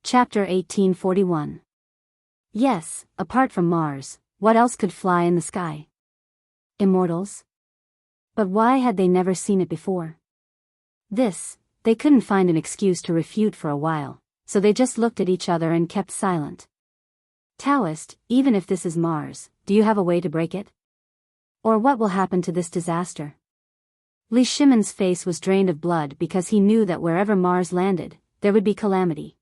Chapter 1841. Yes, apart from Mars, what else could fly in the sky? Immortals? But why had they never seen it before? They couldn't find an excuse to refute for a while, so they just looked at each other and kept silent. Taoist, even if this is Mars, do you have a way to break it? Or what will happen to this disaster? Li Shimon's face was drained of blood because he knew that wherever Mars landed, there would be calamity.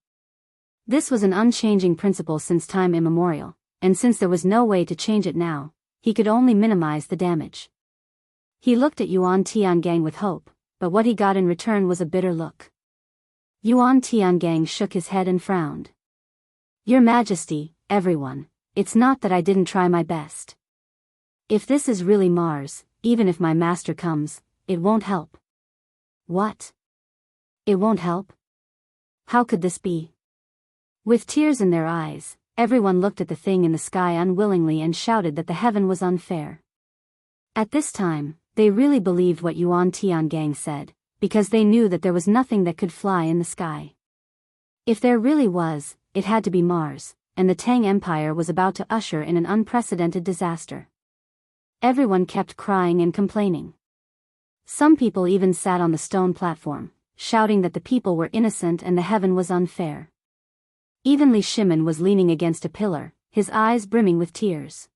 This was an unchanging principle since time immemorial, and since there was no way to change it now, he could only minimize the damage. He looked at Yuan Tiangang with hope, but what he got in return was a bitter look. Yuan Tiangang shook his head and frowned. Your Majesty, everyone, it's not that I didn't try my best. If this is really Mars, even if my master comes, it won't help. What? It won't help? How could this be? With tears in their eyes, everyone looked at the thing in the sky unwillingly and shouted that the heaven was unfair. At this time, they really believed what Yuan Tiangang said, because they knew that there was nothing that could fly in the sky. If there really was, it had to be Mars, and the Tang Empire was about to usher in an unprecedented disaster. Everyone kept crying and complaining. Some people even sat on the stone platform, shouting that the people were innocent and the heaven was unfair. Even Li Shimon was leaning against a pillar, his eyes brimming with tears.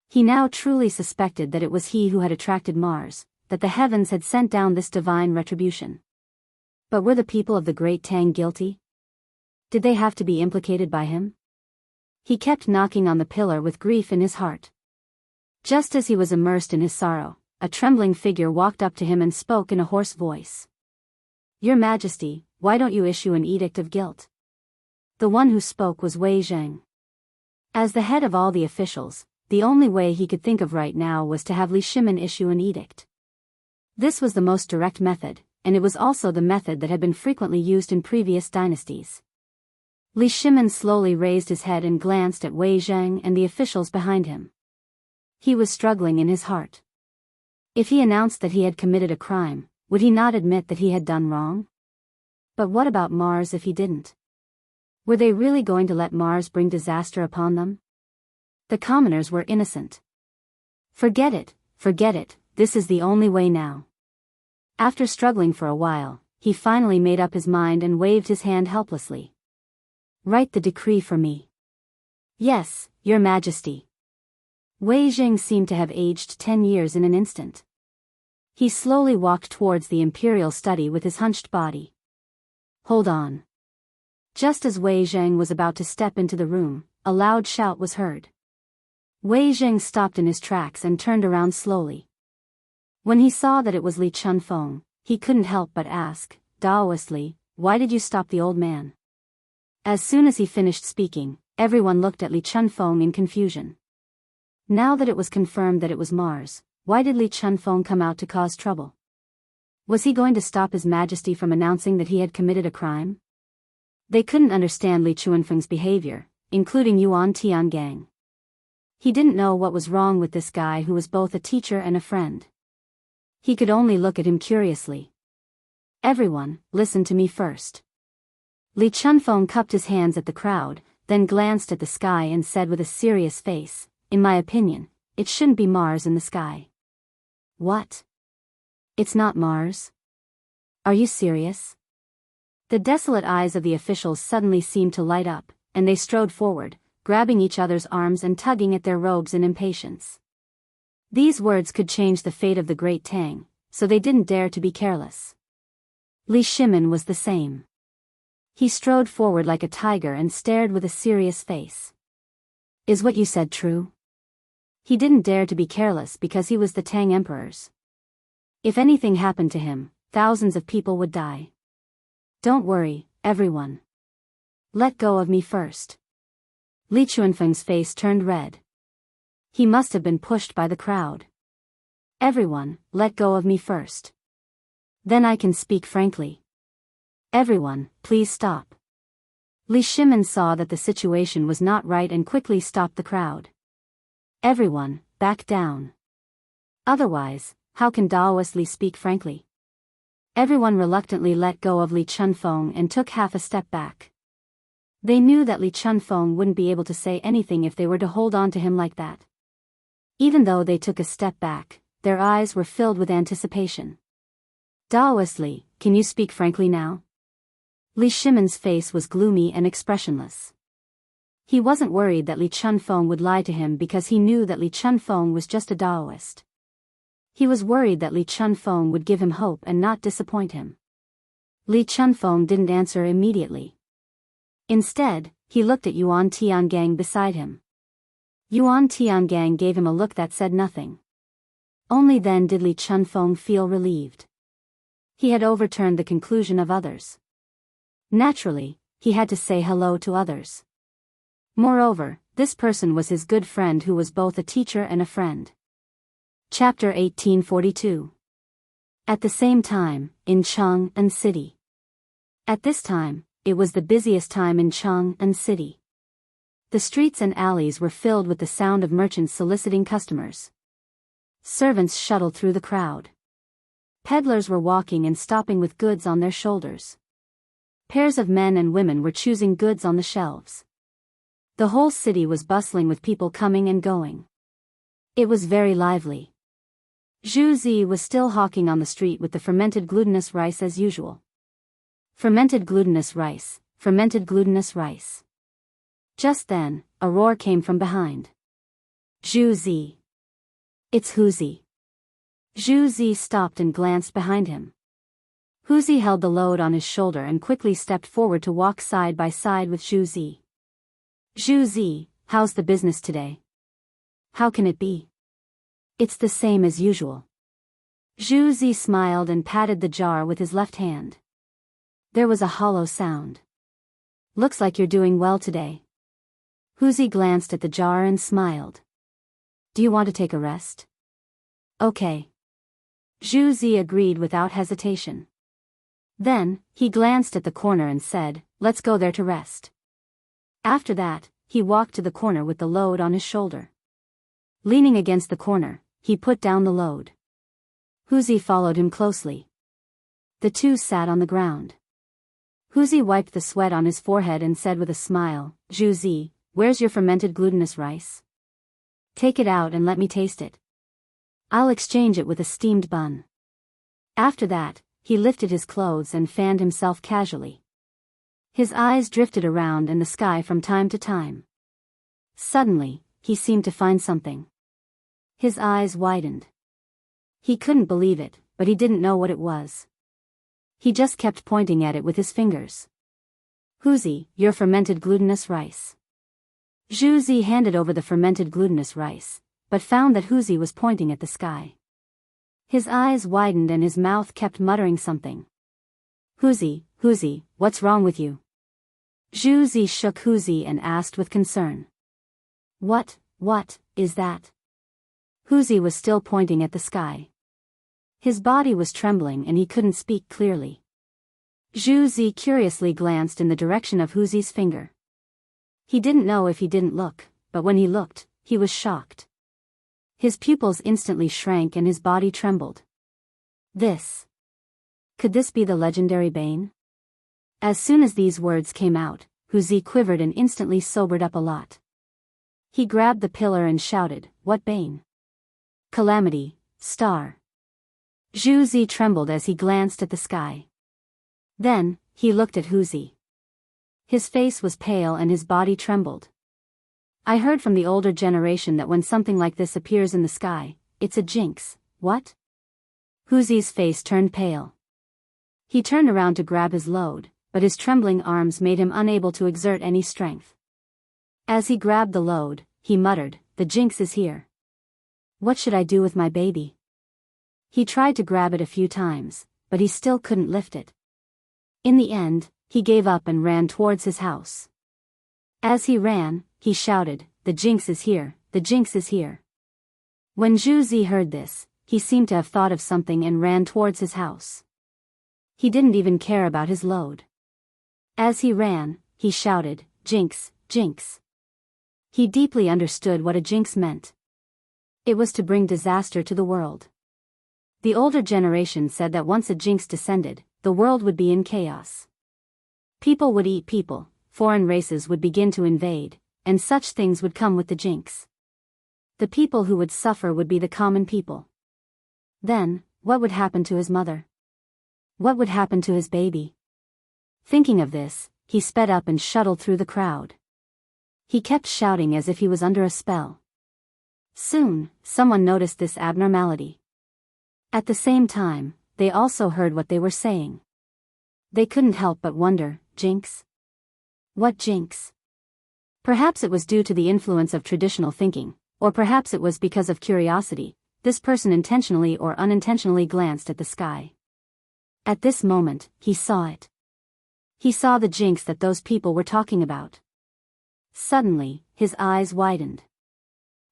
He now truly suspected that it was he who had attracted Mars, that the heavens had sent down this divine retribution. But were the people of the Great Tang guilty? Did they have to be implicated by him? He kept knocking on the pillar with grief in his heart. Just as he was immersed in his sorrow, a trembling figure walked up to him and spoke in a hoarse voice. Your Majesty, why don't you issue an edict of guilt? The one who spoke was Wei Zheng. As the head of all the officials, the only way he could think of right now was to have Li Shimon issue an edict. This was the most direct method, and it was also the method that had been frequently used in previous dynasties. Li Shimon slowly raised his head and glanced at Wei Zheng and the officials behind him. He was struggling in his heart. If he announced that he had committed a crime, would he not admit that he had done wrong? But what about Mars if he didn't? Were they really going to let Mars bring disaster upon them? The commoners were innocent. Forget it, this is the only way now. After struggling for a while, he finally made up his mind and waved his hand helplessly. Write the decree for me. Yes, Your Majesty. Wei Zheng seemed to have aged 10 years in an instant. He slowly walked towards the imperial study with his hunched body. Hold on. Just as Wei Zheng was about to step into the room, a loud shout was heard. Wei Zheng stopped in his tracks and turned around slowly. When he saw that it was Li Chunfeng, he couldn't help but ask, Daoistly, why did you stop the old man? As soon as he finished speaking, everyone looked at Li Chunfeng in confusion. Now that it was confirmed that it was Mars, why did Li Chunfeng come out to cause trouble? Was he going to stop His Majesty from announcing that he had committed a crime? They couldn't understand Li Chunfeng's behavior, including Yuan Tiangang. He didn't know what was wrong with this guy who was both a teacher and a friend. He could only look at him curiously. Everyone, listen to me first. Li Chunfeng cupped his hands at the crowd, then glanced at the sky and said with a serious face, in my opinion, it shouldn't be Mars in the sky. What? It's not Mars? Are you serious? The desolate eyes of the officials suddenly seemed to light up, and they strode forward, grabbing each other's arms and tugging at their robes in impatience. These words could change the fate of the Great Tang, so they didn't dare to be careless. Li Shimon was the same. He strode forward like a tiger and stared with a serious face. Is what you said true? He didn't dare to be careless because he was the Tang Emperor's. If anything happened to him, thousands of people would die. Don't worry, everyone. Let go of me first. Li Chunfeng's face turned red. He must have been pushed by the crowd. Everyone, let go of me first. Then I can speak frankly. Everyone, please stop. Li Shimon saw that the situation was not right and quickly stopped the crowd. Everyone, back down. Otherwise, how can Daoist Li speak frankly? Everyone reluctantly let go of Li Chunfeng and took half a step back. They knew that Li Chunfeng wouldn't be able to say anything if they were to hold on to him like that. Even though they took a step back, their eyes were filled with anticipation. Daoist Li, can you speak frankly now? Li Shimon's face was gloomy and expressionless. He wasn't worried that Li Chunfeng would lie to him because he knew that Li Chunfeng was just a Daoist. He was worried that Li Chunfeng would give him hope and not disappoint him. Li Chunfeng didn't answer immediately. Instead, he looked at Yuan Tiangang beside him. Yuan Tiangang gave him a look that said nothing. Only then did Li Chunfeng feel relieved. He had overturned the conclusion of others. Naturally, he had to say hello to others. Moreover, this person was his good friend who was both a teacher and a friend. Chapter 1842. At the same time, in Chang'an City. At this time, it was the busiest time in Chang'an City. The streets and alleys were filled with the sound of merchants soliciting customers. Servants shuttled through the crowd. Peddlers were walking and stopping with goods on their shoulders. Pairs of men and women were choosing goods on the shelves. The whole city was bustling with people coming and going. It was very lively. Zhu Zi was still hawking on the street with the fermented glutinous rice as usual. Fermented glutinous rice, fermented glutinous rice. Just then, a roar came from behind. Zhu Zi. It's Hu Zi. Zhu Zi stopped and glanced behind him. Hu Zi held the load on his shoulder and quickly stepped forward to walk side by side with Zhu Zi. Zhu Zi, how's the business today? How can it be? It's the same as usual. Zhu Zi smiled and patted the jar with his left hand. There was a hollow sound. Looks like you're doing well today. Hu Zi glanced at the jar and smiled. Do you want to take a rest? Okay. Zhu Zi agreed without hesitation. Then, he glanced at the corner and said, let's go there to rest. After that, he walked to the corner with the load on his shoulder. Leaning against the corner, he put down the load. Hu Zi followed him closely. The two sat on the ground. Hu Zi wiped the sweat on his forehead and said with a smile, Zhu Zi, where's your fermented glutinous rice? Take it out and let me taste it. I'll exchange it with a steamed bun. After that, he lifted his clothes and fanned himself casually. His eyes drifted around in the sky from time to time. Suddenly, he seemed to find something. His eyes widened. He couldn't believe it, but he didn't know what it was. He just kept pointing at it with his fingers. Hu Zi, your fermented glutinous rice. Zhu Zi handed over the fermented glutinous rice, but found that Hu Zi was pointing at the sky. His eyes widened and his mouth kept muttering something. Hu Zi, what's wrong with you? Zhu Zi shook Hu Zi and asked with concern. What is that? Hu Zi was still pointing at the sky. His body was trembling and he couldn't speak clearly. Zhu Zi curiously glanced in the direction of Hu Zi's finger. He didn't know if he didn't look, but when he looked, he was shocked. His pupils instantly shrank and his body trembled. Could this be the legendary Bane? As soon as these words came out, Hu Zi quivered and instantly sobered up a lot. He grabbed the pillar and shouted, what Bane? Calamity, star. Zhu Zi trembled as he glanced at the sky. Then, he looked at Hu Zi. His face was pale and his body trembled. I heard from the older generation that when something like this appears in the sky, it's a jinx. What? Hu Zi's face turned pale. He turned around to grab his load, but his trembling arms made him unable to exert any strength. As he grabbed the load, he muttered, the jinx is here. What should I do with my baby? He tried to grab it a few times, but he still couldn't lift it. In the end, he gave up and ran towards his house. As he ran, he shouted, the jinx is here, the jinx is here. When Zhu Zi heard this, he seemed to have thought of something and ran towards his house. He didn't even care about his load. As he ran, he shouted, jinx, jinx. He deeply understood what a jinx meant. It was to bring disaster to the world. The older generation said that once a jinx descended, the world would be in chaos. People would eat people, foreign races would begin to invade, and such things would come with the jinx. The people who would suffer would be the common people. Then, what would happen to his mother? What would happen to his baby? Thinking of this, he sped up and shuttled through the crowd. He kept shouting as if he was under a spell. Soon, someone noticed this abnormality. At the same time, they also heard what they were saying. They couldn't help but wonder, jinx? What jinx? Perhaps it was due to the influence of traditional thinking, or perhaps it was because of curiosity. This person intentionally or unintentionally glanced at the sky. At this moment, he saw it. He saw the jinx that those people were talking about. Suddenly, his eyes widened.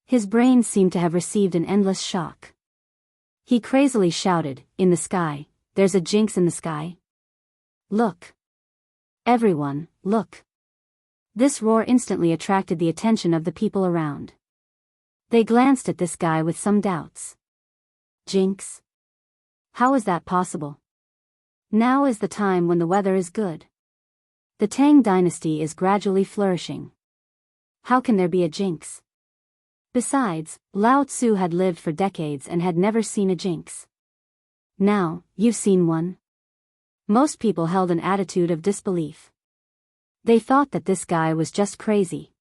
His brain seemed to have received an endless shock. He crazily shouted, "In the sky, there's a jinx in the sky. Look. Everyone, look." This roar instantly attracted the attention of the people around. They glanced at this guy with some doubts. Jinx? How is that possible? Now is the time when the weather is good. The Tang dynasty is gradually flourishing. How can there be a jinx? Besides, Lao Tzu had lived for decades and had never seen a jinx. Now, you've seen one? Most people held an attitude of disbelief. They thought that this guy was just crazy.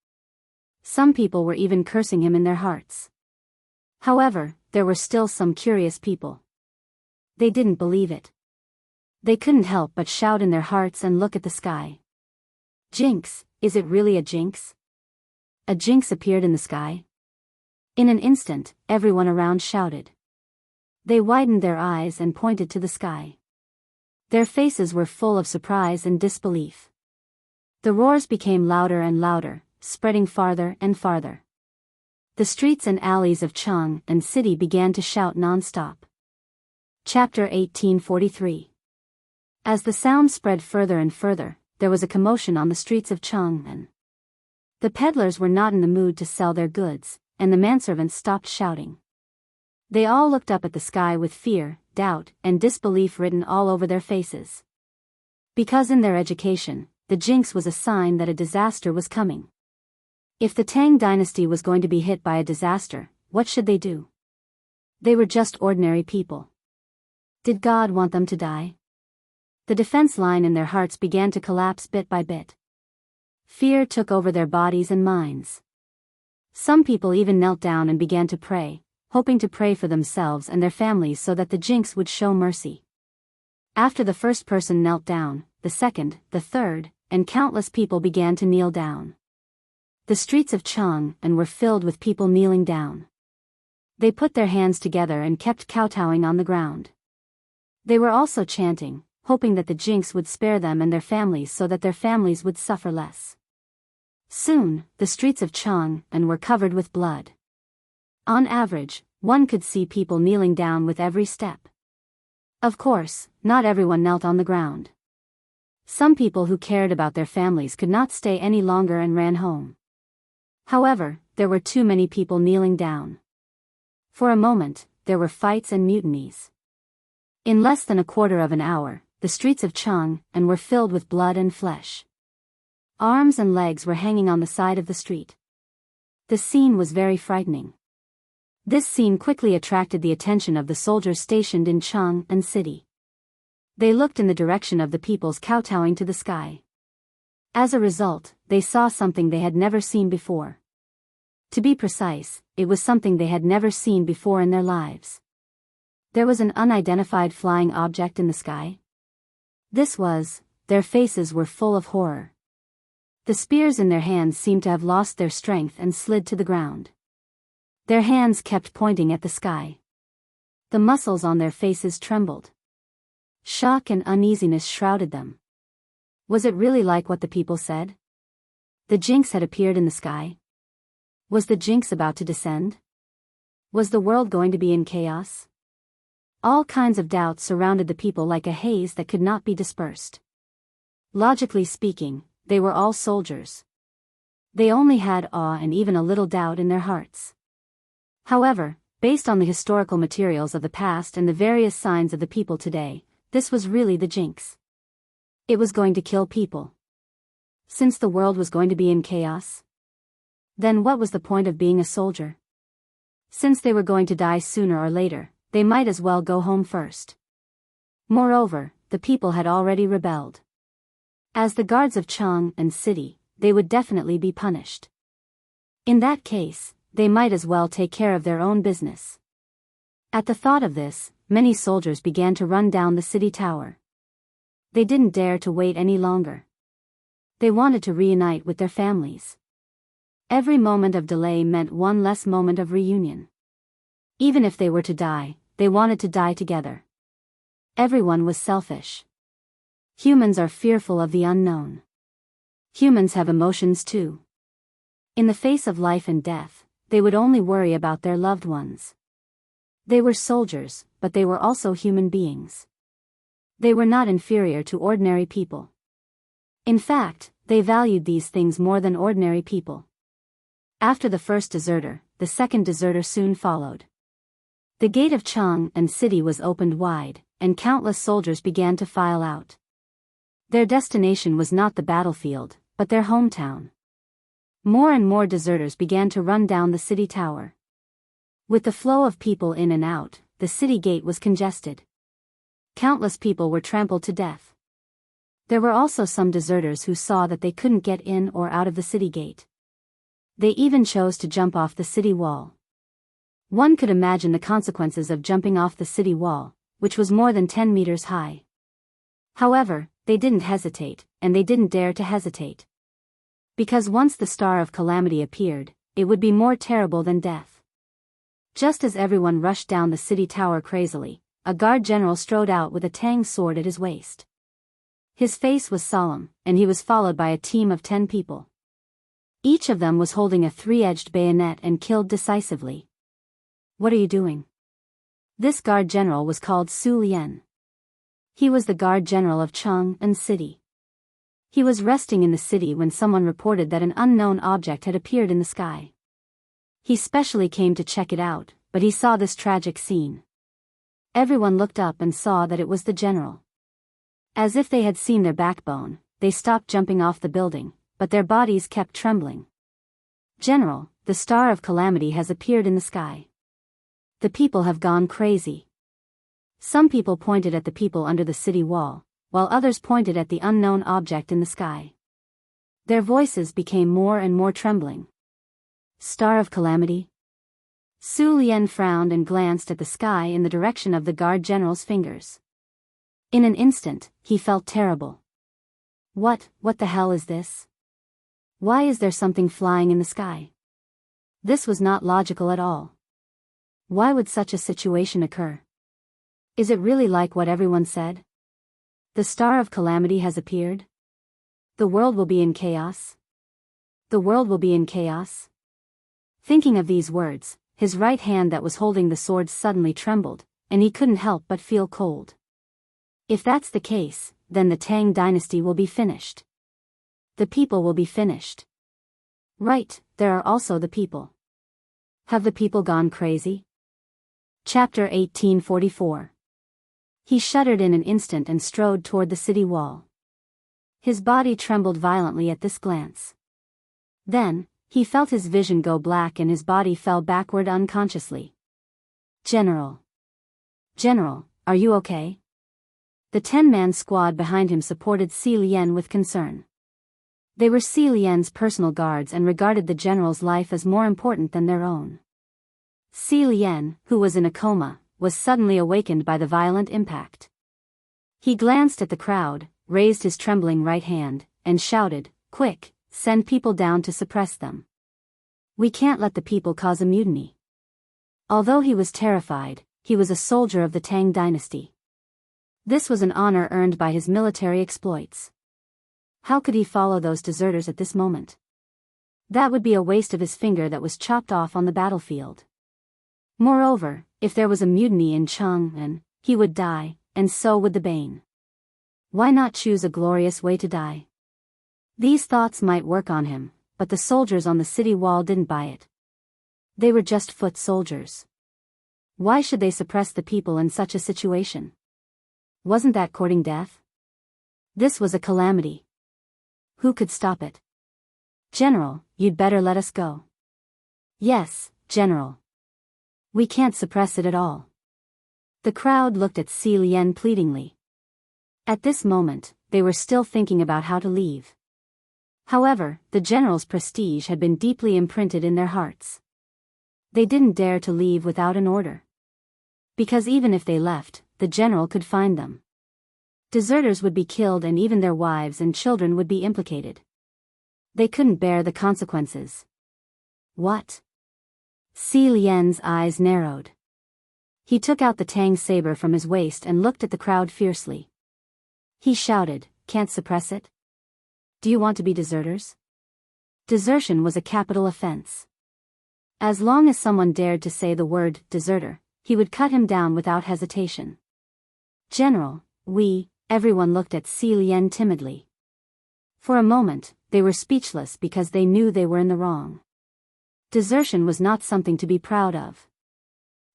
Some people were even cursing him in their hearts. However, there were still some curious people. They didn't believe it. They couldn't help but shout in their hearts and look at the sky. Jinx, is it really a jinx? A jinx appeared in the sky. In an instant, everyone around shouted. They widened their eyes and pointed to the sky. Their faces were full of surprise and disbelief. The roars became louder and louder, spreading farther and farther. The streets and alleys of Chang'an city began to shout non-stop. Chapter 1843. As the sound spread further and further, there was a commotion on the streets of Chang'an. The peddlers were not in the mood to sell their goods, and the manservants stopped shouting. They all looked up at the sky with fear, doubt, and disbelief written all over their faces. Because in their education, the jinx was a sign that a disaster was coming. If the Tang dynasty was going to be hit by a disaster, what should they do? They were just ordinary people. Did God want them to die? The defense line in their hearts began to collapse bit by bit. Fear took over their bodies and minds. Some people even knelt down and began to pray, hoping to pray for themselves and their families so that the jinx would show mercy. After the first person knelt down, the second, the third, and countless people began to kneel down. The streets of Chang'an were filled with people kneeling down. They put their hands together and kept kowtowing on the ground. They were also chanting, hoping that the jinx would spare them and their families so that their families would suffer less. Soon, the streets of Chang'an were covered with blood. On average, one could see people kneeling down with every step. Of course, not everyone knelt on the ground. Some people who cared about their families could not stay any longer and ran home. However, there were too many people kneeling down. For a moment, there were fights and mutinies. In less than a quarter of an hour, the streets of Chang'an were filled with blood and flesh. Arms and legs were hanging on the side of the street. The scene was very frightening. This scene quickly attracted the attention of the soldiers stationed in Chang'an city. They looked in the direction of the people's kowtowing to the sky. As a result, they saw something they had never seen before. To be precise, it was something they had never seen before in their lives. There was an unidentified flying object in the sky. Their faces were full of horror. The spears in their hands seemed to have lost their strength and slid to the ground. Their hands kept pointing at the sky. The muscles on their faces trembled. Shock and uneasiness shrouded them. Was it really like what the people said? The jinx had appeared in the sky. Was the jinx about to descend? Was the world going to be in chaos? All kinds of doubts surrounded the people like a haze that could not be dispersed. Logically speaking, they were all soldiers. They only had awe and even a little doubt in their hearts. However, based on the historical materials of the past and the various signs of the people today, this was really the jinx. It was going to kill people. Since the world was going to be in chaos? Then what was the point of being a soldier? Since they were going to die sooner or later, they might as well go home first. Moreover, the people had already rebelled. As the guards of Chang'an city, they would definitely be punished. In that case, they might as well take care of their own business. At the thought of this, many soldiers began to run down the city tower. They didn't dare to wait any longer. They wanted to reunite with their families. Every moment of delay meant one less moment of reunion. Even if they were to die, they wanted to die together. Everyone was selfish. Humans are fearful of the unknown. Humans have emotions too. In the face of life and death, they would only worry about their loved ones. They were soldiers, but they were also human beings. They were not inferior to ordinary people. In fact, they valued these things more than ordinary people. After the first deserter, the second deserter soon followed. The gate of Chang'an city was opened wide, and countless soldiers began to file out. Their destination was not the battlefield, but their hometown. More and more deserters began to run down the city tower. With the flow of people in and out, the city gate was congested. Countless people were trampled to death. There were also some deserters who saw that they couldn't get in or out of the city gate. They even chose to jump off the city wall. One could imagine the consequences of jumping off the city wall, which was more than 10 meters high. However, they didn't hesitate, and they didn't dare to hesitate. Because once the star of calamity appeared, it would be more terrible than death. Just as everyone rushed down the city tower crazily, a guard general strode out with a tang sword at his waist. His face was solemn, and he was followed by a team of 10 people. Each of them was holding a 3-edged bayonet and killed decisively. "What are you doing?" This guard general was called Su Lian. He was the guard general of Chang'an city. He was resting in the city when someone reported that an unknown object had appeared in the sky. He specially came to check it out, but he saw this tragic scene. Everyone looked up and saw that it was the general. As if they had seen their backbone, they stopped jumping off the building, but their bodies kept trembling. "General, the star of calamity has appeared in the sky. The people have gone crazy." Some people pointed at the people under the city wall, while others pointed at the unknown object in the sky. Their voices became more and more trembling. "Star of calamity?" Su Lian frowned and glanced at the sky in the direction of the guard general's fingers. In an instant, he felt terrible. What the hell is this? Why is there something flying in the sky? This was not logical at all. Why would such a situation occur? Is it really like what everyone said? The star of calamity has appeared? The world will be in chaos? The world will be in chaos? Thinking of these words, his right hand that was holding the sword suddenly trembled, and he couldn't help but feel cold. If that's the case, then the Tang dynasty will be finished. The people will be finished. Right, there are also the people. Have the people gone crazy? Chapter 1844. He shuddered in an instant and strode toward the city wall. His body trembled violently at this glance. Then, he felt his vision go black and his body fell backward unconsciously. "General. General, are you okay?" The 10-man squad behind him supported Si Lian with concern. They were Si Lian's personal guards and regarded the general's life as more important than their own. Si Lian, who was in a coma, was suddenly awakened by the violent impact. He glanced at the crowd, raised his trembling right hand, and shouted, "Quick, send people down to suppress them. We can't let the people cause a mutiny." Although he was terrified, he was a soldier of the Tang dynasty. This was an honor earned by his military exploits. How could he follow those deserters at this moment? That would be a waste of his finger that was chopped off on the battlefield. Moreover, if there was a mutiny in Chang'an, he would die, and so would the Bane. Why not choose a glorious way to die? These thoughts might work on him, but the soldiers on the city wall didn't buy it. They were just foot soldiers. Why should they suppress the people in such a situation? Wasn't that courting death? This was a calamity. Who could stop it? General, you'd better let us go. Yes, General. We can't suppress it at all. The crowd looked at Si Lien pleadingly. At this moment, they were still thinking about how to leave. However, the general's prestige had been deeply imprinted in their hearts. They didn't dare to leave without an order. Because even if they left, the general could find them. Deserters would be killed and even their wives and children would be implicated. They couldn't bear the consequences. What? Si Lien's eyes narrowed. He took out the Tang saber from his waist and looked at the crowd fiercely. He shouted, "Can't suppress it? Do you want to be deserters?" Desertion was a capital offense. As long as someone dared to say the word deserter, he would cut him down without hesitation. General, everyone looked at Si Lien timidly. For a moment, they were speechless because they knew they were in the wrong. Desertion was not something to be proud of.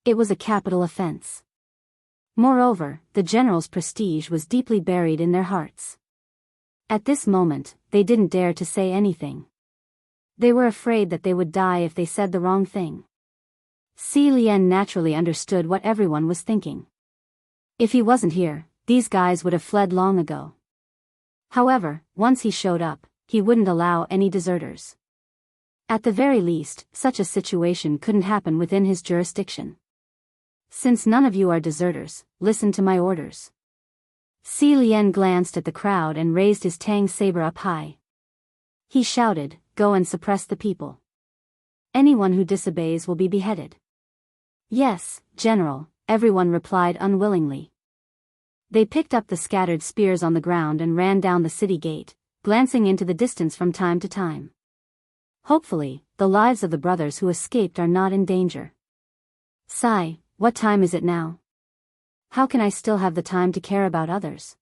It was a capital offense. Moreover, the general's prestige was deeply buried in their hearts. At this moment, they didn't dare to say anything. They were afraid that they would die if they said the wrong thing. Si Lien naturally understood what everyone was thinking. If he wasn't here, these guys would have fled long ago. However, once he showed up, he wouldn't allow any deserters. At the very least, such a situation couldn't happen within his jurisdiction. Since none of you are deserters, listen to my orders. Si Lien glanced at the crowd and raised his Tang saber up high. He shouted, "Go and suppress the people. Anyone who disobeys will be beheaded." "Yes, General," everyone replied unwillingly. They picked up the scattered spears on the ground and ran down the city gate, glancing into the distance from time to time. Hopefully, the lives of the brothers who escaped are not in danger. "Sigh, what time is it now? How can I still have the time to care about others?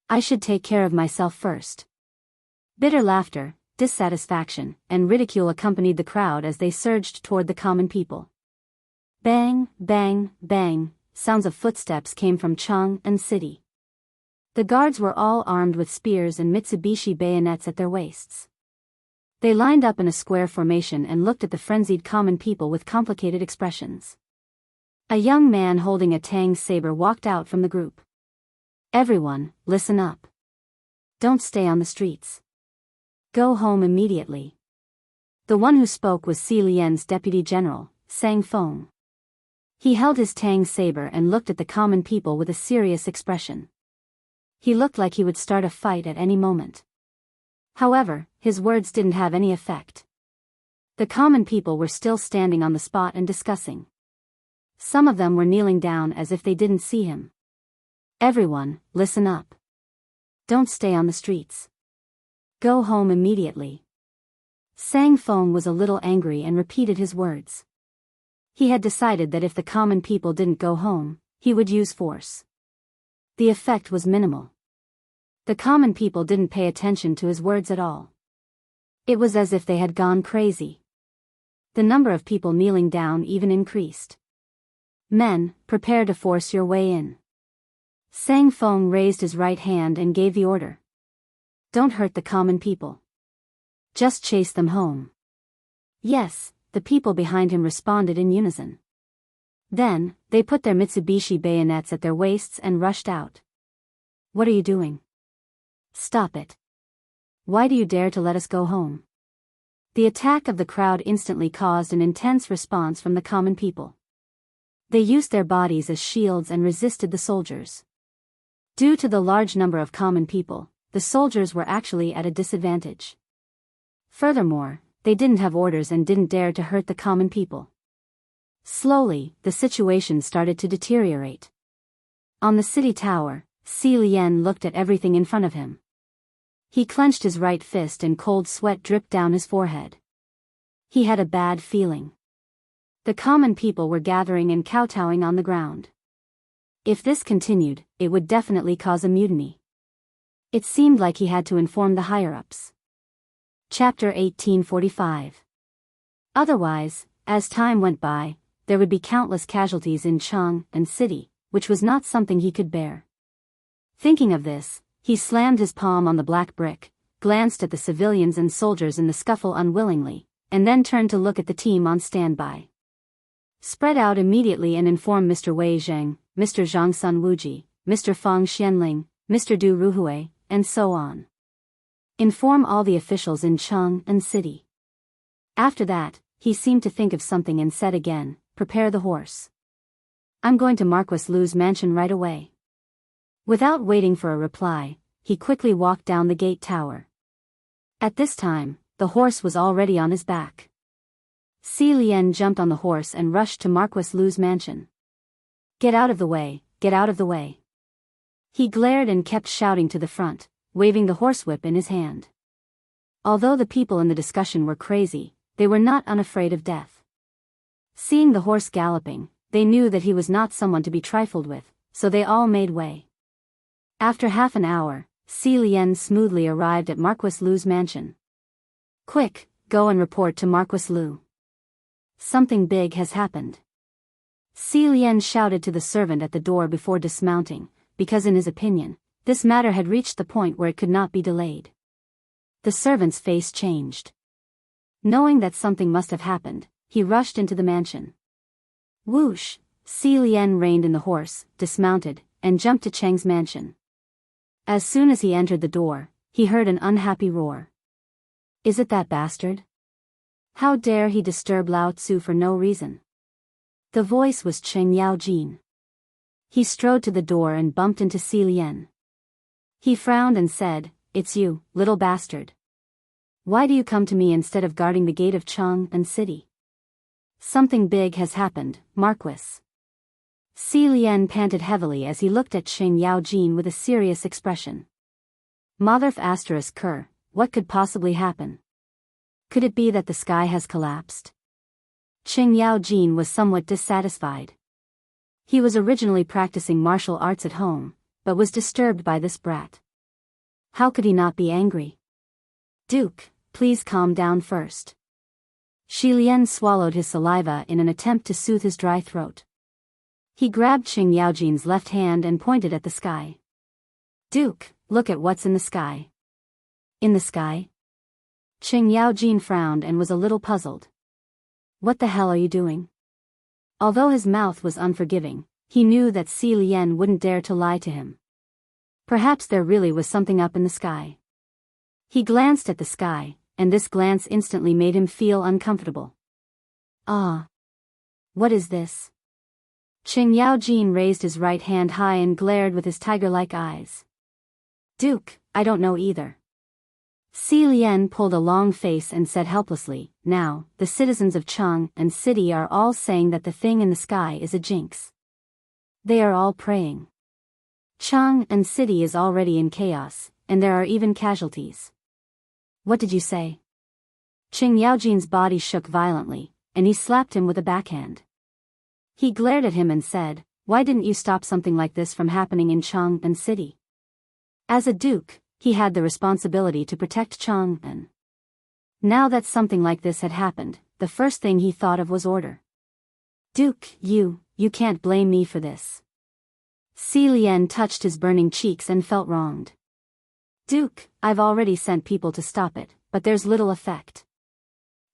I should take care of myself first." Bitter laughter, dissatisfaction, and ridicule accompanied the crowd as they surged toward the common people. Bang, bang, bang, sounds of footsteps came from Chang'an city. The guards were all armed with spears and Mitsubishi bayonets at their waists. They lined up in a square formation and looked at the frenzied common people with complicated expressions. A young man holding a Tang saber walked out from the group. "Everyone, listen up. Don't stay on the streets. Go home immediately." The one who spoke was Si Lien's deputy general, Sang Feng. He held his Tang saber and looked at the common people with a serious expression. He looked like he would start a fight at any moment. However, his words didn't have any effect. The common people were still standing on the spot and discussing. Some of them were kneeling down as if they didn't see him. "Everyone, listen up. Don't stay on the streets. Go home immediately." Sang Feng was a little angry and repeated his words. He had decided that if the common people didn't go home, he would use force. The effect was minimal. The common people didn't pay attention to his words at all. It was as if they had gone crazy. The number of people kneeling down even increased. "Men, prepare to force your way in." Sang Feng raised his right hand and gave the order. "Don't hurt the common people. Just chase them home." "Yes," the people behind him responded in unison. Then, they put their Mitsubishi bayonets at their waists and rushed out. "What are you doing? Stop it. Why do you dare to let us go home?" The attack of the crowd instantly caused an intense response from the common people. They used their bodies as shields and resisted the soldiers. Due to the large number of common people, the soldiers were actually at a disadvantage. Furthermore, they didn't have orders and didn't dare to hurt the common people. Slowly, the situation started to deteriorate. On the city tower, Si Lien looked at everything in front of him. He clenched his right fist and cold sweat dripped down his forehead. He had a bad feeling. The common people were gathering and kowtowing on the ground. If this continued, it would definitely cause a mutiny. It seemed like he had to inform the higher-ups. Chapter 1845. Otherwise, as time went by, there would be countless casualties in Chang'an city, which was not something he could bear. Thinking of this, he slammed his palm on the black brick, glanced at the civilians and soldiers in the scuffle unwillingly, and then turned to look at the team on standby. Spread out immediately and inform Mr. Wei Zheng, Mr. Zhang Sun Wuji, Mr. Feng Xianling, Mr. Du Ruhui, and so on. Inform all the officials in Chang'an City. After that, he seemed to think of something and said again, prepare the horse. I'm going to Marquis Lu's mansion right away. Without waiting for a reply, he quickly walked down the gate tower. At this time, the horse was already on his back. Si Lian jumped on the horse and rushed to Marquis Lu's mansion. Get out of the way, get out of the way. He glared and kept shouting to the front, waving the horsewhip in his hand. Although the people in the discussion were crazy, they were not unafraid of death. Seeing the horse galloping, they knew that he was not someone to be trifled with, so they all made way. After half an hour, Si Lian smoothly arrived at Marquis Lu's mansion. Quick, go and report to Marquis Lu. Something big has happened. Si Lian shouted to the servant at the door before dismounting, because in his opinion, this matter had reached the point where it could not be delayed. The servant's face changed. Knowing that something must have happened, he rushed into the mansion. Whoosh! Si Lian reined in the horse, dismounted, and jumped to Cheng's mansion. As soon as he entered the door, he heard an unhappy roar. Is it that bastard? How dare he disturb Lao Tzu for no reason? The voice was Cheng Yaojin. He strode to the door and bumped into Si Lian. He frowned and said, It's you, little bastard. Why do you come to me instead of guarding the gate of Chang'an City? Something big has happened, Marquis. Si Lian panted heavily as he looked at Cheng Yaojin with a serious expression. Motherf asterisk cur, what could possibly happen? Could it be that the sky has collapsed? Cheng Yaojin was somewhat dissatisfied. He was originally practicing martial arts at home, but was disturbed by this brat. How could he not be angry? Duke, please calm down first. Shi Lian swallowed his saliva in an attempt to soothe his dry throat. He grabbed Cheng Yaojin's left hand and pointed at the sky. Duke, look at what's in the sky. In the sky? Cheng Yaojin frowned and was a little puzzled. What the hell are you doing? Although his mouth was unforgiving, he knew that Si Lian wouldn't dare to lie to him. Perhaps there really was something up in the sky. He glanced at the sky, and this glance instantly made him feel uncomfortable. Ah! What is this? Cheng Yaojin raised his right hand high and glared with his tiger-like eyes. Duke, I don't know either. Si Lian pulled a long face and said helplessly, Now, the citizens of Chang'an City are all saying that the thing in the sky is a jinx. They are all praying. Chang'an City is already in chaos, and there are even casualties. What did you say? Cheng Yaojin's body shook violently, and he slapped him with a backhand. He glared at him and said, Why didn't you stop something like this from happening in Chang'an City? As a duke, he had the responsibility to protect Chang'an. Now that something like this had happened, the first thing he thought of was order. Duke, you can't blame me for this. Si Lian touched his burning cheeks and felt wronged. Duke, I've already sent people to stop it, but there's little effect.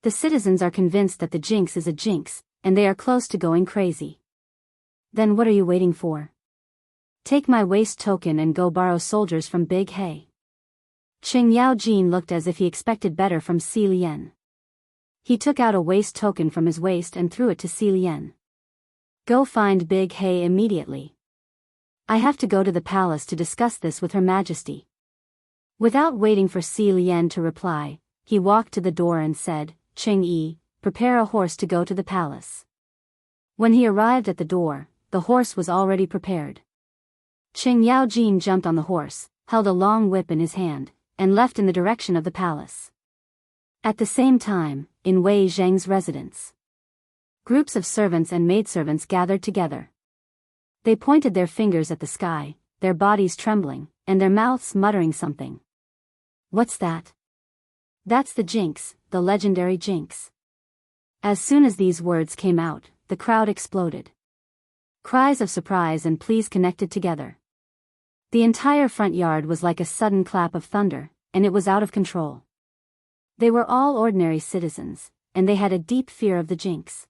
The citizens are convinced that the jinx is a jinx, and they are close to going crazy. Then what are you waiting for? Take my waist token and go borrow soldiers from Big He. Cheng Yaojin looked as if he expected better from Si Lian. He took out a waist token from his waist and threw it to Si Lian. Go find Big He immediately. I have to go to the palace to discuss this with Her Majesty. Without waiting for Si Lian to reply, he walked to the door and said, Cheng Yi, prepare a horse to go to the palace. When he arrived at the door, the horse was already prepared. Cheng Yaojin jumped on the horse, held a long whip in his hand, and left in the direction of the palace. At the same time, in Wei Zheng's residence, groups of servants and maidservants gathered together. They pointed their fingers at the sky, their bodies trembling, and their mouths muttering something. What's that? That's the jinx, the legendary jinx. As soon as these words came out, the crowd exploded. Cries of surprise and pleas connected together. The entire front yard was like a sudden clap of thunder, and it was out of control. They were all ordinary citizens, and they had a deep fear of the jinx.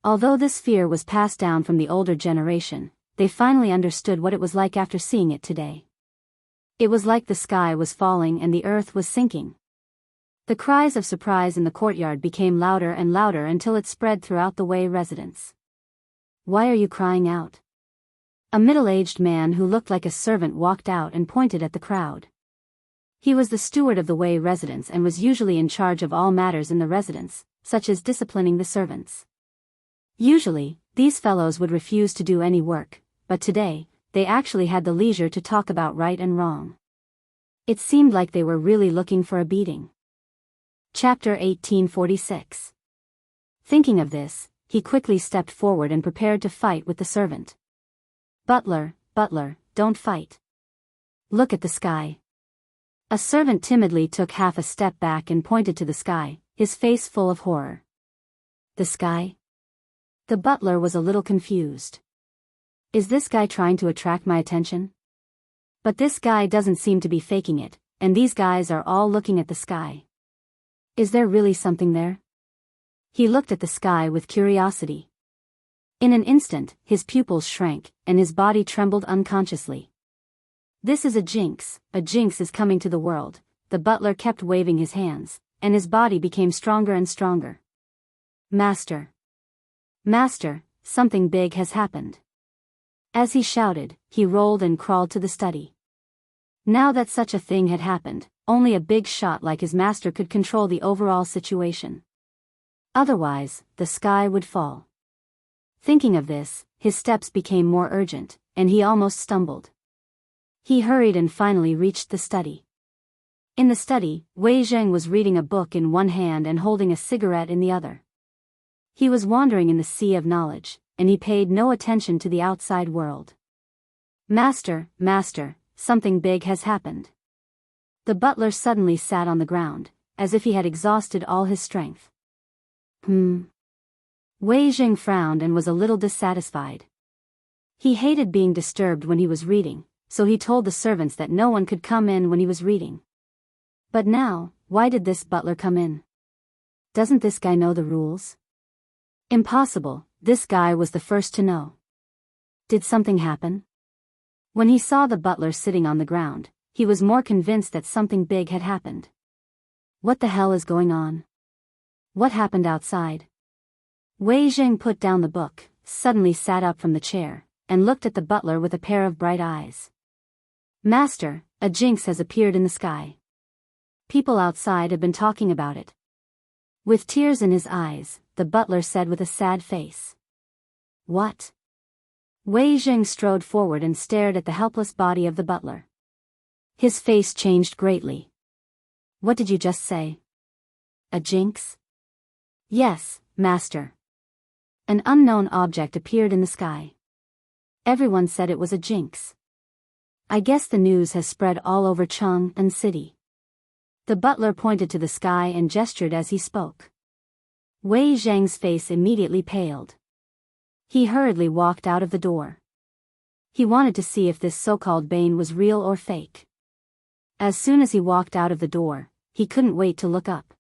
Although this fear was passed down from the older generation, they finally understood what it was like after seeing it today. It was like the sky was falling and the earth was sinking. The cries of surprise in the courtyard became louder and louder until it spread throughout the Wei residence. "Why are you crying out?" A middle-aged man who looked like a servant walked out and pointed at the crowd. He was the steward of the Wei residence and was usually in charge of all matters in the residence, such as disciplining the servants. Usually, these fellows would refuse to do any work, but today, they actually had the leisure to talk about right and wrong. It seemed like they were really looking for a beating. Chapter 1846. Thinking of this, he quickly stepped forward and prepared to fight with the servant. Butler, don't fight. Look at the sky." A servant timidly took half a step back and pointed to the sky, his face full of horror. "The sky?" The butler was a little confused. "Is this guy trying to attract my attention? But this guy doesn't seem to be faking it, and these guys are all looking at the sky. Is there really something there?" He looked at the sky with curiosity. In an instant, his pupils shrank, and his body trembled unconsciously. "This is a jinx is coming to the world." The butler kept waving his hands, and his body became stronger and stronger. Master, something big has happened." As he shouted, he rolled and crawled to the study. Now that such a thing had happened, only a big shot like his master could control the overall situation. Otherwise, the sky would fall. Thinking of this, his steps became more urgent, and he almost stumbled. He hurried and finally reached the study. In the study, Wei Zheng was reading a book in one hand and holding a cigarette in the other. He was wandering in the sea of knowledge, and he paid no attention to the outside world. Master, something big has happened." The butler suddenly sat on the ground, as if he had exhausted all his strength. Wei Zheng frowned and was a little dissatisfied. He hated being disturbed when he was reading, so he told the servants that no one could come in when he was reading. But now, why did this butler come in? Doesn't this guy know the rules? Impossible, this guy was the first to know. Did something happen? When he saw the butler sitting on the ground, he was more convinced that something big had happened. What the hell is going on? What happened outside? Wei Zheng put down the book, suddenly sat up from the chair, and looked at the butler with a pair of bright eyes. "Master, a jinx has appeared in the sky. People outside have been talking about it." With tears in his eyes, the butler said with a sad face. "What?" Wei Zheng strode forward and stared at the helpless body of the butler. His face changed greatly. "What did you just say? A jinx?" "Yes, master. An unknown object appeared in the sky. Everyone said it was a jinx. I guess the news has spread all over Chang'an city." The butler pointed to the sky and gestured as he spoke. Wei Zheng's face immediately paled. He hurriedly walked out of the door. He wanted to see if this so-called bane was real or fake. As soon as he walked out of the door, he couldn't wait to look up.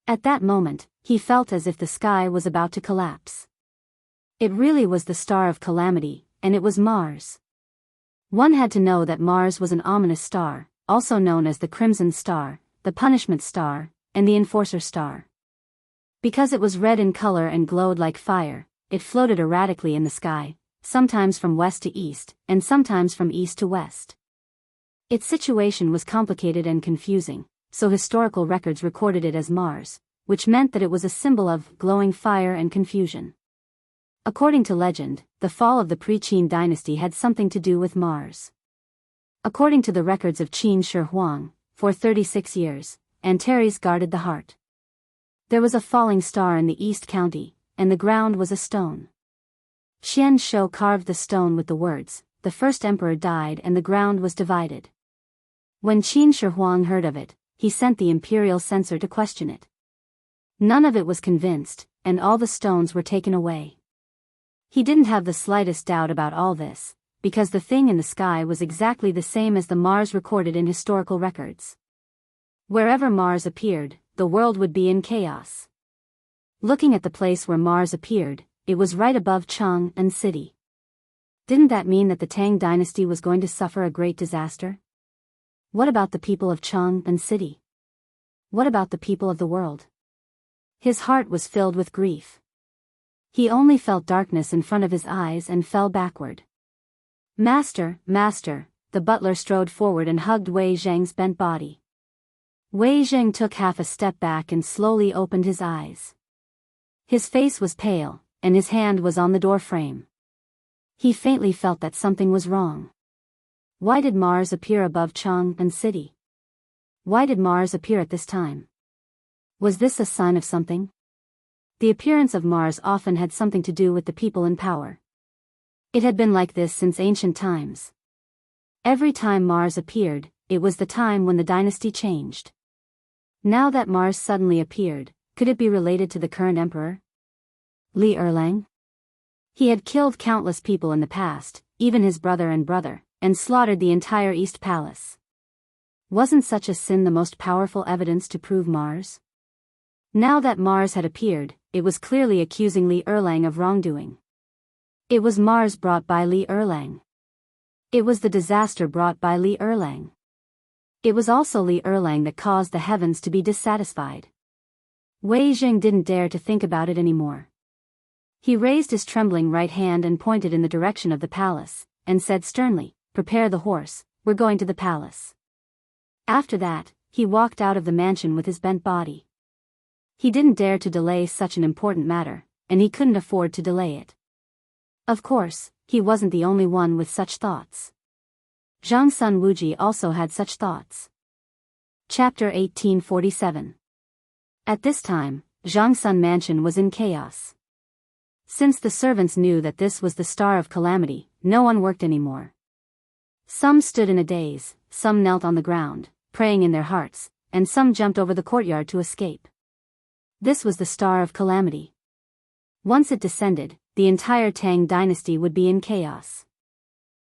At that moment, he felt as if the sky was about to collapse. It really was the star of calamity, and it was Mars. One had to know that Mars was an ominous star, also known as the Crimson Star, the Punishment Star, and the Enforcer Star. Because it was red in color and glowed like fire, it floated erratically in the sky, sometimes from west to east, and sometimes from east to west. Its situation was complicated and confusing, so historical records recorded it as Mars, which meant that it was a symbol of glowing fire and confusion. According to legend, the fall of the pre-Qin dynasty had something to do with Mars. According to the records of Qin Shi Huang, for 36 years, Antares guarded the heart. There was a falling star in the East County, and the ground was a stone. Xian Shou carved the stone with the words, "The first emperor died and the ground was divided." When Qin Shi Huang heard of it, he sent the imperial censor to question it. None of it was convinced, and all the stones were taken away. He didn't have the slightest doubt about all this, because the thing in the sky was exactly the same as the Mars recorded in historical records. Wherever Mars appeared, the world would be in chaos. Looking at the place where Mars appeared, it was right above Chang'an city. Didn't that mean that the Tang dynasty was going to suffer a great disaster? What about the people of Chang'an city? What about the people of the world? His heart was filled with grief. He only felt darkness in front of his eyes and fell backward. Master, master, the butler strode forward and hugged Wei Zheng's bent body. Wei Zheng took half a step back and slowly opened his eyes. His face was pale, and his hand was on the door frame. He faintly felt that something was wrong. Why did Mars appear above Chang'an city? Why did Mars appear at this time? Was this a sign of something? The appearance of Mars often had something to do with the people in power. It had been like this since ancient times. Every time Mars appeared, it was the time when the dynasty changed. Now that Mars suddenly appeared, could it be related to the current emperor? Li Erlang? He had killed countless people in the past, even his brother, and slaughtered the entire East Palace. Wasn't such a sin the most powerful evidence to prove Mars? Now that Mars had appeared, it was clearly accusing Li Erlang of wrongdoing. It was Mars brought by Li Erlang. It was the disaster brought by Li Erlang. It was also Li Erlang that caused the heavens to be dissatisfied. Wei Zheng didn't dare to think about it anymore. He raised his trembling right hand and pointed in the direction of the palace, and said sternly, "Prepare the horse, we're going to the palace." After that, he walked out of the mansion with his bent body. He didn't dare to delay such an important matter, and he couldn't afford to delay it. Of course, he wasn't the only one with such thoughts. Zhang Sun Wuji also had such thoughts. Chapter 1847. At this time, Zhang Sun Mansion was in chaos. Since the servants knew that this was the star of calamity, no one worked anymore. Some stood in a daze, some knelt on the ground, praying in their hearts, and some jumped over the courtyard to escape. This was the star of calamity. Once it descended, the entire Tang dynasty would be in chaos.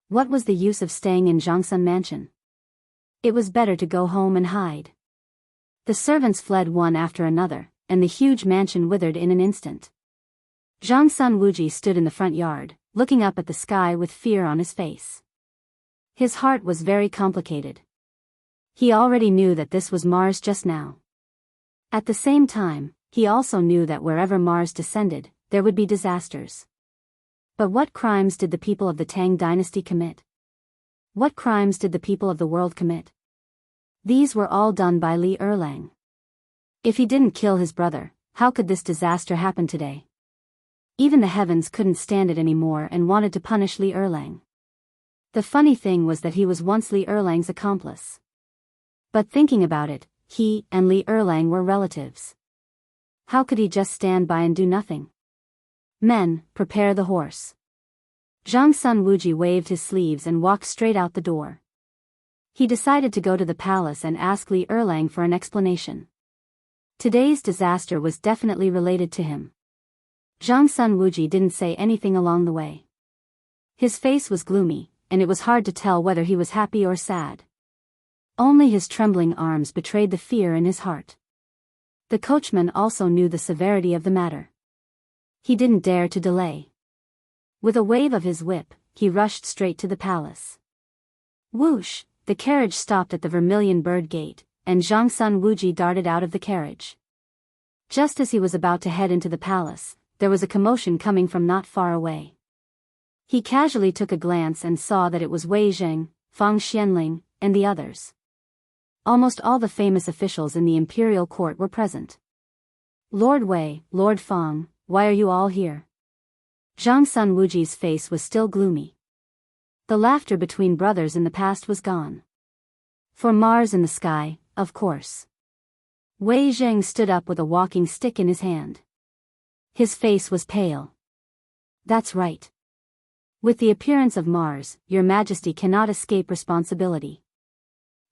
What was the use of staying in Zhangsun Mansion? It was better to go home and hide. The servants fled one after another, and the huge mansion withered in an instant. Zhang Sun Wuji stood in the front yard, looking up at the sky with fear on his face. His heart was very complicated. He already knew that this was Mars just now. At the same time, he also knew that wherever Mars descended, there would be disasters. But what crimes did the people of the Tang dynasty commit? What crimes did the people of the world commit? These were all done by Li Erlang. If he didn't kill his brother, how could this disaster happen today? Even the heavens couldn't stand it anymore and wanted to punish Li Erlang. The funny thing was that he was once Li Erlang's accomplice. But thinking about it, he and Li Erlang were relatives. How could he just stand by and do nothing? Men, prepare the horse. Zhang Sun Wuji waved his sleeves and walked straight out the door. He decided to go to the palace and ask Li Erlang for an explanation. Today's disaster was definitely related to him. Zhang Sun Wuji didn't say anything along the way. His face was gloomy, and it was hard to tell whether he was happy or sad. Only his trembling arms betrayed the fear in his heart. The coachman also knew the severity of the matter. He didn't dare to delay. With a wave of his whip, he rushed straight to the palace. Whoosh! The carriage stopped at the Vermilion Bird Gate, and Zhang Sun Wuji darted out of the carriage. Just as he was about to head into the palace, there was a commotion coming from not far away. He casually took a glance and saw that it was Wei Zheng, Fang Xianling, and the others. Almost all the famous officials in the imperial court were present. Lord Wei, Lord Fang, why are you all here? Zhang Sun Wuji's face was still gloomy. The laughter between brothers in the past was gone. For Mars in the sky, of course. Wei Zheng stood up with a walking stick in his hand. His face was pale. That's right. With the appearance of Mars, Your Majesty cannot escape responsibility.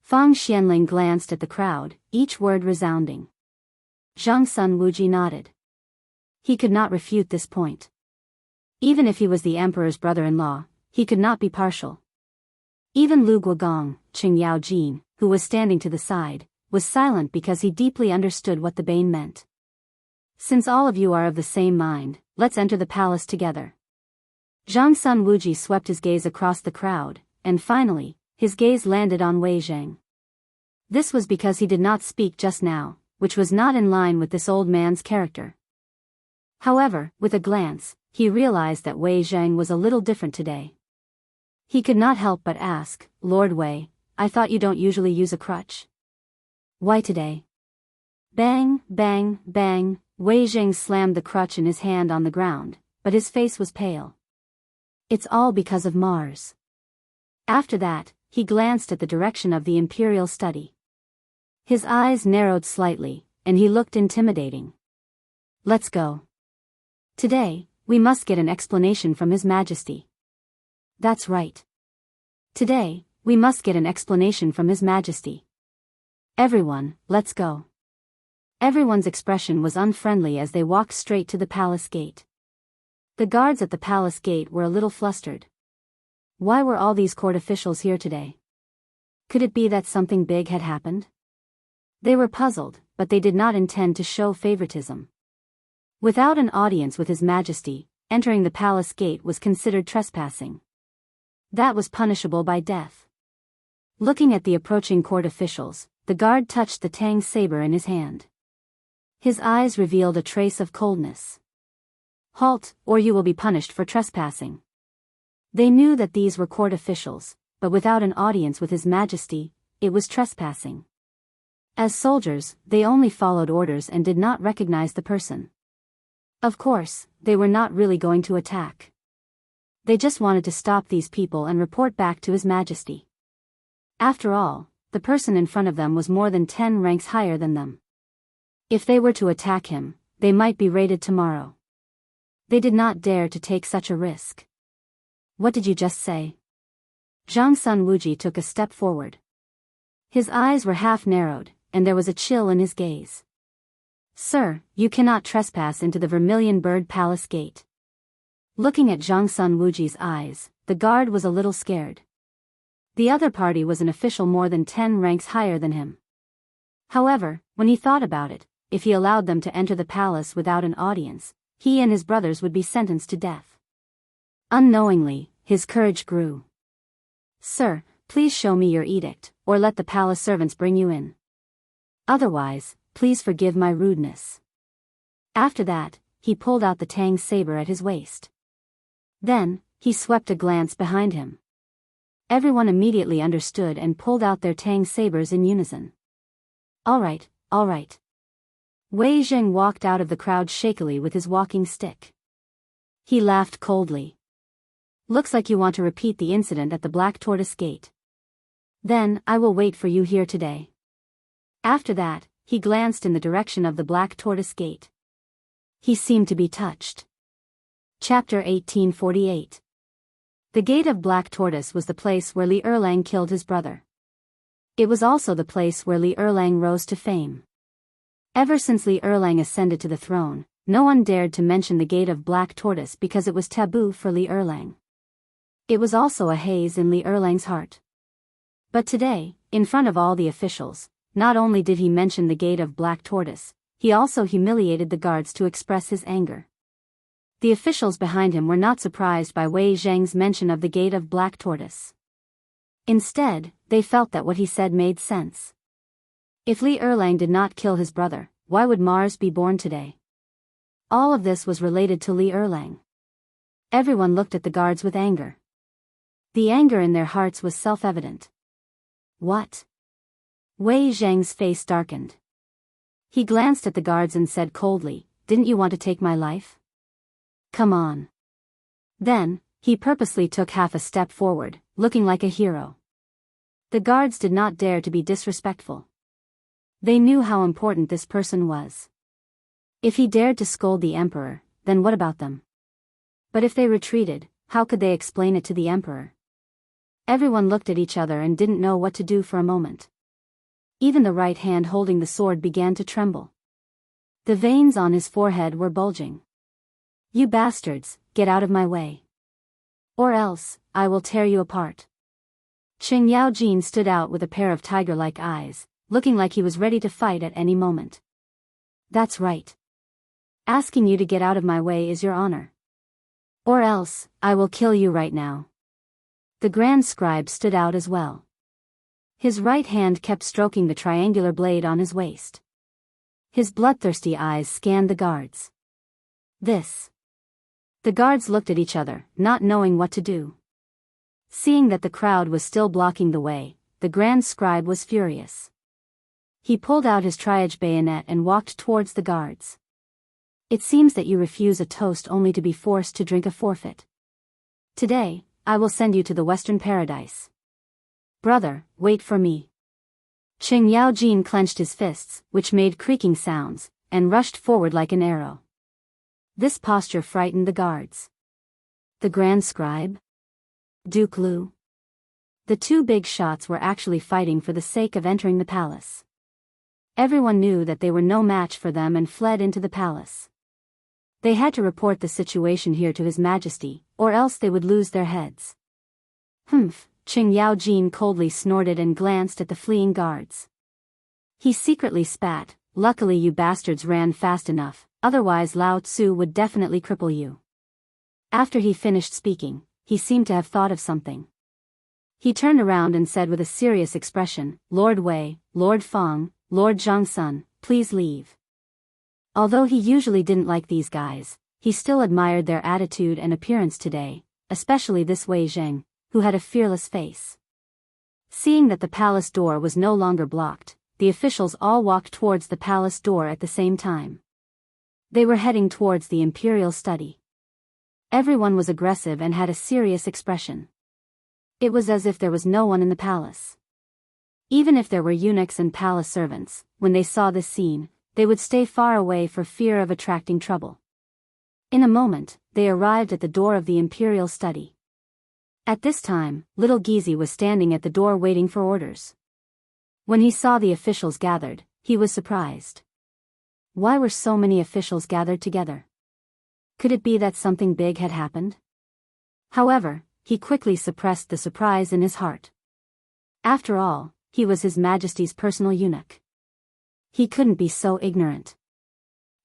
Fang Xianling glanced at the crowd, each word resounding. Zhang Sun Wuji nodded. He could not refute this point. Even if he was the emperor's brother-in-law, he could not be partial. Even Lu Guogong, Qing Yaojin, who was standing to the side, was silent because he deeply understood what the bane meant. Since all of you are of the same mind, let's enter the palace together. Zhang Sun Wuji swept his gaze across the crowd, and finally, his gaze landed on Wei Zhang. This was because he did not speak just now, which was not in line with this old man's character. However, with a glance, he realized that Wei Zhang was a little different today. He could not help but ask, Lord Wei, I thought you don't usually use a crutch. Why today? Bang, bang, bang, Wei Zhang slammed the crutch in his hand on the ground, but his face was pale. It's all because of Mars. After that, he glanced at the direction of the imperial study. His eyes narrowed slightly, and he looked intimidating. Let's go. Today, we must get an explanation from His Majesty. That's right. Today, we must get an explanation from His Majesty. Everyone, let's go. Everyone's expression was unfriendly as they walked straight to the palace gate. The guards at the palace gate were a little flustered. Why were all these court officials here today? Could it be that something big had happened? They were puzzled, but they did not intend to show favoritism. Without an audience with His Majesty, entering the palace gate was considered trespassing. That was punishable by death. Looking at the approaching court officials, the guard touched the Tang saber in his hand. His eyes revealed a trace of coldness. Halt, or you will be punished for trespassing. They knew that these were court officials, but without an audience with His Majesty, it was trespassing. As soldiers, they only followed orders and did not recognize the person. Of course, they were not really going to attack. They just wanted to stop these people and report back to His Majesty. After all, the person in front of them was more than 10 ranks higher than them. If they were to attack him, they might be raided tomorrow. They did not dare to take such a risk. What did you just say? Zhang Sun Wuji took a step forward. His eyes were half narrowed, and there was a chill in his gaze. Sir, you cannot trespass into the Vermilion Bird Palace gate. Looking at Zhang Sun Wuji's eyes, the guard was a little scared. The other party was an official more than 10 ranks higher than him. However, when he thought about it, if he allowed them to enter the palace without an audience, he and his brothers would be sentenced to death. Unknowingly, his courage grew. Sir, please show me your edict, or let the palace servants bring you in. Otherwise, please forgive my rudeness. After that, he pulled out the Tang saber at his waist. Then, he swept a glance behind him. Everyone immediately understood and pulled out their Tang sabers in unison. All right, all right. Wei Zhang walked out of the crowd shakily with his walking stick. He laughed coldly. Looks like you want to repeat the incident at the Black Tortoise Gate. Then, I will wait for you here today. After that, he glanced in the direction of the Black Tortoise Gate. He seemed to be touched. Chapter 1848. The Gate of Black Tortoise was the place where Li Erlang killed his brother. It was also the place where Li Erlang rose to fame. Ever since Li Erlang ascended to the throne, no one dared to mention the Gate of Black Tortoise because it was taboo for Li Erlang. It was also a haze in Li Erlang's heart. But today, in front of all the officials, not only did he mention the Gate of Black Tortoise, he also humiliated the guards to express his anger. The officials behind him were not surprised by Wei Zhang's mention of the Gate of Black Tortoise. Instead, they felt that what he said made sense. If Li Erlang did not kill his brother, why would Mars be born today? All of this was related to Li Erlang. Everyone looked at the guards with anger. The anger in their hearts was self-evident. What? Wei Zhang's face darkened. He glanced at the guards and said coldly, "Didn't you want to take my life? Come on." Then, he purposely took half a step forward, looking like a hero. The guards did not dare to be disrespectful. They knew how important this person was. If he dared to scold the emperor, then what about them? But if they retreated, how could they explain it to the emperor? Everyone looked at each other and didn't know what to do for a moment. Even the right hand holding the sword began to tremble. The veins on his forehead were bulging. "You bastards, get out of my way. Or else, I will tear you apart." Chen Yaojin stood out with a pair of tiger-like eyes, looking like he was ready to fight at any moment. That's right. Asking you to get out of my way is your honor. Or else, I will kill you right now. The Grand Scribe stood out as well. His right hand kept stroking the triangular blade on his waist. His bloodthirsty eyes scanned the guards. This. The guards looked at each other, not knowing what to do. Seeing that the crowd was still blocking the way, the Grand Scribe was furious. He pulled out his triage bayonet and walked towards the guards. It seems that you refuse a toast only to be forced to drink a forfeit. Today, I will send you to the Western Paradise. Brother, wait for me. Chang'an clenched his fists, which made creaking sounds, and rushed forward like an arrow. This posture frightened the guards. The Grand Scribe? Duke Lu? The two big shots were actually fighting for the sake of entering the palace. Everyone knew that they were no match for them and fled into the palace. They had to report the situation here to His Majesty, or else they would lose their heads. Humph, Chang'an coldly snorted and glanced at the fleeing guards. He secretly spat, luckily you bastards ran fast enough, otherwise Lao Tzu would definitely cripple you. After he finished speaking, he seemed to have thought of something. He turned around and said with a serious expression, Lord Wei, Lord Feng, Lord Zhangsun, please leave. Although he usually didn't like these guys, he still admired their attitude and appearance today, especially this Wei Zheng, who had a fearless face. Seeing that the palace door was no longer blocked, the officials all walked towards the palace door at the same time. They were heading towards the imperial study. Everyone was aggressive and had a serious expression. It was as if there was no one in the palace. Even if there were eunuchs and palace servants, when they saw this scene, they would stay far away for fear of attracting trouble. In a moment, they arrived at the door of the imperial study. At this time, little Gizi was standing at the door waiting for orders. When he saw the officials gathered, he was surprised. Why were so many officials gathered together? Could it be that something big had happened? However, he quickly suppressed the surprise in his heart. After all, he was His Majesty's personal eunuch. He couldn't be so ignorant.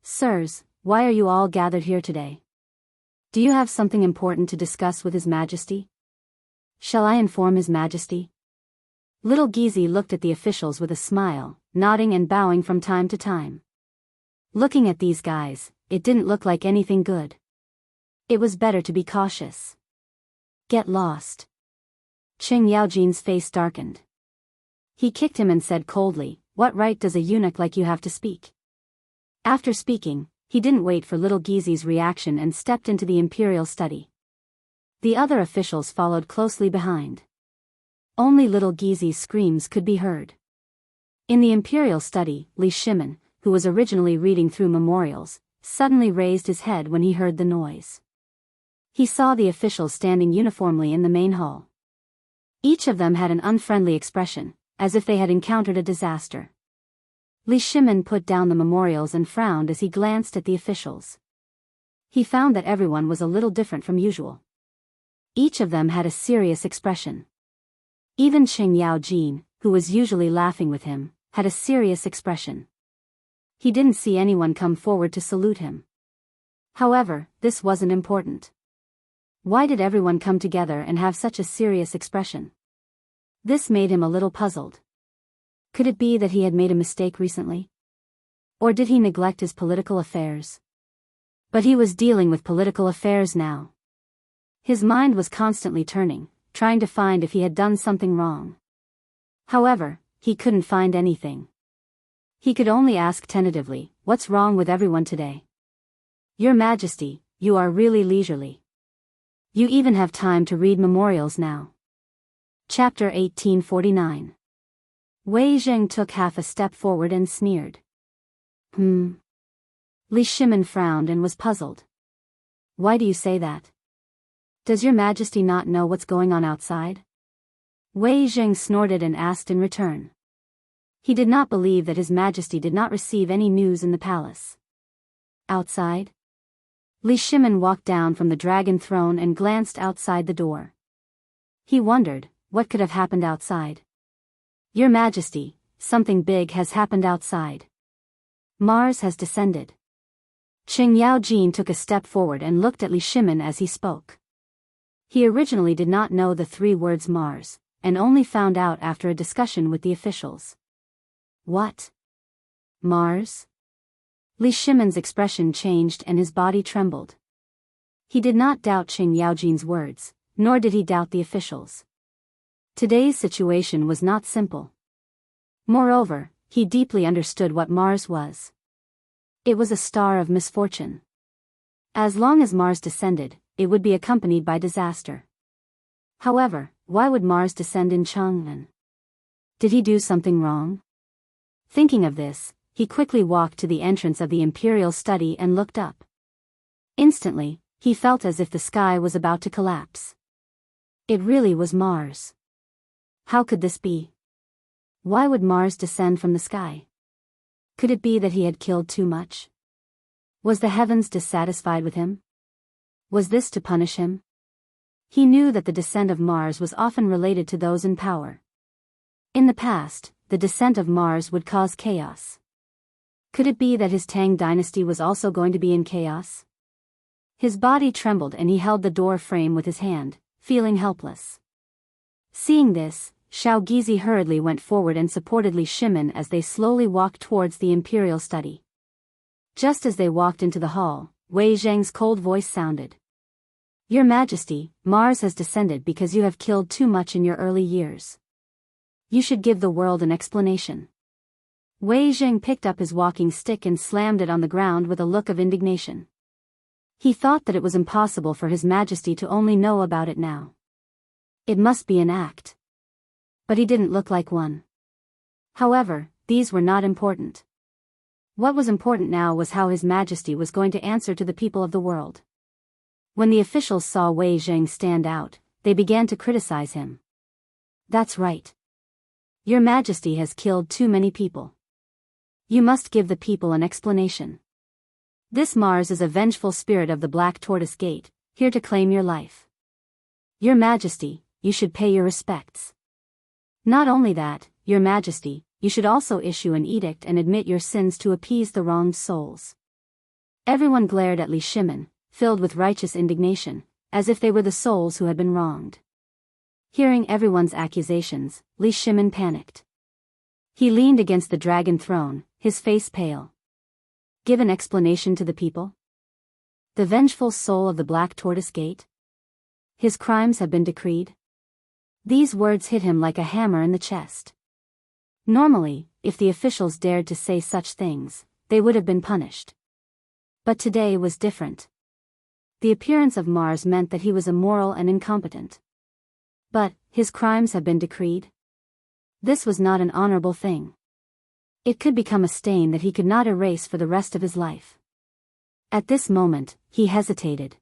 Sirs, why are you all gathered here today? Do you have something important to discuss with His Majesty? Shall I inform His Majesty? Little Gizi looked at the officials with a smile, nodding and bowing from time to time. Looking at these guys, it didn't look like anything good. It was better to be cautious. Get lost. Chang'an's face darkened. He kicked him and said coldly, what right does a eunuch like you have to speak? After speaking, he didn't wait for little Gizi's reaction and stepped into the imperial study. The other officials followed closely behind. Only little Gizi's screams could be heard. In the imperial study, Li Shimin, who was originally reading through memorials, suddenly raised his head when he heard the noise. He saw the officials standing uniformly in the main hall. Each of them had an unfriendly expression, as if they had encountered a disaster. Li Shimin put down the memorials and frowned as he glanced at the officials. He found that everyone was a little different from usual. Each of them had a serious expression. Even Chang'an, who was usually laughing with him, had a serious expression. He didn't see anyone come forward to salute him. However, this wasn't important. Why did everyone come together and have such a serious expression? This made him a little puzzled. Could it be that he had made a mistake recently? Or did he neglect his political affairs? But he was dealing with political affairs now. His mind was constantly turning, trying to find if he had done something wrong. However, he couldn't find anything. He could only ask tentatively, what's wrong with everyone today? Your Majesty, you are really leisurely. You even have time to read memorials now. Chapter 1849. Wei Zheng took half a step forward and sneered. Li Shimin frowned and was puzzled. Why do you say that? Does your Majesty not know what's going on outside? Wei Zheng snorted and asked in return. He did not believe that His Majesty did not receive any news in the palace. Outside? Li Shimin walked down from the dragon throne and glanced outside the door. He wondered, what could have happened outside? Your Majesty, something big has happened outside. Mars has descended. Qing Yaojin took a step forward and looked at Li Shimin as he spoke. He originally did not know the 3 words Mars, and only found out after a discussion with the officials. What? Mars? Li Shimin's expression changed and his body trembled. He did not doubt Qing Yaojin's words, nor did he doubt the officials. Today's situation was not simple. Moreover, he deeply understood what Mars was. It was a star of misfortune. As long as Mars descended, it would be accompanied by disaster. However, why would Mars descend in Chang'an? Did he do something wrong? Thinking of this, he quickly walked to the entrance of the imperial study and looked up. Instantly, he felt as if the sky was about to collapse. It really was Mars. How could this be? Why would Mars descend from the sky? Could it be that he had killed too much? Was the heavens dissatisfied with him? Was this to punish him? He knew that the descent of Mars was often related to those in power. In the past, the descent of Mars would cause chaos. Could it be that his Tang dynasty was also going to be in chaos? His body trembled and he held the door frame with his hand, feeling helpless. Seeing this, Xiao Gizi hurriedly went forward and supported Li Shimin as they slowly walked towards the imperial study. Just as they walked into the hall, Wei Zheng's cold voice sounded. Your Majesty, Mars has descended because you have killed too much in your early years. You should give the world an explanation. Wei Zheng picked up his walking stick and slammed it on the ground with a look of indignation. He thought that it was impossible for His Majesty to only know about it now. It must be an act. But he didn't look like one. However, these were not important. What was important now was how His Majesty was going to answer to the people of the world. When the officials saw Wei Zheng stand out, they began to criticize him. That's right. Your Majesty has killed too many people. You must give the people an explanation. This Mars is a vengeful spirit of the Black Tortoise Gate, here to claim your life. Your Majesty, you should pay your respects. Not only that, Your Majesty, you should also issue an edict and admit your sins to appease the wronged souls. Everyone glared at Li Shimin, filled with righteous indignation, as if they were the souls who had been wronged. Hearing everyone's accusations, Li Shimin panicked. He leaned against the dragon throne, his face pale. Give an explanation to the people? The vengeful soul of the Black Tortoise Gate? His crimes have been decreed? These words hit him like a hammer in the chest. Normally, if the officials dared to say such things, they would have been punished. But today was different. The appearance of Mars meant that he was immoral and incompetent. But, his crimes have been decreed? This was not an honorable thing. It could become a stain that he could not erase for the rest of his life. At this moment, he hesitated.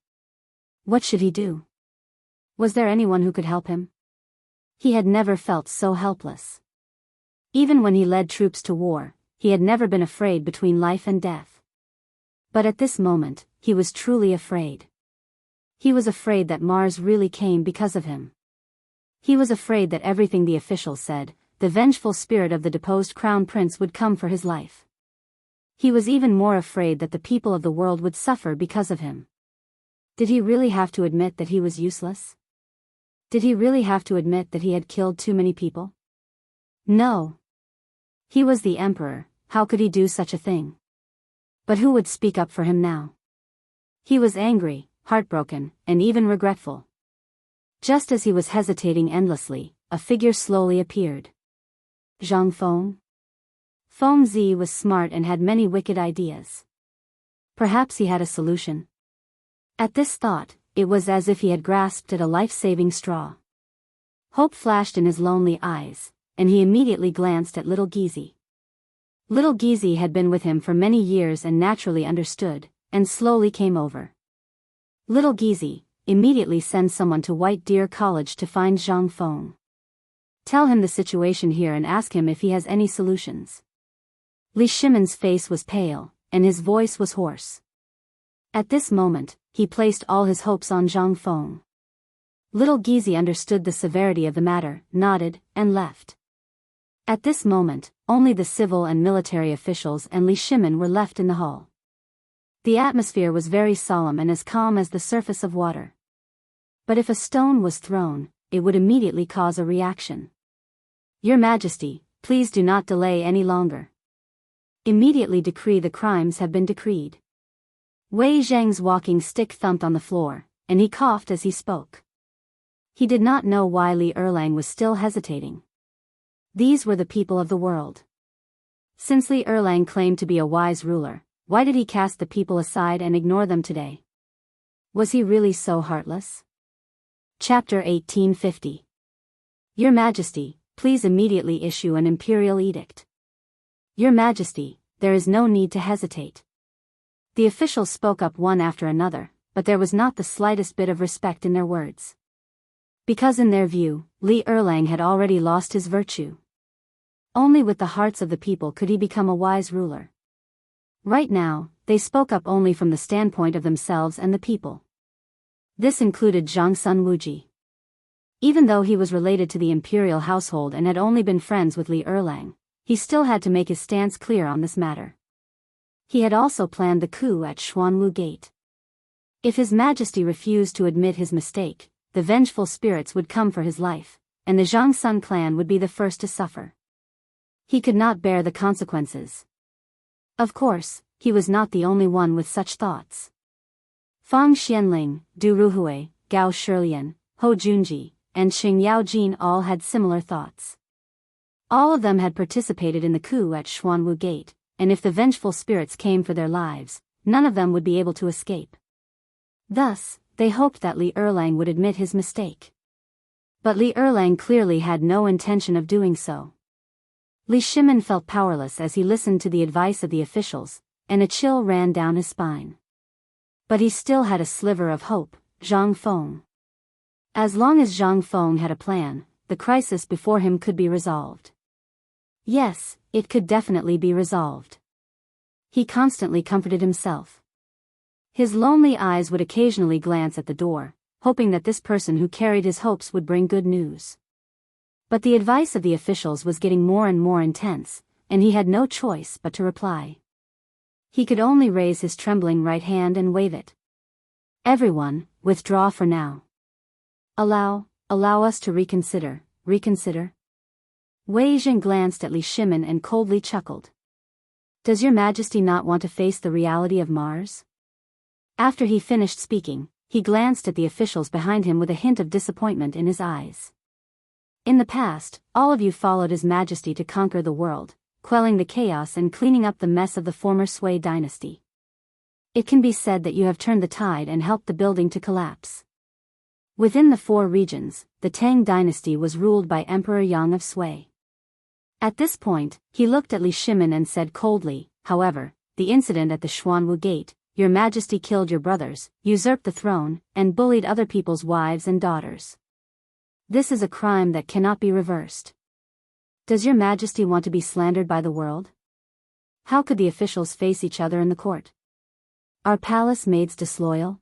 What should he do? Was there anyone who could help him? He had never felt so helpless. Even when he led troops to war, he had never been afraid between life and death. But at this moment, he was truly afraid. He was afraid that Mars really came because of him. He was afraid that everything the officials said, the vengeful spirit of the deposed crown prince would come for his life. He was even more afraid that the people of the world would suffer because of him. Did he really have to admit that he was useless? Did he really have to admit that he had killed too many people? No. He was the emperor, how could he do such a thing? But who would speak up for him now? He was angry, heartbroken, and even regretful. Just as he was hesitating endlessly, a figure slowly appeared. Zhang Feng? Feng Zi was smart and had many wicked ideas. Perhaps he had a solution. At this thought, it was as if he had grasped at a life-saving straw. Hope flashed in his lonely eyes, and he immediately glanced at little Gizi. Little Gizi had been with him for many years and naturally understood, and slowly came over. Little Gizi, immediately send someone to White Deer College to find Zhang Feng. Tell him the situation here and ask him if he has any solutions. Li Shimin's face was pale, and his voice was hoarse. At this moment, he placed all his hopes on Zhang Feng. Little Gizi understood the severity of the matter, nodded, and left. At this moment, only the civil and military officials and Li Shimin were left in the hall. The atmosphere was very solemn and as calm as the surface of water. But if a stone was thrown, it would immediately cause a reaction. Your Majesty, please do not delay any longer. Immediately decree the crimes have been decreed. Wei Zheng's walking stick thumped on the floor, and he coughed as he spoke. He did not know why Li Erlang was still hesitating. These were the people of the world. Since Li Erlang claimed to be a wise ruler, why did he cast the people aside and ignore them today? Was he really so heartless? Chapter 1850. Your Majesty, please immediately issue an imperial edict. Your Majesty, there is no need to hesitate. The officials spoke up one after another, but there was not the slightest bit of respect in their words. Because in their view, Li Erlang had already lost his virtue. Only with the hearts of the people could he become a wise ruler. Right now, they spoke up only from the standpoint of themselves and the people. This included Zhang Sun Wuji. Even though he was related to the imperial household and had only been friends with Li Erlang, he still had to make his stance clear on this matter. He had also planned the coup at Xuanwu Gate. If His Majesty refused to admit his mistake, the vengeful spirits would come for his life, and the Zhang Sun clan would be the first to suffer. He could not bear the consequences. Of course, he was not the only one with such thoughts. Fang Xianling, Du Ruhui, Gao Shilian, Ho Junji, and Xing Yaojin all had similar thoughts. All of them had participated in the coup at Xuanwu Gate, and if the vengeful spirits came for their lives, none of them would be able to escape. Thus, they hoped that Li Erlang would admit his mistake. But Li Erlang clearly had no intention of doing so. Li Shimin felt powerless as he listened to the advice of the officials, and a chill ran down his spine. But he still had a sliver of hope, Zhang Feng. As long as Zhang Feng had a plan, the crisis before him could be resolved. Yes, it could definitely be resolved. He constantly comforted himself. His lonely eyes would occasionally glance at the door, hoping that this person who carried his hopes would bring good news. But the advice of the officials was getting more and more intense, and he had no choice but to reply. He could only raise his trembling right hand and wave it. Everyone, withdraw for now. Allow us to reconsider. Wei Zheng glanced at Li Shimin and coldly chuckled. Does your Majesty not want to face the reality of Mars? After he finished speaking, he glanced at the officials behind him with a hint of disappointment in his eyes. In the past, all of you followed His Majesty to conquer the world, quelling the chaos and cleaning up the mess of the former Sui dynasty. It can be said that you have turned the tide and helped the building to collapse. Within the four regions, the Tang dynasty was ruled by Emperor Yang of Sui. At this point, he looked at Li Shimin and said coldly, however, the incident at the Xuanwu Gate, Your Majesty killed your brothers, usurped the throne, and bullied other people's wives and daughters. This is a crime that cannot be reversed. Does your Majesty want to be slandered by the world? How could the officials face each other in the court? Are palace maids disloyal?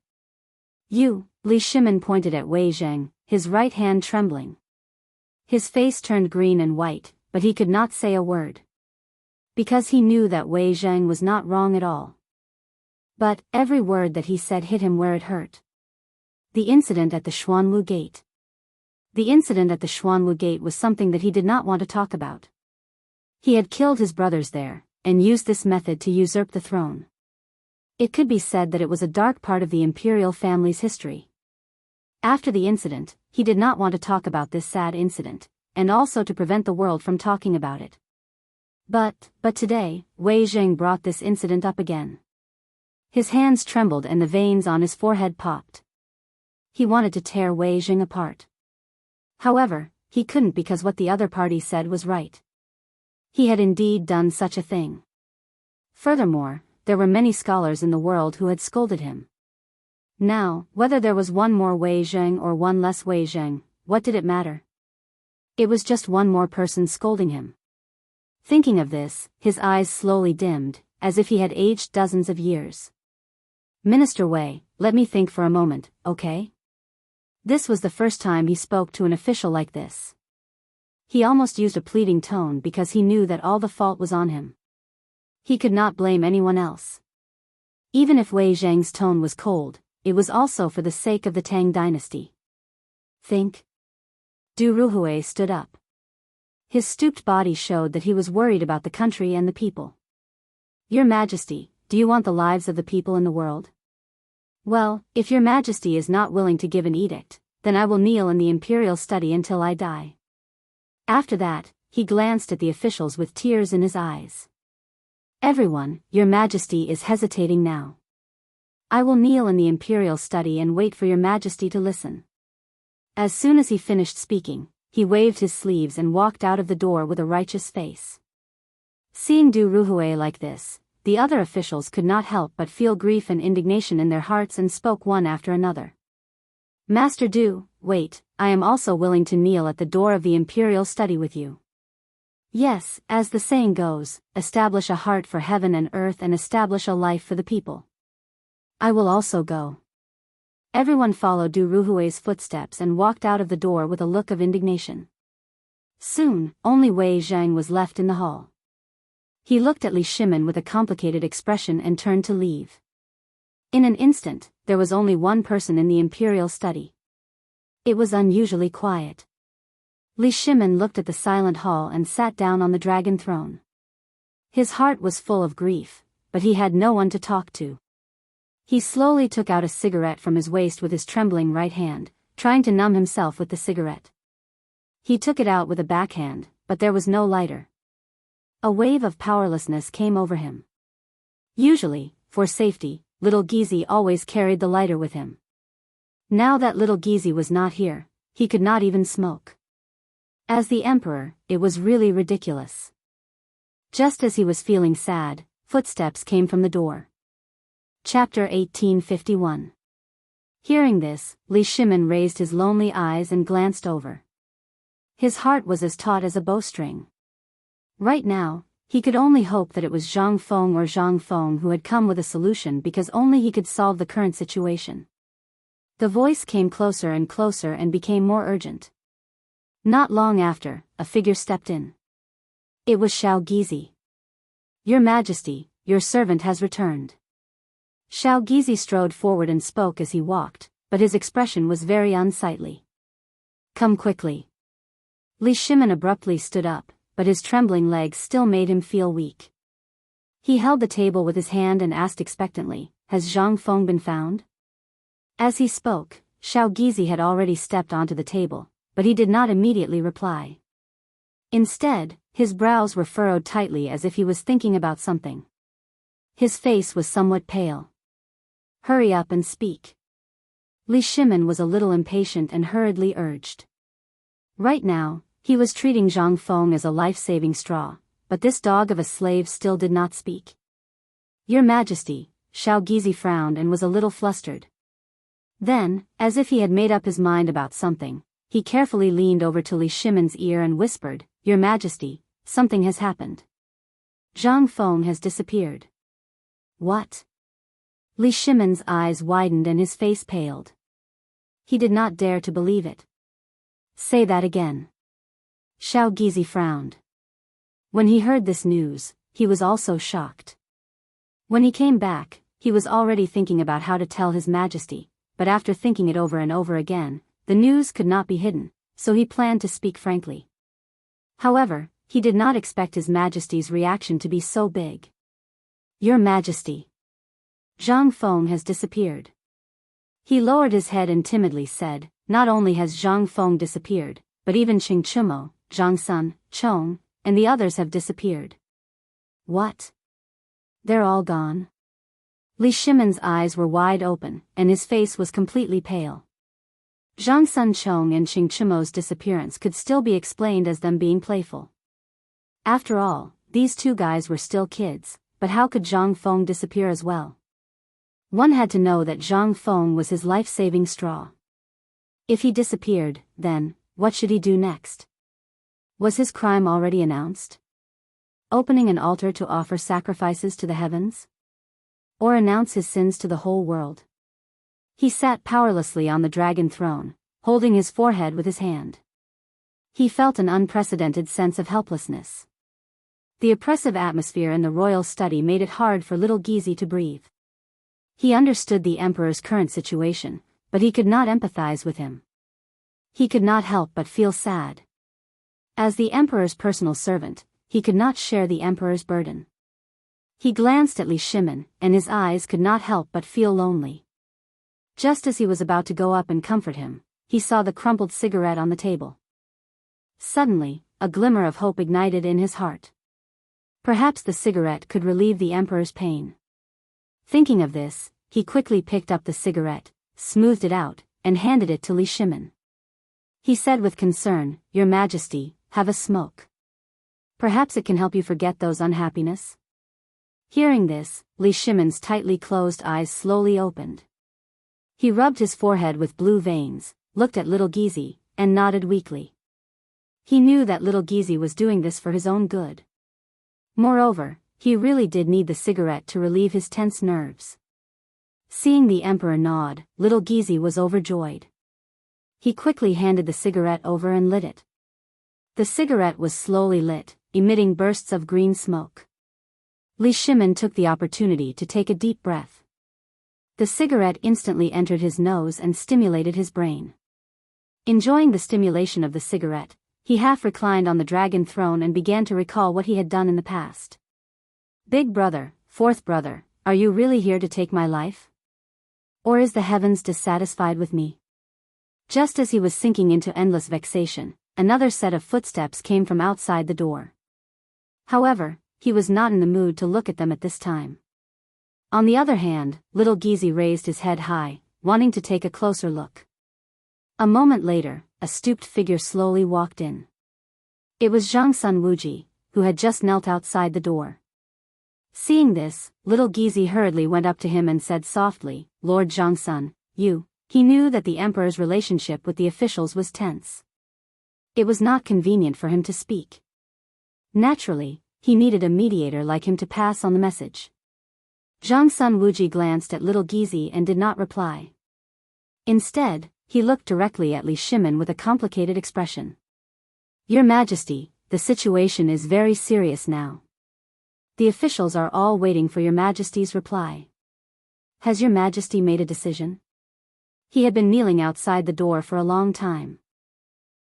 You, Li Shimin pointed at Wei Zheng, his right hand trembling. His face turned green and white, but he could not say a word. Because he knew that Wei Zheng was not wrong at all. But every word that he said hit him where it hurt. The incident at the Xuanwu Gate. The incident at the Xuanwu Gate was something that he did not want to talk about. He had killed his brothers there, and used this method to usurp the throne. It could be said that it was a dark part of the imperial family's history. After the incident, he did not want to talk about this sad incident, and also to prevent the world from talking about it. But today, Wei Zheng brought this incident up again. His hands trembled and the veins on his forehead popped. He wanted to tear Wei Zheng apart. However, he couldn't because what the other party said was right. He had indeed done such a thing. Furthermore, there were many scholars in the world who had scolded him. Now, whether there was one more Wei Zheng or one less Wei Zheng, what did it matter? It was just one more person scolding him. Thinking of this, his eyes slowly dimmed, as if he had aged dozens of years. Minister Wei, let me think for a moment, okay? This was the first time he spoke to an official like this. He almost used a pleading tone because he knew that all the fault was on him. He could not blame anyone else. Even if Wei Zhang's tone was cold, it was also for the sake of the Tang dynasty. Think. Du Ruhui stood up. His stooped body showed that he was worried about the country and the people. Your Majesty, do you want the lives of the people in the world? Well, if your Majesty is not willing to give an edict, then I will kneel in the imperial study until I die. After that, he glanced at the officials with tears in his eyes. Everyone, your Majesty is hesitating now. I will kneel in the imperial study and wait for your Majesty to listen. As soon as he finished speaking, he waved his sleeves and walked out of the door with a righteous face. Seeing Du Ruhui like this, the other officials could not help but feel grief and indignation in their hearts and spoke one after another. Master Du, wait, I am also willing to kneel at the door of the imperial study with you. Yes, as the saying goes, establish a heart for heaven and earth and establish a life for the people. I will also go. Everyone followed Du Ruhui's footsteps and walked out of the door with a look of indignation. Soon, only Wei Zhang was left in the hall. He looked at Li Shimin with a complicated expression and turned to leave. In an instant, there was only one person in the imperial study. It was unusually quiet. Li Shimin looked at the silent hall and sat down on the dragon throne. His heart was full of grief, but he had no one to talk to. He slowly took out a cigarette from his waist with his trembling right hand, trying to numb himself with the cigarette. He took it out with a backhand, but there was no lighter. A wave of powerlessness came over him. Usually, for safety, little Gizi always carried the lighter with him. Now that little Gizi was not here, he could not even smoke. As the emperor, it was really ridiculous. Just as he was feeling sad, footsteps came from the door. Chapter 1851. Hearing this, Li Shimin raised his lonely eyes and glanced over. His heart was as taut as a bowstring. Right now, he could only hope that it was Zhang Feng who had come with a solution because only he could solve the current situation. The voice came closer and closer and became more urgent. Not long after, a figure stepped in. It was Xiao Gizi. Your Majesty, your servant has returned. Xiao Gizi strode forward and spoke as he walked, but his expression was very unsightly. Come quickly. Li Shimin abruptly stood up, but his trembling legs still made him feel weak. He held the table with his hand and asked expectantly, Has Zhang Feng been found? As he spoke, Xiao Gizi had already stepped onto the table, but he did not immediately reply. Instead, his brows were furrowed tightly as if he was thinking about something. His face was somewhat pale. Hurry up and speak. Li Shimin was a little impatient and hurriedly urged. Right now, he was treating Zhang Feng as a life-saving straw, but this dog of a slave still did not speak. Your Majesty, Xiao Gizi frowned and was a little flustered. Then, as if he had made up his mind about something, he carefully leaned over to Li Shimin's ear and whispered, Your Majesty, something has happened. Zhang Feng has disappeared. What? Li Shimin's eyes widened and his face paled. He did not dare to believe it. Say that again. Xiao Gizi frowned. When he heard this news, he was also shocked. When he came back, he was already thinking about how to tell His Majesty, but after thinking it over and over again, the news could not be hidden, so he planned to speak frankly. However, he did not expect His Majesty's reaction to be so big. Your Majesty. Zhang Feng has disappeared. He lowered his head and timidly said, Not only has Zhang Feng disappeared, but even Qing Chumo, Zhang Sun, Chong, and the others have disappeared. What? They're all gone? Li Shimin's eyes were wide open, and his face was completely pale. Zhang Sun Chong and Qing Chumo's disappearance could still be explained as them being playful. After all, these two guys were still kids, but how could Zhang Feng disappear as well? One had to know that Zhang Feng was his life-saving straw. If he disappeared, then, what should he do next? Was his crime already announced? Opening an altar to offer sacrifices to the heavens? Or announce his sins to the whole world? He sat powerlessly on the dragon throne, holding his forehead with his hand. He felt an unprecedented sense of helplessness. The oppressive atmosphere in the royal study made it hard for little Gizi to breathe. He understood the emperor's current situation, but he could not empathize with him. He could not help but feel sad. As the emperor's personal servant, he could not share the emperor's burden. He glanced at Li Shimin, and his eyes could not help but feel lonely. Just as he was about to go up and comfort him, he saw the crumpled cigarette on the table. Suddenly, a glimmer of hope ignited in his heart. Perhaps the cigarette could relieve the emperor's pain. Thinking of this, he quickly picked up the cigarette, smoothed it out, and handed it to Li Shimin. He said with concern, "Your Majesty, have a smoke. Perhaps it can help you forget those unhappiness." Hearing this, Li Shimin's tightly closed eyes slowly opened. He rubbed his forehead with blue veins, looked at little Gizi, and nodded weakly. He knew that little Gizi was doing this for his own good. Moreover, he really did need the cigarette to relieve his tense nerves. Seeing the emperor nod, little Gizi was overjoyed. He quickly handed the cigarette over and lit it. The cigarette was slowly lit, emitting bursts of green smoke. Li Shimin took the opportunity to take a deep breath. The cigarette instantly entered his nose and stimulated his brain. Enjoying the stimulation of the cigarette, he half reclined on the dragon throne and began to recall what he had done in the past. "Big brother, fourth brother, are you really here to take my life? Or is the heavens dissatisfied with me?" Just as he was sinking into endless vexation, another set of footsteps came from outside the door. However, he was not in the mood to look at them at this time. On the other hand, little Gizi raised his head high, wanting to take a closer look. A moment later, a stooped figure slowly walked in. It was Zhang Sun Wuji, who had just knelt outside the door. Seeing this, little Gizi hurriedly went up to him and said softly, "Lord Zhang Sun, you..." He knew that the emperor's relationship with the officials was tense. It was not convenient for him to speak. Naturally, he needed a mediator like him to pass on the message. Zhang Sun Wuji glanced at little Gizi and did not reply. Instead, he looked directly at Li Shimin with a complicated expression. "Your Majesty, the situation is very serious now. The officials are all waiting for your Majesty's reply. Has your Majesty made a decision?" He had been kneeling outside the door for a long time.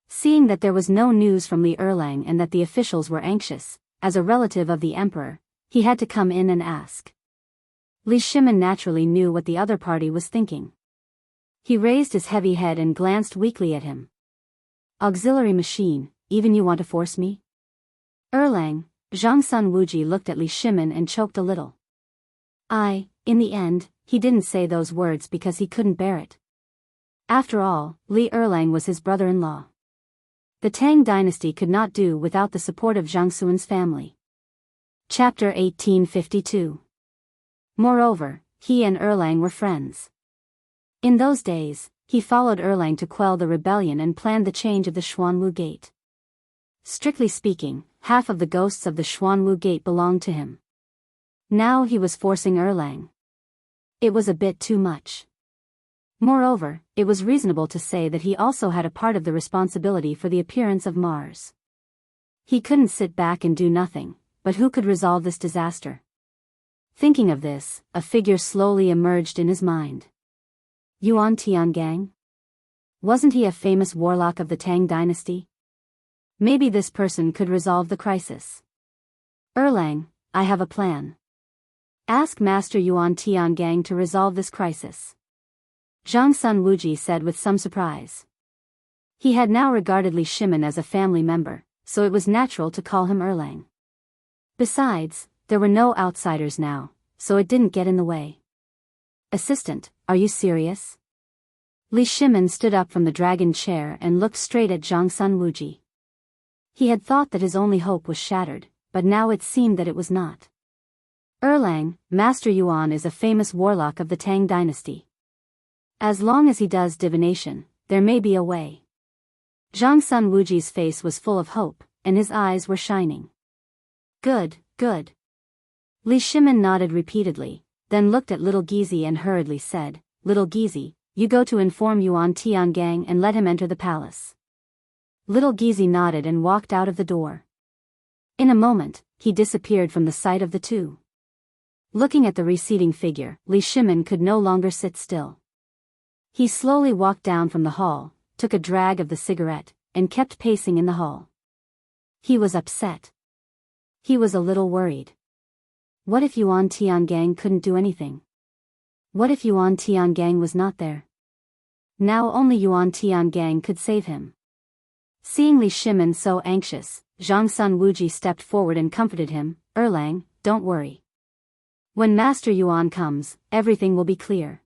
Seeing that there was no news from Li Erlang and that the officials were anxious, as a relative of the emperor, he had to come in and ask. Li Shimin naturally knew what the other party was thinking. He raised his heavy head and glanced weakly at him. "Auxiliary machine, even you want to force me?" Erlang, Zhang Sun Wuji looked at Li Shimin and choked a little. In the end, he didn't say those words because he couldn't bear it. After all, Li Erlang was his brother-in-law. The Tang dynasty could not do without the support of Zhang Sun's family. Chapter 1852. Moreover, he and Erlang were friends. In those days, he followed Erlang to quell the rebellion and planned the change of the Xuanwu Gate. Strictly speaking, half of the ghosts of the Xuanwu Gate belonged to him. Now he was forcing Erlang. It was a bit too much. Moreover, it was reasonable to say that he also had a part of the responsibility for the appearance of Mars. He couldn't sit back and do nothing, but who could resolve this disaster? Thinking of this, a figure slowly emerged in his mind. Yuan Tiangang? Wasn't he a famous warlock of the Tang dynasty? Maybe this person could resolve the crisis. "Erlang, I have a plan. Ask Master Yuan Tiangang to resolve this crisis," Zhang Sun Wuji said with some surprise. He had now regarded Li Shimin as a family member, so it was natural to call him Erlang. Besides, there were no outsiders now, so it didn't get in the way. "Assistant, are you serious?" Li Shimin stood up from the dragon chair and looked straight at Zhang Sun Wuji. He had thought that his only hope was shattered, but now it seemed that it was not. "Erlang, Master Yuan is a famous warlock of the Tang dynasty. As long as he does divination, there may be a way." Zhang Sun Wuji's face was full of hope, and his eyes were shining. Good. Li Shimin nodded repeatedly, then looked at little Gizi and hurriedly said, "Little Gizi, you go to inform Yuan Tiangang and let him enter the palace." Little Gizi nodded and walked out of the door. In a moment, he disappeared from the sight of the two. Looking at the receding figure, Li Shimin could no longer sit still. He slowly walked down from the hall, took a drag of the cigarette, and kept pacing in the hall. He was upset. He was a little worried. What if Yuan Tiangang couldn't do anything? What if Yuan Tiangang was not there? Now only Yuan Tiangang could save him. Seeing Li Shimin so anxious, Zhang Sun Wuji stepped forward and comforted him. Erlang, don't worry. When Master Yuan comes, everything will be clear.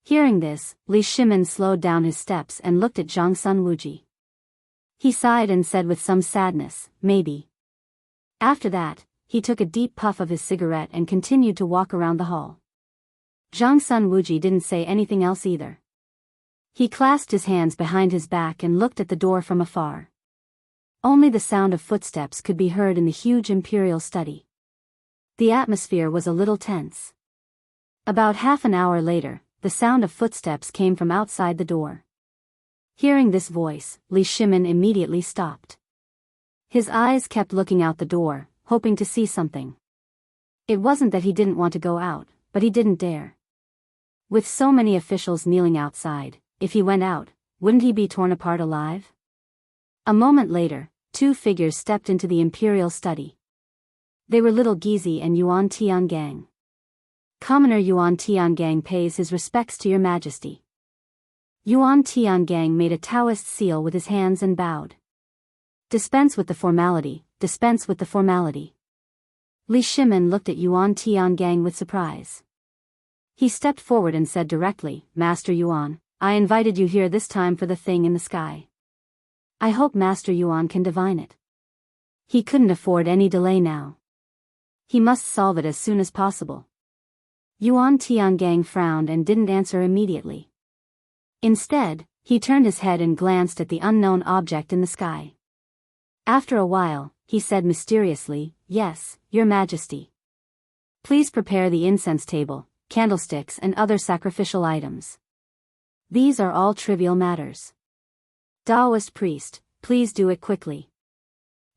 Hearing this, Li Shimin slowed down his steps and looked at Zhang Sun Wuji. He sighed and said with some sadness, maybe. After that, he took a deep puff of his cigarette and continued to walk around the hall. Zhang Sun Wuji didn't say anything else either. He clasped his hands behind his back and looked at the door from afar. Only the sound of footsteps could be heard in the huge imperial study. The atmosphere was a little tense. About half an hour later, the sound of footsteps came from outside the door. Hearing this voice, Li Shimin immediately stopped. His eyes kept looking out the door, hoping to see something. It wasn't that he didn't want to go out, but he didn't dare. With so many officials kneeling outside, if he went out, wouldn't he be torn apart alive? A moment later, two figures stepped into the imperial study. They were Little Gizi and Yuan Tiangang. Commoner Yuan Tiangang pays his respects to your majesty. Yuan Tiangang made a Taoist seal with his hands and bowed. Dispense with the formality, dispense with the formality. Li Shimin looked at Yuan Tiangang with surprise. He stepped forward and said directly, Master Yuan, I invited you here this time for the thing in the sky. I hope Master Yuan can divine it. He couldn't afford any delay now. He must solve it as soon as possible. Yuan Tiangang frowned and didn't answer immediately. Instead, he turned his head and glanced at the unknown object in the sky. After a while, he said mysteriously, Yes, Your Majesty. Please prepare the incense table, candlesticks and other sacrificial items. These are all trivial matters. Taoist priest, please do it quickly.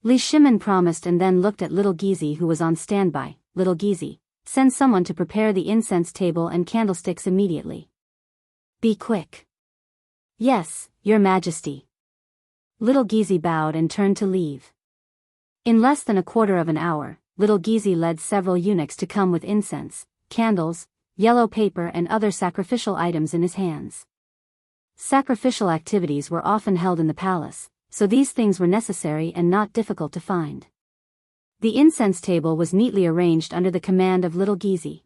Li Shimin promised and then looked at Little Gizi who was on standby. Little Gizi, send someone to prepare the incense table and candlesticks immediately. Be quick. Yes, Your Majesty. Little Gizi bowed and turned to leave. In less than a quarter of an hour, Little Gizi led several eunuchs to come with incense, candles, yellow paper and other sacrificial items in his hands. Sacrificial activities were often held in the palace, so these things were necessary and not difficult to find. The incense table was neatly arranged under the command of Little Gizi.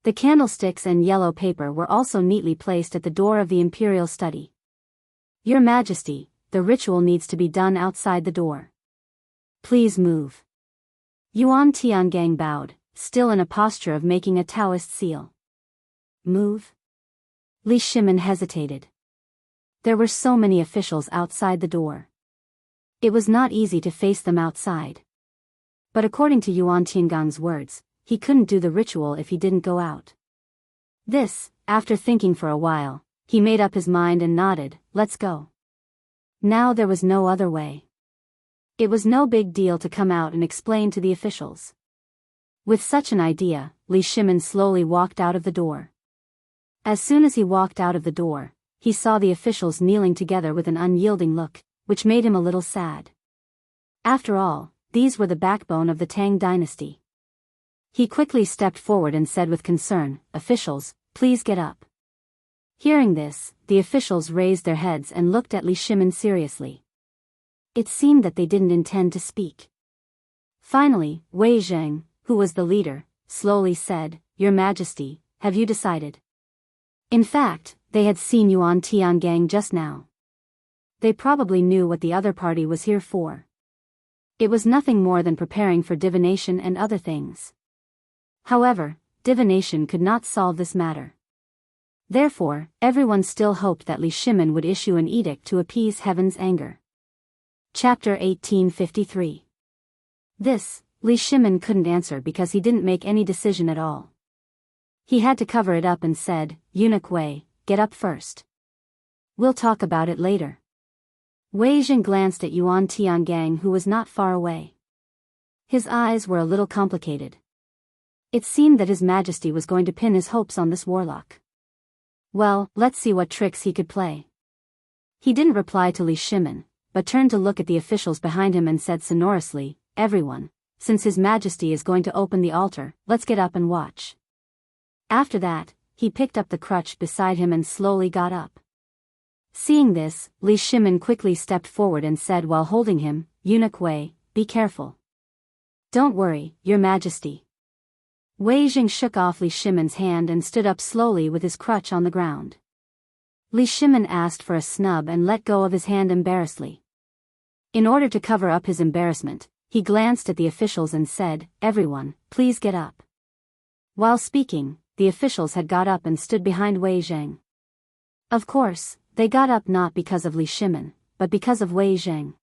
The candlesticks and yellow paper were also neatly placed at the door of the imperial study. Your Majesty, the ritual needs to be done outside the door. Please move. Yuan Tiangang bowed, still in a posture of making a Taoist seal. Move? Li Shimin hesitated. There were so many officials outside the door. It was not easy to face them outside. But according to Yuan Tiangang's words, he couldn't do the ritual if he didn't go out. This, after thinking for a while, he made up his mind and nodded, let's go. Now there was no other way. It was no big deal to come out and explain to the officials. With such an idea, Li Shimin slowly walked out of the door. As soon as he walked out of the door, he saw the officials kneeling together with an unyielding look, which made him a little sad. After all, these were the backbone of the Tang dynasty. He quickly stepped forward and said with concern, Officials, please get up. Hearing this, the officials raised their heads and looked at Li Shimin seriously. It seemed that they didn't intend to speak. Finally, Wei Zheng, who was the leader, slowly said, Your Majesty, have you decided? In fact, they had seen Yuan Tiangang just now. They probably knew what the other party was here for. It was nothing more than preparing for divination and other things. However, divination could not solve this matter. Therefore, everyone still hoped that Li Shimin would issue an edict to appease heaven's anger. Chapter 1853. This, Li Shimin couldn't answer because he didn't make any decision at all. He had to cover it up and said, Eunuch Wei, get up first. We'll talk about it later. Wei Jing glanced at Yuan Tiangang, who was not far away. His eyes were a little complicated. It seemed that His Majesty was going to pin his hopes on this warlock. Well, let's see what tricks he could play. He didn't reply to Li Shimin, but turned to look at the officials behind him and said sonorously, "Everyone, since His Majesty is going to open the altar, let's get up and watch." After that, he picked up the crutch beside him and slowly got up. Seeing this, Li Shimin quickly stepped forward and said while holding him, "Eunuch Wei, be careful." "Don't worry, Your Majesty." Wei Jing shook off Li Shimin's hand and stood up slowly with his crutch on the ground. Li Shimin asked for a snub and let go of his hand embarrassedly. In order to cover up his embarrassment, he glanced at the officials and said, "Everyone, please get up." While speaking, the officials had got up and stood behind Wei Jing. Of course, they got up not because of Li Shimin, but because of Wei Jing.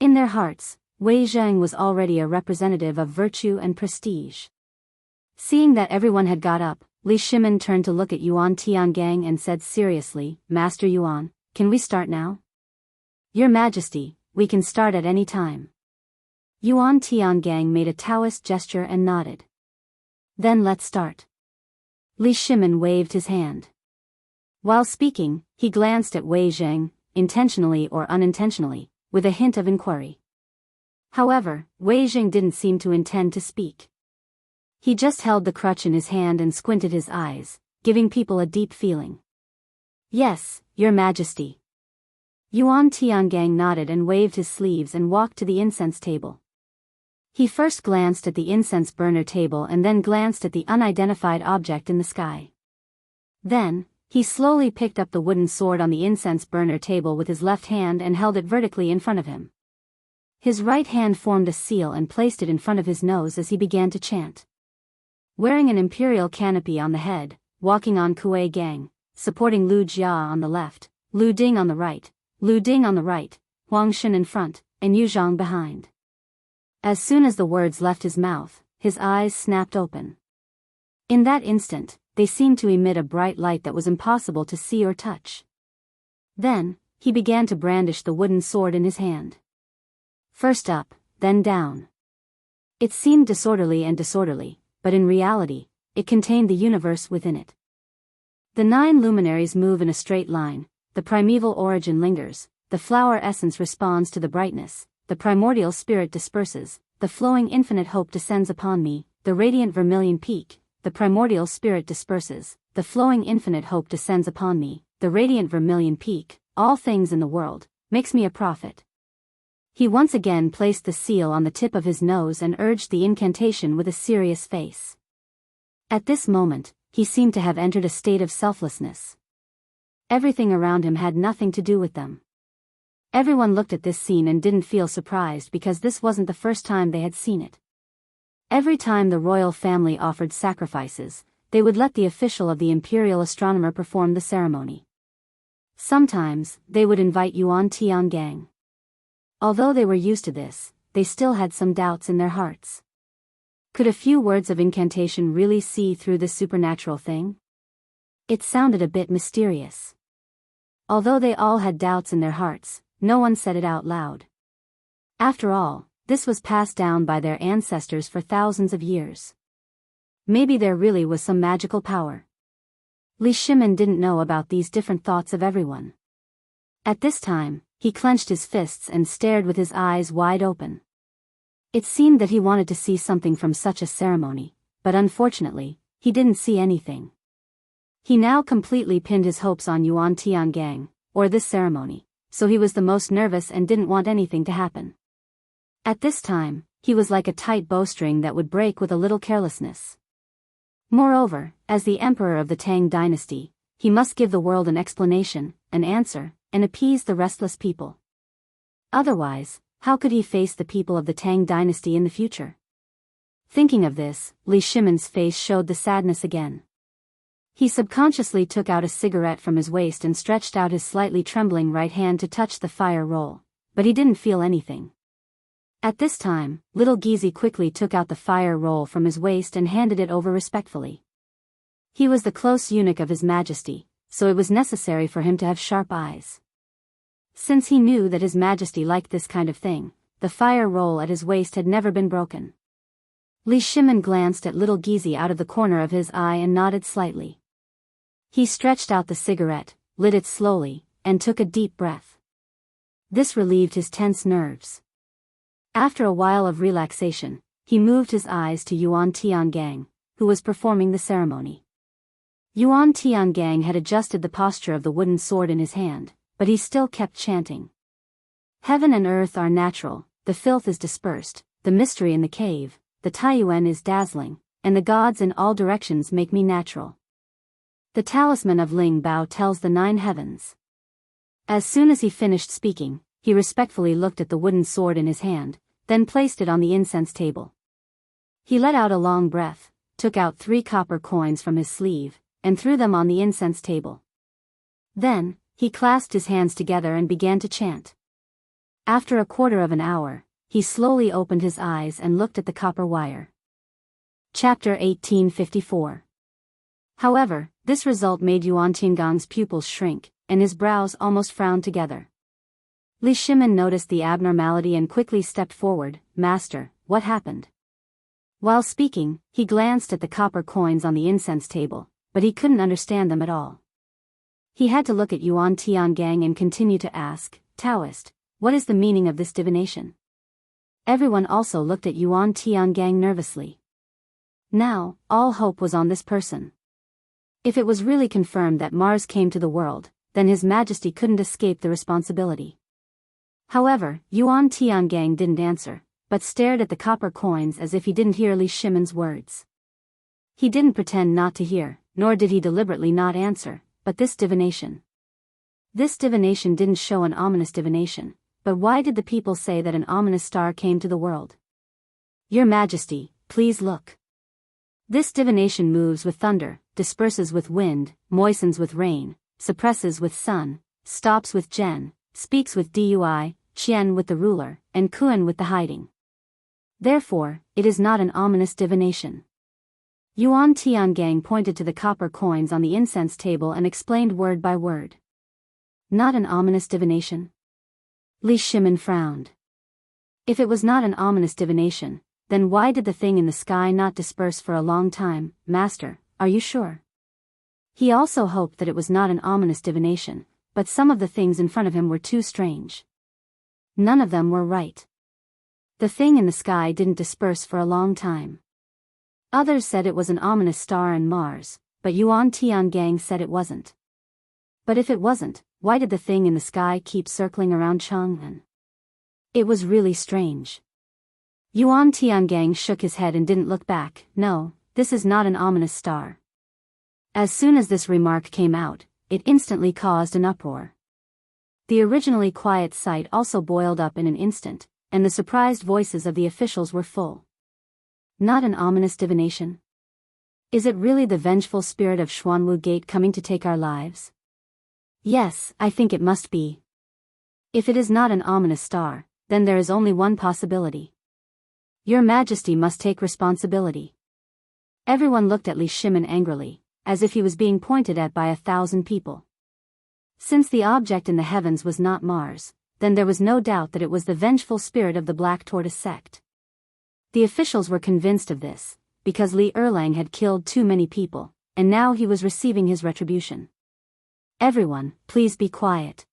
In their hearts, Wei Jing was already a representative of virtue and prestige. Seeing that everyone had got up, Li Shimin turned to look at Yuan Tiangang and said seriously, "Master Yuan, can we start now?" "Your Majesty, we can start at any time." Yuan Tiangang made a Taoist gesture and nodded. "Then let's start." Li Shimin waved his hand. While speaking, he glanced at Wei Jing, intentionally or unintentionally, with a hint of inquiry. However, Wei Jing didn't seem to intend to speak. He just held the crutch in his hand and squinted his eyes, giving people a deep feeling. "Yes, Your Majesty." Yuan Tiangang nodded and waved his sleeves and walked to the incense table. He first glanced at the incense burner table and then glanced at the unidentified object in the sky. Then, he slowly picked up the wooden sword on the incense burner table with his left hand and held it vertically in front of him. His right hand formed a seal and placed it in front of his nose as he began to chant. Wearing an imperial canopy on the head, walking on Kuei Gang, supporting Lu Jia on the left, Lu Ding on the right, Lu Ding on the right, Huang Shen in front, and Yu Zhang behind. As soon as the words left his mouth, his eyes snapped open. In that instant, they seemed to emit a bright light that was impossible to see or touch. Then, he began to brandish the wooden sword in his hand. First up, then down. It seemed disorderly, but in reality, it contained the universe within it. The 9 luminaries move in a straight line, the primeval origin lingers, the flower essence responds to the brightness, the primordial spirit disperses, the flowing infinite hope descends upon me, the radiant vermilion peak, the primordial spirit disperses, the flowing infinite hope descends upon me, the radiant vermilion peak, all things in the world, makes me a prophet. He once again placed the seal on the tip of his nose and urged the incantation with a serious face. At this moment, he seemed to have entered a state of selflessness. Everything around him had nothing to do with them. Everyone looked at this scene and didn't feel surprised because this wasn't the first time they had seen it. Every time the royal family offered sacrifices, they would let the official of the imperial astronomer perform the ceremony. Sometimes, they would invite Yuan Tiangang. Although they were used to this, they still had some doubts in their hearts. Could a few words of incantation really see through this supernatural thing? It sounded a bit mysterious. Although they all had doubts in their hearts, no one said it out loud. After all, this was passed down by their ancestors for thousands of years. Maybe there really was some magical power. Li Shimin didn't know about these different thoughts of everyone. At this time, he clenched his fists and stared with his eyes wide open. It seemed that he wanted to see something from such a ceremony, but unfortunately, he didn't see anything. He now completely pinned his hopes on Yuan Tiangang, or this ceremony, so he was the most nervous and didn't want anything to happen. At this time, he was like a tight bowstring that would break with a little carelessness. Moreover, as the emperor of the Tang dynasty, he must give the world an explanation, an answer, and appease the restless people. Otherwise, how could he face the people of the Tang dynasty in the future? Thinking of this, Li Shimin's face showed the sadness again. He subconsciously took out a cigarette from his waist and stretched out his slightly trembling right hand to touch the fire roll, but he didn't feel anything. At this time, little Gizi quickly took out the fire roll from his waist and handed it over respectfully. He was the close eunuch of His Majesty, so it was necessary for him to have sharp eyes. Since he knew that His Majesty liked this kind of thing, the fire roll at his waist had never been broken. Li Shimin glanced at little Gizi out of the corner of his eye and nodded slightly. He stretched out the cigarette, lit it slowly, and took a deep breath. This relieved his tense nerves. After a while of relaxation, he moved his eyes to Yuan Tiangang, who was performing the ceremony. Yuan Tiangang had adjusted the posture of the wooden sword in his hand, but he still kept chanting. Heaven and earth are natural, the filth is dispersed, the mystery in the cave, the Taiyuan is dazzling, and the gods in all directions make me natural. The talisman of Ling Bao tells the 9 heavens. As soon as he finished speaking, he respectfully looked at the wooden sword in his hand, then placed it on the incense table. He let out a long breath, took out 3 copper coins from his sleeve, and threw them on the incense table. Then, he clasped his hands together and began to chant. After a quarter of an hour, he slowly opened his eyes and looked at the copper wire. Chapter 1854. However, this result made Yuan Tiangang's pupils shrink, and his brows almost frowned together. Li Shimin noticed the abnormality and quickly stepped forward. "Master, what happened?" While speaking, he glanced at the copper coins on the incense table, but he couldn't understand them at all. He had to look at Yuan Tiangang and continue to ask, "Taoist, what is the meaning of this divination?" Everyone also looked at Yuan Tiangang nervously. Now, all hope was on this person. If it was really confirmed that Mars came to the world, then His Majesty couldn't escape the responsibility. However, Yuan Tiangang didn't answer, but stared at the copper coins as if he didn't hear Li Shimin's words. He didn't pretend not to hear, nor did he deliberately not answer, but this divination. This divination didn't show an ominous divination, but why did the people say that an ominous star came to the world? "Your Majesty, please look. This divination moves with thunder, disperses with wind, moistens with rain, suppresses with sun, stops with Zhen, speaks with Dui, Qian with the ruler, and Kuan with the hiding. Therefore, it is not an ominous divination." Yuan Tiangang pointed to the copper coins on the incense table and explained word by word. Not an ominous divination? Li Shimin frowned. If it was not an ominous divination, then why did the thing in the sky not disperse for a long time? "Master, are you sure?" He also hoped that it was not an ominous divination, but some of the things in front of him were too strange. None of them were right. The thing in the sky didn't disperse for a long time. Others said it was an ominous star in Mars, but Yuan Tiangang said it wasn't. But if it wasn't, why did the thing in the sky keep circling around Chang'an? It was really strange. Yuan Tiangang shook his head and didn't look back. "No, this is not an ominous star." As soon as this remark came out, it instantly caused an uproar. The originally quiet sight also boiled up in an instant, and the surprised voices of the officials were full. Not an ominous divination? Is it really the vengeful spirit of Xuanwu Gate coming to take our lives? Yes, I think it must be. If it is not an ominous star, then there is only one possibility. Your Majesty must take responsibility. Everyone looked at Li Shimin angrily, as if he was being pointed at by 1,000 people. Since the object in the heavens was not Mars, then there was no doubt that it was the vengeful spirit of the Black Tortoise sect. The officials were convinced of this, because Li Erlang had killed too many people, and now he was receiving his retribution. "Everyone, please be quiet."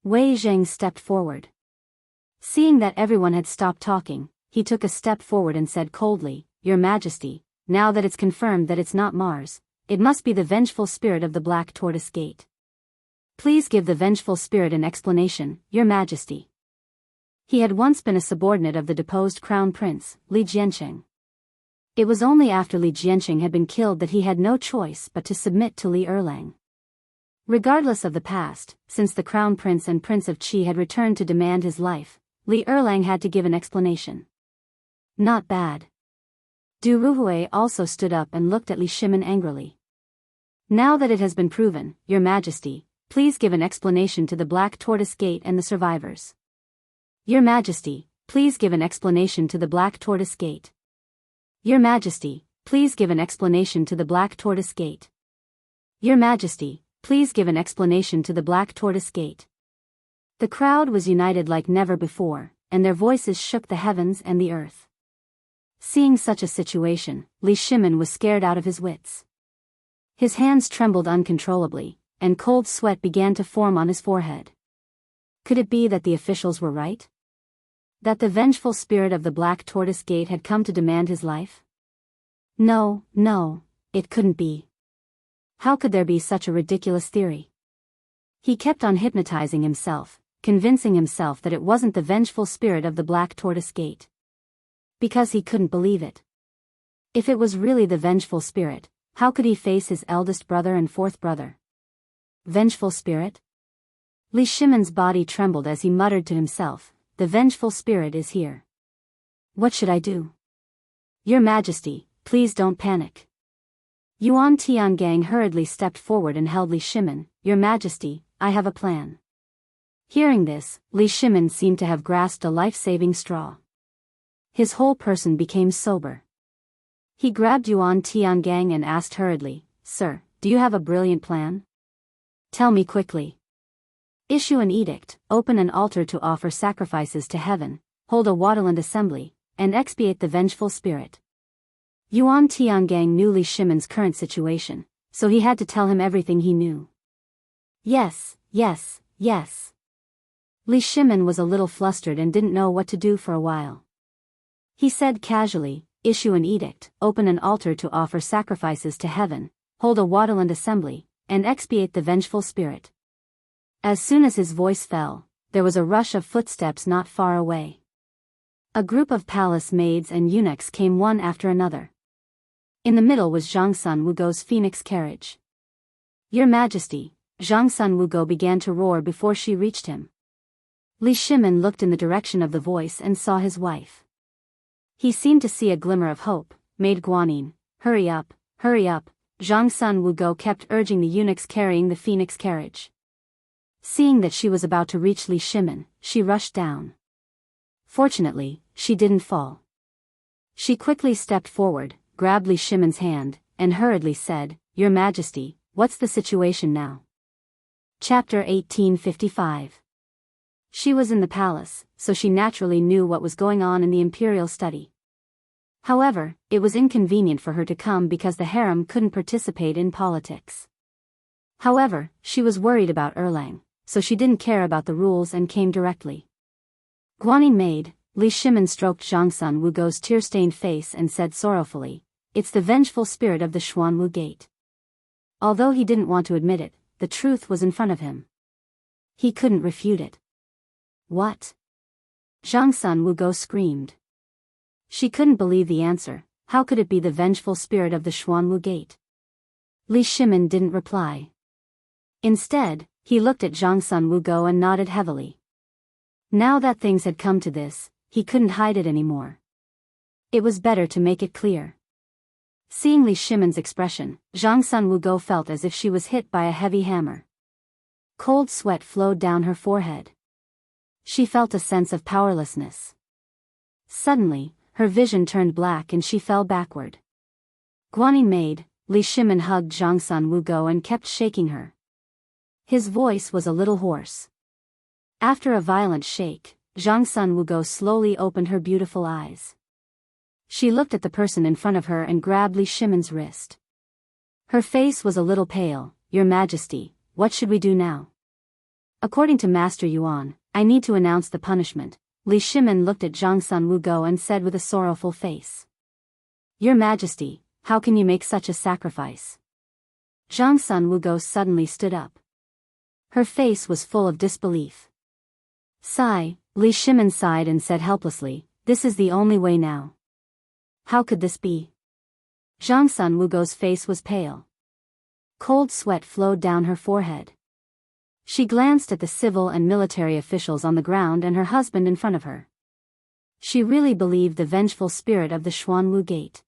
Wei Zheng stepped forward. Seeing that everyone had stopped talking, he took a step forward and said coldly, "Your Majesty, now that it's confirmed that it's not Mars, it must be the vengeful spirit of the Black Tortoise Gate. Please give the vengeful spirit an explanation, Your Majesty." He had once been a subordinate of the deposed Crown Prince, Li Jianqing. It was only after Li Jianqing had been killed that he had no choice but to submit to Li Erlang. Regardless of the past, since the Crown Prince and Prince of Qi had returned to demand his life, Li Erlang had to give an explanation. Not bad. Du Ruhui also stood up and looked at Li Shimin angrily. "Now that it has been proven, Your Majesty, please give an explanation to the Black Tortoise Gate and the survivors." "Your Majesty, please give an explanation to the Black Tortoise Gate." "Your Majesty, please give an explanation to the Black Tortoise Gate." "Your Majesty, please give an explanation to the Black Tortoise Gate." The crowd was united like never before, and their voices shook the heavens and the earth. Seeing such a situation, Li Shimin was scared out of his wits. His hands trembled uncontrollably, and cold sweat began to form on his forehead. Could it be that the officials were right? That the vengeful spirit of the Black Tortoise Gate had come to demand his life? No, it couldn't be. How could there be such a ridiculous theory? He kept on hypnotizing himself, convincing himself that it wasn't the vengeful spirit of the Black Tortoise Gate. Because he couldn't believe it. If it was really the vengeful spirit, how could he face his eldest brother and fourth brother? Vengeful spirit? Li Shimin's body trembled as he muttered to himself, "The vengeful spirit is here. What should I do? Your Majesty, please don't panic." Yuan Tiangang hurriedly stepped forward and held Li Shimin. "Your Majesty, I have a plan." Hearing this, Li Shimin seemed to have grasped a life-saving straw. His whole person became sober. He grabbed Yuan Tiangang and asked hurriedly, "Sir, do you have a brilliant plan? Tell me quickly." "Issue an edict, open an altar to offer sacrifices to heaven, hold a Wadaland assembly, and expiate the vengeful spirit." Yuan Tiangang knew Li Shimin's current situation, so he had to tell him everything he knew. Yes. Li Shimin was a little flustered and didn't know what to do for a while. He said casually, "Issue an edict, open an altar to offer sacrifices to heaven, hold a Wadaland assembly, and expiate the vengeful spirit." As soon as his voice fell, there was a rush of footsteps not far away. A group of palace maids and eunuchs came one after another. In the middle was Zhang Sun Wugo's phoenix carriage. "Your Majesty," Zhang Sun Wugo began to roar before she reached him. Li Shimin looked in the direction of the voice and saw his wife. He seemed to see a glimmer of hope. "Maid Guanyin, hurry up. Zhang Sun Wugo kept urging the eunuchs carrying the phoenix carriage. Seeing that she was about to reach Li Shimin, she rushed down. Fortunately, she didn't fall. She quickly stepped forward, grabbed Li Shimin's hand, and hurriedly said, "Your Majesty, what's the situation now?" Chapter 1855. She was in the palace, so she naturally knew what was going on in the imperial study. However, it was inconvenient for her to come because the harem couldn't participate in politics. However, she was worried about Erlang, so she didn't care about the rules and came directly. Guanyin maid, Li Shimin stroked Zhang Sun Wugo's tear-stained face and said sorrowfully, "It's the vengeful spirit of the Xuanwu Gate." Although he didn't want to admit it, the truth was in front of him. He couldn't refute it. "What?" Zhang Sun Wugo screamed. She couldn't believe the answer. How could it be the vengeful spirit of the Xuanwu Gate? Li Shimin didn't reply. Instead, he looked at Zhang Sun Wugo and nodded heavily. Now that things had come to this, he couldn't hide it anymore. It was better to make it clear. Seeing Li Shimin's expression, Zhang Sun Wugo felt as if she was hit by a heavy hammer. Cold sweat flowed down her forehead. She felt a sense of powerlessness. Suddenly, her vision turned black and she fell backward. Guanyin maid, Li Shimin hugged Zhang Sun Wugo and kept shaking her. His voice was a little hoarse. After a violent shake, Zhang Sun Wugo slowly opened her beautiful eyes. She looked at the person in front of her and grabbed Li Shimin's wrist. Her face was a little pale. "Your Majesty, what should we do now?" "According to Master Yuan, I need to announce the punishment." Li Shimin looked at Zhang Sun Wugo and said with a sorrowful face. "Your Majesty, how can you make such a sacrifice?" Zhang Sun Wugo suddenly stood up. Her face was full of disbelief. "Sigh," Li Shimin sighed and said helplessly, "This is the only way now." "How could this be?" Zhang Sun Wugo's face was pale. Cold sweat flowed down her forehead. She glanced at the civil and military officials on the ground and her husband in front of her. She really believed the vengeful spirit of the Xuanwu Gate.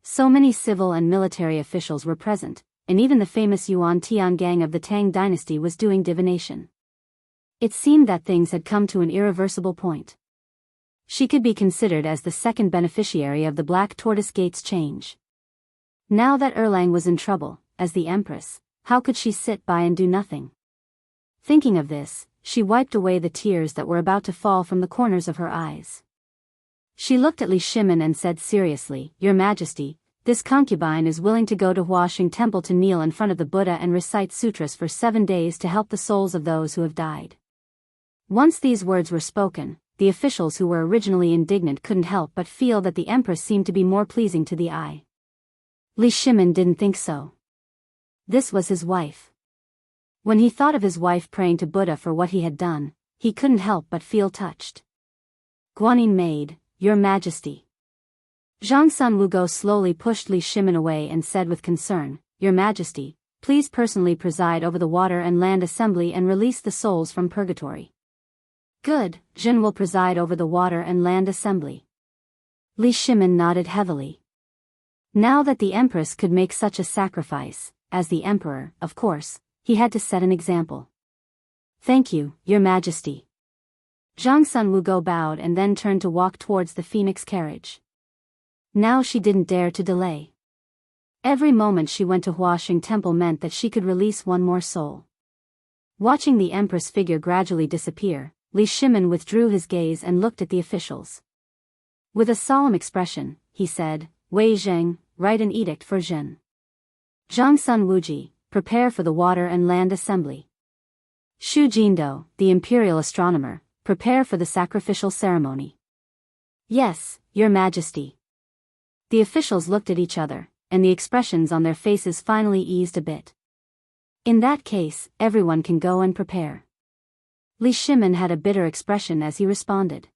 So many civil and military officials were present, and even the famous Yuan Tiangang of the Tang dynasty was doing divination. It seemed that things had come to an irreversible point. She could be considered as the second beneficiary of the Black Tortoise Gate's change. Now that Erlang was in trouble, as the Empress, how could she sit by and do nothing? Thinking of this, she wiped away the tears that were about to fall from the corners of her eyes. She looked at Li Shimin and said seriously, "Your Majesty, this concubine is willing to go to Huaxing Temple to kneel in front of the Buddha and recite sutras for 7 days to help the souls of those who have died." Once these words were spoken, the officials who were originally indignant couldn't help but feel that the Empress seemed to be more pleasing to the eye. Li Shimin didn't think so. This was his wife. When he thought of his wife praying to Buddha for what he had done, he couldn't help but feel touched. Guanyin maid, Your Majesty. Zhang Sun Wugo slowly pushed Li Shimin away and said with concern, "Your Majesty, please personally preside over the Water and Land Assembly and release the souls from purgatory." "Good, Jin will preside over the Water and Land Assembly." Li Shimin nodded heavily. Now that the Empress could make such a sacrifice, as the Emperor, of course, he had to set an example. "Thank you, Your Majesty." Zhang Sun Wugo bowed and then turned to walk towards the phoenix carriage. Now she didn't dare to delay. Every moment she went to Huaxing Temple meant that she could release one more soul. Watching the Empress figure gradually disappear, Li Shimin withdrew his gaze and looked at the officials. With a solemn expression, he said, "Wei Zheng, write an edict for Jin. Zhang Sun Wuji, prepare for the Water and Land Assembly. Xu Jindo, the imperial astronomer, prepare for the sacrificial ceremony." "Yes, Your Majesty." The officials looked at each other, and the expressions on their faces finally eased a bit. "In that case, everyone can go and prepare." Li Shimin had a bitter expression as he responded.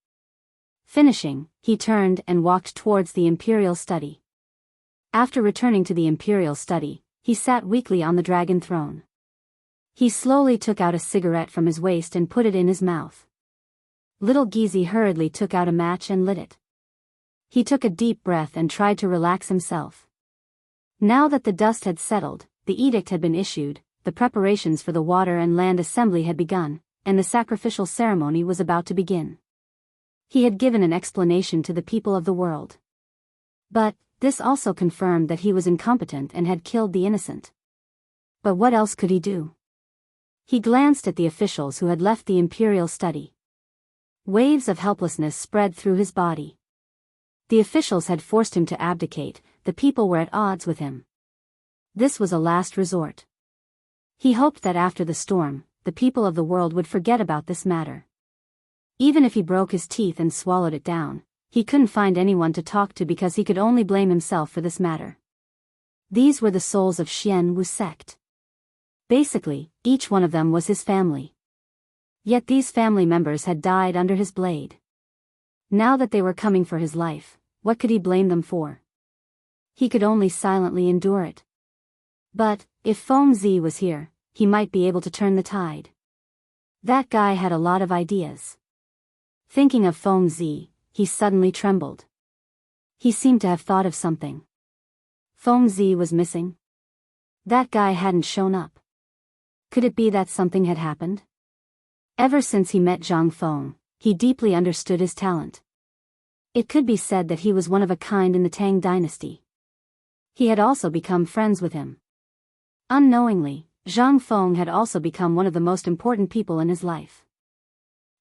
Finishing, he turned and walked towards the imperial study. After returning to the imperial study, he sat weakly on the dragon throne. He slowly took out a cigarette from his waist and put it in his mouth. Little Gizi hurriedly took out a match and lit it. He took a deep breath and tried to relax himself. Now that the dust had settled, the edict had been issued, the preparations for the Water and Land Assembly had begun, and the sacrificial ceremony was about to begin. He had given an explanation to the people of the world. But this also confirmed that he was incompetent and had killed the innocent. But what else could he do? He glanced at the officials who had left the imperial study. Waves of helplessness spread through his body. The officials had forced him to abdicate, the people were at odds with him. This was a last resort. He hoped that after the storm, the people of the world would forget about this matter. Even if he broke his teeth and swallowed it down, he couldn't find anyone to talk to because he could only blame himself for this matter. These were the souls of Xian Wu sect. Basically, each one of them was his family. Yet these family members had died under his blade. Now that they were coming for his life, what could he blame them for? He could only silently endure it. But, if Feng Zi was here, he might be able to turn the tide. That guy had a lot of ideas. Thinking of Feng Zi, he suddenly trembled. He seemed to have thought of something. Feng Zi was missing. That guy hadn't shown up. Could it be that something had happened? Ever since he met Zhang Feng, he deeply understood his talent. It could be said that he was one of a kind in the Tang dynasty. He had also become friends with him. Unknowingly, Zhang Feng had also become one of the most important people in his life.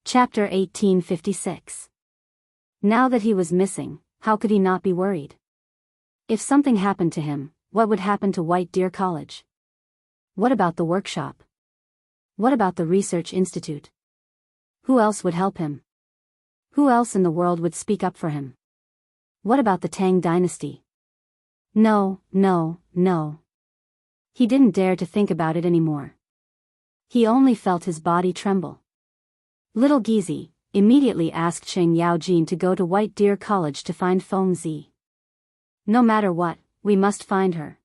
Chapter 1856. Now that he was missing, how could he not be worried? If something happened to him, what would happen to White Deer College? What about the workshop? What about the research institute? Who else would help him? Who else in the world would speak up for him? What about the Tang dynasty? No. He didn't dare to think about it anymore. He only felt his body tremble. Little Gizi immediately asked Cheng Yaojin to go to White Deer College to find Feng Zi. "No matter what, we must find her."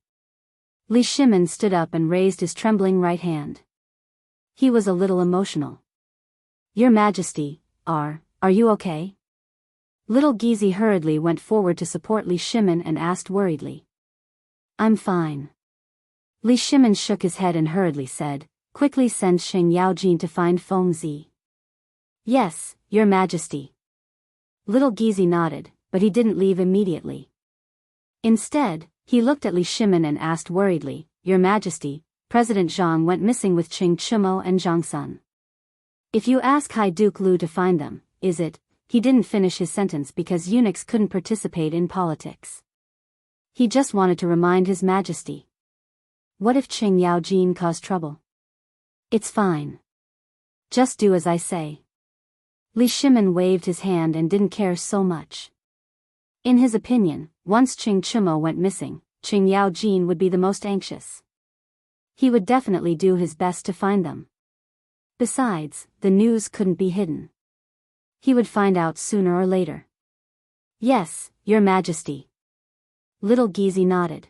Li Shimin stood up and raised his trembling right hand. He was a little emotional. "Your Majesty, are you okay?" Little Gizi hurriedly went forward to support Li Shimin and asked worriedly. "I'm fine." Li Shimin shook his head and hurriedly said, "Quickly send Cheng Yaojin to find Feng Zi." "Yes, Your Majesty." Little Gizi nodded, but he didn't leave immediately. Instead, he looked at Li Shimin and asked worriedly, "Your Majesty, President Zhang went missing with Qing Chumo and Zhang Sun. If you ask High Duke Lu to find them, is it? He didn't finish his sentence because eunuchs couldn't participate in politics. He just wanted to remind His Majesty. What if Qing Yaojin caused trouble? It's fine. Just do as I say. Li Shimin waved his hand and didn't care so much. In his opinion, once Qing Chumo went missing, Qing Yaojin would be the most anxious. He would definitely do his best to find them. Besides, the news couldn't be hidden. He would find out sooner or later. Yes, Your Majesty. Little Gizi nodded.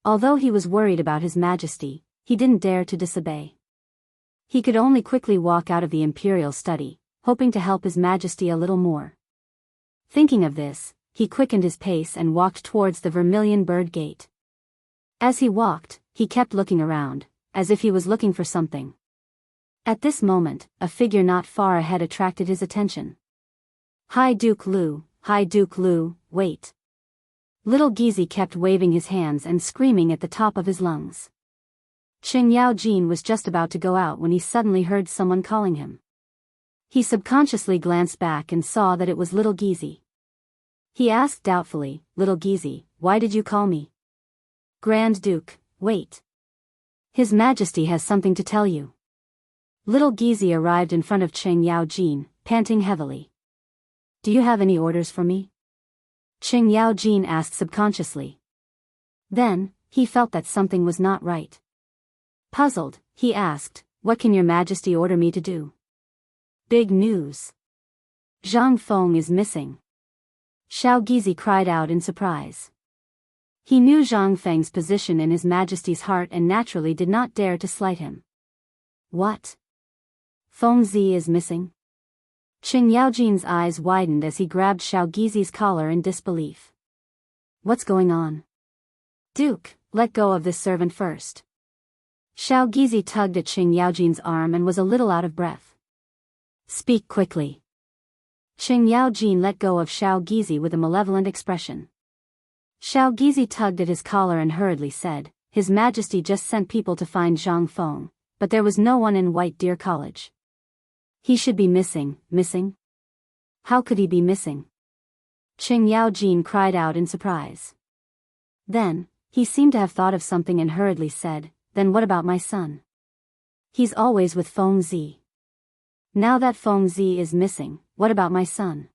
Although he was worried about His Majesty, he didn't dare to disobey. He could only quickly walk out of the imperial study, hoping to help His Majesty a little more. Thinking of this, he quickened his pace and walked towards the Vermilion Bird Gate. As he walked, he kept looking around, as if he was looking for something. At this moment, a figure not far ahead attracted his attention. High Duke Lu, wait. Little Gizi kept waving his hands and screaming at the top of his lungs. Qing Yaojin was just about to go out when he suddenly heard someone calling him. He subconsciously glanced back and saw that it was Little Gizi. He asked doubtfully, Little Gizi, why did you call me? Grand Duke, wait. His Majesty has something to tell you. Little Gizi arrived in front of Qing Yaojin, panting heavily. Do you have any orders for me? Qing Yaojin asked subconsciously. Then, he felt that something was not right. Puzzled, he asked, what can Your Majesty order me to do? Big news. Zhang Feng is missing. Xiao Gizi cried out in surprise. He knew Zhang Feng's position in His Majesty's heart and naturally did not dare to slight him. What? Feng Zi is missing? Qing Yaojin's eyes widened as he grabbed Xiao Gizi's collar in disbelief. What's going on? Duke, let go of this servant first. Xiao Gizi tugged at Qing Yaojin's arm and was a little out of breath. Speak quickly. Qing Yaojin let go of Xiao Gizi with a malevolent expression. Xiao Gizi tugged at his collar and hurriedly said, His Majesty just sent people to find Zhang Feng, but there was no one in White Deer College. He should be missing. How could he be missing? Qing Yaojin cried out in surprise. Then, he seemed to have thought of something and hurriedly said, Then what about my son? He's always with Feng Zi. Now that Feng Zi is missing, what about my son?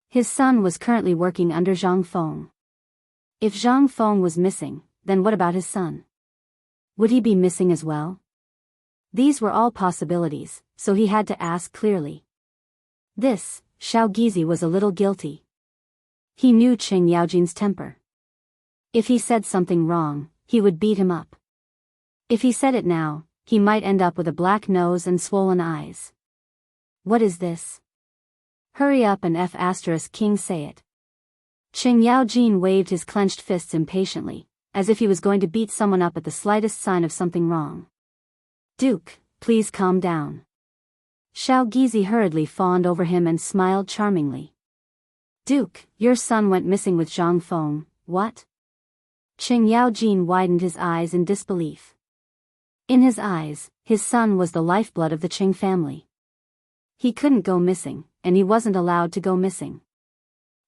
His son was currently working under Zhang Feng. If Zhang Feng was missing, then what about his son? Would he be missing as well? These were all possibilities, so he had to ask clearly. This, Xiao Gizi was a little guilty. He knew Qing Yaojin's temper. If he said something wrong, he would beat him up. If he said it now, he might end up with a black nose and swollen eyes. What is this? Hurry up and King say it. Qing Yaojin waved his clenched fists impatiently, as if he was going to beat someone up at the slightest sign of something wrong. Duke, please calm down. Xiao Gizi hurriedly fawned over him and smiled charmingly. Duke, your son went missing with Zhang Feng, what? Qing Yaojin widened his eyes in disbelief. In his eyes, his son was the lifeblood of the Qing family. He couldn't go missing, and he wasn't allowed to go missing.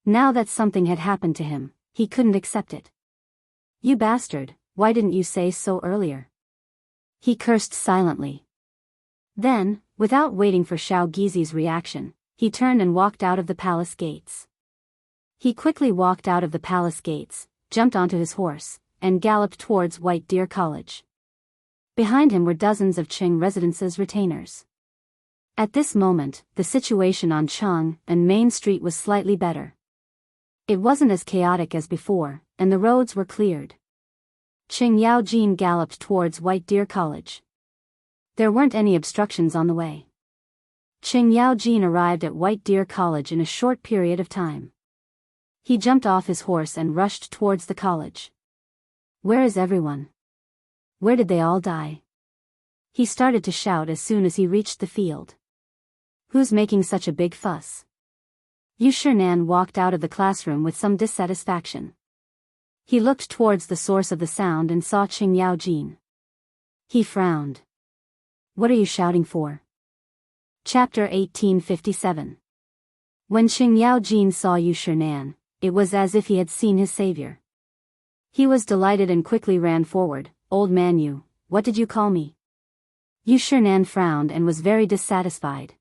Now that something had happened to him, he couldn't accept it. You bastard, why didn't you say so earlier? He cursed silently. Then, without waiting for Xiao Gizi's reaction, he turned and walked out of the palace gates. He quickly walked out of the palace gates, jumped onto his horse, and galloped towards White Deer College. Behind him were dozens of Qing residence's retainers. At this moment, the situation on Chang'an Main Street was slightly better. It wasn't as chaotic as before, and the roads were cleared. Qing Yaojin galloped towards White Deer College. There weren't any obstructions on the way. Qing Yaojin arrived at White Deer College in a short period of time. He jumped off his horse and rushed towards the college. Where is everyone? Where did they all die? He started to shout as soon as he reached the field. Who's making such a big fuss? Yu Shinan walked out of the classroom with some dissatisfaction. He looked towards the source of the sound and saw Qing Yaojin. He frowned. What are you shouting for? Chapter 1857. When Chang'an saw Chang'an, it was as if he had seen his savior. He was delighted and quickly ran forward. Old man, what did you call me? Chang'an frowned and was very dissatisfied.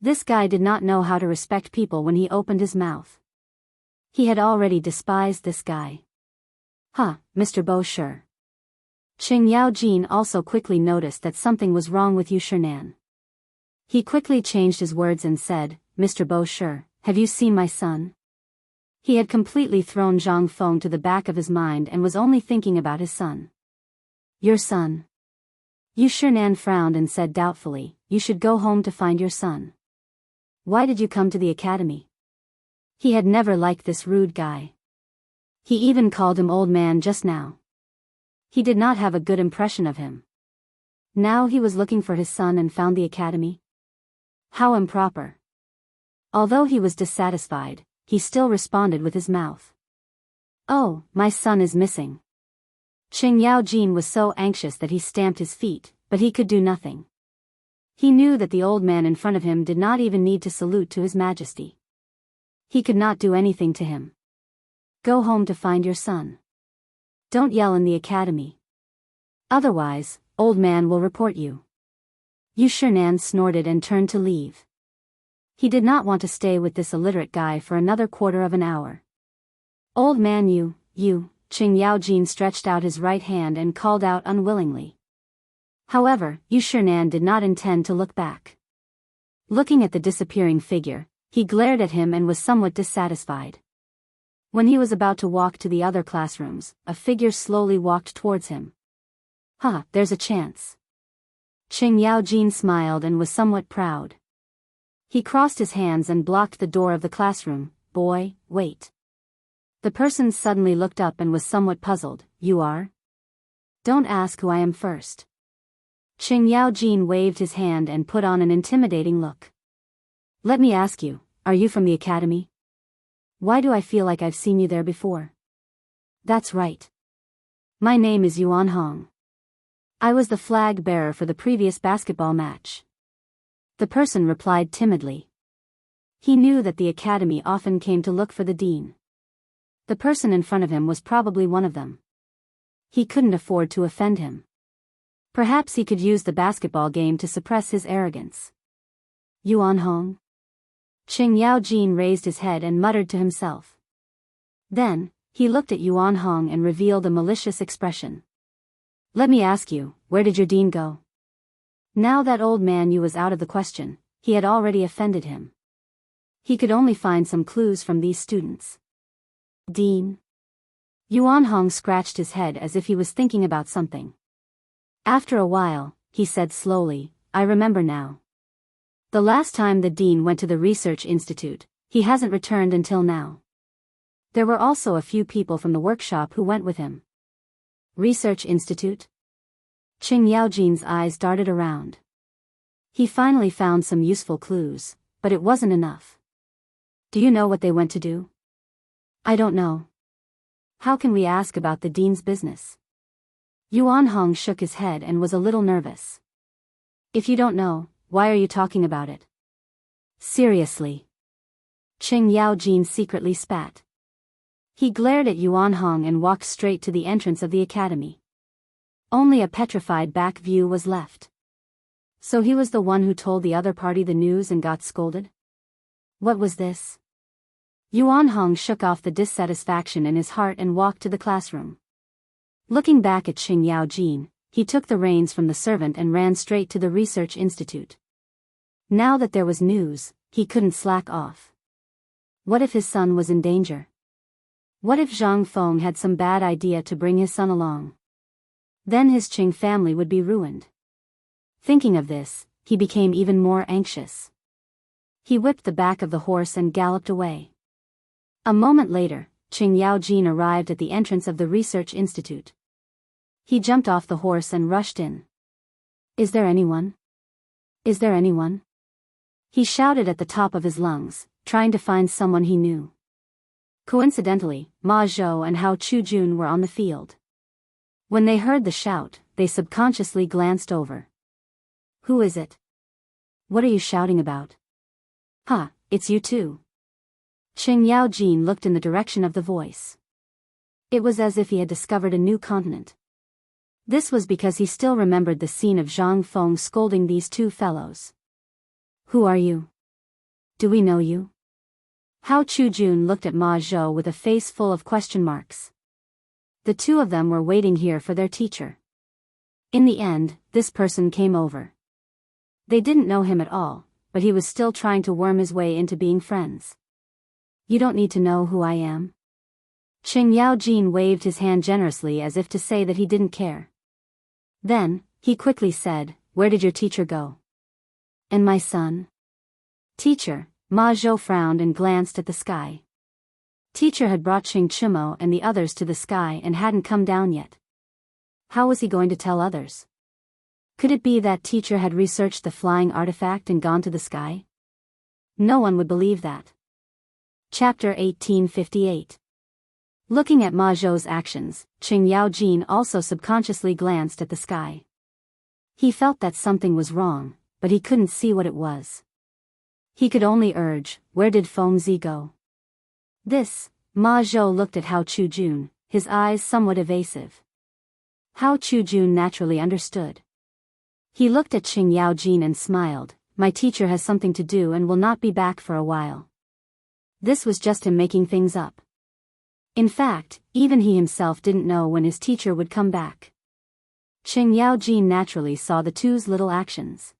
This guy did not know how to respect people when he opened his mouth. He had already despised this guy. Mr. Bosher. Chang'an also quickly noticed that something was wrong with Chang'an. He quickly changed his words and said, Mr. Bosher, have you seen my son? He had completely thrown Zhang Feng to the back of his mind and was only thinking about his son. Your son? Chang'an frowned and said doubtfully, you should go home to find your son. Why did you come to the academy? He had never liked this rude guy. He even called him old man just now. He did not have a good impression of him. Now he was looking for his son and found the academy? How improper. Although he was dissatisfied, he still responded with his mouth. Oh, my son is missing. Chang'an was so anxious that he stamped his feet, but he could do nothing. He knew that the old man in front of him did not even need to salute to his majesty. He could not do anything to him. Go home to find your son. Don't yell in the academy. Otherwise, old man will report you. Chang'an snorted and turned to leave. He did not want to stay with this illiterate guy for another quarter of an hour. Old man, Chang'an stretched out his right hand and called out unwillingly. However, Chang'an did not intend to look back. Looking at the disappearing figure, he glared at him and was somewhat dissatisfied. When he was about to walk to the other classrooms, a figure slowly walked towards him. There's a chance. Chang'an smiled and was somewhat proud. He crossed his hands and blocked the door of the classroom. Boy, wait. The person suddenly looked up and was somewhat puzzled. You are? Don't ask who I am first. Chang'an waved his hand and put on an intimidating look. Let me ask you, are you from the academy? Why do I feel like I've seen you there before? That's right. My name is Yuan Hong. I was the flag bearer for the previous basketball match. The person replied timidly. He knew that the academy often came to look for the dean. The person in front of him was probably one of them. He couldn't afford to offend him. Perhaps he could use the basketball game to suppress his arrogance. Yuan Hong? Chang'an raised his head and muttered to himself. Then, he looked at Yuan Hong and revealed a malicious expression. Let me ask you, where did your dean go? Now that old man was out of the question, he had already offended him. He could only find some clues from these students. Dean? Yuan Hong scratched his head as if he was thinking about something. After a while, he said slowly, I remember now. The last time the dean went to the research institute, he hasn't returned until now. There were also a few people from the workshop who went with him. Research institute? Chang'an's eyes darted around. He finally found some useful clues, but it wasn't enough. Do you know what they went to do? I don't know. How can we ask about the dean's business? Yuan Hong shook his head and was a little nervous. If you don't know, why are you talking about it? Seriously. Chang'an secretly spat. He glared at Yuan Hong and walked straight to the entrance of the academy. Only a petrified back view was left. So he was the one who told the other party the news and got scolded? What was this? Yuan Hong shook off the dissatisfaction in his heart and walked to the classroom. Looking back at Chang'an, he took the reins from the servant and ran straight to the research institute. Now that there was news, he couldn't slack off. What if his son was in danger? What if Zhang Feng had some bad idea to bring his son along? Then his Qing family would be ruined. Thinking of this, he became even more anxious. He whipped the back of the horse and galloped away. A moment later, Chang'an arrived at the entrance of the research institute. He jumped off the horse and rushed in. Is there anyone? Is there anyone? He shouted at the top of his lungs, trying to find someone he knew. Coincidentally, Ma Zhou and Hao Chujun were on the field. When they heard the shout, they subconsciously glanced over. Who is it? What are you shouting about? Huh, it's you too. Chang'an looked in the direction of the voice. It was as if he had discovered a new continent. This was because he still remembered the scene of Zhang Feng scolding these two fellows. Who are you? Do we know you? Hao Chujun looked at Ma Zhou with a face full of question marks. The two of them were waiting here for their teacher. In the end, this person came over. They didn't know him at all, but he was still trying to worm his way into being friends. You don't need to know who I am. Chang'an waved his hand generously as if to say that he didn't care. Then, he quickly said, where did your teacher go? And my son? Teacher, Ma Zhou frowned and glanced at the sky. Teacher had brought Xing Chimo and the others to the sky and hadn't come down yet. How was he going to tell others? Could it be that teacher had researched the flying artifact and gone to the sky? No one would believe that. Chapter 1858. Looking at Ma Zhou's actions, Chang'an also subconsciously glanced at the sky. He felt that something was wrong, but he couldn't see what it was. He could only urge, where did Fengzi go? This, Ma Zhou looked at Hao Chujun, his eyes somewhat evasive. Hao Chujun naturally understood. He looked at Chang'an and smiled, my teacher has something to do and will not be back for a while. This was just him making things up. In fact, even he himself didn't know when his teacher would come back. Chang'an naturally saw the two's little actions.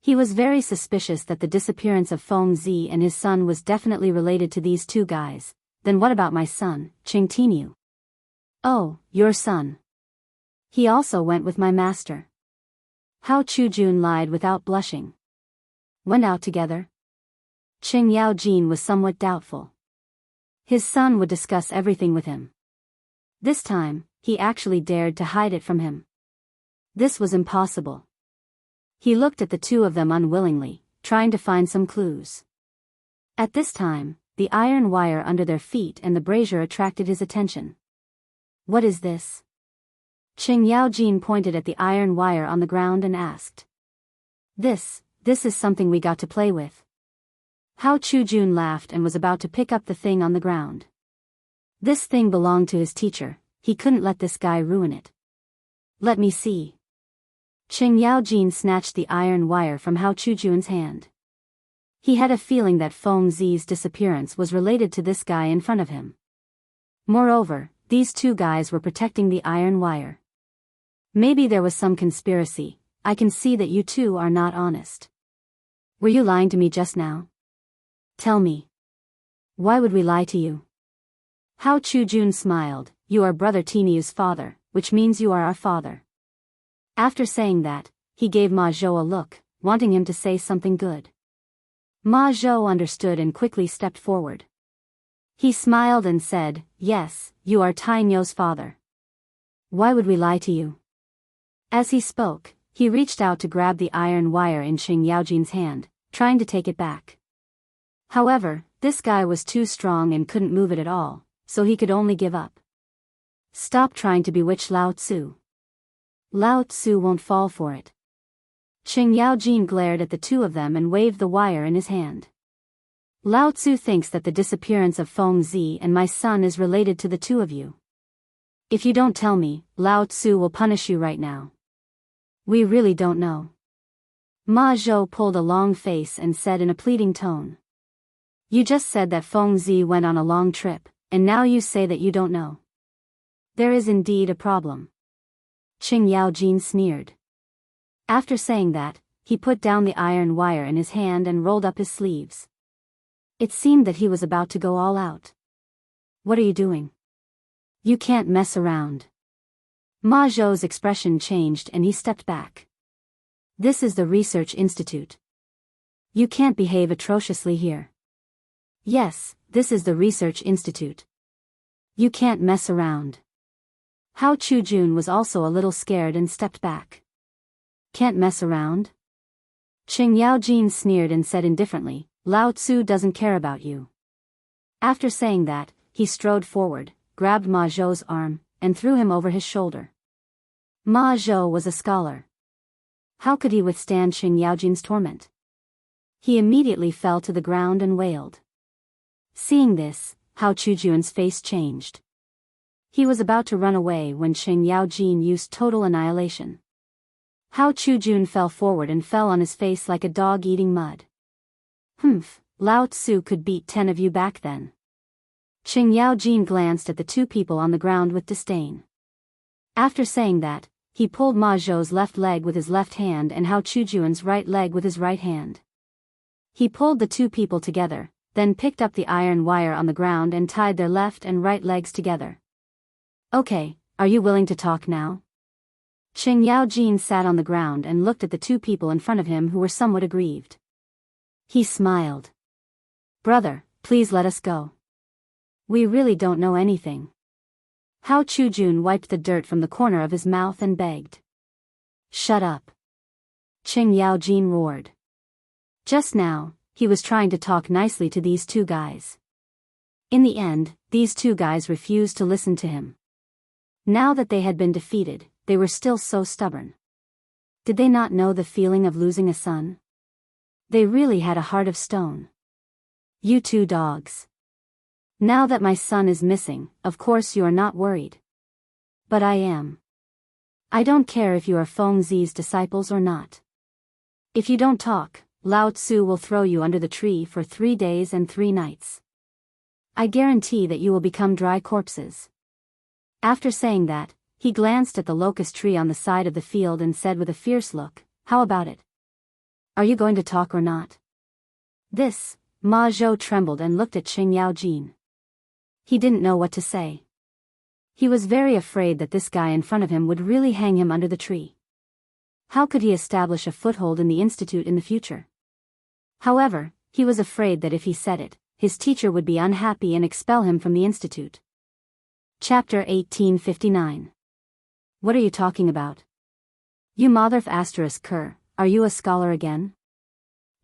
He was very suspicious that the disappearance of Fengzi and his son was definitely related to these two guys. Then what about my son, Chengtinu? Oh, your son. He also went with my master. Hao Chujun lied without blushing. Went out together? Chang'an was somewhat doubtful. His son would discuss everything with him. This time, he actually dared to hide it from him. This was impossible. He looked at the two of them unwillingly, trying to find some clues. At this time, the iron wire under their feet and the brazier attracted his attention. What is this? Chang'an pointed at the iron wire on the ground and asked. This is something we got to play with. Hao Chujun laughed and was about to pick up the thing on the ground. This thing belonged to his teacher, he couldn't let this guy ruin it. Let me see. Chang'an snatched the iron wire from Hao Chujun's hand. He had a feeling that Fengzi's disappearance was related to this guy in front of him. Moreover, these two guys were protecting the iron wire. Maybe there was some conspiracy. I can see that you two are not honest. Were you lying to me just now? Tell me. Why would we lie to you? Hao Chujun smiled, you are Brother Tiniu's father, which means you are our father. After saying that, he gave Ma Zhou a look, wanting him to say something good. Ma Zhou understood and quickly stepped forward. He smiled and said, yes, you are Tiniu's father. Why would we lie to you? As he spoke, he reached out to grab the iron wire in Chang'an's hand, trying to take it back. However, this guy was too strong and couldn't move it at all, so he could only give up. Stop trying to bewitch Lao Tzu. Lao Tzu won't fall for it. Chang'an glared at the two of them and waved the wire in his hand. Lao Tzu thinks that the disappearance of Fengzi and my son is related to the two of you. If you don't tell me, Lao Tzu will punish you right now. We really don't know. Ma Zhou pulled a long face and said in a pleading tone. You just said that Fengzi went on a long trip, and now you say that you don't know. There is indeed a problem. Chang'an sneered. After saying that, he put down the iron wire in his hand and rolled up his sleeves. It seemed that he was about to go all out. What are you doing? You can't mess around. Ma Zhou's expression changed and he stepped back. This is the Research Institute. You can't behave atrociously here. Yes, this is the Research Institute. You can't mess around. Hao Chujun was also a little scared and stepped back. Can't mess around? Chang'an sneered and said indifferently, Lao Tzu doesn't care about you. After saying that, he strode forward, grabbed Ma Zhou's arm, and threw him over his shoulder. Ma Zhou was a scholar. How could he withstand Xing Yaojin's torment? He immediately fell to the ground and wailed. Seeing this, Hao Chujun's face changed. He was about to run away when Xing Yaojin used total annihilation. Hao Chujun fell forward and fell on his face like a dog eating mud. Humph, Lao Tzu could beat 10 of you back then. Xing Yaojin glanced at the two people on the ground with disdain. After saying that, he pulled Ma Zhou's left leg with his left hand and Hao Chujun's right leg with his right hand. He pulled the two people together, then picked up the iron wire on the ground and tied their left and right legs together. Okay, are you willing to talk now? Xing Yaojin sat on the ground and looked at the two people in front of him who were somewhat aggrieved. He smiled. Brother, please let us go. We really don't know anything. Hao Chujun wiped the dirt from the corner of his mouth and begged. Shut up. Xing Yaojin roared. Just now, he was trying to talk nicely to these two guys. In the end, these two guys refused to listen to him. Now that they had been defeated, they were still so stubborn. Did they not know the feeling of losing a son? They really had a heart of stone. You two dogs. Now that my son is missing, of course you are not worried. But I am. I don't care if you are Feng Zi's disciples or not. If you don't talk, Lao Tzu will throw you under the tree for 3 days and 3 nights. I guarantee that you will become dry corpses. After saying that, he glanced at the locust tree on the side of the field and said with a fierce look, how about it? Are you going to talk or not? This, Ma Zhou trembled and looked at Xing Yaojin. He didn't know what to say. He was very afraid that this guy in front of him would really hang him under the tree. How could he establish a foothold in the institute in the future? However, he was afraid that if he said it, his teacher would be unhappy and expel him from the institute. Chapter 1859. What are you talking about? You motherf **Ker, are you a scholar again?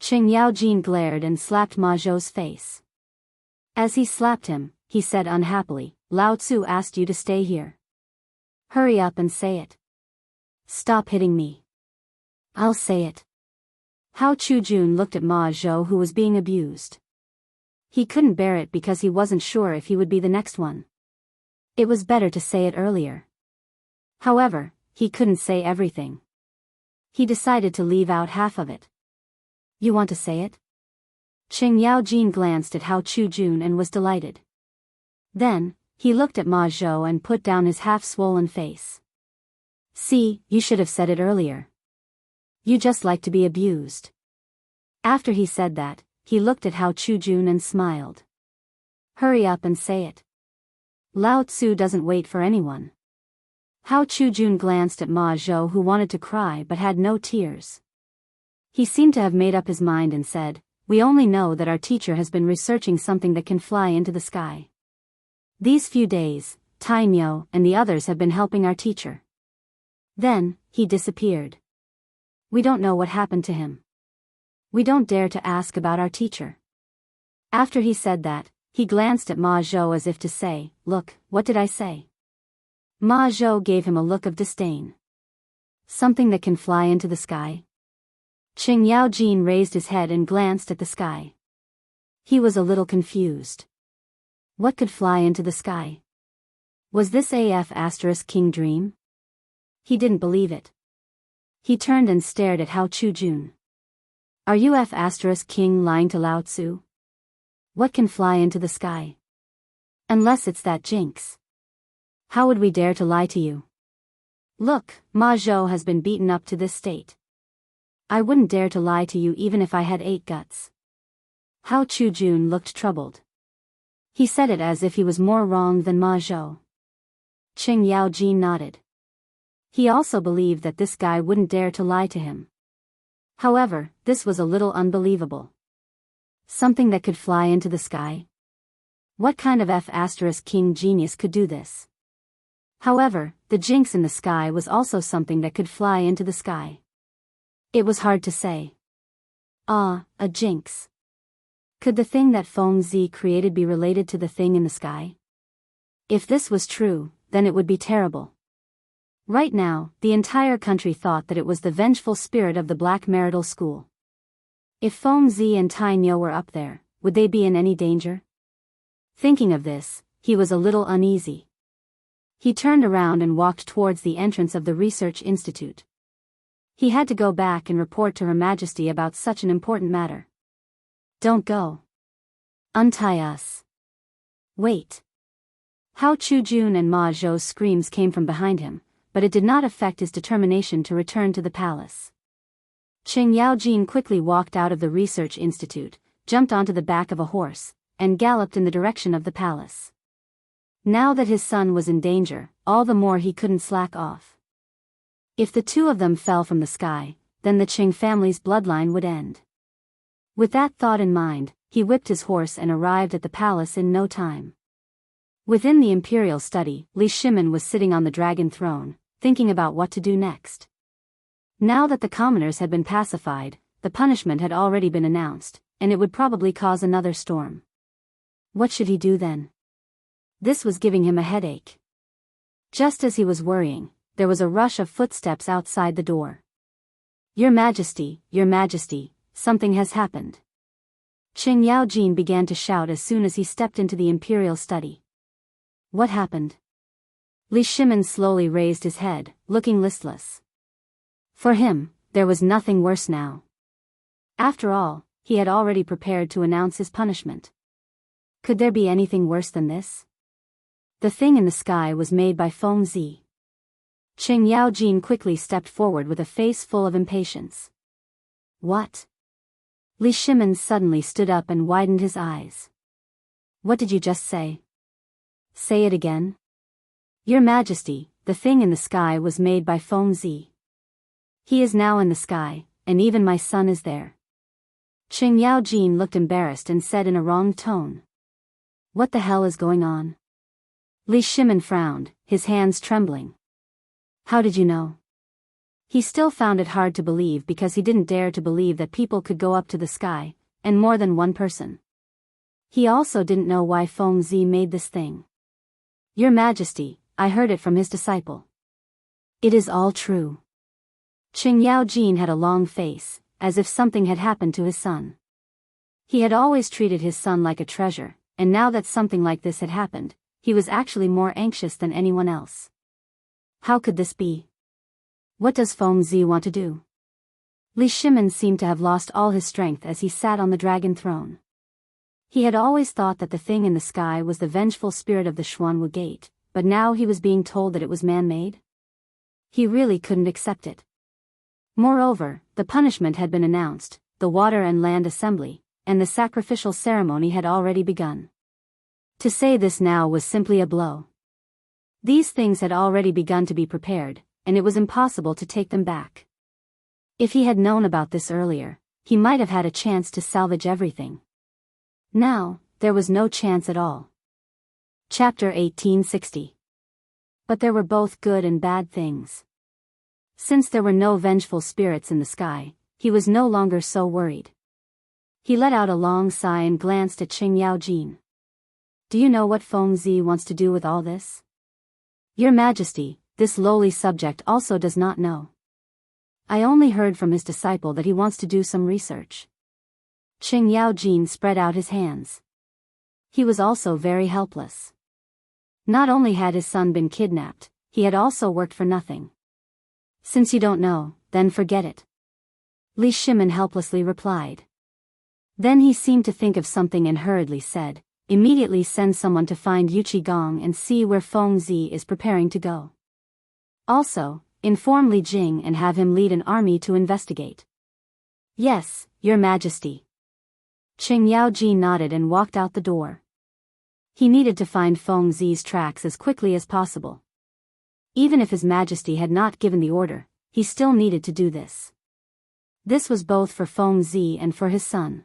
Xing Yaojin glared and slapped Ma Zhou's face. As he slapped him, he said unhappily, Lao Tzu asked you to stay here. Hurry up and say it. Stop hitting me. I'll say it. Hao Chujun looked at Ma Zhou who was being abused. He couldn't bear it because he wasn't sure if he would be the next one. It was better to say it earlier. However, he couldn't say everything. He decided to leave out half of it. You want to say it? Xing Yaojin glanced at Hao Chujun and was delighted. Then, he looked at Ma Zhou and put down his half-swollen face. See, you should have said it earlier. You just like to be abused. After he said that, he looked at Hao Chujun and smiled. Hurry up and say it. Lao Tzu doesn't wait for anyone. Hao Chujun glanced at Ma Zhou who wanted to cry but had no tears. He seemed to have made up his mind and said, we only know that our teacher has been researching something that can fly into the sky. These few days, Tai Miao and the others have been helping our teacher. Then, he disappeared. We don't know what happened to him. We don't dare to ask about our teacher. After he said that, he glanced at Ma Zhou as if to say, look, what did I say? Ma Zhou gave him a look of disdain. Something that can fly into the sky? Xing Yaojin raised his head and glanced at the sky. He was a little confused. What could fly into the sky? Was this **King dream? He didn't believe it. He turned and stared at Hao Chujun. Are you **King lying to Lao Tzu? What can fly into the sky? Unless it's that jinx. How would we dare to lie to you? Look, Ma Zhou has been beaten up to this state. I wouldn't dare to lie to you even if I had 8 guts. Hao Chujun looked troubled. He said it as if he was more wrong than Ma Zhou. Xing Yaojin nodded. He also believed that this guy wouldn't dare to lie to him. However, this was a little unbelievable. Something that could fly into the sky? What kind of **King genius could do this? However, the jinx in the sky was also something that could fly into the sky. It was hard to say. Ah, a jinx. Could the thing that Feng Zi created be related to the thing in the sky? If this was true, then it would be terrible. Right now, the entire country thought that it was the vengeful spirit of the Black Marital School. If Feng Zi and Tai Nyo were up there, would they be in any danger? Thinking of this, he was a little uneasy. He turned around and walked towards the entrance of the research institute. He had to go back and report to Her Majesty about such an important matter. Don't go. Untie us. Wait. Hao Chujun and Ma Zhou's screams came from behind him, but it did not affect his determination to return to the palace. Qing Yaojin quickly walked out of the research institute, jumped onto the back of a horse, and galloped in the direction of the palace. Now that his son was in danger, all the more he couldn't slack off. If the two of them fell from the sky, then the Qing family's bloodline would end. With that thought in mind, he whipped his horse and arrived at the palace in no time. Within the imperial study, Li Shimin was sitting on the dragon throne, thinking about what to do next. Now that the commoners had been pacified, the punishment had already been announced, and it would probably cause another storm. What should he do then? This was giving him a headache. Just as he was worrying, there was a rush of footsteps outside the door. Your Majesty, something has happened. Qing Yaojin began to shout as soon as he stepped into the imperial study. What happened? Li Shimin slowly raised his head, looking listless. For him, there was nothing worse now. After all, he had already prepared to announce his punishment. Could there be anything worse than this? The thing in the sky was made by Feng Zi. Qing Yaojin quickly stepped forward with a face full of impatience. What? Li Shimin suddenly stood up and widened his eyes. What did you just say? Say it again. Your Majesty, the thing in the sky was made by Feng Zi. He is now in the sky, and even my son is there. Qing Yaojin looked embarrassed and said in a wronged tone. What the hell is going on? Li Shimin frowned, his hands trembling. How did you know? He still found it hard to believe because he didn't dare to believe that people could go up to the sky, and more than one person. He also didn't know why Feng Zi made this thing. Your Majesty, I heard it from his disciple. It is all true. Qing Yaojin had a long face, as if something had happened to his son. He had always treated his son like a treasure, and now that something like this had happened, he was actually more anxious than anyone else. How could this be? What does Feng Zi want to do? Li Shimin seemed to have lost all his strength as he sat on the dragon throne. He had always thought that the thing in the sky was the vengeful spirit of the Xuanwu Gate, but now he was being told that it was man-made? He really couldn't accept it. Moreover, the punishment had been announced, the Water and Land Assembly, and the sacrificial ceremony had already begun. To say this now was simply a blow. These things had already begun to be prepared, and it was impossible to take them back. If he had known about this earlier, he might have had a chance to salvage everything. Now, there was no chance at all. Chapter 1860. But there were both good and bad things. Since there were no vengeful spirits in the sky, he was no longer so worried. He let out a long sigh and glanced at Qing Yaojin. Do you know what Feng Zi wants to do with all this? Your Majesty, this lowly subject also does not know. I only heard from his disciple that he wants to do some research. Qing Yaojin spread out his hands. He was also very helpless. Not only had his son been kidnapped, he had also worked for nothing. Since you don't know, then forget it. Li Shimin helplessly replied. Then he seemed to think of something and hurriedly said, immediately send someone to find Yuqi Gong and see where Feng Zi is preparing to go. Also, inform Li Jing and have him lead an army to investigate. Yes, Your Majesty. Qing Yaojin nodded and walked out the door. He needed to find Feng Zi's tracks as quickly as possible. Even if His Majesty had not given the order, he still needed to do this. This was both for Feng Zi and for his son.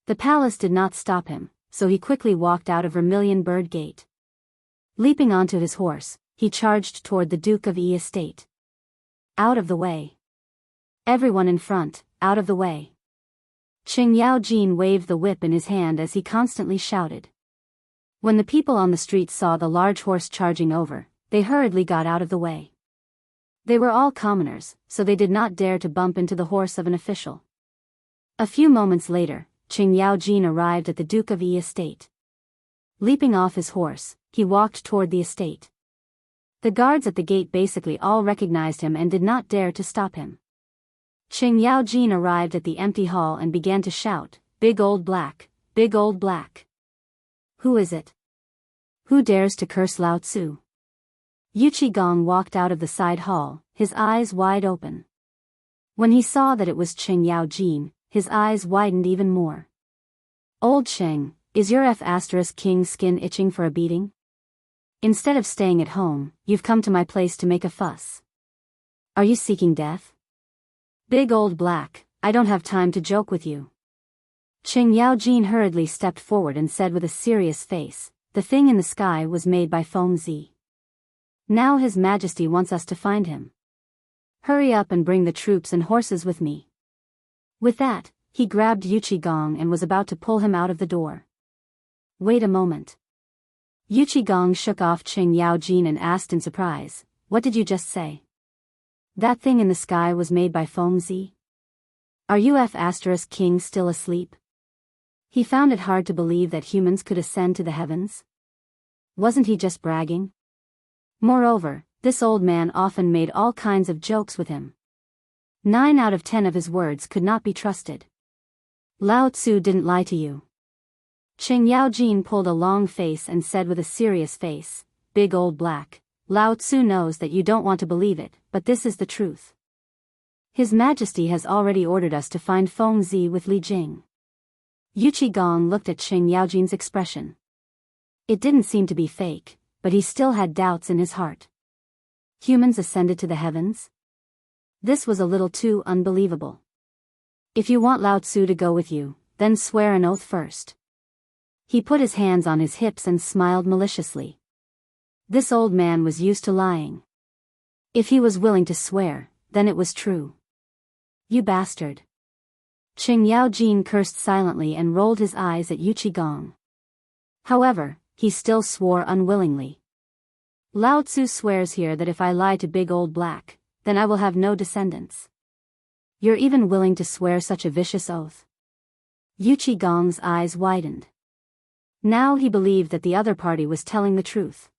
The palace did not stop him, so he quickly walked out of Vermilion Bird Gate. Leaping onto his horse, he charged toward the Duke of Yi estate. Out of the way. Everyone in front, out of the way. Qing Yaojin waved the whip in his hand as he constantly shouted. When the people on the street saw the large horse charging over, they hurriedly got out of the way. They were all commoners, so they did not dare to bump into the horse of an official. A few moments later, Qing Yaojin arrived at the Duke of Yi estate. Leaping off his horse, he walked toward the estate. The guards at the gate basically all recognized him and did not dare to stop him. Qing Yaojin arrived at the empty hall and began to shout, "Big old black, big old black. Who is it? Who dares to curse Lao Tzu?" Yu Qigong walked out of the side hall, his eyes wide open. When he saw that it was Qing Yaojin, his eyes widened even more. "Old Qing, is your King's skin itching for a beating? Instead of staying at home, you've come to my place to make a fuss. Are you seeking death? Big old black, I don't have time to joke with you." Qing Yaojin hurriedly stepped forward and said with a serious face, "The thing in the sky was made by Feng Zi. Now His Majesty wants us to find him. Hurry up and bring the troops and horses with me." With that, he grabbed Yu Qigong and was about to pull him out of the door. "Wait a moment." Yu Qigong shook off Qing Yaojin and asked in surprise, "What did you just say? That thing in the sky was made by Feng Zi? Are you King still asleep?" He found it hard to believe that humans could ascend to the heavens. Wasn't he just bragging? Moreover, this old man often made all kinds of jokes with him. 9 out of 10 of his words could not be trusted. "Lao Tzu didn't lie to you." Qing Yaojin pulled a long face and said with a serious face, "Big old black, Lao Tzu knows that you don't want to believe it, but this is the truth. His Majesty has already ordered us to find Feng Zi with Li Jing." Yu Qigong looked at Qing Yaojin's expression. It didn't seem to be fake, but he still had doubts in his heart. Humans ascended to the heavens? This was a little too unbelievable. "If you want Lao Tzu to go with you, then swear an oath first." He put his hands on his hips and smiled maliciously. This old man was used to lying. If he was willing to swear, then it was true. "You bastard." Qing Yaojin cursed silently and rolled his eyes at Yu Qigong. However, he still swore unwillingly. "Lao Tzu swears here that if I lie to big old black, then I will have no descendants. You're even willing to swear such a vicious oath?" Yu Qigong's eyes widened. Now he believed that the other party was telling the truth.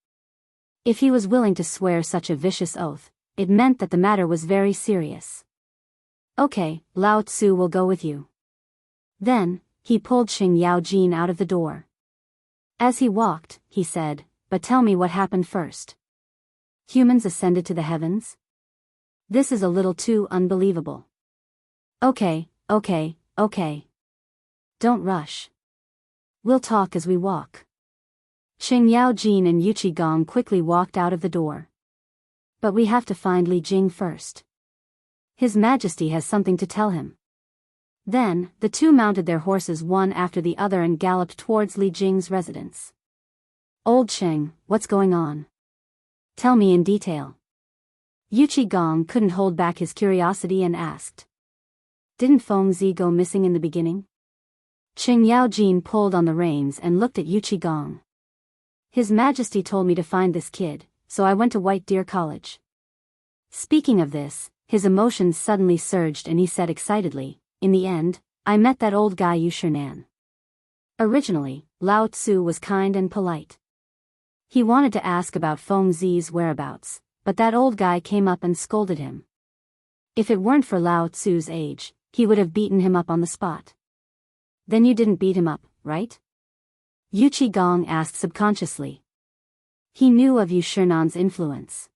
If he was willing to swear such a vicious oath, it meant that the matter was very serious. "Okay, Lao Tzu will go with you." Then, he pulled Qing Yaojin out of the door. As he walked, he said, "But tell me what happened first. Humans ascended to the heavens? This is a little too unbelievable." Okay. Don't rush. We'll talk as we walk." Qing Yaojin and Yu Qigong quickly walked out of the door. "But we have to find Li Jing first. His Majesty has something to tell him." Then, the two mounted their horses one after the other and galloped towards Li Jing's residence. "Old Qing, what's going on? Tell me in detail." Yu Qigong couldn't hold back his curiosity and asked. "Didn't Feng Zi go missing in the beginning?" Qing Yaojin pulled on the reins and looked at Yu Qigong. "His Majesty told me to find this kid, so I went to White Deer College." Speaking of this, his emotions suddenly surged and he said excitedly, "In the end, I met that old guy Yu Shurnan." Originally, Lao Tzu was kind and polite. He wanted to ask about Feng Zi's whereabouts, but that old guy came up and scolded him. If it weren't for Lao Tzu's age, he would have beaten him up on the spot. "Then you didn't beat him up, right?" Yu Qigong asked subconsciously. He knew of Yu Shurnan's influence.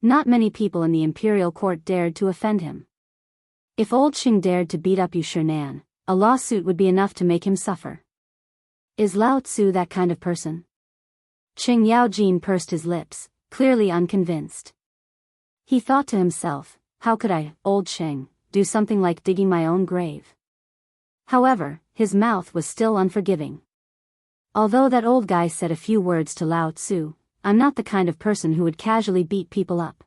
Not many people in the imperial court dared to offend him. If old Qing dared to beat up Yu Shurnan, a lawsuit would be enough to make him suffer. Is Lao Tzu that kind of person? Qing Yaojin pursed his lips, clearly unconvinced. He thought to himself, how could I, old Qing, do something like digging my own grave? However, his mouth was still unforgiving. Although that old guy said a few words to Lao Tzu, I'm not the kind of person who would casually beat people up.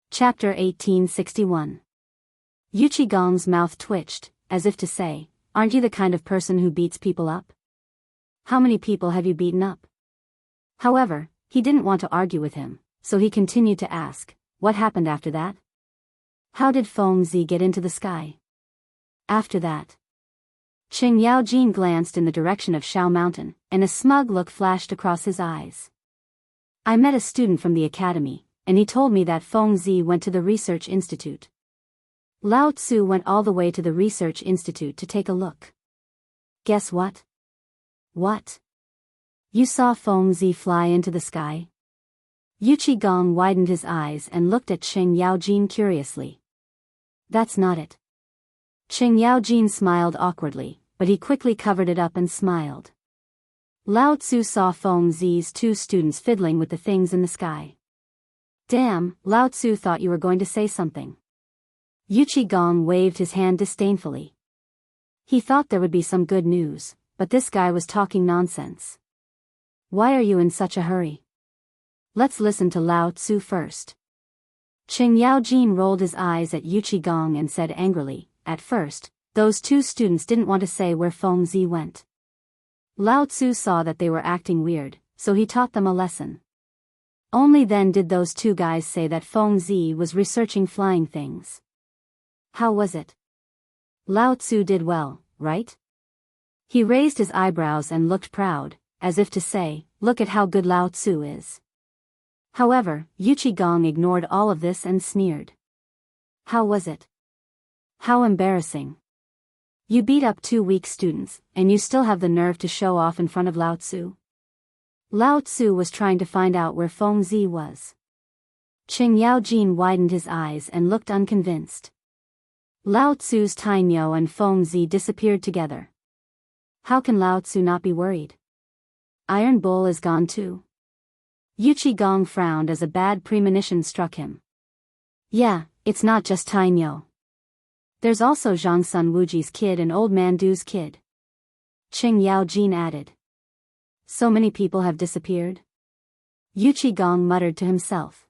Chapter 1861. Yu Qigong's mouth twitched, as if to say, aren't you the kind of person who beats people up? How many people have you beaten up? However, he didn't want to argue with him, so he continued to ask, what happened after that? How did Feng Zi get into the sky? After that. Qing Yaojin glanced in the direction of Shao Mountain, and a smug look flashed across his eyes. I met a student from the academy, and he told me that Feng Zi went to the research institute. Lao Tzu went all the way to the research institute to take a look. Guess what? What? You saw Feng Zi fly into the sky? Yu Qigong widened his eyes and looked at Qing Yaojin curiously. That's not it. Qing Yaojin smiled awkwardly, but he quickly covered it up and smiled. Lao Tzu saw Feng Zi's 2 students fiddling with the things in the sky. Damn, Lao Tzu thought you were going to say something. Yu Qigong waved his hand disdainfully. He thought there would be some good news, but this guy was talking nonsense. Why are you in such a hurry? Let's listen to Lao Tzu first. Qing Yaojin rolled his eyes at Yu Qigong and said angrily, at first, those 2 students didn't want to say where Feng Zi went. Lao Tzu saw that they were acting weird, so he taught them a lesson. Only then did those 2 guys say that Feng Zi was researching flying things. How was it? Lao Tzu did well, right? He raised his eyebrows and looked proud, as if to say, look at how good Lao Tzu is. However, Yu Qigong ignored all of this and sneered. How was it? How embarrassing. You beat up 2 weak students, and you still have the nerve to show off in front of Lao Tzu? Lao Tzu was trying to find out where Feng Zi was. Qing Yaojin widened his eyes and looked unconvinced. Lao Tzu's Tainyo and Feng Zi disappeared together. How can Lao Tzu not be worried? Iron Bull is gone too. Yu Qigong frowned as a bad premonition struck him. Yeah, it's not just Tainyo. There's also Zhang Sun Wuji's kid and Old Man Du's kid. Qing Yaojin added. So many people have disappeared? Yu Qigong muttered to himself.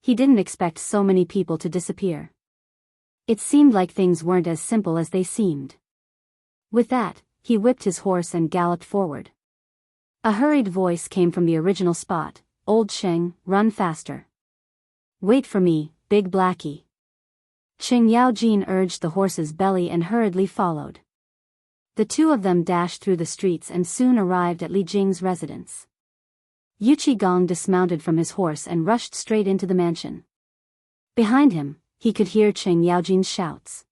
He didn't expect so many people to disappear. It seemed like things weren't as simple as they seemed. With that, he whipped his horse and galloped forward. A hurried voice came from the original spot, Old Sheng, run faster. Wait for me, Big Blackie. Qing Yaojin urged the horse's belly and hurriedly followed. The 2 of them dashed through the streets and soon arrived at Li Jing's residence. Yu Qigong dismounted from his horse and rushed straight into the mansion. Behind him, he could hear Qing Yaojin's shouts.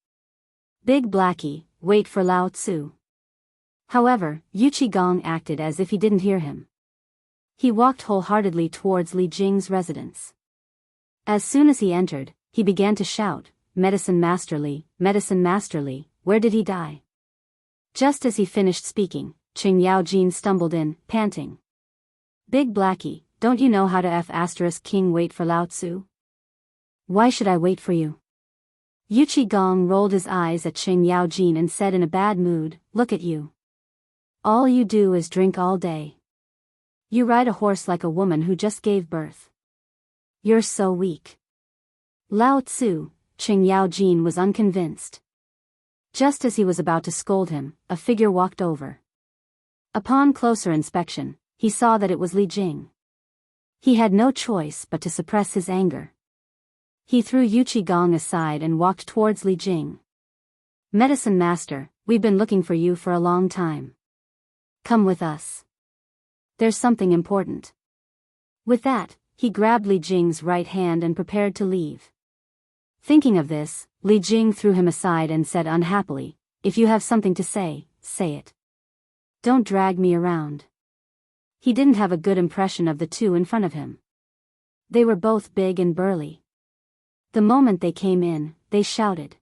Big Blackie, wait for Lao Tzu. However, Yu Qigong acted as if he didn't hear him. He walked wholeheartedly towards Li Jing's residence. As soon as he entered, he began to shout, Medicine Master Li, where did he die? Just as he finished speaking, Qing Yaojin stumbled in, panting. Big Blackie, don't you know how to F***king wait for Lao Tzu? Why should I wait for you? Yu Qigong rolled his eyes at Qing Yaojin and said in a bad mood, look at you. All you do is drink all day. You ride a horse like a woman who just gave birth. You're so weak. Lao Tzu, Qing Yaojin was unconvinced. Just as he was about to scold him, a figure walked over. Upon closer inspection, he saw that it was Li Jing. He had no choice but to suppress his anger. He threw Yu Qigong aside and walked towards Li Jing. Medicine Master, we've been looking for you for a long time. Come with us. There's something important. With that, he grabbed Li Jing's right hand and prepared to leave. Thinking of this, Li Jing threw him aside and said unhappily, if you have something to say, say it. Don't drag me around. He didn't have a good impression of the 2 in front of him. They were both big and burly. The moment they came in, they shouted.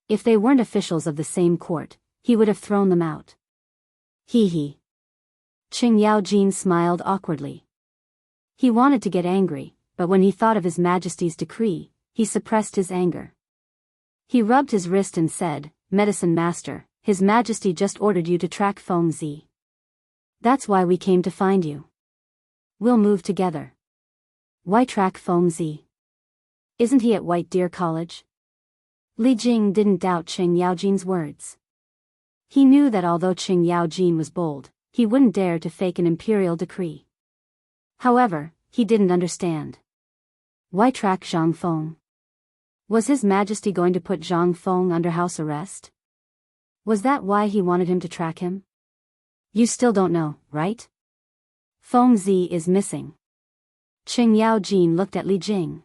If they weren't officials of the same court, he would have thrown them out. Hee hee. Qing Yaojin smiled awkwardly. He wanted to get angry, but when he thought of His Majesty's decree, he suppressed his anger. He rubbed his wrist and said, Medicine Master, His Majesty just ordered you to track Feng Zi. That's why we came to find you. We'll move together. Why track Feng Zi? Isn't he at White Deer College? Li Jing didn't doubt Qing Yaojin's words. He knew that although Qing Yaojin was bold, he wouldn't dare to fake an imperial decree. However, he didn't understand. Why track Zhang Feng? Was His Majesty going to put Zhang Feng under house arrest? Was that why he wanted him to track him? You still don't know, right? Feng Zi is missing. Qing Yaojin looked at Li Jing.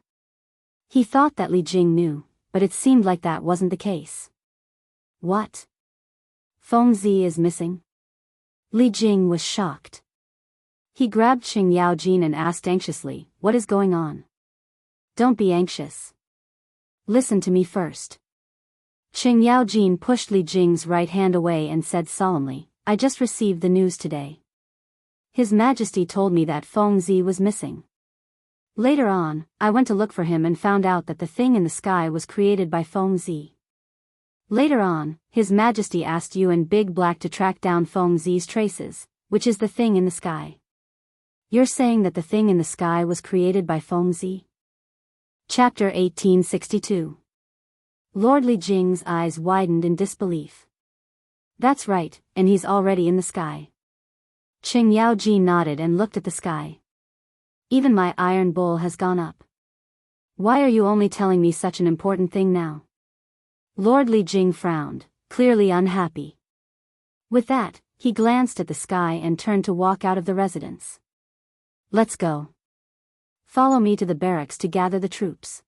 He thought that Li Jing knew, but it seemed like that wasn't the case. What? Feng Zi is missing? Li Jing was shocked. He grabbed Qing Yaojin and asked anxiously, what is going on? Don't be anxious. Listen to me first. Qing Yaojin pushed Li Jing's right hand away and said solemnly, I just received the news today. His Majesty told me that Feng Zi was missing. Later on, I went to look for him and found out that the thing in the sky was created by Feng Zi. Later on, His Majesty asked you and Big Black to track down Feng Zi's traces, which is the thing in the sky. You're saying that the thing in the sky was created by Feng Zi? Chapter 1862. Lord Li Jing's eyes widened in disbelief. That's right, and he's already in the sky. Qing Yaojin nodded and looked at the sky. Even my iron bull has gone up. Why are you only telling me such an important thing now? Lord Li Jing frowned, clearly unhappy. With that, he glanced at the sky and turned to walk out of the residence. Let's go. Follow me to the barracks to gather the troops.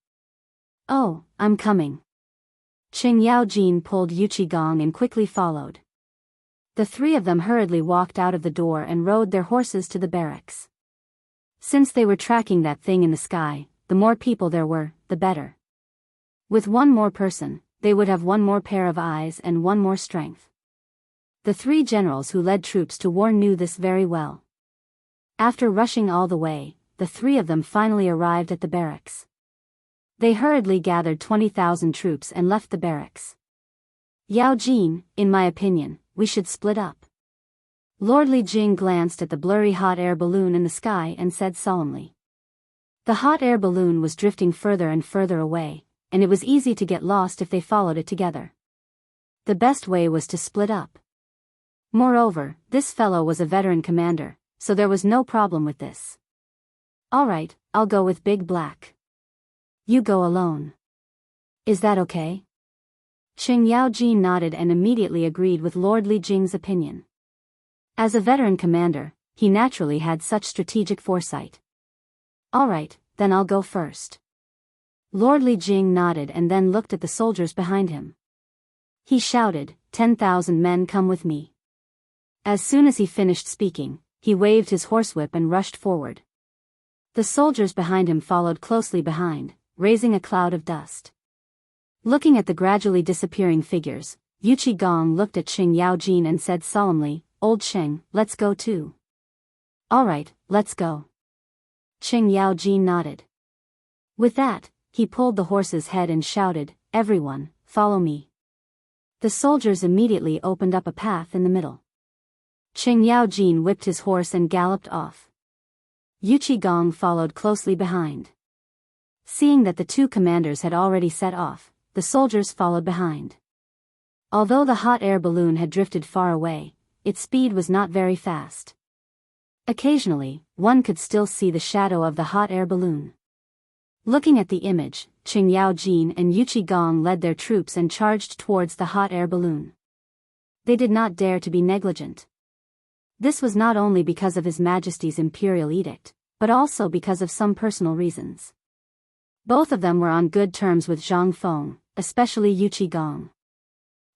Oh, I'm coming. Qing Yaojin pulled Yu Qigong and quickly followed. The three of them hurriedly walked out of the door and rode their horses to the barracks. Since they were tracking that thing in the sky, the more people there were, the better. With one more person, they would have one more pair of eyes and one more strength. The three generals who led troops to war knew this very well. After rushing all the way, the three of them finally arrived at the barracks. They hurriedly gathered 20,000 troops and left the barracks. Yao Jin, in my opinion, we should split up. Lord Li Jing glanced at the blurry hot air balloon in the sky and said solemnly. The hot air balloon was drifting further and further away, and it was easy to get lost if they followed it together. The best way was to split up. Moreover, this fellow was a veteran commander, so there was no problem with this. Alright, I'll go with Big Black. You go alone. Is that okay? Qing Yaojin nodded and immediately agreed with Lord Li Jing's opinion. As a veteran commander, he naturally had such strategic foresight. Alright, then I'll go first. Lord Li Jing nodded and then looked at the soldiers behind him. He shouted, 10,000 men come with me. As soon as he finished speaking, he waved his horsewhip and rushed forward. The soldiers behind him followed closely behind, raising a cloud of dust. Looking at the gradually disappearing figures, Yu Qigong looked at Qing Yaojin and said solemnly, Old Qing, let's go too. Alright, let's go. Qing Yaojin nodded. With that, he pulled the horse's head and shouted, Everyone, follow me. The soldiers immediately opened up a path in the middle. Qing Yaojin whipped his horse and galloped off. Yu Qigong followed closely behind. Seeing that the two commanders had already set off, the soldiers followed behind. Although the hot air balloon had drifted far away, its speed was not very fast. Occasionally, one could still see the shadow of the hot air balloon. Looking at the image, Qing Yaojin and Yu Qigong led their troops and charged towards the hot air balloon. They did not dare to be negligent. This was not only because of His Majesty's imperial edict, but also because of some personal reasons. Both of them were on good terms with Zhang Feng, especially Yu Qigong.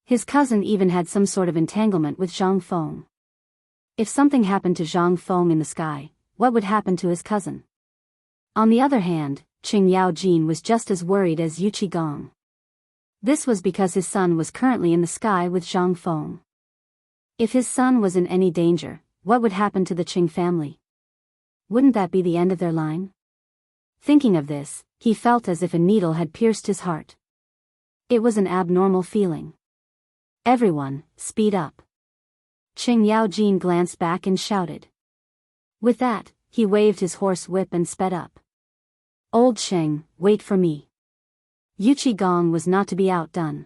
His cousin even had some sort of entanglement with Zhang Feng. If something happened to Zhang Feng in the sky, what would happen to his cousin? On the other hand, Qing Yaojin was just as worried as Yu Qigong. This was because his son was currently in the sky with Zhang Feng. If his son was in any danger, what would happen to the Qing family? Wouldn't that be the end of their line? Thinking of this, he felt as if a needle had pierced his heart. It was an abnormal feeling. Everyone, speed up. Qing Yaojin glanced back and shouted. With that, he waved his horse whip and sped up. Old Qing, wait for me. Yu Qigong was not to be outdone.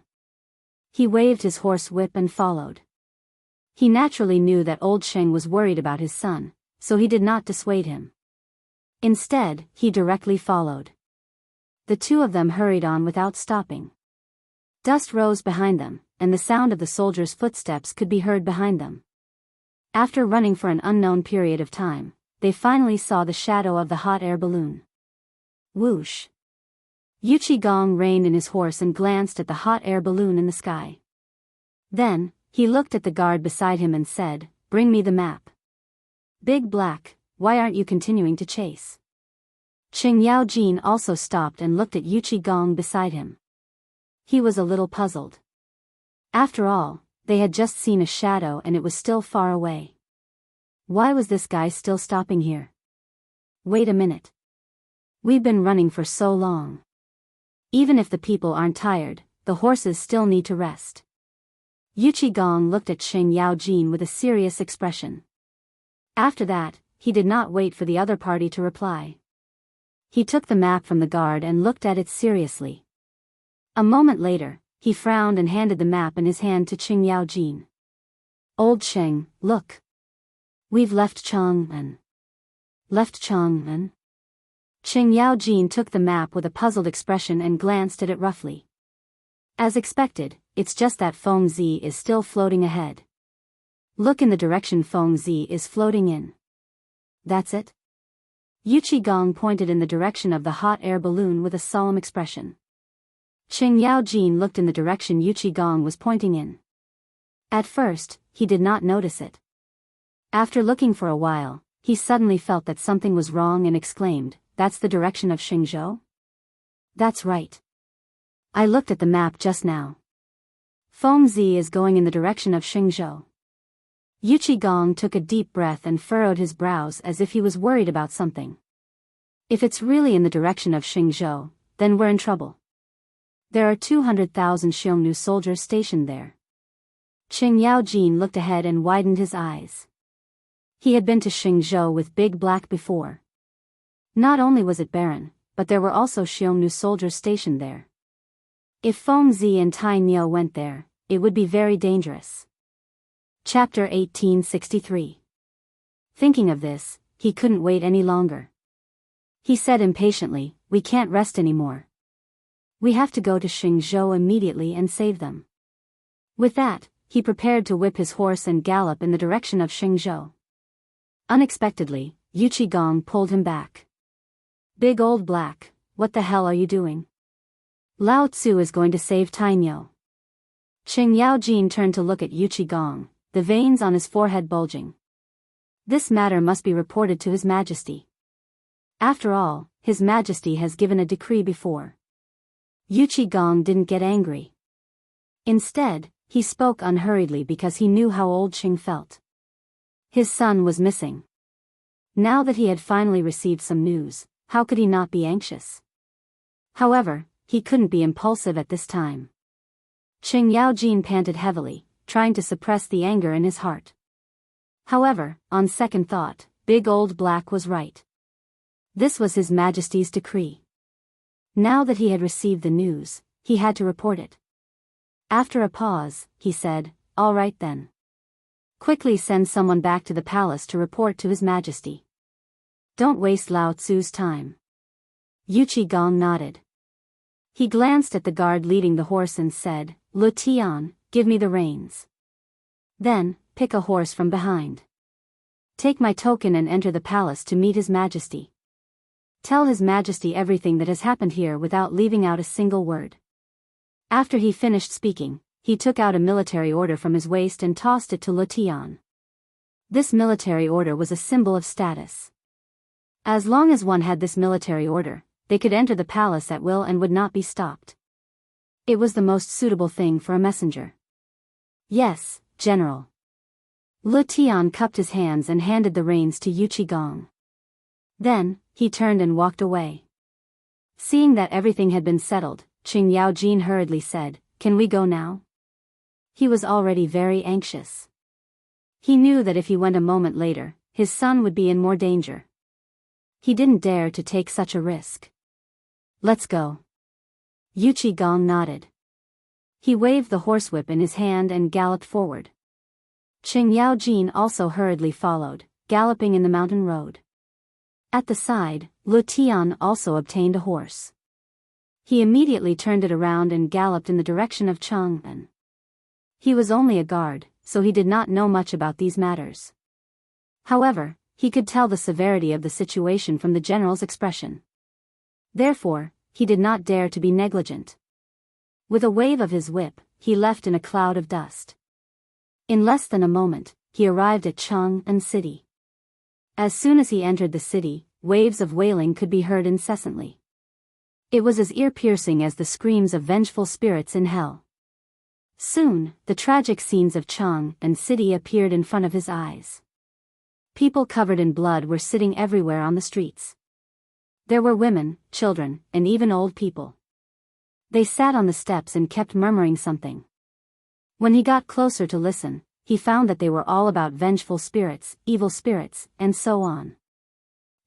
He waved his horse whip and followed. He naturally knew that Old Qing was worried about his son, so he did not dissuade him. Instead, he directly followed. The two of them hurried on without stopping. Dust rose behind them, and the sound of the soldiers' footsteps could be heard behind them. After running for an unknown period of time, they finally saw the shadow of the hot air balloon. Whoosh! Gong reined in his horse and glanced at the hot air balloon in the sky. Then, he looked at the guard beside him and said, "Bring me the map." "Big Black, why aren't you continuing to chase?" Jin also stopped and looked at Gong beside him. He was a little puzzled. After all, they had just seen a shadow and it was still far away. Why was this guy still stopping here? Wait a minute. We've been running for so long. Even if the people aren't tired, the horses still need to rest. Gong looked at Jin with a serious expression. After that, he did not wait for the other party to reply. He took the map from the guard and looked at it seriously. A moment later, he frowned and handed the map in his hand to Jin. "Old Cheng, look. We've left Chang'an." "Left Chang'an?" Jin took the map with a puzzled expression and glanced at it roughly. "As expected, it's just that Fengzi is still floating ahead. Look in the direction Fengzi is floating in." "That's it?" Gong pointed in the direction of the hot air balloon with a solemn expression. Jin looked in the direction Gong was pointing in. At first, he did not notice it. After looking for a while, he suddenly felt that something was wrong and exclaimed, "That's the direction of Xingzhou?" "That's right. I looked at the map just now. Fengzi is going in the direction of Xingzhou." Gong took a deep breath and furrowed his brows as if he was worried about something. If it's really in the direction of Xingzhou, then we're in trouble. There are 200,000 Xiongnu soldiers stationed there. Jin looked ahead and widened his eyes. He had been to Xingzhou with Big Black before. Not only was it barren, but there were also Xiongnu soldiers stationed there. If Fengzi and Tai Niu went there, it would be very dangerous. Chapter 1863. Thinking of this, he couldn't wait any longer. He said impatiently, "We can't rest anymore. We have to go to Xingzhou immediately and save them." With that, he prepared to whip his horse and gallop in the direction of Xingzhou. Unexpectedly, Gong pulled him back. "Big Old Black, what the hell are you doing? Lao Tzu is going to save Tai Niu." Jin turned to look at Gong, the veins on his forehead bulging. "This matter must be reported to His Majesty. After all, His Majesty has given a decree before." Gong didn't get angry. Instead, he spoke unhurriedly because he knew how old Qing felt. His son was missing. Now that he had finally received some news, how could he not be anxious? However, he couldn't be impulsive at this time. Jin panted heavily, trying to suppress the anger in his heart. However, on second thought, Big Old Black was right. This was His Majesty's decree. Now that he had received the news, he had to report it. After a pause, he said, "All right then. Quickly send someone back to the palace to report to His Majesty. Don't waste Lao Tzu's time." Gong nodded. He glanced at the guard leading the horse and said, "Lu Tian, give me the reins. Then, pick a horse from behind. Take my token and enter the palace to meet His Majesty. Tell His Majesty everything that has happened here without leaving out a single word." After he finished speaking, he took out a military order from his waist and tossed it to Lu Tian. This military order was a symbol of status. As long as one had this military order, they could enter the palace at will and would not be stopped. It was the most suitable thing for a messenger. "Yes, General." Lu Tian cupped his hands and handed the reins to Gong. Then, he turned and walked away. Seeing that everything had been settled, Jin hurriedly said, "Can we go now?" He was already very anxious. He knew that if he went a moment later, his son would be in more danger. He didn't dare to take such a risk. "Let's go." Gong nodded. He waved the horsewhip in his hand and galloped forward. Jin also hurriedly followed, galloping in the mountain road. At the side, Lu Tian also obtained a horse. He immediately turned it around and galloped in the direction of Chang'an. He was only a guard, so he did not know much about these matters. However, he could tell the severity of the situation from the general's expression. Therefore, he did not dare to be negligent. With a wave of his whip, he left in a cloud of dust. In less than a moment, he arrived at Chang'an city. As soon as he entered the city, waves of wailing could be heard incessantly. It was as ear-piercing as the screams of vengeful spirits in hell. Soon, the tragic scenes of Chang'an city appeared in front of his eyes. People covered in blood were sitting everywhere on the streets. There were women, children, and even old people. They sat on the steps and kept murmuring something. When he got closer to listen, he found that they were all about vengeful spirits, evil spirits, and so on.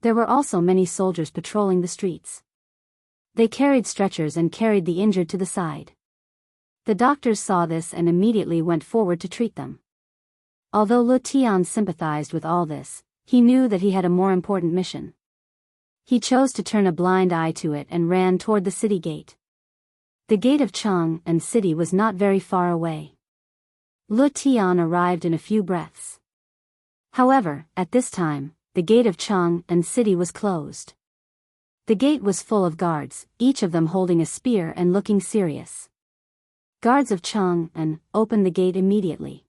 There were also many soldiers patrolling the streets. They carried stretchers and carried the injured to the side. The doctors saw this and immediately went forward to treat them. Although Lu Tian sympathized with all this, he knew that he had a more important mission. He chose to turn a blind eye to it and ran toward the city gate. The gate of Chang'an city was not very far away. Lu Tian arrived in a few breaths. However, at this time, the gate of Chang'an city was closed. The gate was full of guards, each of them holding a spear and looking serious. Guards of Chang'an, opened the gate immediately.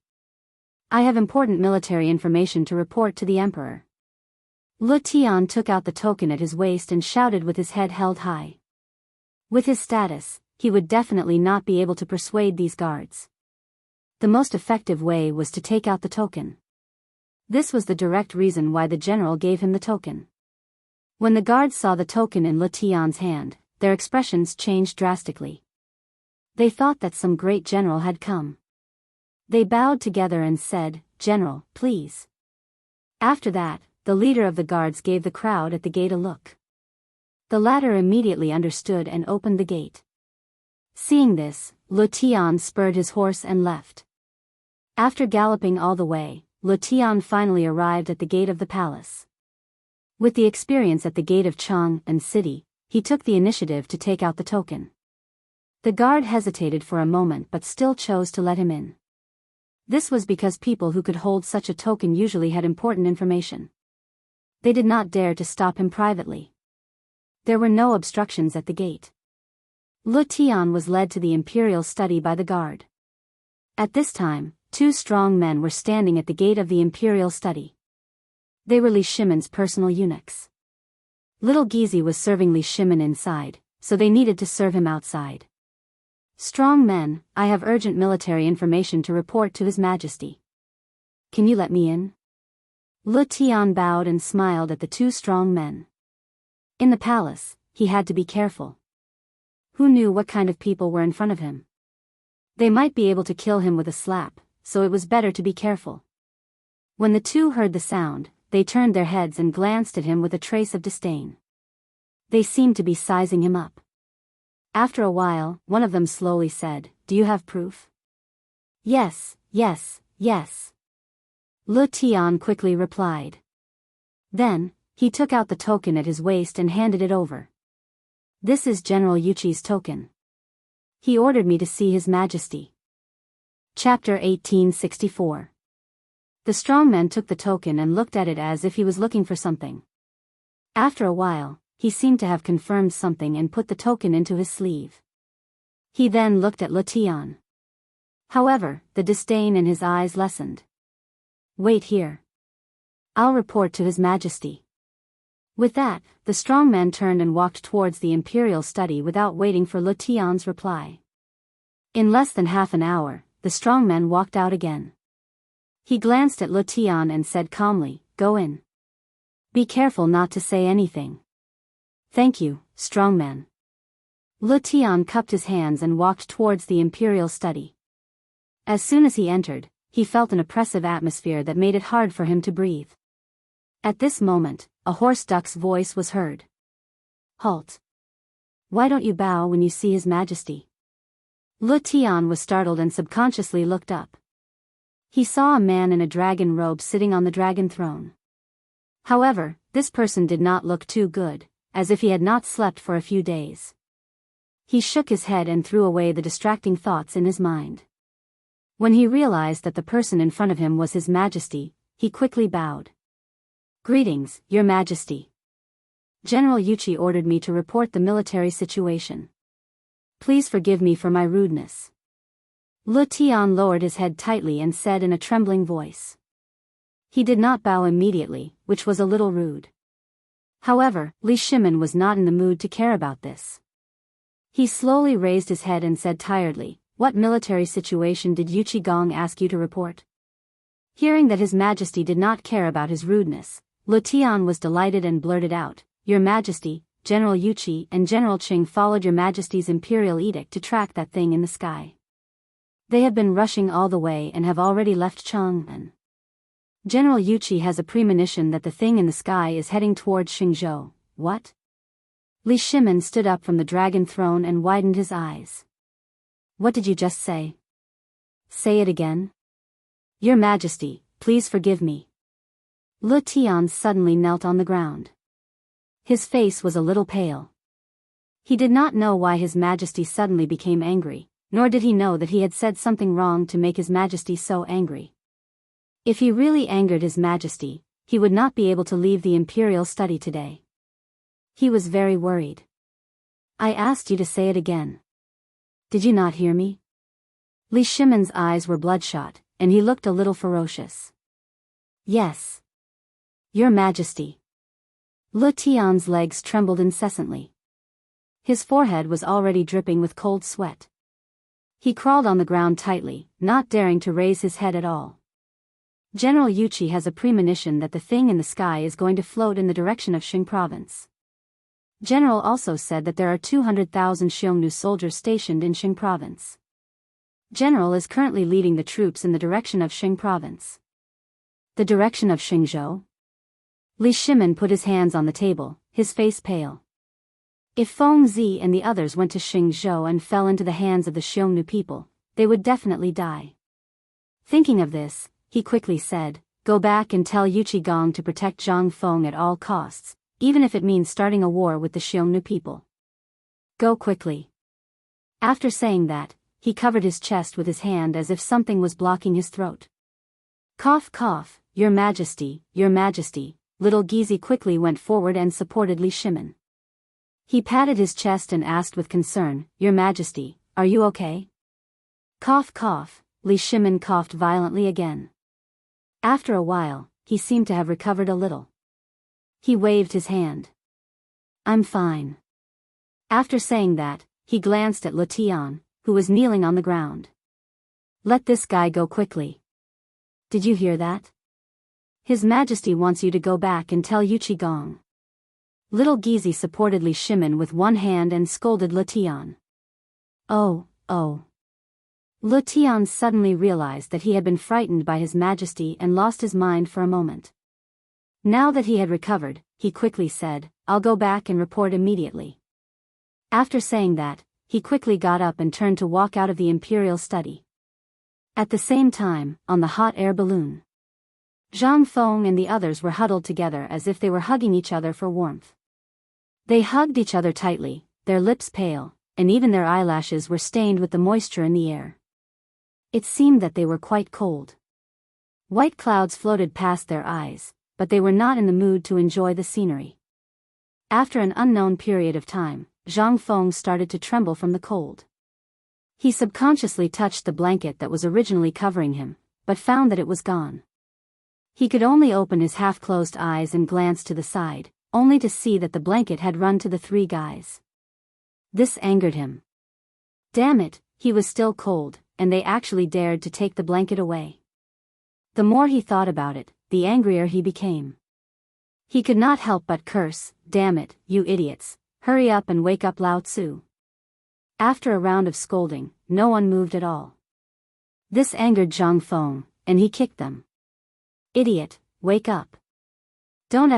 I have important military information to report to the emperor. Lu Tian took out the token at his waist and shouted with his head held high. With his status, he would definitely not be able to persuade these guards. The most effective way was to take out the token. This was the direct reason why the general gave him the token. When the guards saw the token in Lu Tian's hand, their expressions changed drastically. They thought that some great general had come. They bowed together and said, "General, please." After that, the leader of the guards gave the crowd at the gate a look. The latter immediately understood and opened the gate. Seeing this, Lu Tian spurred his horse and left. After galloping all the way, Lu Tian finally arrived at the gate of the palace. With the experience at the gate of Chang'an city, he took the initiative to take out the token. The guard hesitated for a moment but still chose to let him in. This was because people who could hold such a token usually had important information. They did not dare to stop him privately. There were no obstructions at the gate. Lu Tian was led to the imperial study by the guard. At this time, two strong men were standing at the gate of the imperial study. They were Li Shimon's personal eunuchs. Little Gizi was serving Li Shimon inside, so they needed to serve him outside. Strong men, I have urgent military information to report to His Majesty. Can you let me in? Lu Tian bowed and smiled at the two strong men. In the palace, he had to be careful. Who knew what kind of people were in front of him? They might be able to kill him with a slap, so it was better to be careful. When the two heard the sound, they turned their heads and glanced at him with a trace of disdain. They seemed to be sizing him up. After a while, one of them slowly said, "Do you have proof?" "Yes, yes, yes." Lu Tian quickly replied. Then, he took out the token at his waist and handed it over. "This is General Yuchi's token. He ordered me to see His Majesty." Chapter 1864. The strong man took the token and looked at it as if he was looking for something. After a while, he seemed to have confirmed something and put the token into his sleeve. He then looked at Lu Tian. However, the disdain in his eyes lessened. "Wait here. I'll report to His Majesty." With that, the strong man turned and walked towards the imperial study without waiting for Lu Tian's reply. In less than half an hour, the strong man walked out again. He glanced at Lu Tian and said calmly, "Go in. Be careful not to say anything." "Thank you, strong man." Lu Tian cupped his hands and walked towards the imperial study. As soon as he entered, he felt an oppressive atmosphere that made it hard for him to breathe. At this moment, a hoarse duck's voice was heard. "Halt. Why don't you bow when you see His Majesty?" Lu Tian was startled and subconsciously looked up. He saw a man in a dragon robe sitting on the dragon throne. However, this person did not look too good, as if he had not slept for a few days. He shook his head and threw away the distracting thoughts in his mind. When he realized that the person in front of him was His Majesty, he quickly bowed. "Greetings, Your Majesty. General Yuchi ordered me to report the military situation. Please forgive me for my rudeness." Lu Tian lowered his head tightly and said in a trembling voice. He did not bow immediately, which was a little rude. However, Li Shimin was not in the mood to care about this. He slowly raised his head and said tiredly, "What military situation did Yuchi Gong ask you to report?" Hearing that His Majesty did not care about his rudeness, Lu Tian was delighted and blurted out, "Your Majesty, General Yuchi and General Qing followed Your Majesty's imperial edict to track that thing in the sky. They have been rushing all the way and have already left Chang'an. General Yuchi has a premonition that the thing in the sky is heading towards Xingzhou." "What?" Li Shimin stood up from the dragon throne and widened his eyes. "What did you just say? Say it again." "Your Majesty, please forgive me." Lu Tian suddenly knelt on the ground. His face was a little pale. He did not know why His Majesty suddenly became angry, nor did he know that he had said something wrong to make His Majesty so angry. If he really angered His Majesty, he would not be able to leave the imperial study today. He was very worried. "I asked you to say it again. Did you not hear me?" Li Shimin's eyes were bloodshot, and he looked a little ferocious. "Yes. Your Majesty." Lu Tian's legs trembled incessantly. His forehead was already dripping with cold sweat. He crawled on the ground tightly, not daring to raise his head at all. "General Yuchi has a premonition that the thing in the sky is going to float in the direction of Xing province. General also said that there are 200,000 Xiongnu soldiers stationed in Xing province. General is currently leading the troops in the direction of Xing province." "The direction of Xingzhou?" Li Shimin put his hands on the table, his face pale. If Feng Zi and the others went to Xingzhou and fell into the hands of the Xiongnu people, they would definitely die. Thinking of this, he quickly said, "Go back and tell Yuchi Gong to protect Zhang Feng at all costs, even if it means starting a war with the Xiongnu people. Go quickly." After saying that, he covered his chest with his hand as if something was blocking his throat. "Cough cough, Your Majesty, Your Majesty." Little Gizi quickly went forward and supported Li Shimin. He patted his chest and asked with concern, "Your Majesty, are you okay?" "Cough cough." Li Shimin coughed violently again. After a while, he seemed to have recovered a little. He waved his hand. "I'm fine." After saying that, he glanced at Lu Tian, who was kneeling on the ground. "Let this guy go quickly. Did you hear that? His Majesty wants you to go back and tell Yuchi Gong." Little Gizi supported Li Shimin with one hand and scolded Lu Tian. Oh. Lu Tian suddenly realized that he had been frightened by His Majesty and lost his mind for a moment. Now that he had recovered, he quickly said, "I'll go back and report immediately." After saying that, he quickly got up and turned to walk out of the imperial study. At the same time, on the hot air balloon, Zhang Feng and the others were huddled together as if they were hugging each other for warmth. They hugged each other tightly, their lips pale, and even their eyelashes were stained with the moisture in the air. It seemed that they were quite cold. White clouds floated past their eyes, but they were not in the mood to enjoy the scenery. After an unknown period of time, Zhang Feng started to tremble from the cold. He subconsciously touched the blanket that was originally covering him, but found that it was gone. He could only open his half-closed eyes and glance to the side, only to see that the blanket had run to the three guys. This angered him. Damn it, he was still cold, and they actually dared to take the blanket away. The more he thought about it, the angrier he became. He could not help but curse, "Damn it, you idiots, hurry up and wake up Lao Tzu." After a round of scolding, no one moved at all. This angered Zhang Feng, and he kicked them. "Idiot, wake up. Don't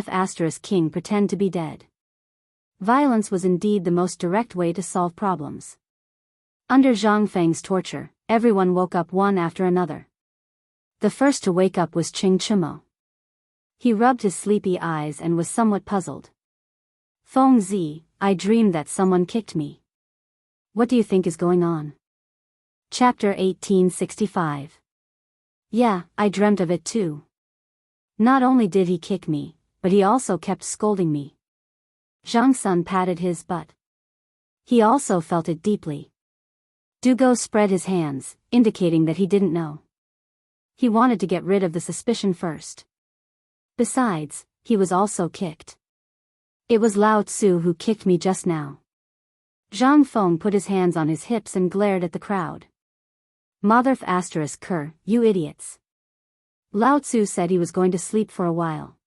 King pretend to be dead." Violence was indeed the most direct way to solve problems. Under Zhang Feng's torture, everyone woke up one after another. The first to wake up was Qing Chimo. He rubbed his sleepy eyes and was somewhat puzzled. "Feng Zi, I dreamed that someone kicked me." What do you think is going on? Chapter 1865. Yeah, I dreamt of it too. Not only did he kick me, but he also kept scolding me. Chang'an patted his butt. He also felt it deeply. Dugo spread his hands, indicating that he didn't know. He wanted to get rid of the suspicion first. Besides, he was also kicked. It was Lao Tzu who kicked me just now. Zhang Feng put his hands on his hips and glared at the crowd. Motherf asterisk cur, you idiots. Lao Tzu said he was going to sleep for a while.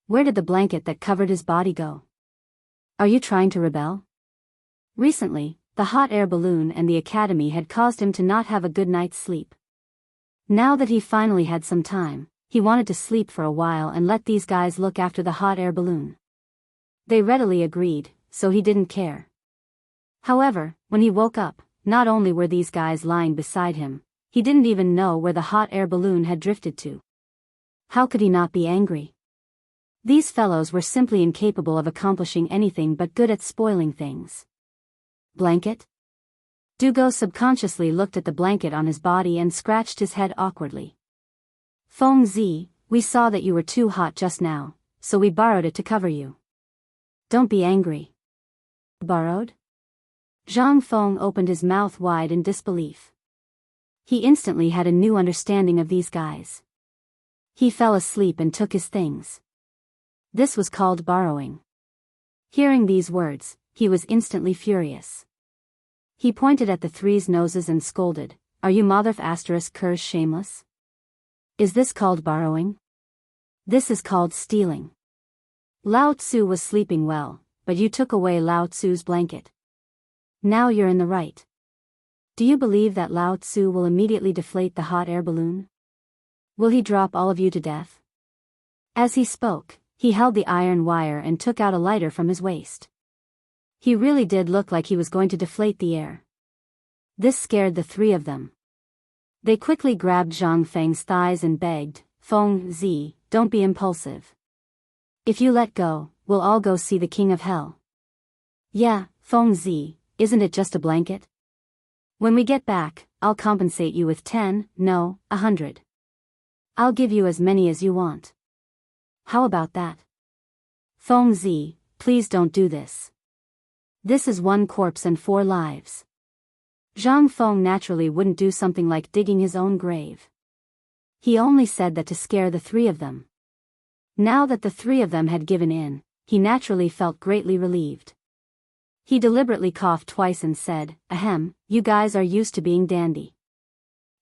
Where did the blanket that covered his body go? Are you trying to rebel? Recently, the hot air balloon and the academy had caused him to not have a good night's sleep. Now that he finally had some time, he wanted to sleep for a while and let these guys look after the hot air balloon. They readily agreed, so he didn't care. However, when he woke up, not only were these guys lying beside him, he didn't even know where the hot air balloon had drifted to. How could he not be angry? These fellows were simply incapable of accomplishing anything but good at spoiling things. Blanket? Dugo subconsciously looked at the blanket on his body and scratched his head awkwardly. Feng Zi, we saw that you were too hot just now, so we borrowed it to cover you. Don't be angry. Borrowed? Zhang Feng opened his mouth wide in disbelief. He instantly had a new understanding of these guys. He fell asleep and took his things. This was called borrowing. Hearing these words, he was instantly furious. He pointed at the three's noses and scolded, "Are you motherf asterisk curs shameless? Is this called borrowing? This is called stealing. Lao Tzu was sleeping well, but you took away Lao Tzu's blanket. Now you're in the right. Do you believe that Lao Tzu will immediately deflate the hot air balloon? Will he drop all of you to death?" As he spoke, he held the iron wire and took out a lighter from his waist. He really did look like he was going to deflate the air. This scared the three of them. They quickly grabbed Zhang Feng's thighs and begged, "Feng Zi, don't be impulsive. If you let go, we'll all go see the King of Hell." "Yeah, Feng Zi, isn't it just a blanket? When we get back, I'll compensate you with 10, no, 100. I'll give you as many as you want. How about that? Feng Zi, please don't do this. This is one corpse and 4 lives." Zhang Feng naturally wouldn't do something like digging his own grave. He only said that to scare the three of them. Now that the three of them had given in, he naturally felt greatly relieved. He deliberately coughed twice and said, "Ahem, you guys are used to being dandy.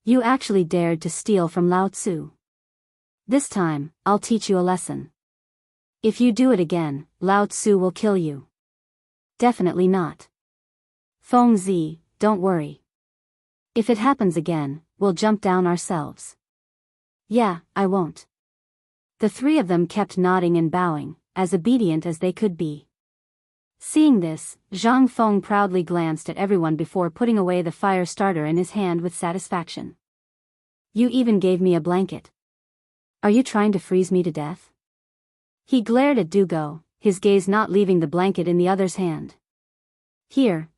You actually dared to steal from Lao Tzu. This time, I'll teach you a lesson. If you do it again, Lao Tzu will kill you." "Definitely not. Feng Zi, don't worry. If it happens again, we'll jump down ourselves." "Yeah, I won't." The three of them kept nodding and bowing, as obedient as they could be. Seeing this, Zhang Feng proudly glanced at everyone before putting away the fire starter in his hand with satisfaction. "You even gave me a blanket. Are you trying to freeze me to death?" He glared at Dugo, his gaze not leaving the blanket in the other's hand. Here.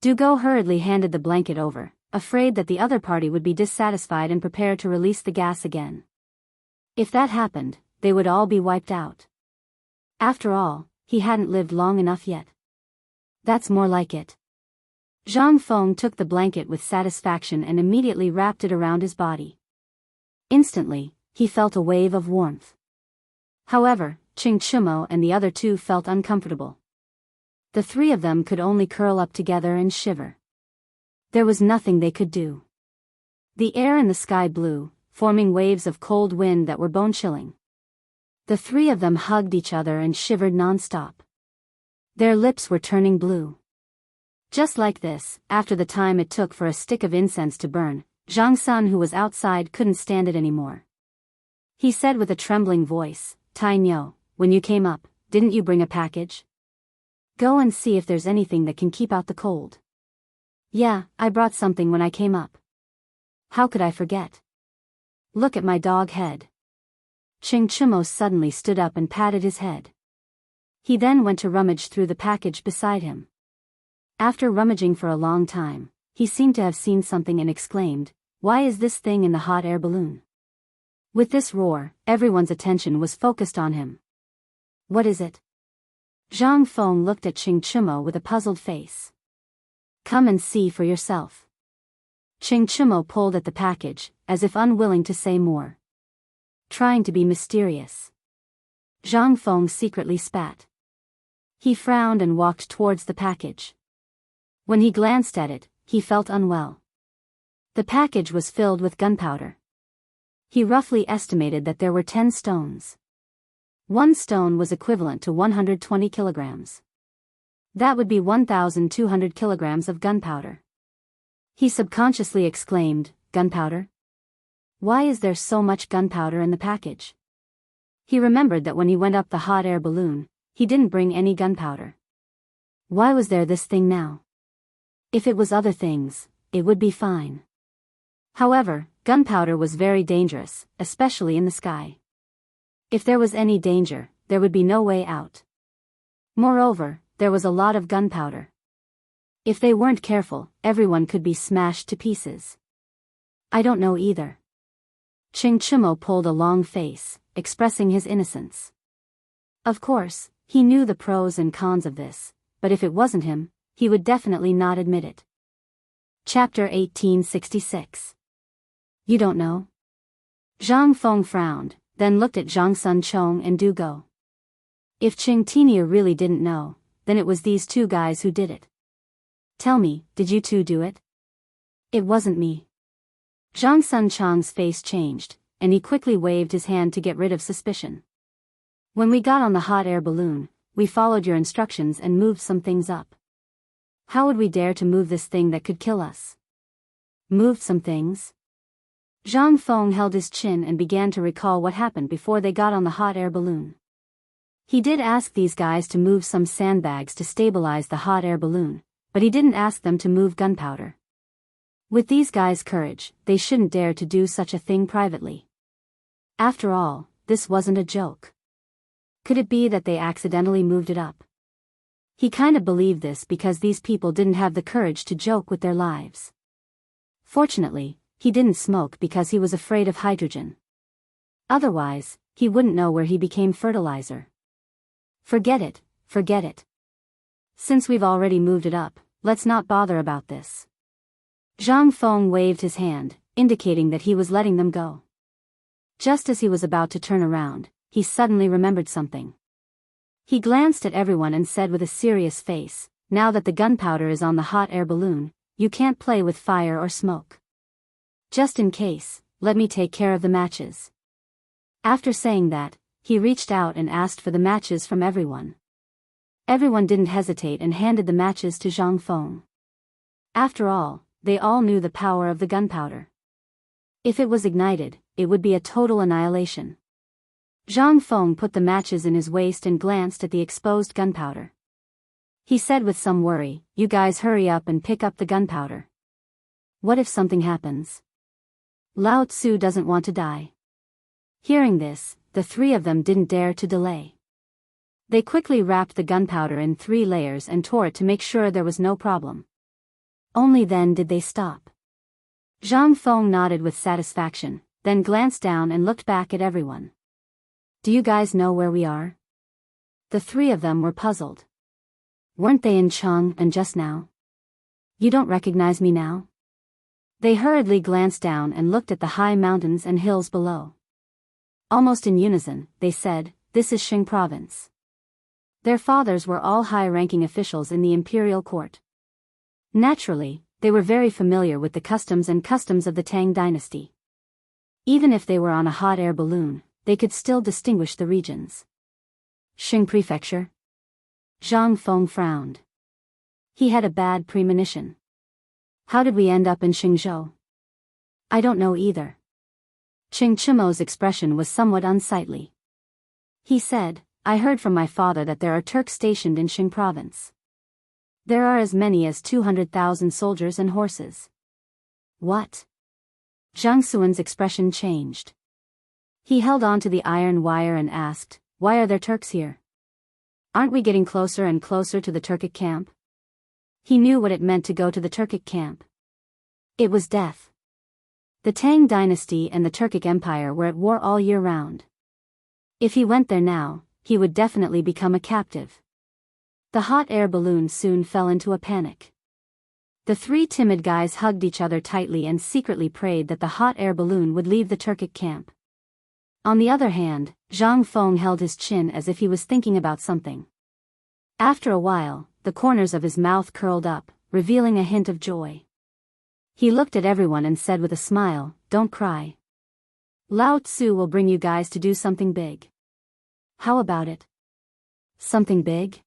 Dugo hurriedly handed the blanket over, afraid that the other party would be dissatisfied and prepare to release the gas again. If that happened, they would all be wiped out. After all, he hadn't lived long enough yet. That's more like it. Zhang Feng took the blanket with satisfaction and immediately wrapped it around his body. Instantly, he felt a wave of warmth. However, Chang'an and the other two felt uncomfortable. The three of them could only curl up together and shiver. There was nothing they could do. The air and the sky blew, forming waves of cold wind that were bone-chilling. The three of them hugged each other and shivered non-stop. Their lips were turning blue. Just like this, after the time it took for a stick of incense to burn, Zhang San, who was outside, couldn't stand it anymore. He said with a trembling voice, "Tai Nyo, when you came up, didn't you bring a package? Go and see if there's anything that can keep out the cold." "Yeah, I brought something when I came up. How could I forget? Look at my dog head." Chang'an suddenly stood up and patted his head. He then went to rummage through the package beside him. After rummaging for a long time, he seemed to have seen something and exclaimed, "Why is this thing in the hot air balloon?" With this roar, everyone's attention was focused on him. "What is it?" Zhang Feng looked at Ching Chimo with a puzzled face. "Come and see for yourself." Ching Chimo pulled at the package, as if unwilling to say more. Trying to be mysterious. Zhang Feng secretly spat. He frowned and walked towards the package. When he glanced at it, he felt unwell. The package was filled with gunpowder. He roughly estimated that there were 10 stones. One stone was equivalent to 120 kilograms. That would be 1,200 kilograms of gunpowder. He subconsciously exclaimed, "Gunpowder? Why is there so much gunpowder in the package?" He remembered that when he went up the hot air balloon, he didn't bring any gunpowder. Why was there this thing now? If it was other things, it would be fine. However, gunpowder was very dangerous, especially in the sky. If there was any danger, there would be no way out. Moreover, there was a lot of gunpowder. If they weren't careful, everyone could be smashed to pieces. "I don't know either." Ching Chimo pulled a long face, expressing his innocence. Of course, he knew the pros and cons of this, but if it wasn't him, he would definitely not admit it. Chapter 1866. You don't know? Zhang Feng frowned, then looked at Zhang Sun Chong and Du Go. If Ching Tinia really didn't know, then it was these two guys who did it. "Tell me, did you two do it?" "It wasn't me." Zhang Sun Chong's face changed, and he quickly waved his hand to get rid of suspicion. "When we got on the hot air balloon, we followed your instructions and moved some things up. How would we dare to move this thing that could kill us?" "Moved some things?" Zhang Feng held his chin and began to recall what happened before they got on the hot air balloon. He did ask these guys to move some sandbags to stabilize the hot air balloon, but he didn't ask them to move gunpowder. With these guys' courage, they shouldn't dare to do such a thing privately. After all, this wasn't a joke. Could it be that they accidentally moved it up? He kinda believed this because these people didn't have the courage to joke with their lives. Fortunately, he didn't smoke because he was afraid of hydrogen. Otherwise, he wouldn't know where he became fertilizer. Forget it, forget it. Since we've already moved it up, let's not bother about this. Zhang Feng waved his hand, indicating that he was letting them go. Just as he was about to turn around, he suddenly remembered something. He glanced at everyone and said with a serious face, "Now that the gunpowder is on the hot air balloon, you can't play with fire or smoke. Just in case, let me take care of the matches." After saying that, he reached out and asked for the matches from everyone. Everyone didn't hesitate and handed the matches to Zhang Feng. After all, they all knew the power of the gunpowder. If it was ignited, it would be a total annihilation. Zhang Feng put the matches in his waist and glanced at the exposed gunpowder. He said with some worry, "You guys hurry up and pick up the gunpowder. What if something happens? Lao Tzu doesn't want to die." Hearing this, the three of them didn't dare to delay. They quickly wrapped the gunpowder in 3 layers and tore it to make sure there was no problem. Only then did they stop. Zhang Feng nodded with satisfaction, then glanced down and looked back at everyone. "Do you guys know where we are?" The 3 of them were puzzled. Weren't they in Chang'an just now? "You don't recognize me now?" They hurriedly glanced down and looked at the high mountains and hills below. Almost in unison, they said, "This is Xing province." Their fathers were all high-ranking officials in the imperial court. Naturally, they were very familiar with the customs of the Tang dynasty. Even if they were on a hot air balloon, they could still distinguish the regions. Xing Prefecture? Zhang Feng frowned. He had a bad premonition. How did we end up in Xingzhou? I don't know either. Ching Chimo's expression was somewhat unsightly. He said, I heard from my father that there are Turks stationed in Xing province. There are as many as 200,000 soldiers and horses. What? Zhang Xuan's expression changed. He held on to the iron wire and asked, why are there Turks here? Aren't we getting closer and closer to the Turkic camp? He knew what it meant to go to the Turkic camp. It was death. The Tang dynasty and the Turkic Empire were at war all year round. If he went there now, he would definitely become a captive. The hot air balloon soon fell into a panic. The three timid guys hugged each other tightly and secretly prayed that the hot air balloon would leave the Turkic camp. On the other hand, Zhang Feng held his chin as if he was thinking about something. After a while, the corners of his mouth curled up, revealing a hint of joy. He looked at everyone and said with a smile, "Don't cry. Lao Tzu will bring you guys to do something big." "How about it?" "Something big?"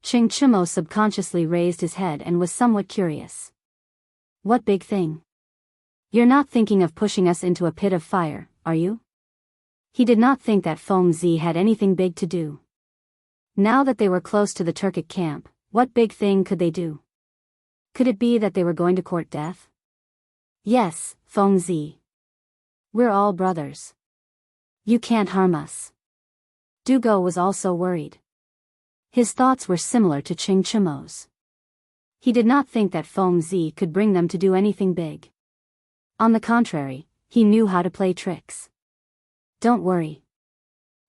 Chang'an subconsciously raised his head and was somewhat curious. "What big thing? You're not thinking of pushing us into a pit of fire, are you?" He did not think that Feng Zi had anything big to do. Now that they were close to the Turkic camp, what big thing could they do? Could it be that they were going to court death? "Yes, Feng Zi. We're all brothers. You can't harm us." Dugo was also worried. His thoughts were similar to Chang'an's. He did not think that Feng Zi could bring them to do anything big. On the contrary, he knew how to play tricks. "Don't worry.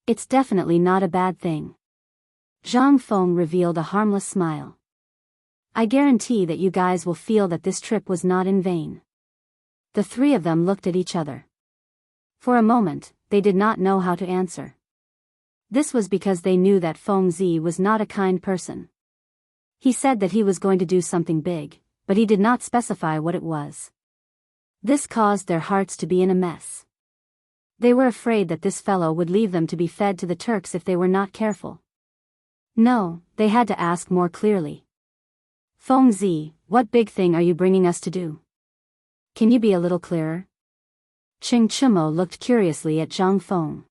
It's definitely not a bad thing." Zhang Feng revealed a harmless smile. "I guarantee that you guys will feel that this trip was not in vain." The three of them looked at each other. For a moment, they did not know how to answer. This was because they knew that Feng Zi was not a kind person. He said that he was going to do something big, but he did not specify what it was. This caused their hearts to be in a mess. They were afraid that this fellow would leave them to be fed to the Turks if they were not careful. No, they had to ask more clearly. "Feng Zi, what big thing are you bringing us to do? Can you be a little clearer?" Chang'an looked curiously at Zhang Feng.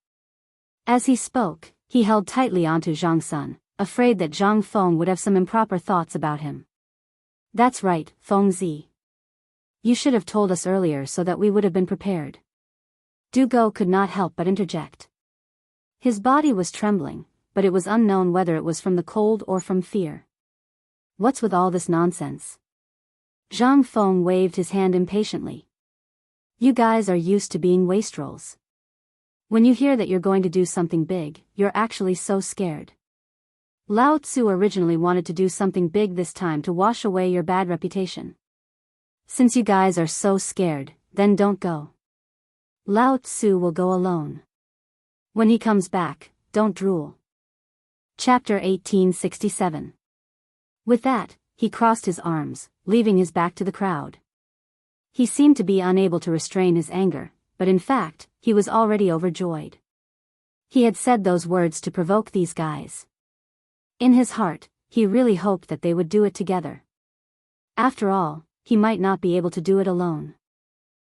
As he spoke, he held tightly onto Zhang Sun, afraid that Zhang Feng would have some improper thoughts about him. "That's right, Feng Zi. You should have told us earlier so that we would have been prepared." Dugo could not help but interject. His body was trembling, but it was unknown whether it was from the cold or from fear. "What's with all this nonsense?" Zhang Feng waved his hand impatiently. "You guys are used to being wastrels. When you hear that you're going to do something big, you're actually so scared. Lao Tzu originally wanted to do something big this time to wash away your bad reputation. Since you guys are so scared, then don't go. Lao Tzu will go alone. When he comes back, don't drool." Chapter 1867. With that, he crossed his arms, leaving his back to the crowd. He seemed to be unable to restrain his anger, but in fact, he was already overjoyed. He had said those words to provoke these guys. In his heart, he really hoped that they would do it together. After all, he might not be able to do it alone.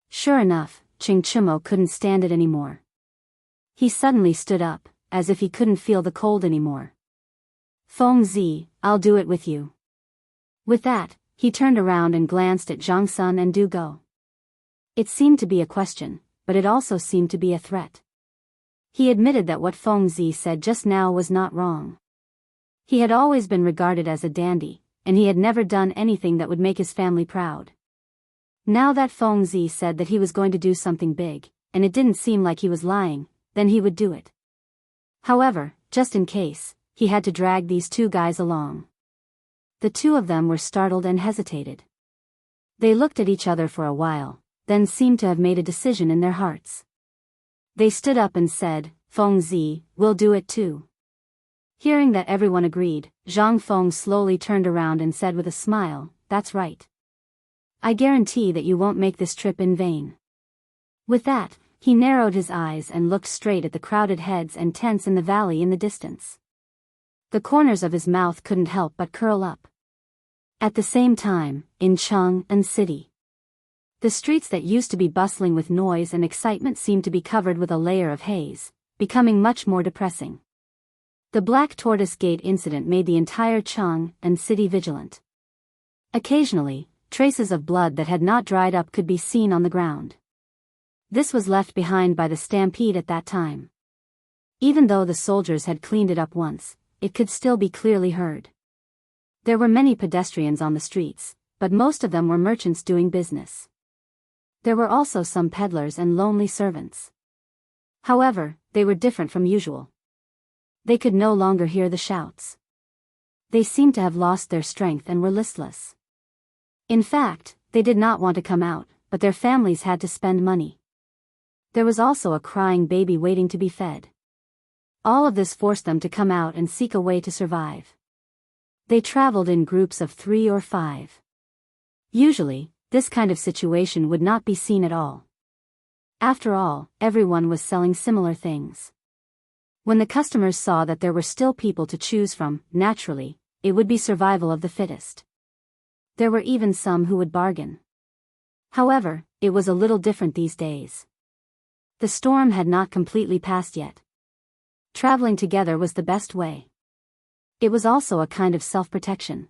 Sure enough, Chang'an couldn't stand it anymore. He suddenly stood up, as if he couldn't feel the cold anymore. "Feng Zi, I'll do it with you." With that, he turned around and glanced at Zhang Sun and Dugo. It seemed to be a question, but it also seemed to be a threat. He admitted that what Feng Zi said just now was not wrong. He had always been regarded as a dandy, and he had never done anything that would make his family proud. Now that Feng Zi said that he was going to do something big, and it didn't seem like he was lying, then he would do it. However, just in case, he had to drag these two guys along. The two of them were startled and hesitated. They looked at each other for a while, then seemed to have made a decision in their hearts. They stood up and said, "Feng Zi, we'll do it too." Hearing that everyone agreed, Zhang Feng slowly turned around and said with a smile, "That's right. I guarantee that you won't make this trip in vain." With that, he narrowed his eyes and looked straight at the crowded heads and tents in the valley in the distance. The corners of his mouth couldn't help but curl up. At the same time, in Chang'an city, the streets that used to be bustling with noise and excitement seemed to be covered with a layer of haze, becoming much more depressing. The Black Tortoise Gate incident made the entire Chang'an city vigilant. Occasionally, traces of blood that had not dried up could be seen on the ground. This was left behind by the stampede at that time. Even though the soldiers had cleaned it up once, it could still be clearly heard. There were many pedestrians on the streets, but most of them were merchants doing business. There were also some peddlers and lonely servants. However, they were different from usual. They could no longer hear the shouts. They seemed to have lost their strength and were listless. In fact, they did not want to come out, but their families had to spend money. There was also a crying baby waiting to be fed. All of this forced them to come out and seek a way to survive. They traveled in groups of 3 or 5. Usually, this kind of situation would not be seen at all. After all, everyone was selling similar things. When the customers saw that there were still people to choose from, naturally, it would be survival of the fittest. There were even some who would bargain. However, it was a little different these days. The storm had not completely passed yet. Traveling together was the best way. It was also a kind of self-protection.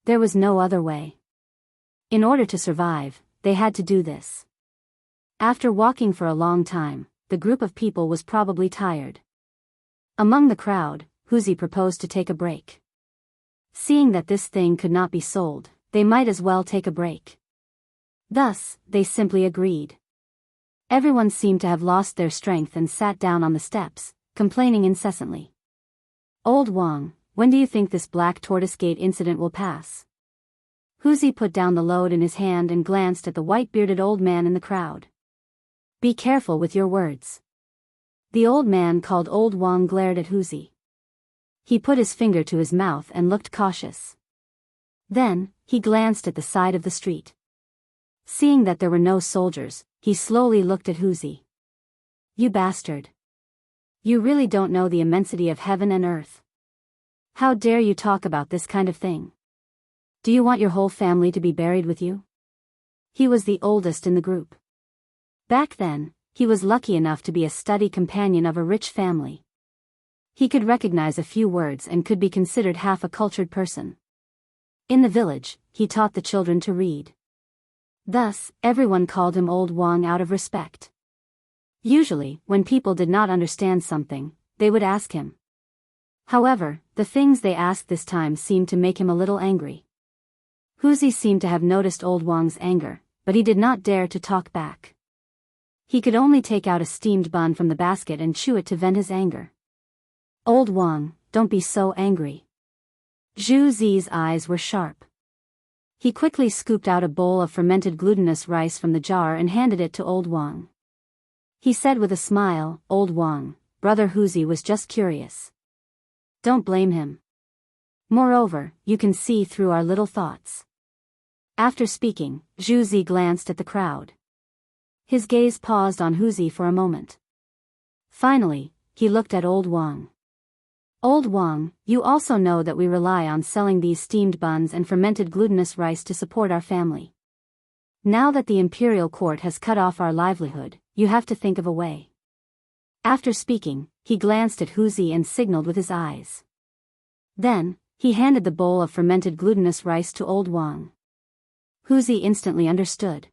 There was no other way. In order to survive, they had to do this. After walking for a long time, the group of people was probably tired. Among the crowd, Huzi proposed to take a break. Seeing that this thing could not be sold, they might as well take a break. Thus, they simply agreed. Everyone seemed to have lost their strength and sat down on the steps, complaining incessantly. "Old Wang, when do you think this Black Tortoise Gate incident will pass?" Huzi put down the load in his hand and glanced at the white-bearded old man in the crowd. "Be careful with your words." The old man called Old Wang glared at Huzi. He put his finger to his mouth and looked cautious. Then, he glanced at the side of the street. Seeing that there were no soldiers, he slowly looked at Huzi. "You bastard. You really don't know the immensity of heaven and earth. How dare you talk about this kind of thing? Do you want your whole family to be buried with you?" He was the oldest in the group. Back then, he was lucky enough to be a study companion of a rich family. He could recognize a few words and could be considered half a cultured person. In the village, he taught the children to read. Thus, everyone called him Old Wang out of respect. Usually, when people did not understand something, they would ask him. However, the things they asked this time seemed to make him a little angry. Huzi seemed to have noticed Old Wang's anger, but he did not dare to talk back. He could only take out a steamed bun from the basket and chew it to vent his anger. "Old Wang, don't be so angry." Zhu Zi's eyes were sharp. He quickly scooped out a bowl of fermented glutinous rice from the jar and handed it to Old Wang. He said with a smile, "Old Wang, Brother Huzi was just curious. Don't blame him. Moreover, you can see through our little thoughts." After speaking, Zhu Zi glanced at the crowd. His gaze paused on Huzi for a moment. Finally, he looked at Old Wang. "Old Wang, you also know that we rely on selling these steamed buns and fermented glutinous rice to support our family. Now that the imperial court has cut off our livelihood, you have to think of a way." After speaking, he glanced at Huzi and signaled with his eyes. Then, he handed the bowl of fermented glutinous rice to Old Wang. Huzi instantly understood.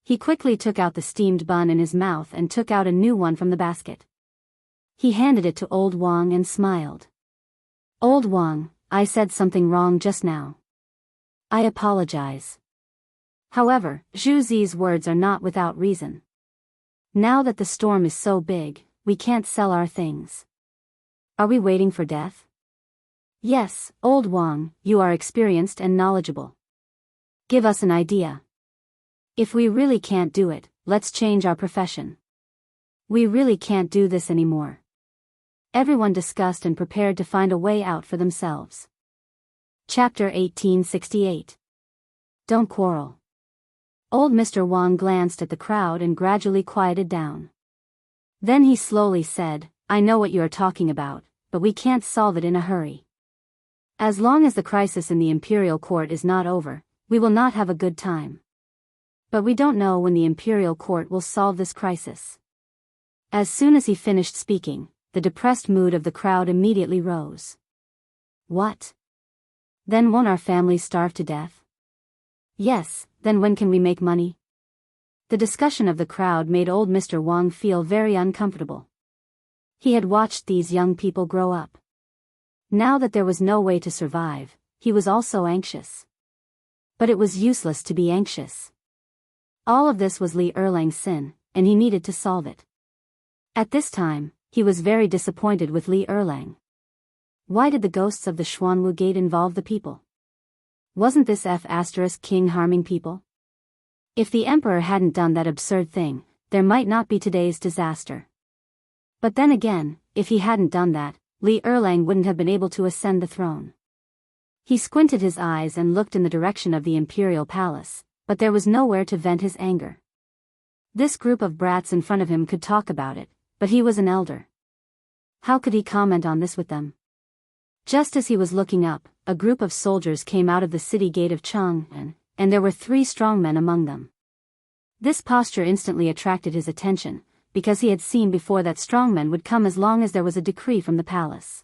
He quickly took out the steamed bun in his mouth and took out a new one from the basket. He handed it to Old Wang and smiled. "Old Wang, I said something wrong just now. I apologize." However, Zhu Zi's words are not without reason. Now that the storm is so big, we can't sell our things. Are we waiting for death? Yes, Old Wang, you are experienced and knowledgeable. Give us an idea. If we really can't do it, let's change our profession. We really can't do this anymore. Everyone discussed and prepared to find a way out for themselves. Chapter 1868. Don't quarrel. Old Mr. Wang glanced at the crowd and gradually quieted down. Then he slowly said, "I know what you are talking about, but we can't solve it in a hurry. As long as the crisis in the imperial court is not over, we will not have a good time. But we don't know when the imperial court will solve this crisis." As soon as he finished speaking, the depressed mood of the crowd immediately rose. "What? Then won't our families starve to death?" "Yes, then when can we make money?" The discussion of the crowd made old Mr. Wang feel very uncomfortable. He had watched these young people grow up. Now that there was no way to survive, he was also anxious. But it was useless to be anxious. All of this was Li Erlang's sin, and he needed to solve it. At this time, he was very disappointed with Li Erlang. Why did the ghosts of the Xuanwu Gate involve the people? Wasn't this King harming people? If the emperor hadn't done that absurd thing, there might not be today's disaster. But then again, if he hadn't done that, Li Erlang wouldn't have been able to ascend the throne. He squinted his eyes and looked in the direction of the imperial palace, but there was nowhere to vent his anger. This group of brats in front of him could talk about it, but he was an elder. How could he comment on this with them? Just as he was looking up, a group of soldiers came out of the city gate of Chang'an, and there were 3 strong men among them. This posture instantly attracted his attention, because he had seen before that strong men would come as long as there was a decree from the palace.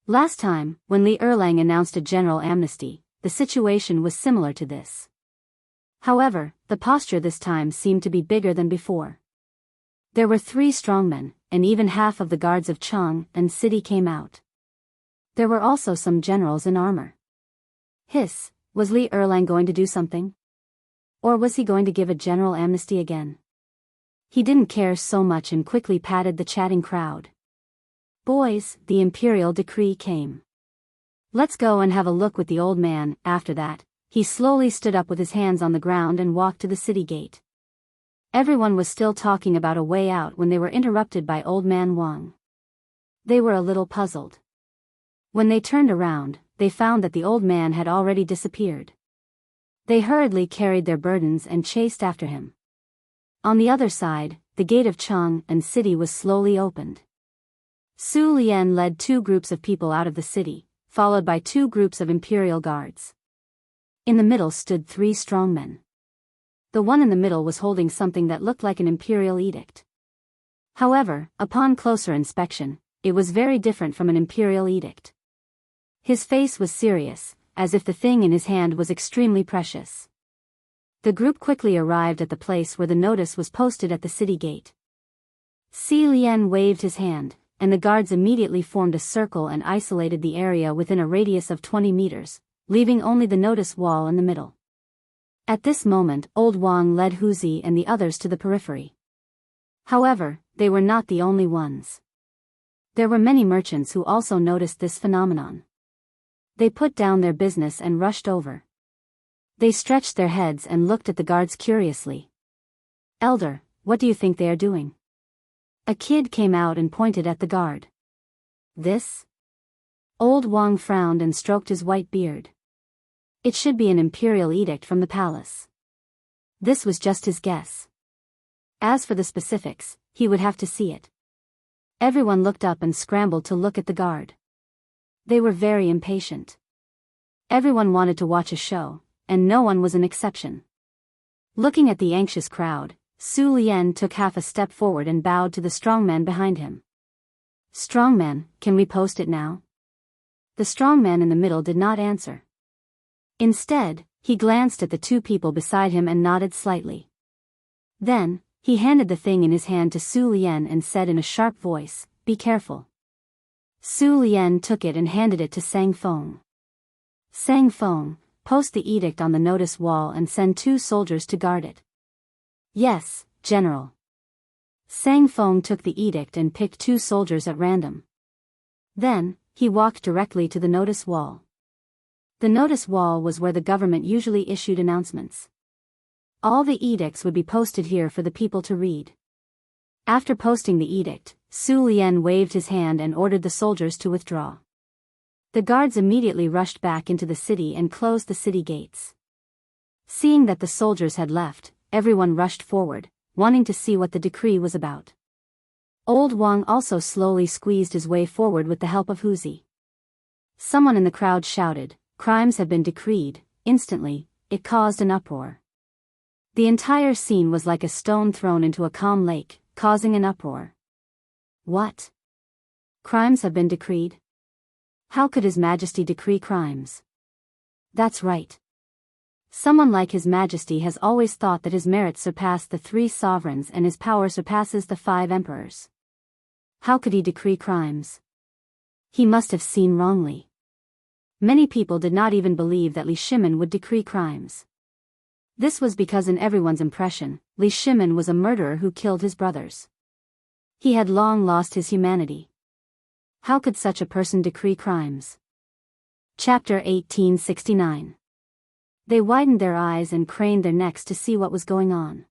Last time, when Li Erlang announced a general amnesty, the situation was similar to this. However, the posture this time seemed to be bigger than before. There were 3 strongmen, and even half of the guards of Chang'an city came out. There were also some generals in armor. Was Li Erlang going to do something? Or was he going to give a general amnesty again? He didn't care so much and quickly patted the chatting crowd. Boys, the imperial decree came. Let's go and have a look with the old man. After that, he slowly stood up with his hands on the ground and walked to the city gate. Everyone was still talking about a way out when they were interrupted by Old Man Wang. They were a little puzzled. When they turned around, they found that the old man had already disappeared. They hurriedly carried their burdens and chased after him. On the other side, the gate of Chang'an city was slowly opened. Su Lian led 2 groups of people out of the city, followed by 2 groups of imperial guards. In the middle stood 3 strong men. The one in the middle was holding something that looked like an imperial edict. However, upon closer inspection, it was very different from an imperial edict. His face was serious, as if the thing in his hand was extremely precious. The group quickly arrived at the place where the notice was posted at the city gate. Si Lian waved his hand, and the guards immediately formed a circle and isolated the area within a radius of 20 meters, leaving only the notice wall in the middle. At this moment, Old Wang led Huzi and the others to the periphery. However, they were not the only ones. There were many merchants who also noticed this phenomenon. They put down their business and rushed over. They stretched their heads and looked at the guards curiously. "Elder, what do you think they are doing?" A kid came out and pointed at the guard. "This?" Old Wang frowned and stroked his white beard. It should be an imperial edict from the palace. This was just his guess. As for the specifics, he would have to see it. Everyone looked up and scrambled to look at the guard. They were very impatient. Everyone wanted to watch a show, and no one was an exception. Looking at the anxious crowd, Su Lian took half a step forward and bowed to the strongman behind him. "Strongman, can we post it now?" The strongman in the middle did not answer. Instead, he glanced at the 2 people beside him and nodded slightly. Then, he handed the thing in his hand to Su Lian and said in a sharp voice, "Be careful." Su Lian took it and handed it to Sang Feng. "Sang Feng, post the edict on the notice wall and send 2 soldiers to guard it." "Yes, General." Sang Feng took the edict and picked 2 soldiers at random. Then, he walked directly to the notice wall. The notice wall was where the government usually issued announcements. All the edicts would be posted here for the people to read. After posting the edict, Su Lian waved his hand and ordered the soldiers to withdraw. The guards immediately rushed back into the city and closed the city gates. Seeing that the soldiers had left, everyone rushed forward, wanting to see what the decree was about. Old Wang also slowly squeezed his way forward with the help of Huzi. Someone in the crowd shouted, "Crimes have been decreed." Instantly, it caused an uproar. The entire scene was like a stone thrown into a calm lake, causing an uproar. What? Crimes have been decreed? How could His Majesty decree crimes? That's right. Someone like His Majesty has always thought that his merits surpass the 3 sovereigns and his power surpasses the 5 emperors. How could he decree crimes? He must have seen wrongly. Many people did not even believe that Li Shimin would decree crimes. This was because in everyone's impression, Li Shimin was a murderer who killed his brothers. He had long lost his humanity. How could such a person decree crimes? Chapter 1869. They widened their eyes and craned their necks to see what was going on.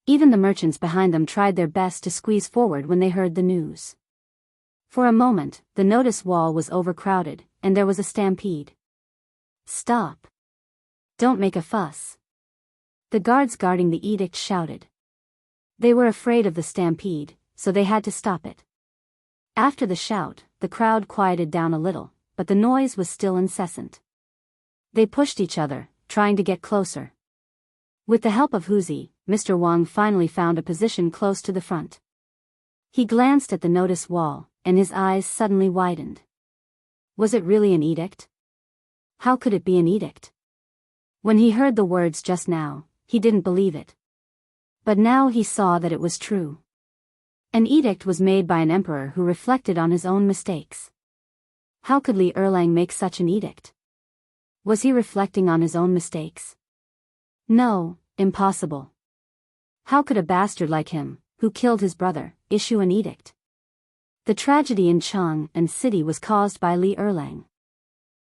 Even the merchants behind them tried their best to squeeze forward when they heard the news. For a moment, the notice wall was overcrowded, and there was a stampede. "Stop! Don't make a fuss!" The guards guarding the edict shouted. They were afraid of the stampede, so they had to stop it. After the shout, the crowd quieted down a little, but the noise was still incessant. They pushed each other, trying to get closer. With the help of Huzi, Mr. Wang finally found a position close to the front. He glanced at the notice wall, and his eyes suddenly widened. Was it really an edict? How could it be an edict? When he heard the words just now, he didn't believe it. But now he saw that it was true. An edict was made by an emperor who reflected on his own mistakes. How could Li Erlang make such an edict? Was he reflecting on his own mistakes? No, impossible. How could a bastard like him, who killed his brother, issue an edict? The tragedy in Chang'an city was caused by Li Erlang.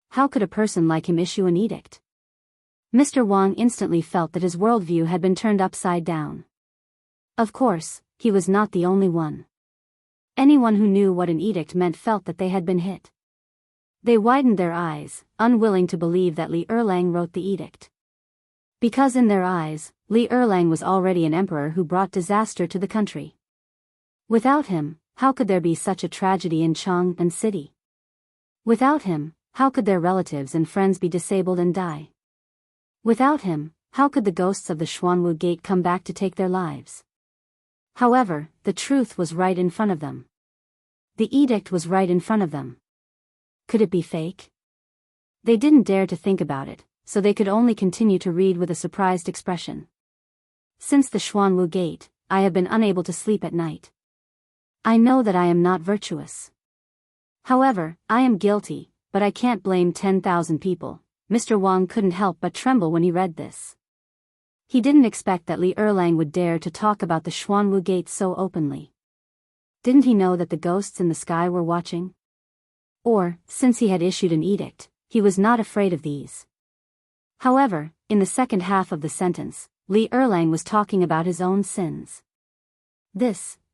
How could a person like him issue an edict? Mr. Wang instantly felt that his worldview had been turned upside down. Of course, he was not the only one. Anyone who knew what an edict meant felt that they had been hit. They widened their eyes, unwilling to believe that Li Erlang wrote the edict. Because in their eyes, Li Erlang was already an emperor who brought disaster to the country. Without him, how could there be such a tragedy in Chang'an city? Without him, how could their relatives and friends be disabled and die? Without him, how could the ghosts of the Xuanwu Gate come back to take their lives? However, the truth was right in front of them. The edict was right in front of them. Could it be fake? They didn't dare to think about it, so they could only continue to read with a surprised expression. Since the Xuanwu Gate, I have been unable to sleep at night. I know that I am not virtuous. However, I am guilty, but I can't blame 10,000 people. Mr. Wang couldn't help but tremble when he read this. He didn't expect that Li Erlang would dare to talk about the Xuanwu Gate so openly. Didn't he know that the ghosts in the sky were watching? Or, since he had issued an edict, he was not afraid of these. However, in the second half of the sentence, Li Erlang was talking about his own sins.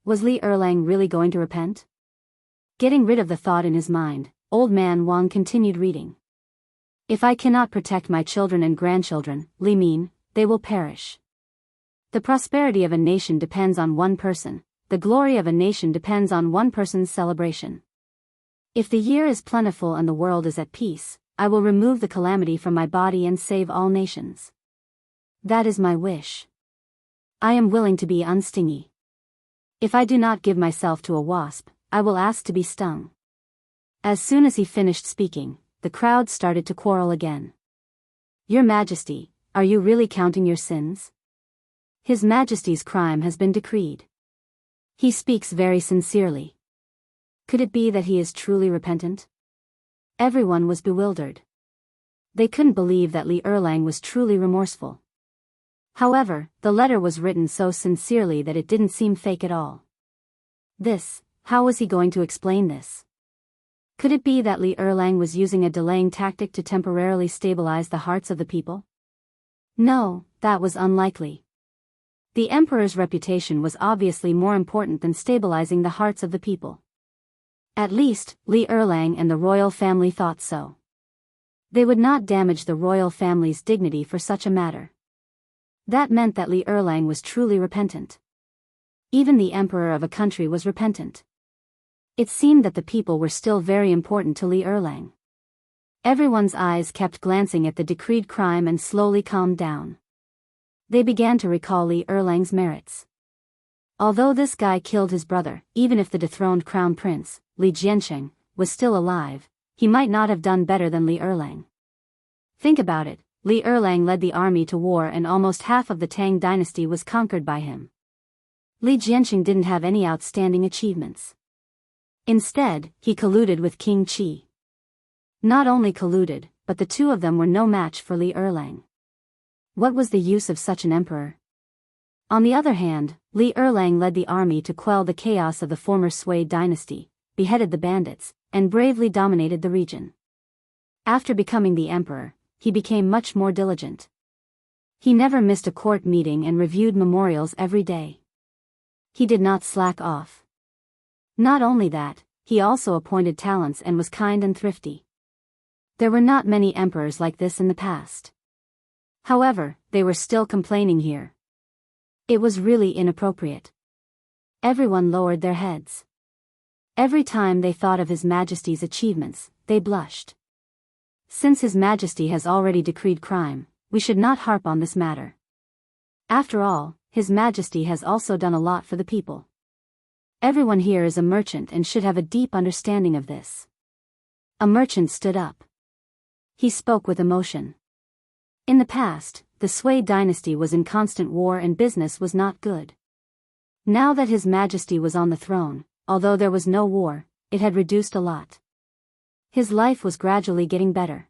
Was Li Erlang really going to repent? Getting rid of the thought in his mind, Old Man Wang continued reading. If I cannot protect my children and grandchildren, Li Min, they will perish. The prosperity of a nation depends on one person, the glory of a nation depends on one person's celebration. If the year is plentiful and the world is at peace, I will remove the calamity from my body and save all nations. That is my wish. I am willing to be unstingy. If I do not give myself to a wasp, I will ask to be stung. As soon as he finished speaking, the crowd started to quarrel again. Your Majesty, are you really counting your sins? His Majesty's crime has been decreed. He speaks very sincerely. Could it be that he is truly repentant? Everyone was bewildered. They couldn't believe that Li Erlang was truly remorseful. However, the letter was written so sincerely that it didn't seem fake at all. How was he going to explain this? Could it be that Li Erlang was using a delaying tactic to temporarily stabilize the hearts of the people? No, that was unlikely. The emperor's reputation was obviously more important than stabilizing the hearts of the people. At least, Li Erlang and the royal family thought so. They would not damage the royal family's dignity for such a matter. That meant that Li Erlang was truly repentant. Even the emperor of a country was repentant. It seemed that the people were still very important to Li Erlang. Everyone's eyes kept glancing at the decreed crime and slowly calmed down. They began to recall Li Erlang's merits. Although this guy killed his brother, even if the dethroned crown prince, Li Jiansheng, was still alive, he might not have done better than Li Erlang. Think about it, Li Erlang led the army to war and almost half of the Tang dynasty was conquered by him. Li Jiansheng didn't have any outstanding achievements. Instead, he colluded with King Qi. Not only colluded, but the two of them were no match for Li Erlang. What was the use of such an emperor? On the other hand, Li Erlang led the army to quell the chaos of the former Sui dynasty, beheaded the bandits, and bravely dominated the region. After becoming the emperor, he became much more diligent. He never missed a court meeting and reviewed memorials every day. He did not slack off. Not only that, he also appointed talents and was kind and thrifty. There were not many emperors like this in the past. However, they were still complaining here. It was really inappropriate. Everyone lowered their heads. Every time they thought of His Majesty's achievements, they blushed. Since His Majesty has already decreed crime, we should not harp on this matter. After all, His Majesty has also done a lot for the people. Everyone here is a merchant and should have a deep understanding of this. A merchant stood up. He spoke with emotion. In the past, the Sui dynasty was in constant war and business was not good. Now that His Majesty was on the throne, although there was no war, it had reduced a lot. His life was gradually getting better.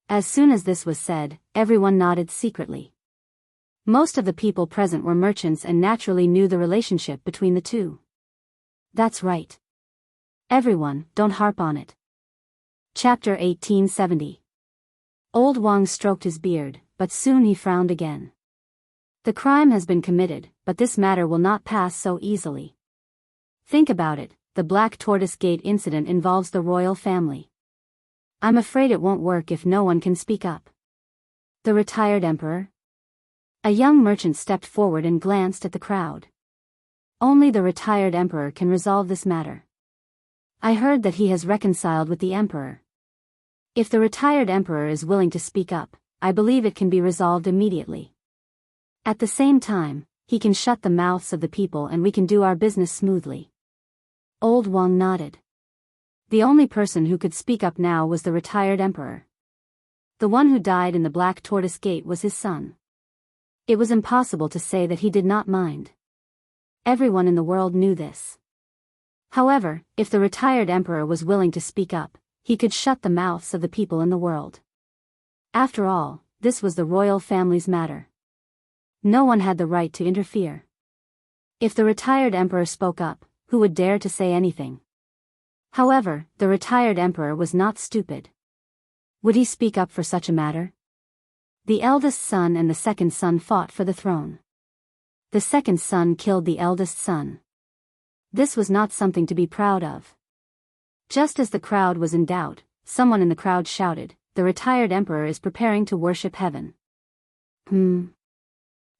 As soon as this was said, everyone nodded secretly. Most of the people present were merchants and naturally knew the relationship between the two. That's right. Everyone, don't harp on it. Chapter 1870. Old Wang stroked his beard, but soon he frowned again. The crime has been committed, but this matter will not pass so easily. Think about it, the Black Tortoise Gate incident involves the royal family. I'm afraid it won't work if no one can speak up. The retired emperor? A young merchant stepped forward and glanced at the crowd. Only the retired emperor can resolve this matter. I heard that he has reconciled with the emperor. If the retired emperor is willing to speak up, I believe it can be resolved immediately. At the same time, he can shut the mouths of the people and we can do our business smoothly. Old Wang nodded. The only person who could speak up now was the retired emperor. The one who died in the Black Tortoise Gate was his son. It was impossible to say that he did not mind. Everyone in the world knew this. However, if the retired emperor was willing to speak up, he could shut the mouths of the people in the world. After all, this was the royal family's matter. No one had the right to interfere. If the retired emperor spoke up, who would dare to say anything? However, the retired emperor was not stupid. Would he speak up for such a matter? The eldest son and the second son fought for the throne. The second son killed the eldest son. This was not something to be proud of. Just as the crowd was in doubt, someone in the crowd shouted, "The retired emperor is preparing to worship heaven."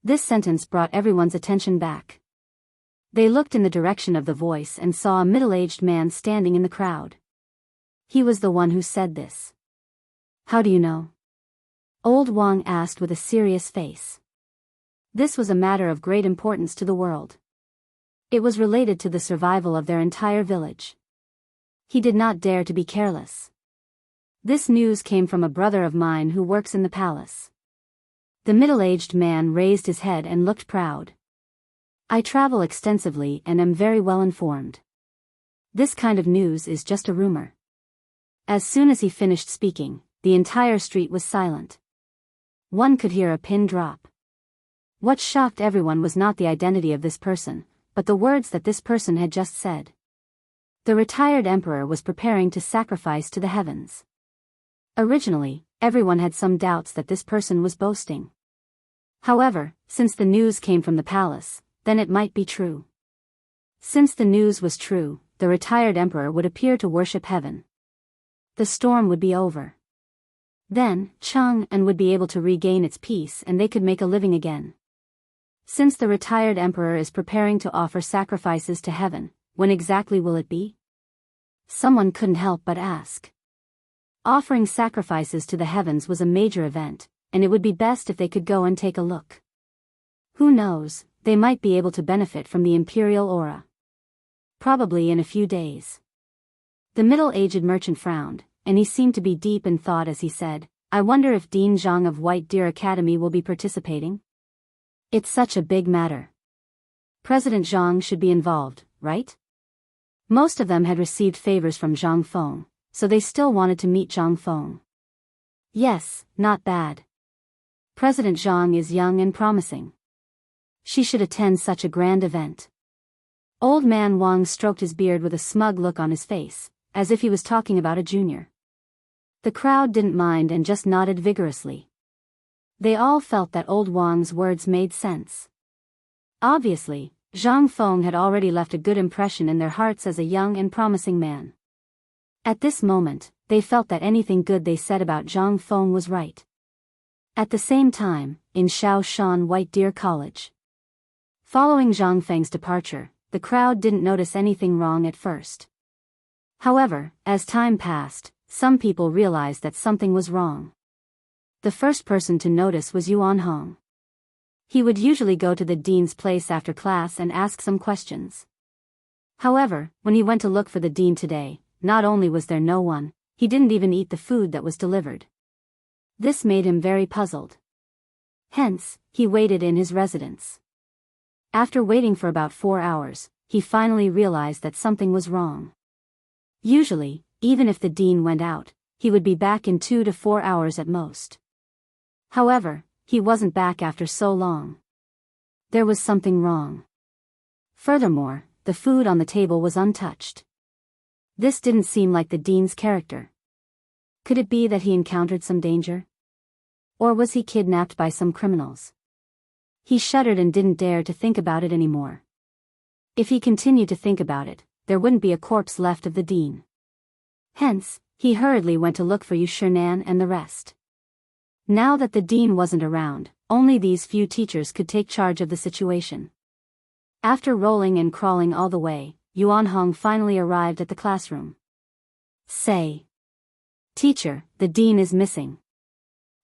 This sentence brought everyone's attention back. They looked in the direction of the voice and saw a middle-aged man standing in the crowd. He was the one who said this. How do you know? Old Wang asked with a serious face. This was a matter of great importance to the world. It was related to the survival of their entire village. He did not dare to be careless. This news came from a brother of mine who works in the palace. The middle-aged man raised his head and looked proud. I travel extensively and am very well informed. This kind of news is just a rumor. As soon as he finished speaking, the entire street was silent. One could hear a pin drop. What shocked everyone was not the identity of this person, but the words that this person had just said. The retired emperor was preparing to sacrifice to the heavens. Originally, everyone had some doubts that this person was boasting. However, since the news came from the palace, then it might be true. Since the news was true, the retired emperor would appear to worship heaven. The storm would be over. Then, Chang'an would be able to regain its peace and they could make a living again. Since the retired emperor is preparing to offer sacrifices to heaven, when exactly will it be? Someone couldn't help but ask. Offering sacrifices to the heavens was a major event, and it would be best if they could go and take a look. Who knows, they might be able to benefit from the imperial aura. Probably in a few days. The middle-aged merchant frowned, and he seemed to be deep in thought as he said, I wonder if Dean Zhang of White Deer Academy will be participating? It's such a big matter. President Zhang should be involved, right? Most of them had received favors from Zhang Feng, so they still wanted to meet Zhang Feng. Yes, not bad. President Zhang is young and promising. She should attend such a grand event. Old man Wang stroked his beard with a smug look on his face, as if he was talking about a junior. The crowd didn't mind and just nodded vigorously. They all felt that old Wang's words made sense. Obviously, Zhang Feng had already left a good impression in their hearts as a young and promising man. At this moment, they felt that anything good they said about Zhang Feng was right. At the same time, in Shaoshan White Deer College. Following Zhang Feng's departure, the crowd didn't notice anything wrong at first. However, as time passed, some people realized that something was wrong. The first person to notice was Yuan Hong. He would usually go to the dean's place after class and ask some questions. However, when he went to look for the dean today, not only was there no one, he didn't even eat the food that was delivered. This made him very puzzled. Hence, he waited in his residence. After waiting for about 4 hours, he finally realized that something was wrong. Usually, even if the dean went out, he would be back in 2 to 4 hours at most. However, he wasn't back after so long. There was something wrong. Furthermore, the food on the table was untouched. This didn't seem like the dean's character. Could it be that he encountered some danger? Or was he kidnapped by some criminals? He shuddered and didn't dare to think about it anymore. If he continued to think about it, there wouldn't be a corpse left of the dean. Hence, he hurriedly went to look for Yu Shinan and the rest. Now that the dean wasn't around, only these few teachers could take charge of the situation. After rolling and crawling all the way, Yuan Hong finally arrived at the classroom. Say. Teacher, the dean is missing.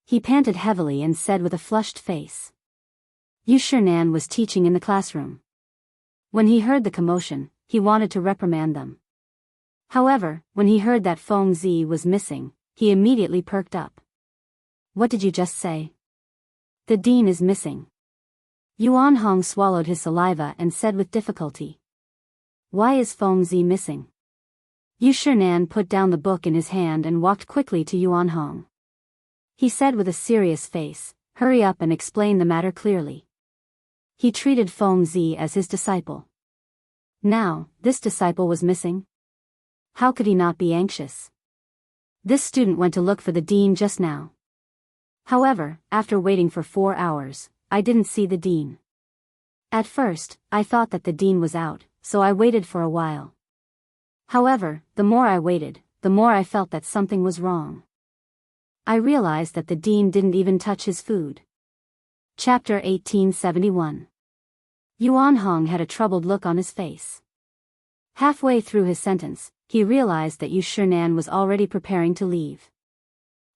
He panted heavily and said with a flushed face. Yu Shinan was teaching in the classroom. When he heard the commotion, he wanted to reprimand them. However, when he heard that Feng Zi was missing, he immediately perked up. What did you just say? The dean is missing. Yuan Hong swallowed his saliva and said with difficulty. Why is Feng Zi missing? Yu Shinan put down the book in his hand and walked quickly to Yuan Hong. He said with a serious face, hurry up and explain the matter clearly. He treated Feng Zi as his disciple. Now, this disciple was missing? How could he not be anxious? This student went to look for the dean just now. However, after waiting for 4 hours, I didn't see the dean. At first, I thought that the dean was out, so I waited for a while. However, the more I waited, the more I felt that something was wrong. I realized that the dean didn't even touch his food. Chapter 1871. Yuan Hong had a troubled look on his face. Halfway through his sentence, he realized that Yu Shinan was already preparing to leave.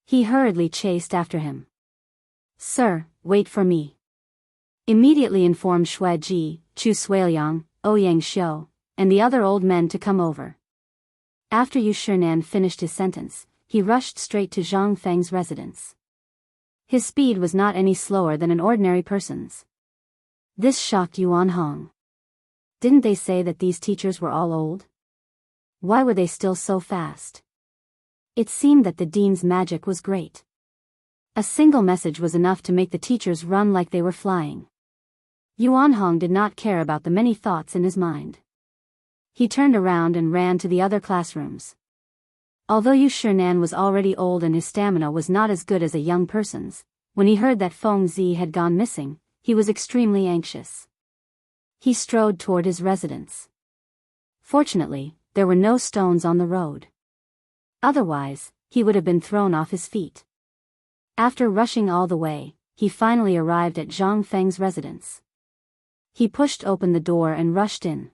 He hurriedly chased after him. Sir, wait for me. Immediately informed Xue Ji, Chu Suiliang, Ouyang Xiu, and the other old men to come over. After Yu Shinan finished his sentence, he rushed straight to Zhang Feng's residence. His speed was not any slower than an ordinary person's. This shocked Yuan Hong. Didn't they say that these teachers were all old? Why were they still so fast? It seemed that the dean's magic was great. A single message was enough to make the teachers run like they were flying. Yuan Hong did not care about the many thoughts in his mind. He turned around and ran to the other classrooms. Although Yu Shinan was already old and his stamina was not as good as a young person's, when he heard that Feng Zi had gone missing, he was extremely anxious. He strode toward his residence. Fortunately, there were no stones on the road. Otherwise, he would have been thrown off his feet. After rushing all the way, he finally arrived at Zhang Feng's residence. He pushed open the door and rushed in.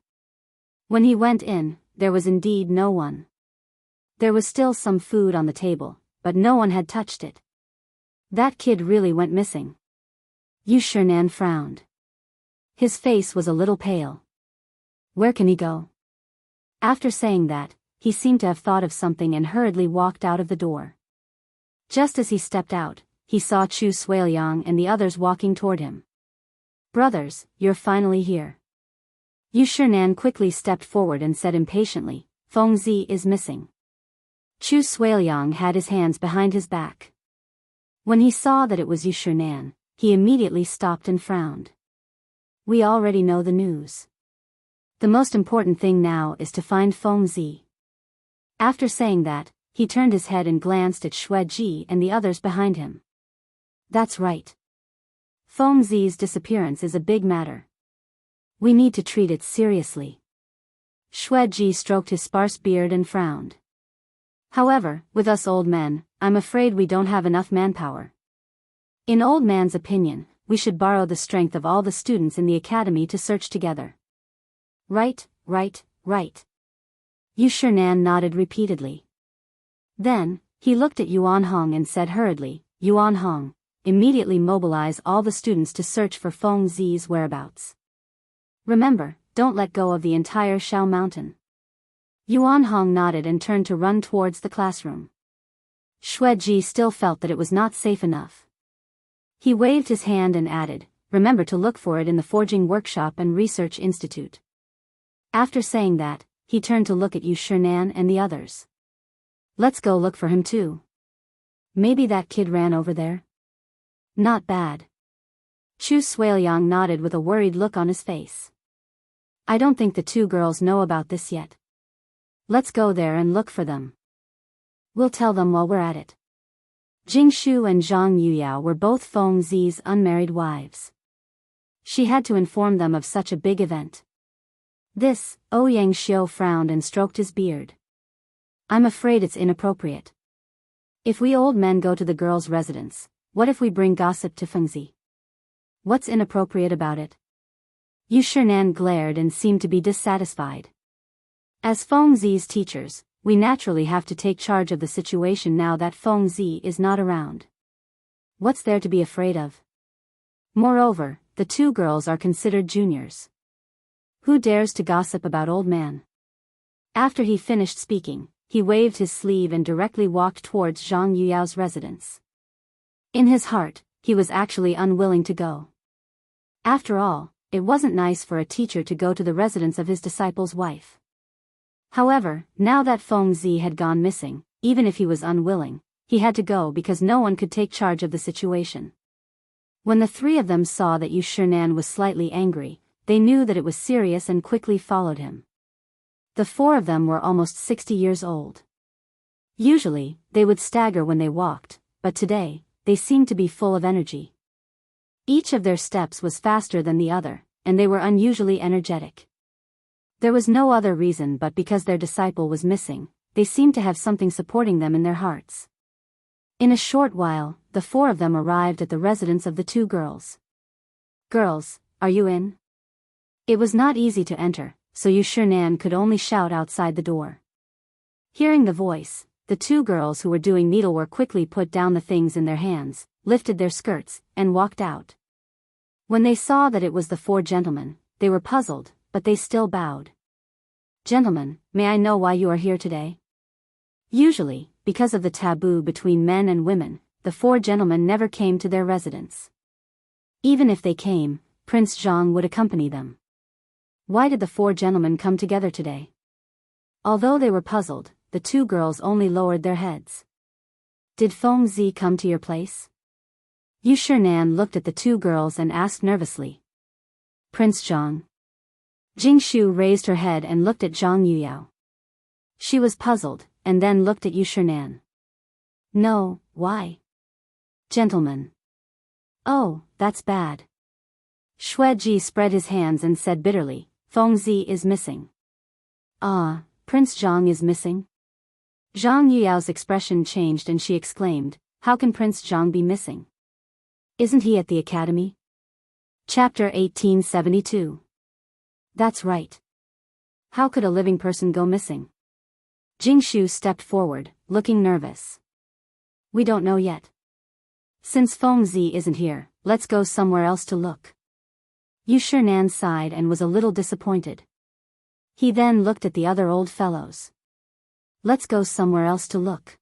When he went in, there was indeed no one. There was still some food on the table, but no one had touched it. That kid really went missing. Yu Shinan frowned. His face was a little pale. Where can he go? After saying that, he seemed to have thought of something and hurriedly walked out of the door. Just as he stepped out, he saw Chu Suiliang and the others walking toward him. Brothers, you're finally here. Yu Shinan quickly stepped forward and said impatiently, Feng Zi is missing. Chu Suiliang had his hands behind his back. When he saw that it was Yu Shinan, he immediately stopped and frowned. We already know the news. The most important thing now is to find Feng Zi. After saying that, he turned his head and glanced at Xue Ji and the others behind him. That's right. Feng Zi's disappearance is a big matter. We need to treat it seriously. Xue Ji stroked his sparse beard and frowned. However, with us old men, I'm afraid we don't have enough manpower. In old man's opinion, we should borrow the strength of all the students in the academy to search together. Right. Yu Shinan nodded repeatedly. Then, he looked at Yuan Hong and said hurriedly, Yuan Hong, immediately mobilize all the students to search for Feng Zi's whereabouts. Remember, don't let go of the entire Shao Mountain. Yuan Hong nodded and turned to run towards the classroom. Xue Ji still felt that it was not safe enough. He waved his hand and added, remember to look for it in the Forging Workshop and Research Institute. After saying that, he turned to look at Yu Shinan and the others. Let's go look for him too. Maybe that kid ran over there? Not bad. Chu Suiliang nodded with a worried look on his face. I don't think the two girls know about this yet. Let's go there and look for them. We'll tell them while we're at it. Jingshu and Zhang Yuyao were both Feng Zi's unmarried wives. She had to inform them of such a big event. This, Ouyang Xiu frowned and stroked his beard. I'm afraid it's inappropriate. If we old men go to the girls' residence, what if we bring gossip to Feng Zi? What's inappropriate about it? Yu Shinan glared and seemed to be dissatisfied. As Feng Zi's teachers, we naturally have to take charge of the situation now that Feng Zi is not around. What's there to be afraid of? Moreover, the two girls are considered juniors. Who dares to gossip about old man? After he finished speaking, he waved his sleeve and directly walked towards Zhang Yuyao's residence. In his heart, he was actually unwilling to go. After all, it wasn't nice for a teacher to go to the residence of his disciple's wife. However, now that Feng Zi had gone missing, even if he was unwilling, he had to go because no one could take charge of the situation. When the three of them saw that Yu Shinan was slightly angry, they knew that it was serious and quickly followed him. The four of them were almost 60 years old. Usually, they would stagger when they walked, but today, they seemed to be full of energy. Each of their steps was faster than the other, and they were unusually energetic. There was no other reason but because their disciple was missing, they seemed to have something supporting them in their hearts. In a short while, the four of them arrived at the residence of the two girls. Girls, are you in? It was not easy to enter, so Yu Shinan could only shout outside the door. Hearing the voice, the two girls who were doing needlework quickly put down the things in their hands, lifted their skirts, and walked out. When they saw that it was the four gentlemen, they were puzzled, but they still bowed. Gentlemen, may I know why you are here today? Usually, because of the taboo between men and women, the four gentlemen never came to their residence. Even if they came, Prince Zhang would accompany them. Why did the four gentlemen come together today? Although they were puzzled, the two girls only lowered their heads. Did Feng Zi come to your place? Yu Shinan looked at the two girls and asked nervously. Prince Zhang. Jingshu raised her head and looked at Zhang Yuyao. She was puzzled, and then looked at Yu Shinan. No, why? Gentlemen. Oh, that's bad. Xue Ji spread his hands and said bitterly, Feng Zi is missing. Ah, Prince Zhang is missing? Zhang Yuyao's expression changed and she exclaimed, how can Prince Zhang be missing? Isn't he at the academy? Chapter 1872. That's right. How could a living person go missing? Jingshu stepped forward, looking nervous. We don't know yet. Since Feng Zi isn't here, let's go somewhere else to look. Yu Shinan sighed and was a little disappointed. He then looked at the other old fellows. Let's go somewhere else to look.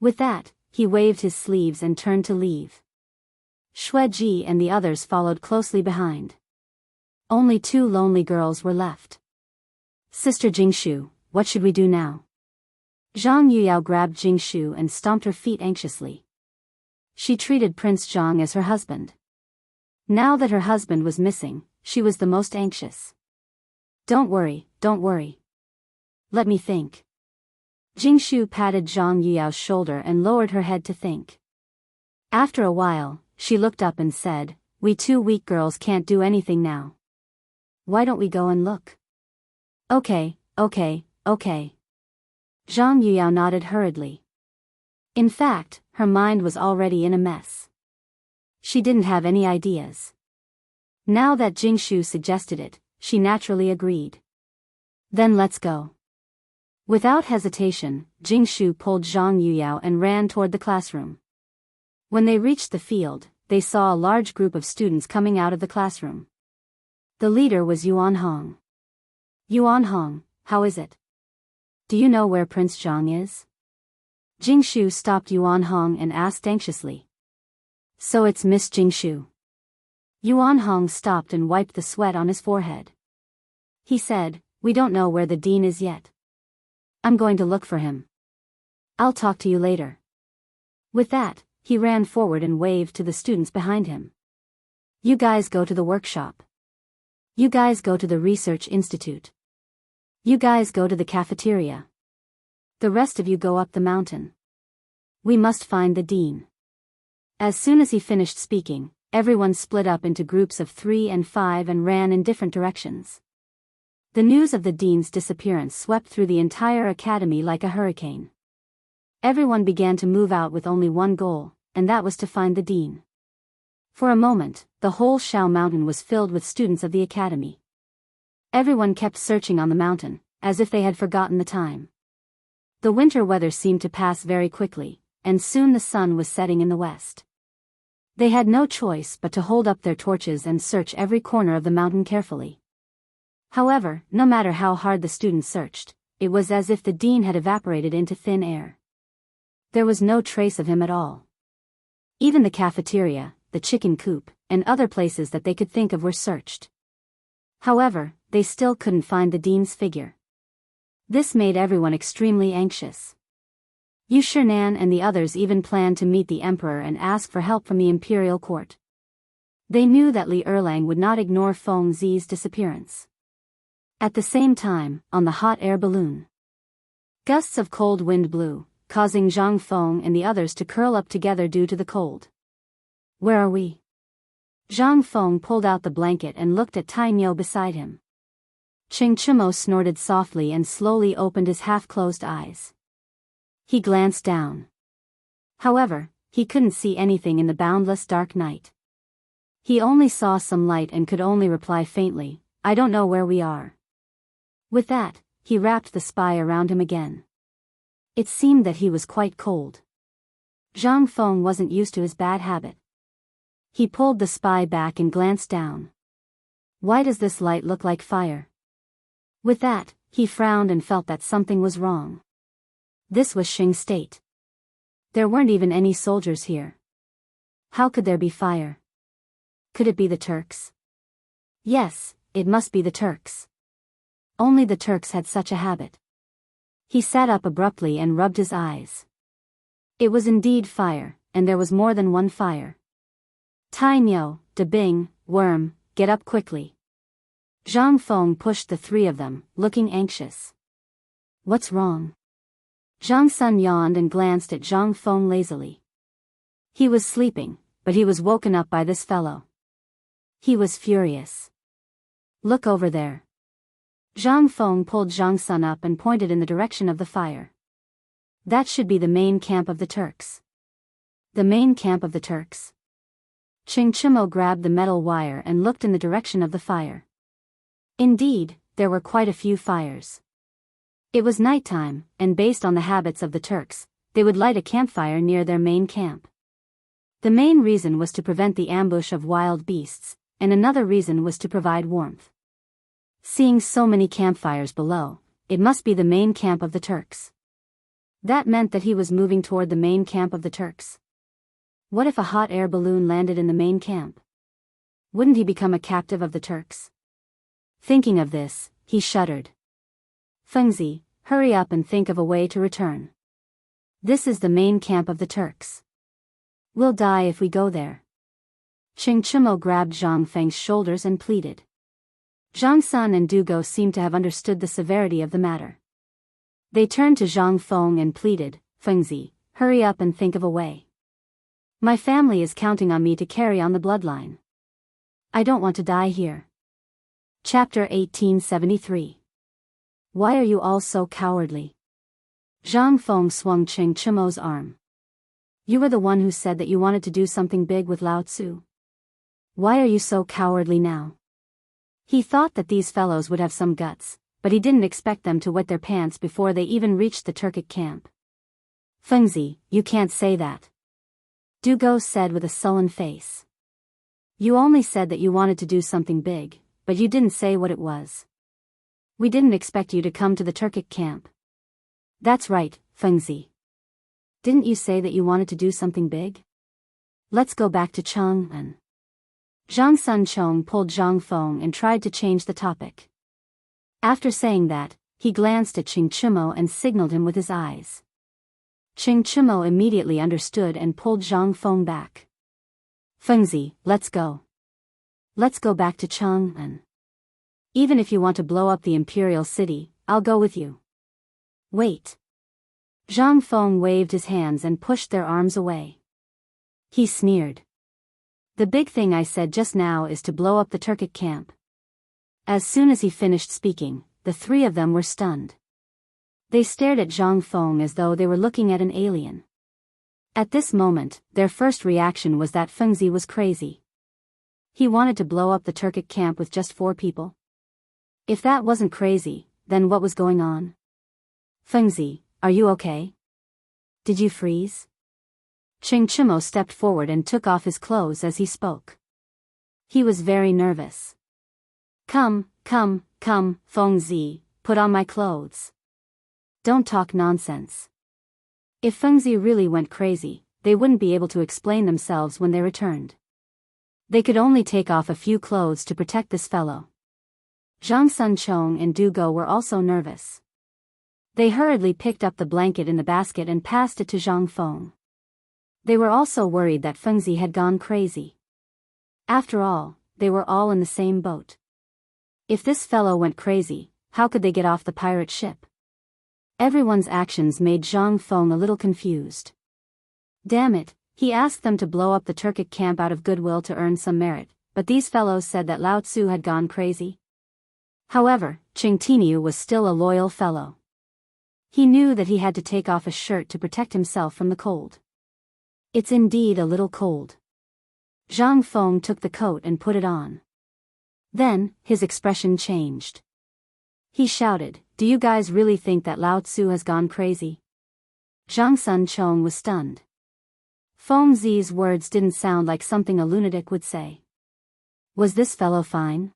With that, he waved his sleeves and turned to leave. Xue Ji and the others followed closely behind. Only two lonely girls were left. Sister Jingshu, what should we do now? Zhang Yuyao grabbed Jingshu and stomped her feet anxiously. She treated Prince Zhang as her husband. Now that her husband was missing, she was the most anxious. Don't worry, don't worry. Let me think. Jingshu patted Zhang Yuyao's shoulder and lowered her head to think. After a while, she looked up and said, "We two weak girls can't do anything now. Why don't we go and look?" Okay. Zhang Yuyao nodded hurriedly. In fact, her mind was already in a mess. She didn't have any ideas. Now that Jingshu suggested it, she naturally agreed. Then let's go. Without hesitation, Jingshu pulled Zhang Yuyao and ran toward the classroom. When they reached the field, they saw a large group of students coming out of the classroom. The leader was Yuan Hong. Yuan Hong, how is it? Do you know where Prince Zhang is? Jingshu stopped Yuan Hong and asked anxiously. So it's Miss Jingshu. Yuan Hong stopped and wiped the sweat on his forehead. He said, "We don't know where the dean is yet. I'm going to look for him. I'll talk to you later." With that, he ran forward and waved to the students behind him. You guys go to the workshop. You guys go to the research institute. You guys go to the cafeteria. The rest of you go up the mountain. We must find the dean. As soon as he finished speaking, everyone split up into groups of 3 and 5 and ran in different directions. The news of the dean's disappearance swept through the entire academy like a hurricane. Everyone began to move out with only one goal, and that was to find the dean. For a moment, the whole Shao Mountain was filled with students of the academy. Everyone kept searching on the mountain, as if they had forgotten the time. The winter weather seemed to pass very quickly, and soon the sun was setting in the west. They had no choice but to hold up their torches and search every corner of the mountain carefully. However, no matter how hard the students searched, it was as if the dean had evaporated into thin air. There was no trace of him at all. Even the cafeteria, the chicken coop, and other places that they could think of were searched. However, they still couldn't find the dean's figure. This made everyone extremely anxious. Yu Shinan and the others even planned to meet the emperor and ask for help from the imperial court. They knew that Li Erlang would not ignore Feng Zi's disappearance. At the same time, on the hot air balloon, gusts of cold wind blew, causing Zhang Feng and the others to curl up together due to the cold. Where are we? Zhang Feng pulled out the blanket and looked at Tai Niu beside him. Ching Chimo snorted softly and slowly opened his half-closed eyes. He glanced down. However, he couldn't see anything in the boundless dark night. He only saw some light and could only reply faintly, "I don't know where we are." With that, he wrapped the spy around him again. It seemed that he was quite cold. Zhang Feng wasn't used to his bad habit. He pulled the spy back and glanced down. Why does this light look like fire? With that, he frowned and felt that something was wrong. This was Xing State. There weren't even any soldiers here. How could there be fire? Could it be the Turks? Yes, it must be the Turks. Only the Turks had such a habit. He sat up abruptly and rubbed his eyes. It was indeed fire, and there was more than one fire. Tai Niu, De Bing, Worm, get up quickly. Zhang Feng pushed the 3 of them, looking anxious. What's wrong? Zhang Sun yawned and glanced at Zhang Feng lazily. He was sleeping, but he was woken up by this fellow. He was furious. Look over there. Zhang Feng pulled Zhang Sun up and pointed in the direction of the fire. That should be the main camp of the Turks. The main camp of the Turks? Ching Chimo grabbed the metal wire and looked in the direction of the fire. Indeed, there were quite a few fires. It was nighttime, and based on the habits of the Turks, they would light a campfire near their main camp. The main reason was to prevent the ambush of wild beasts, and another reason was to provide warmth. Seeing so many campfires below, it must be the main camp of the Turks. That meant that he was moving toward the main camp of the Turks. What if a hot air balloon landed in the main camp? Wouldn't he become a captive of the Turks? Thinking of this, he shuddered. Fengzi, hurry up and think of a way to return. This is the main camp of the Turks. We'll die if we go there. Chang'an grabbed Zhang Feng's shoulders and pleaded. Zhang Sun and Du Go seemed to have understood the severity of the matter. They turned to Zhang Feng and pleaded, Fengzi, hurry up and think of a way. My family is counting on me to carry on the bloodline. I don't want to die here. Chapter 1873. Why are you all so cowardly? Zhang Feng swung Chang'an's arm. You were the one who said that you wanted to do something big with Lao Tzu. Why are you so cowardly now? He thought that these fellows would have some guts, but he didn't expect them to wet their pants before they even reached the Turkic camp. Fengzi, you can't say that. Du Go said with a sullen face. You only said that you wanted to do something big, but you didn't say what it was. We didn't expect you to come to the Turkic camp. That's right, Fengzi. Didn't you say that you wanted to do something big? Let's go back to Chang'an. Zhang Sun Chong pulled Zhang Feng and tried to change the topic. After saying that, he glanced at Chang'an and signaled him with his eyes. Chang'an immediately understood and pulled Zhang Feng back. Fengzi, let's go. Let's go back to Chang'an. Even if you want to blow up the imperial city, I'll go with you. Wait. Zhang Feng waved his hands and pushed their arms away. He sneered. The big thing I said just now is to blow up the Turkic camp. As soon as he finished speaking, the three of them were stunned. They stared at Zhang Feng as though they were looking at an alien. At this moment, their first reaction was that Fengzi was crazy. He wanted to blow up the Turkic camp with just 4 people. If that wasn't crazy, then what was going on? Fengzi, are you okay? Did you freeze? Chang'an stepped forward and took off his clothes as he spoke. He was very nervous. Come, Fengzi, put on my clothes. Don't talk nonsense. If Fengzi really went crazy, they wouldn't be able to explain themselves when they returned. They could only take off a few clothes to protect this fellow. Zhang Sun Chong and Du Go were also nervous. They hurriedly picked up the blanket in the basket and passed it to Zhang Feng. They were also worried that Fengzi had gone crazy. After all, they were all in the same boat. If this fellow went crazy, how could they get off the pirate ship? Everyone's actions made Zhang Feng a little confused. Damn it, he asked them to blow up the Turkic camp out of goodwill to earn some merit, but these fellows said that Lao Tzu had gone crazy. However, Chang'an was still a loyal fellow. He knew that he had to take off his shirt to protect himself from the cold. It's indeed a little cold. Zhang Feng took the coat and put it on. Then, his expression changed. He shouted, Do you guys really think that Lao Tzu has gone crazy? Zhang Sun Chong was stunned. Fengzi's words didn't sound like something a lunatic would say. Was this fellow fine?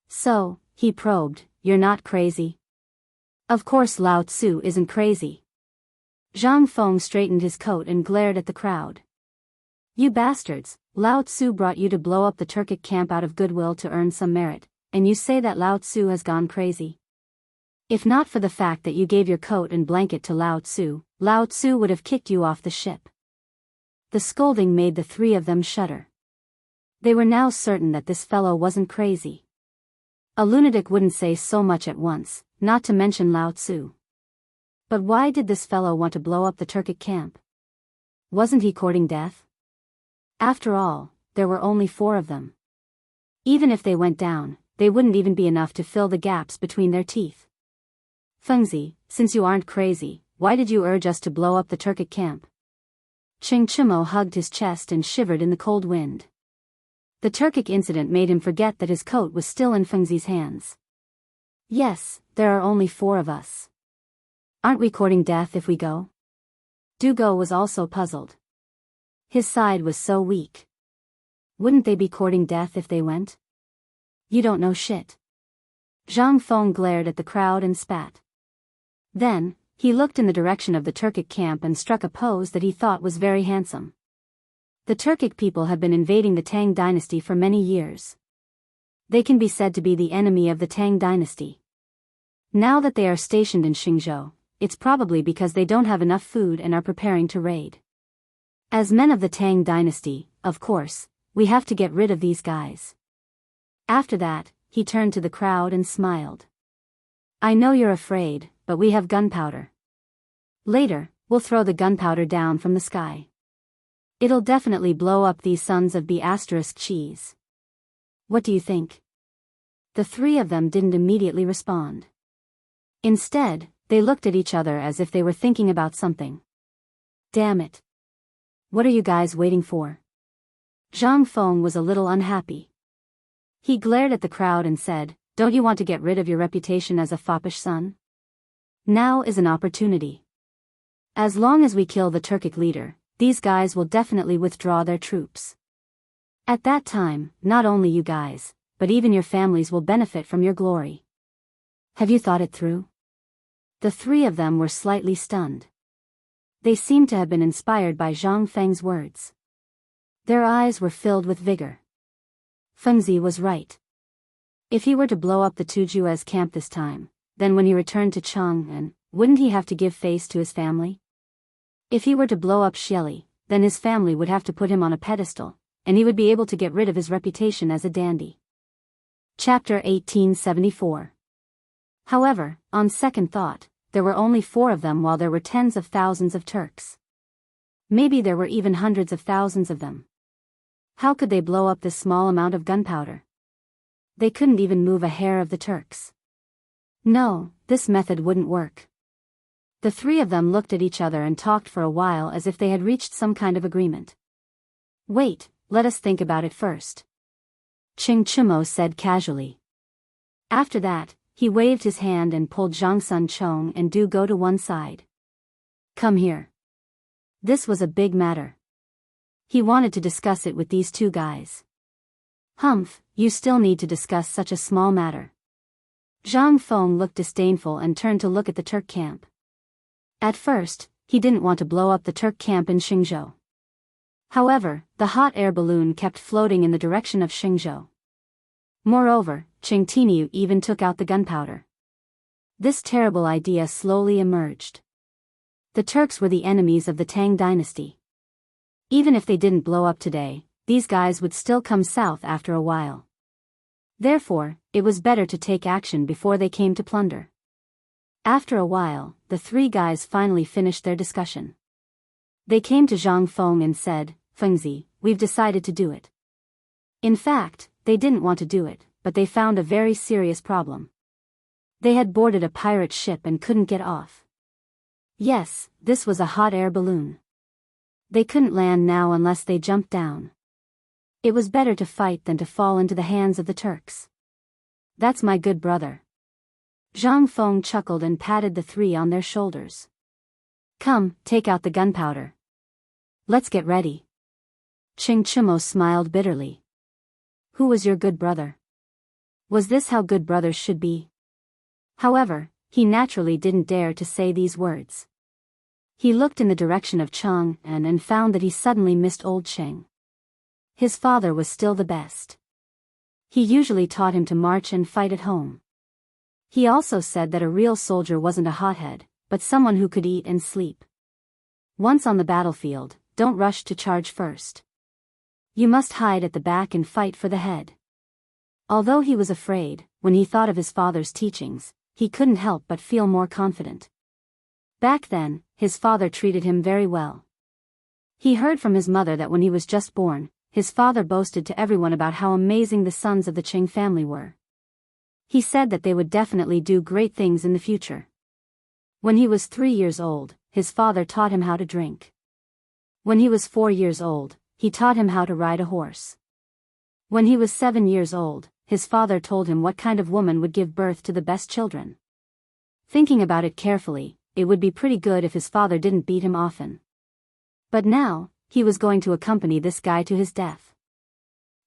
So, he probed, you're not crazy? Of course Lao Tzu isn't crazy. Zhang Feng straightened his coat and glared at the crowd. You bastards, Lao Tzu brought you to blow up the Turkic camp out of goodwill to earn some merit, and you say that Lao Tzu has gone crazy. If not for the fact that you gave your coat and blanket to Lao Tzu would have kicked you off the ship. The scolding made the 3 of them shudder. They were now certain that this fellow wasn't crazy. A lunatic wouldn't say so much at once, not to mention Lao Tzu. But why did this fellow want to blow up the Turkic camp? Wasn't he courting death? After all, there were only 4 of them. Even if they went down, they wouldn't even be enough to fill the gaps between their teeth. Fengzi, since you aren't crazy, why did you urge us to blow up the Turkic camp? Chang'an hugged his chest and shivered in the cold wind. The Turkic incident made him forget that his coat was still in Fengzi's hands. Yes, there are only 4 of us. Aren't we courting death if we go? Du Go was also puzzled. His side was so weak. Wouldn't they be courting death if they went? You don't know shit. Zhang Feng glared at the crowd and spat. Then, he looked in the direction of the Turkic camp and struck a pose that he thought was very handsome. The Turkic people have been invading the Tang dynasty for many years. They can be said to be the enemy of the Tang dynasty. Now that they are stationed in Xingzhou, it's probably because they don't have enough food and are preparing to raid. As men of the Tang dynasty, of course, we have to get rid of these guys. After that, he turned to the crowd and smiled. I know you're afraid, but we have gunpowder. Later, we'll throw the gunpowder down from the sky. It'll definitely blow up these sons of B** cheese. What do you think? The three of them didn't immediately respond. Instead, they looked at each other as if they were thinking about something. Damn it. What are you guys waiting for? Zhang Feng was a little unhappy. He glared at the crowd and said, don't you want to get rid of your reputation as a foppish son? Now is an opportunity. As long as we kill the Turkic leader, these guys will definitely withdraw their troops. At that time, not only you guys, but even your families will benefit from your glory. Have you thought it through? The three of them were slightly stunned. They seemed to have been inspired by Zhang Feng's words. Their eyes were filled with vigor. Fengzi was right. If he were to blow up the Tujue's camp this time, then when he returned to Chang'an, wouldn't he have to give face to his family? If he were to blow up Xieli, then his family would have to put him on a pedestal, and he would be able to get rid of his reputation as a dandy. Chapter 1874. However, on second thought, there were only 4 of them while there were tens of thousands of Turks. Maybe there were even hundreds of thousands of them. How could they blow up this small amount of gunpowder? They couldn't even move a hair of the Turks. No, this method wouldn't work. The 3 of them looked at each other and talked for a while as if they had reached some kind of agreement. Wait, let us think about it first. Chimo said casually. After that, he waved his hand and pulled Zhang Sun Chong and Du go to one side. Come here. This was a big matter. He wanted to discuss it with these 2 guys. Humph, you still need to discuss such a small matter. Zhang Feng looked disdainful and turned to look at the Turk camp. At first, he didn't want to blow up the Turk camp in Xingzhou. However, the hot air balloon kept floating in the direction of Xingzhou. Moreover, Chengtiniu even took out the gunpowder. This terrible idea slowly emerged. The Turks were the enemies of the Tang dynasty. Even if they didn't blow up today, these guys would still come south after a while. Therefore, it was better to take action before they came to plunder. After a while, the 3 guys finally finished their discussion. They came to Zhang Feng and said, Fengzi, we've decided to do it. In fact, they didn't want to do it, but they found a very serious problem. They had boarded a pirate ship and couldn't get off. Yes, this was a hot air balloon. They couldn't land now unless they jumped down. It was better to fight than to fall into the hands of the Turks. That's my good brother. Zhang Feng chuckled and patted the 3 on their shoulders. Come, take out the gunpowder. Let's get ready. Chimo smiled bitterly. Who was your good brother? Was this how good brothers should be? However, he naturally didn't dare to say these words. He looked in the direction of Chang'an and found that he suddenly missed old Cheng. His father was still the best. He usually taught him to march and fight at home. He also said that a real soldier wasn't a hothead, but someone who could eat and sleep. Once on the battlefield, don't rush to charge first. You must hide at the back and fight for the head. Although he was afraid, when he thought of his father's teachings, he couldn't help but feel more confident. Back then, his father treated him very well. He heard from his mother that when he was just born, his father boasted to everyone about how amazing the sons of the Qing family were. He said that they would definitely do great things in the future. When he was 3 years old, his father taught him how to drink. When he was 4 years old, he taught him how to ride a horse. When he was 7 years old, his father told him what kind of woman would give birth to the best children. Thinking about it carefully, it would be pretty good if his father didn't beat him often. But now, he was going to accompany this guy to his death.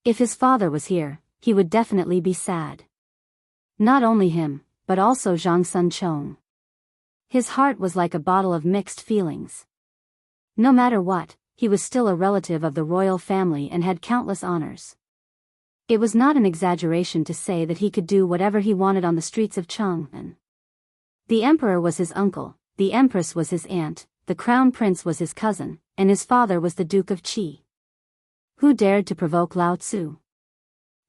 If his father was here, he would definitely be sad. Not only him, but also Zhang Sun Chong. His heart was like a bottle of mixed feelings. No matter what, he was still a relative of the royal family and had countless honors. It was not an exaggeration to say that he could do whatever he wanted on the streets of Chang'an. The emperor was his uncle, the empress was his aunt, the crown prince was his cousin, and his father was the Duke of Qi. Who dared to provoke Lao Tzu?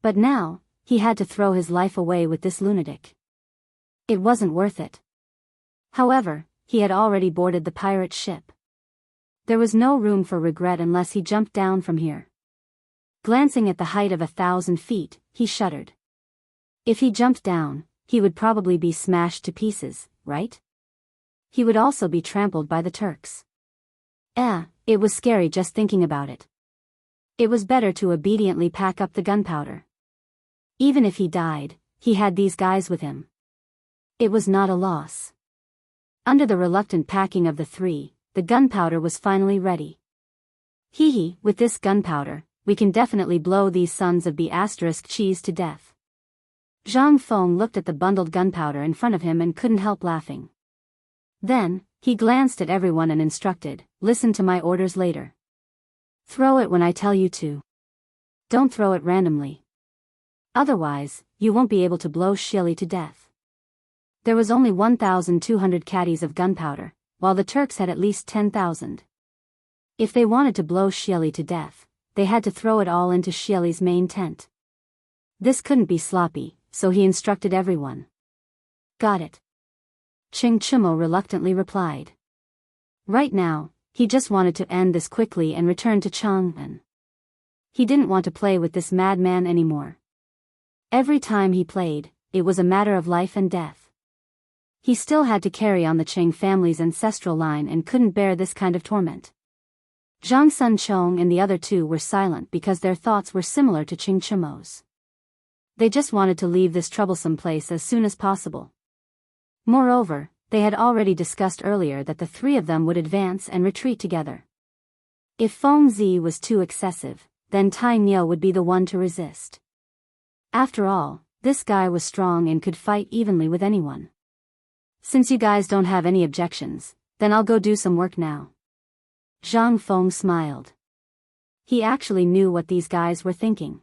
But now, he had to throw his life away with this lunatic. It wasn't worth it. However, he had already boarded the pirate ship. There was no room for regret unless he jumped down from here. Glancing at the height of 1,000 feet, he shuddered. If he jumped down, he would probably be smashed to pieces, right? He would also be trampled by the Turks. It was scary just thinking about it. It was better to obediently pack up the gunpowder. Even if he died, he had these guys with him. It was not a loss. Under the reluctant packing of the three, the gunpowder was finally ready. With this gunpowder, we can definitely blow these sons of B***cheese to death. Zhang Feng looked at the bundled gunpowder in front of him and couldn't help laughing. Then, he glanced at everyone and instructed, "Listen to my orders later. Throw it when I tell you to. Don't throw it randomly. Otherwise, you won't be able to blow Shili to death." There was only 1,200 caddies of gunpowder, while the Turks had at least 10,000. If they wanted to blow Shili to death, they had to throw it all into Shili's main tent. This couldn't be sloppy, so he instructed everyone. "Got it." Ching Chimo reluctantly replied. Right now, he just wanted to end this quickly and return to Chang'an. He didn't want to play with this madman anymore. Every time he played, it was a matter of life and death. He still had to carry on the Cheng family's ancestral line and couldn't bear this kind of torment. Zhang Sunchong and the other two were silent because their thoughts were similar to Ching Chimo's. They just wanted to leave this troublesome place as soon as possible. Moreover, they had already discussed earlier that the three of them would advance and retreat together. If Feng Zi was too excessive, then Tai Niu would be the one to resist. After all, this guy was strong and could fight evenly with anyone. "Since you guys don't have any objections, then I'll go do some work now." Zhang Feng smiled. He actually knew what these guys were thinking.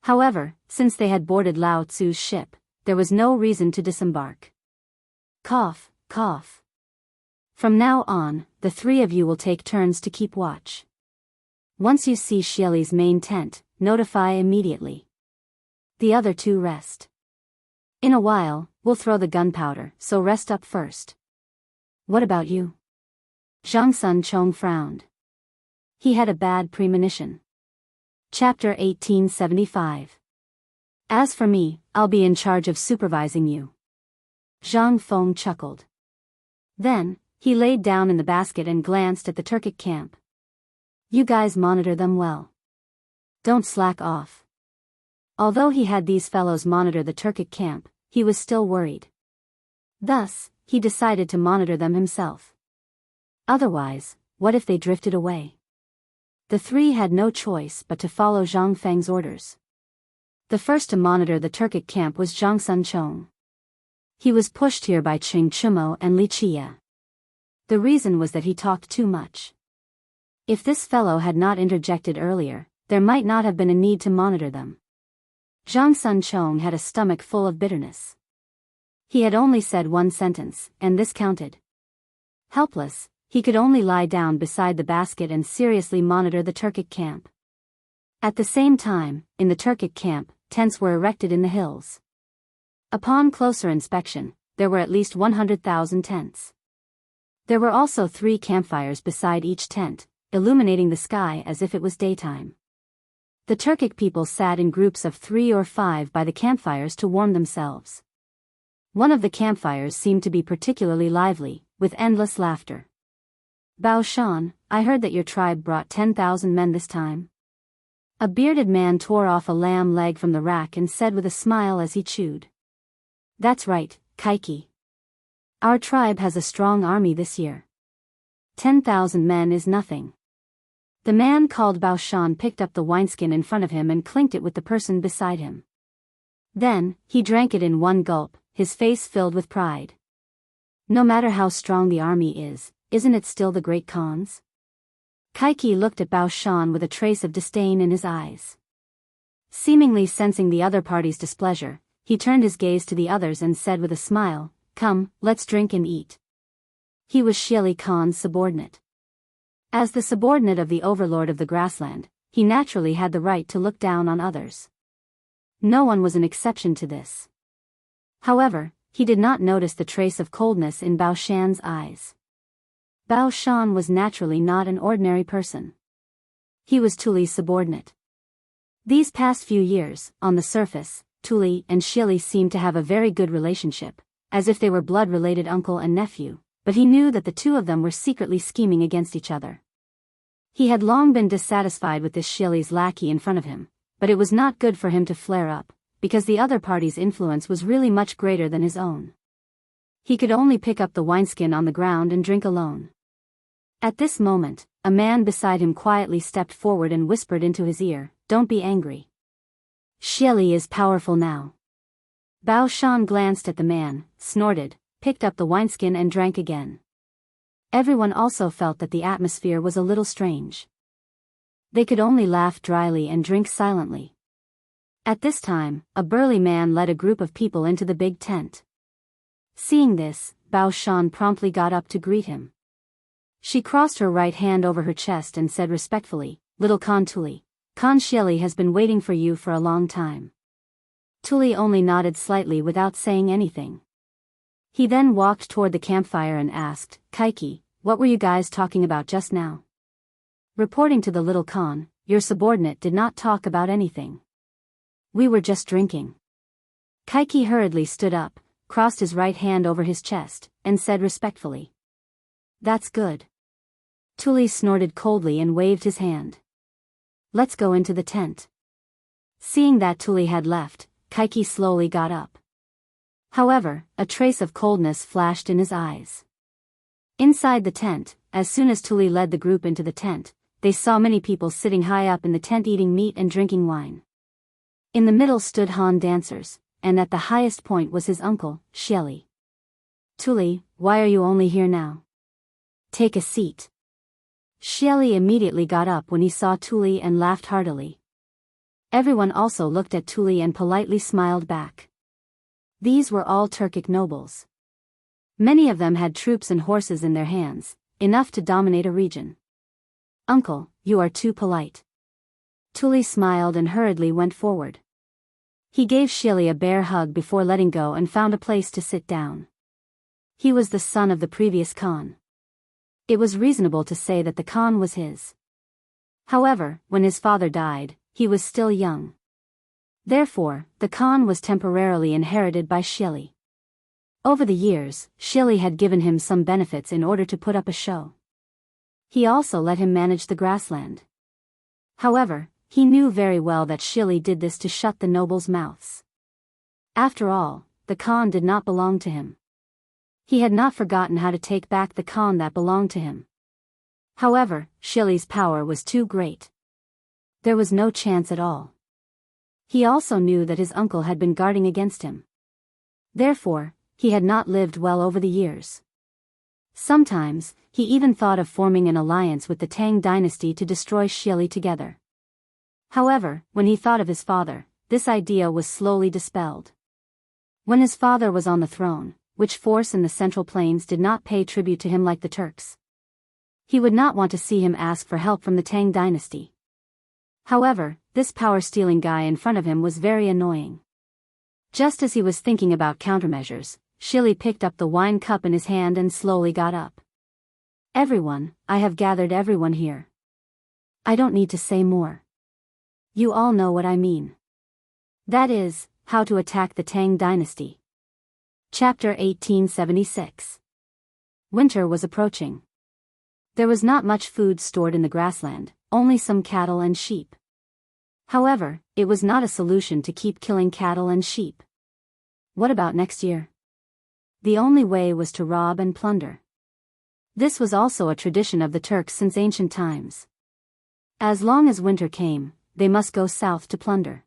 However, since they had boarded Lao Tzu's ship, there was no reason to disembark. Cough, cough. From now on, the three of you will take turns to keep watch. Once you see Shili's main tent, notify immediately. The other two rest. In a while, we'll throw the gunpowder, so rest up first. What about you? Zhang Sunchong frowned. He had a bad premonition. Chapter 1875. As for me, I'll be in charge of supervising you. Zhang Feng chuckled. Then, he laid down in the basket and glanced at the Turkic camp. You guys monitor them well. Don't slack off. Although he had these fellows monitor the Turkic camp, he was still worried. Thus, he decided to monitor them himself. Otherwise, what if they drifted away? The three had no choice but to follow Zhang Feng's orders. The first to monitor the Turkic camp was Zhang Sunchong. He was pushed here by Ching Chimo and Li Chia. The reason was that he talked too much. If this fellow had not interjected earlier, there might not have been a need to monitor them. Zhang Sunchong had a stomach full of bitterness. He had only said one sentence, and this counted. Helpless, he could only lie down beside the basket and seriously monitor the Turkic camp. At the same time, in the Turkic camp, tents were erected in the hills. Upon closer inspection, there were at least 100,000 tents. There were also 3 campfires beside each tent, illuminating the sky as if it was daytime. The Turkic people sat in groups of 3 or 5 by the campfires to warm themselves. One of the campfires seemed to be particularly lively, with endless laughter. Bao Shan, I heard that your tribe brought 10,000 men this time. A bearded man tore off a lamb leg from the rack and said with a smile as he chewed. That's right, Kaiki. Our tribe has a strong army this year. 10,000 men is nothing. The man called Bao Shan picked up the wineskin in front of him and clinked it with the person beside him. Then, he drank it in one gulp, his face filled with pride. No matter how strong the army is, isn't it still the great Khan's? Kaiki looked at Bao Shan with a trace of disdain in his eyes. Seemingly sensing the other party's displeasure, he turned his gaze to the others and said with a smile, come, let's drink and eat. He was Shili Khan's subordinate. As the subordinate of the overlord of the grassland, he naturally had the right to look down on others. No one was an exception to this. However, he did not notice the trace of coldness in Bao Shan's eyes. Bao Shan was naturally not an ordinary person. He was Tuli's subordinate. These past few years, on the surface, Tuli and Shili seemed to have a very good relationship, as if they were blood-related uncle and nephew, but he knew that the two of them were secretly scheming against each other. He had long been dissatisfied with this Shili's lackey in front of him, but it was not good for him to flare up, because the other party's influence was really much greater than his own. He could only pick up the wineskin on the ground and drink alone. At this moment, a man beside him quietly stepped forward and whispered into his ear, "Don't be angry. Shili is powerful now." Bao Shan glanced at the man, snorted, picked up the wineskin and drank again. Everyone also felt that the atmosphere was a little strange. They could only laugh dryly and drink silently. At this time, a burly man led a group of people into the big tent. Seeing this, Bao Shan promptly got up to greet him. She crossed her right hand over her chest and said respectfully, "Little Khan Tuli, Khan Shili has been waiting for you for a long time." Tuli only nodded slightly without saying anything. He then walked toward the campfire and asked, "Kaiki, what were you guys talking about just now?" Reporting to the little Khan, "Your subordinate did not talk about anything. We were just drinking." Kaiki hurriedly stood up, crossed his right hand over his chest, and said respectfully, "That's good." Tuli snorted coldly and waved his hand. "Let's go into the tent." Seeing that Tuli had left, Kaiki slowly got up. However, a trace of coldness flashed in his eyes. Inside the tent, as soon as Tuli led the group into the tent, they saw many people sitting high up in the tent eating meat and drinking wine. In the middle stood Han dancers, and at the highest point was his uncle, Shili. "Tuli, why are you only here now? Take a seat." Shili immediately got up when he saw Tuli and laughed heartily. Everyone also looked at Tuli and politely smiled back. These were all Turkic nobles. Many of them had troops and horses in their hands, enough to dominate a region. "Uncle, you are too polite." Tuli smiled and hurriedly went forward. He gave Shili a bear hug before letting go and found a place to sit down. He was the son of the previous Khan. It was reasonable to say that the Khan was his. However, when his father died, he was still young. Therefore, the Khan was temporarily inherited by Shili. Over the years, Shili had given him some benefits in order to put up a show. He also let him manage the grassland. However, he knew very well that Shili did this to shut the nobles' mouths. After all, the Khan did not belong to him. He had not forgotten how to take back the Khan that belonged to him. However, Shili's power was too great. There was no chance at all. He also knew that his uncle had been guarding against him. Therefore, he had not lived well over the years. Sometimes, he even thought of forming an alliance with the Tang dynasty to destroy Shili together. However, when he thought of his father, this idea was slowly dispelled. When his father was on the throne, which force in the Central Plains did not pay tribute to him like the Turks, he would not want to see him ask for help from the Tang dynasty. However, this power-stealing guy in front of him was very annoying. Just as he was thinking about countermeasures, Shili picked up the wine cup in his hand and slowly got up. "Everyone, I have gathered everyone here. I don't need to say more. You all know what I mean. That is, how to attack the Tang dynasty." Chapter 1876. Winter was approaching. There was not much food stored in the grassland, only some cattle and sheep. However, it was not a solution to keep killing cattle and sheep. What about next year? The only way was to rob and plunder. This was also a tradition of the Turks since ancient times. As long as winter came, they must go south to plunder.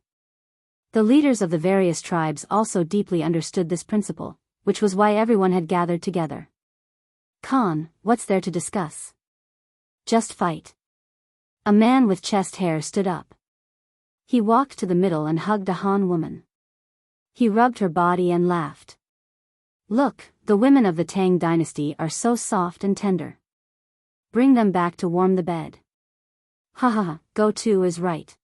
The leaders of the various tribes also deeply understood this principle, which was why everyone had gathered together. "Khan, what's there to discuss? Just fight." A man with chest hair stood up. He walked to the middle and hugged a Han woman. He rubbed her body and laughed. "Look, The women of the Tang dynasty are so soft and tender. Bring them back to warm the bed. Ha ha ha, Go-To is right.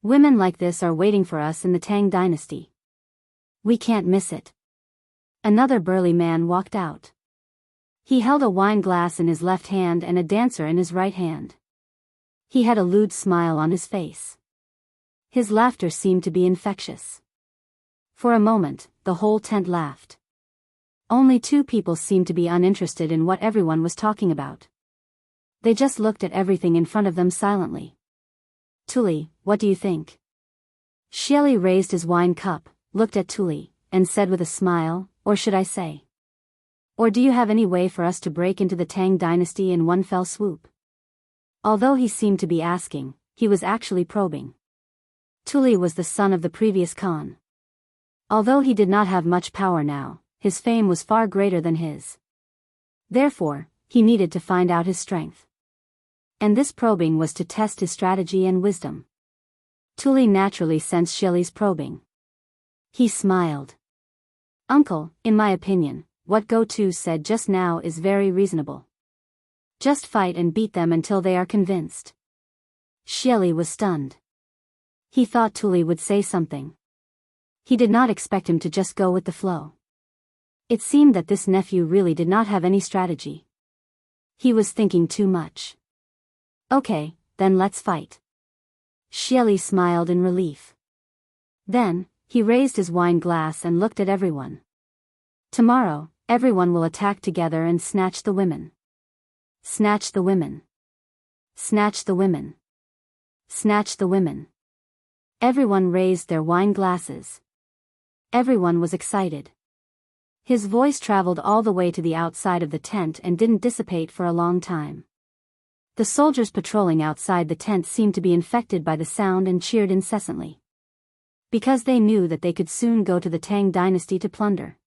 Women like this are waiting for us in the Tang dynasty. We can't miss it. Another burly man walked out. He held a wine glass in his left hand and a dancer in his right hand. He had a lewd smile on his face. His laughter seemed to be infectious. For a moment, the whole tent laughed. Only two people seemed to be uninterested in what everyone was talking about. They just looked at everything in front of them silently. Tuli, what do you think? Xieli raised his wine cup, looked at Tuli, and said with a smile, or should I say? Or do you have any way for us to break into the Tang dynasty in one fell swoop? Although he seemed to be asking, he was actually probing. Tuli was the son of the previous Khan. Although he did not have much power now, his fame was far greater than his. Therefore, he needed to find out his strength. And this probing was to test his strategy and wisdom. Tuli naturally sensed Xieli's probing. He smiled. Uncle, in my opinion, what Go-To said just now is very reasonable. Just fight and beat them until they are convinced. Xieli was stunned. He thought Tuli would say something. He did not expect him to just go with the flow. It seemed that this nephew really did not have any strategy. He was thinking too much. Okay, then let's fight. Xieli smiled in relief. Then, he raised his wine glass and looked at everyone. Tomorrow, everyone will attack together and snatch the women. Snatch the women. Snatch the women. Snatch the women. Everyone raised their wine glasses. Everyone was excited. His voice traveled all the way to the outside of the tent and didn't dissipate for a long time. The soldiers patrolling outside the tent seemed to be infected by the sound and cheered incessantly. Because they knew that they could soon go to the Tang dynasty to plunder.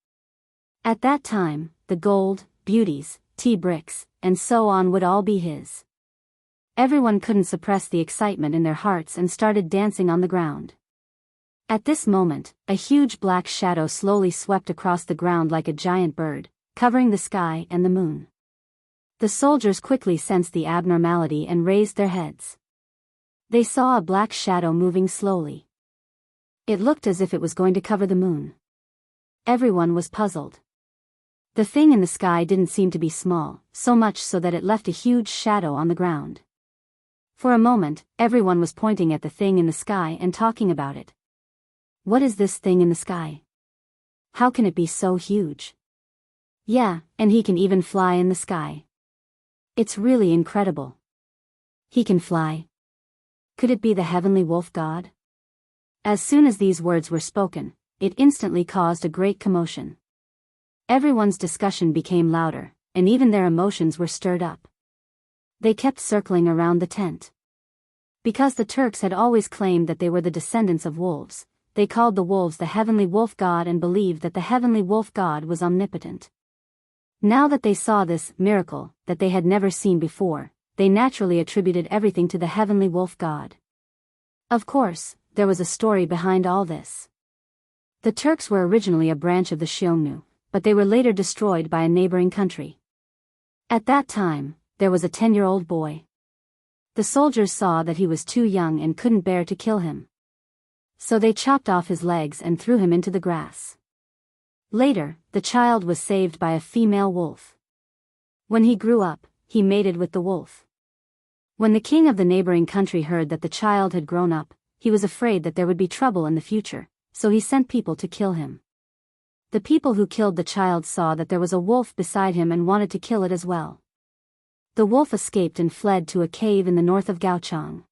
At that time, the gold, beauties, tea bricks, and so on would all be his. Everyone couldn't suppress the excitement in their hearts and started dancing on the ground. At this moment, a huge black shadow slowly swept across the ground like a giant bird, covering the sky and the moon. The soldiers quickly sensed the abnormality and raised their heads. They saw a black shadow moving slowly. It looked as if it was going to cover the moon. Everyone was puzzled. The thing in the sky didn't seem to be small, so much so that it left a huge shadow on the ground. For a moment, everyone was pointing at the thing in the sky and talking about it. What is this thing in the sky? How can it be so huge? Yeah, and he can even fly in the sky. It's really incredible. He can fly. Could it be the heavenly wolf god? As soon as these words were spoken, it instantly caused a great commotion. Everyone's discussion became louder, and even their emotions were stirred up. They kept circling around the tent. Because the Turks had always claimed that they were the descendants of wolves, they called the wolves the heavenly wolf god and believed that the heavenly wolf god was omnipotent. Now that they saw this miracle that they had never seen before, they naturally attributed everything to the heavenly wolf god. Of course, there was a story behind all this. The Turks were originally a branch of the Xiongnu, but they were later destroyed by a neighboring country. At that time, there was a 10-year-old boy. The soldiers saw that he was too young and couldn't bear to kill him. So they chopped off his legs and threw him into the grass. Later, the child was saved by a female wolf. When he grew up, he mated with the wolf. When the king of the neighboring country heard that the child had grown up, he was afraid that there would be trouble in the future, so he sent people to kill him. The people who killed the child saw that there was a wolf beside him and wanted to kill it as well. The wolf escaped and fled to a cave in the north of Gaochang.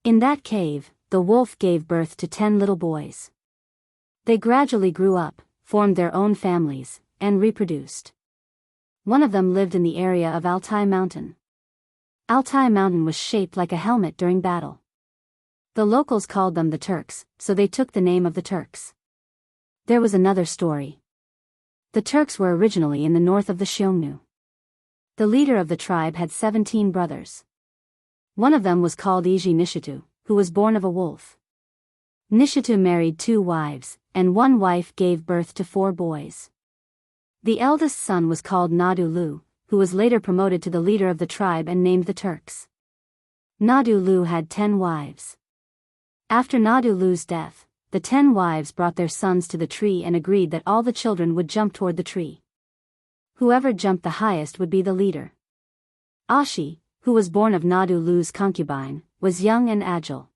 In that cave, the wolf gave birth to 10 little boys. They gradually grew up, formed their own families, and reproduced. One of them lived in the area of Altai Mountain. Altai Mountain was shaped like a helmet during battle. The locals called them the Turks, so they took the name of the Turks. There was another story. The Turks were originally in the north of the Xiongnu. The leader of the tribe had 17 brothers. One of them was called Iji Nishitu, who was born of a wolf. Nishitu married 2 wives, and one wife gave birth to 4 boys. The eldest son was called Nadu Lu, who was later promoted to the leader of the tribe and named the Turks. Nadu Lu had 10 wives. After Nadu Lu's death, the 10 wives brought their sons to the tree and agreed that all the children would jump toward the tree. Whoever jumped the highest would be the leader. Ashi, who was born of Nadu Lu's concubine, was young and agile.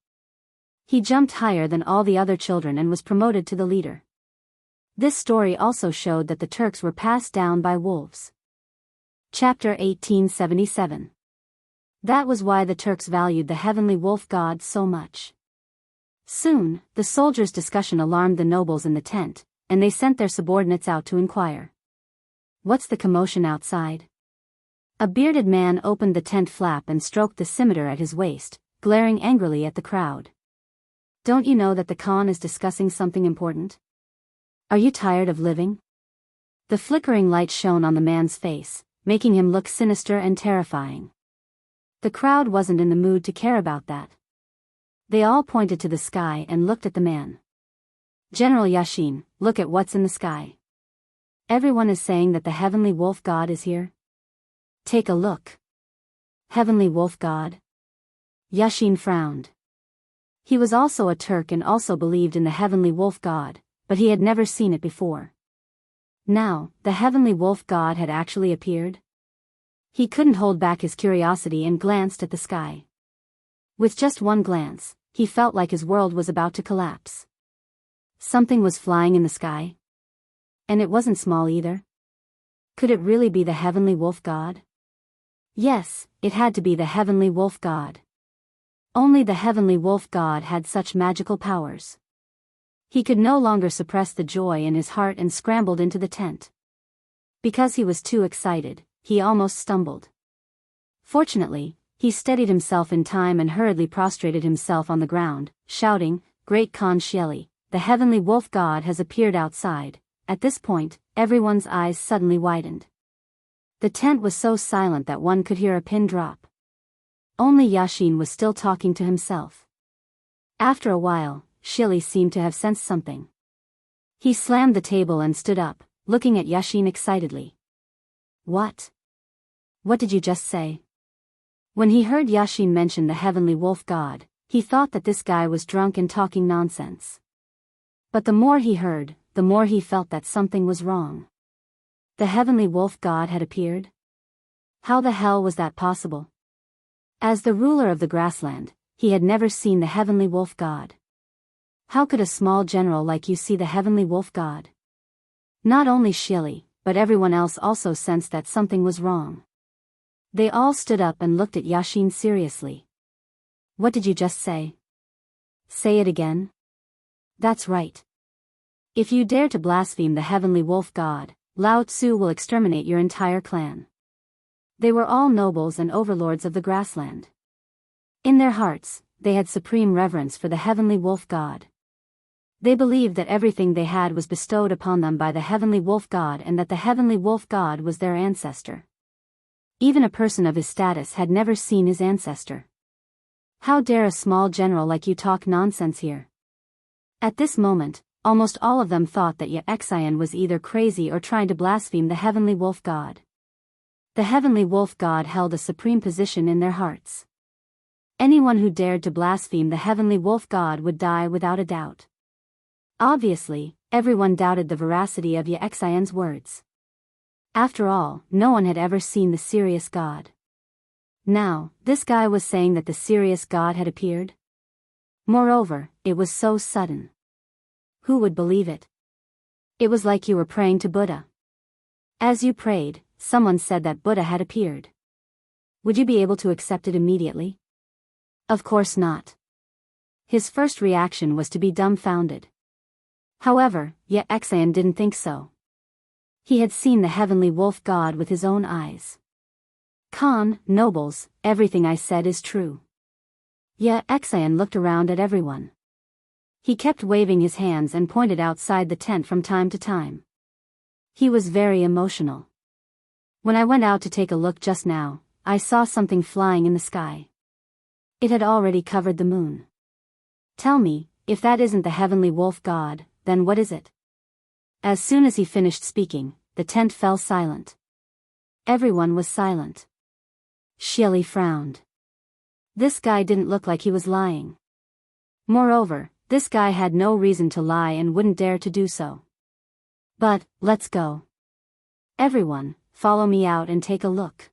He jumped higher than all the other children and was promoted to the leader. This story also showed that the Turks were passed down by wolves. Chapter 1877. That was why the Turks valued the heavenly wolf god so much. Soon, the soldiers' discussion alarmed the nobles in the tent, and they sent their subordinates out to inquire. What's the commotion outside? A bearded man opened the tent flap and stroked the scimitar at his waist, glaring angrily at the crowd. Don't you know that the Khan is discussing something important? Are you tired of living? The flickering light shone on the man's face, making him look sinister and terrifying. The crowd wasn't in the mood to care about that. They all pointed to the sky and looked at the man. General Yashin, look at what's in the sky. Everyone is saying that the heavenly wolf god is here. Take a look. Heavenly wolf god? Yashin frowned. He was also a Turk and also believed in the heavenly wolf god, but he had never seen it before. Now, the heavenly wolf god had actually appeared. He couldn't hold back his curiosity and glanced at the sky. With just one glance, he felt like his world was about to collapse. Something was flying in the sky. And it wasn't small either. Could it really be the heavenly wolf god? Yes, it had to be the heavenly wolf god. Only the heavenly wolf god had such magical powers. He could no longer suppress the joy in his heart and scrambled into the tent. Because he was too excited, he almost stumbled. Fortunately, he steadied himself in time and hurriedly prostrated himself on the ground, shouting, "Great Khan Shieli, the heavenly wolf god has appeared outside." At this point, everyone's eyes suddenly widened. The tent was so silent that one could hear a pin drop. Only Yashin was still talking to himself. After a while, Shieli seemed to have sensed something. He slammed the table and stood up, looking at Yashin excitedly. What? What did you just say? When he heard Yashin mention the heavenly wolf god, he thought that this guy was drunk and talking nonsense. But the more he heard, the more he felt that something was wrong. The heavenly wolf god had appeared? How the hell was that possible? As the ruler of the grassland, he had never seen the heavenly wolf god. How could a small general like you see the heavenly wolf god? Not only Shieli, but everyone else also sensed that something was wrong. They all stood up and looked at Yashin seriously. What did you just say? Say it again? That's right. If you dare to blaspheme the heavenly wolf god, Lao Tzu will exterminate your entire clan. They were all nobles and overlords of the grassland. In their hearts, they had supreme reverence for the heavenly wolf god. They believed that everything they had was bestowed upon them by the heavenly wolf god and that the heavenly wolf god was their ancestor. Even a person of his status had never seen his ancestor. How dare a small general like you talk nonsense here? At this moment, almost all of them thought that Yexian was either crazy or trying to blaspheme the heavenly wolf god. The heavenly wolf god held a supreme position in their hearts. Anyone who dared to blaspheme the heavenly wolf god would die without a doubt. Obviously, everyone doubted the veracity of Yexian's words. After all, no one had ever seen the serious god. Now, this guy was saying that the serious god had appeared? Moreover, it was so sudden. Who would believe it? It was like you were praying to Buddha. As you prayed, someone said that Buddha had appeared. Would you be able to accept it immediately? Of course not. His first reaction was to be dumbfounded. However, Yexian didn't think so. He had seen the heavenly wolf god with his own eyes. Khan, nobles, everything I said is true. Yexian looked around at everyone. He kept waving his hands and pointed outside the tent from time to time. He was very emotional. When I went out to take a look just now, I saw something flying in the sky. It had already covered the moon. Tell me, if that isn't the heavenly wolf god, then what is it? As soon as he finished speaking, the tent fell silent. Everyone was silent. Xieli frowned. This guy didn't look like he was lying. Moreover, this guy had no reason to lie and wouldn't dare to do so. But, let's go. Everyone, follow me out and take a look.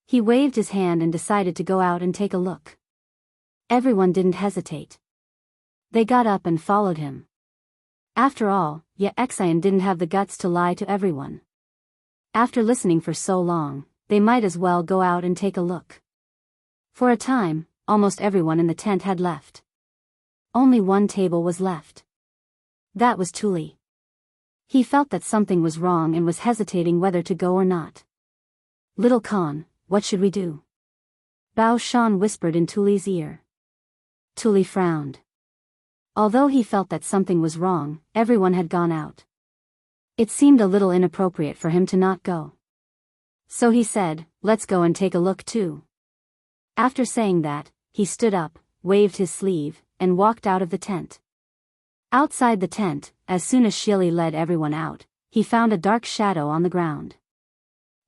He waved his hand and decided to go out and take a look. Everyone didn't hesitate. They got up and followed him. After all, Xian didn't have the guts to lie to everyone. After listening for so long, they might as well go out and take a look. For a time, almost everyone in the tent had left. Only one table was left. That was Tuli. He felt that something was wrong and was hesitating whether to go or not. Little Khan, what should we do? Bao Shan whispered in Tuli's ear. Tuli frowned. Although he felt that something was wrong, everyone had gone out. It seemed a little inappropriate for him to not go. So he said, let's go and take a look too. After saying that, he stood up, waved his sleeve, and walked out of the tent. Outside the tent, as soon as Xieli led everyone out, he found a dark shadow on the ground.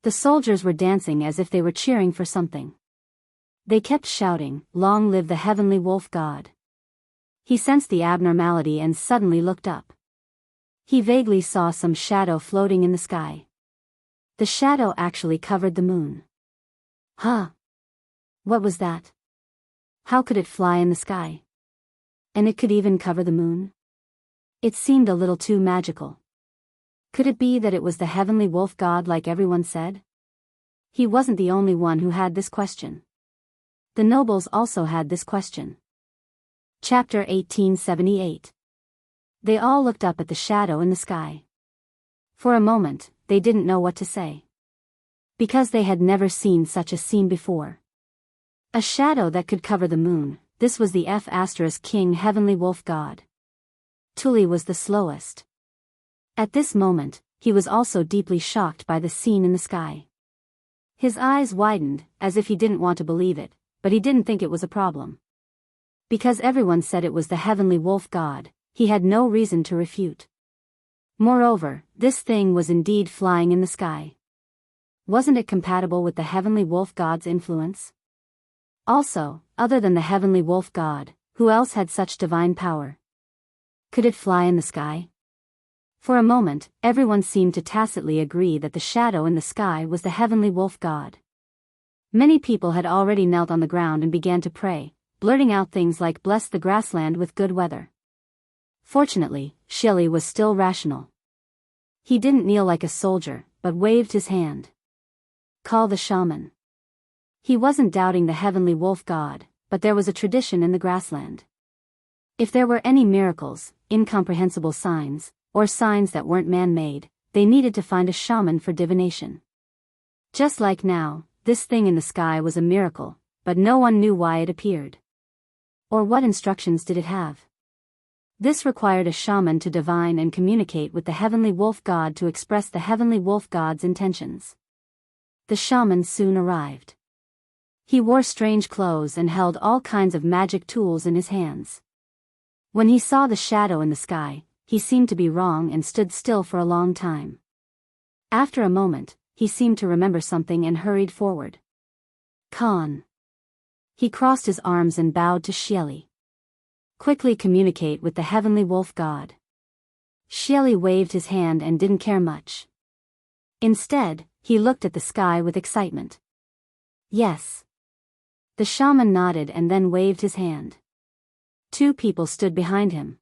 The soldiers were dancing as if they were cheering for something. They kept shouting, "Long live the heavenly wolf god." He sensed the abnormality and suddenly looked up. He vaguely saw some shadow floating in the sky. The shadow actually covered the moon. Huh? What was that? How could it fly in the sky? And it could even cover the moon? It seemed a little too magical. Could it be that it was the heavenly wolf god like everyone said? He wasn't the only one who had this question. The nobles also had this question. Chapter 1878. They all looked up at the shadow in the sky. For a moment, they didn't know what to say. Because they had never seen such a scene before. A shadow that could cover the moon, this was the King heavenly wolf god. Tuli was the slowest. At this moment, he was also deeply shocked by the scene in the sky. His eyes widened, as if he didn't want to believe it, but he didn't think it was a problem. Because everyone said it was the heavenly wolf god, he had no reason to refute. Moreover, this thing was indeed flying in the sky. Wasn't it compatible with the heavenly wolf god's influence? Also, other than the heavenly wolf god, who else had such divine power? Could it fly in the sky? For a moment, everyone seemed to tacitly agree that the shadow in the sky was the heavenly wolf god. Many people had already knelt on the ground and began to pray, blurting out things like "bless the grassland with good weather." Fortunately, Xieli was still rational. He didn't kneel like a soldier, but waved his hand. Call the shaman. He wasn't doubting the heavenly wolf god, but there was a tradition in the grassland. If there were any miracles, incomprehensible signs, or signs that weren't man-made, they needed to find a shaman for divination. Just like now, this thing in the sky was a miracle, but no one knew why it appeared. Or what instructions did it have? This required a shaman to divine and communicate with the heavenly wolf god to express the heavenly wolf god's intentions. The shaman soon arrived. He wore strange clothes and held all kinds of magic tools in his hands. When he saw the shadow in the sky, he seemed to be wrong and stood still for a long time. After a moment, he seemed to remember something and hurried forward. Khan. He crossed his arms and bowed to Xieli. Quickly communicate with the heavenly wolf god. Xieli waved his hand and didn't care much. Instead, he looked at the sky with excitement. Yes. The shaman nodded and then waved his hand. Two people stood behind him.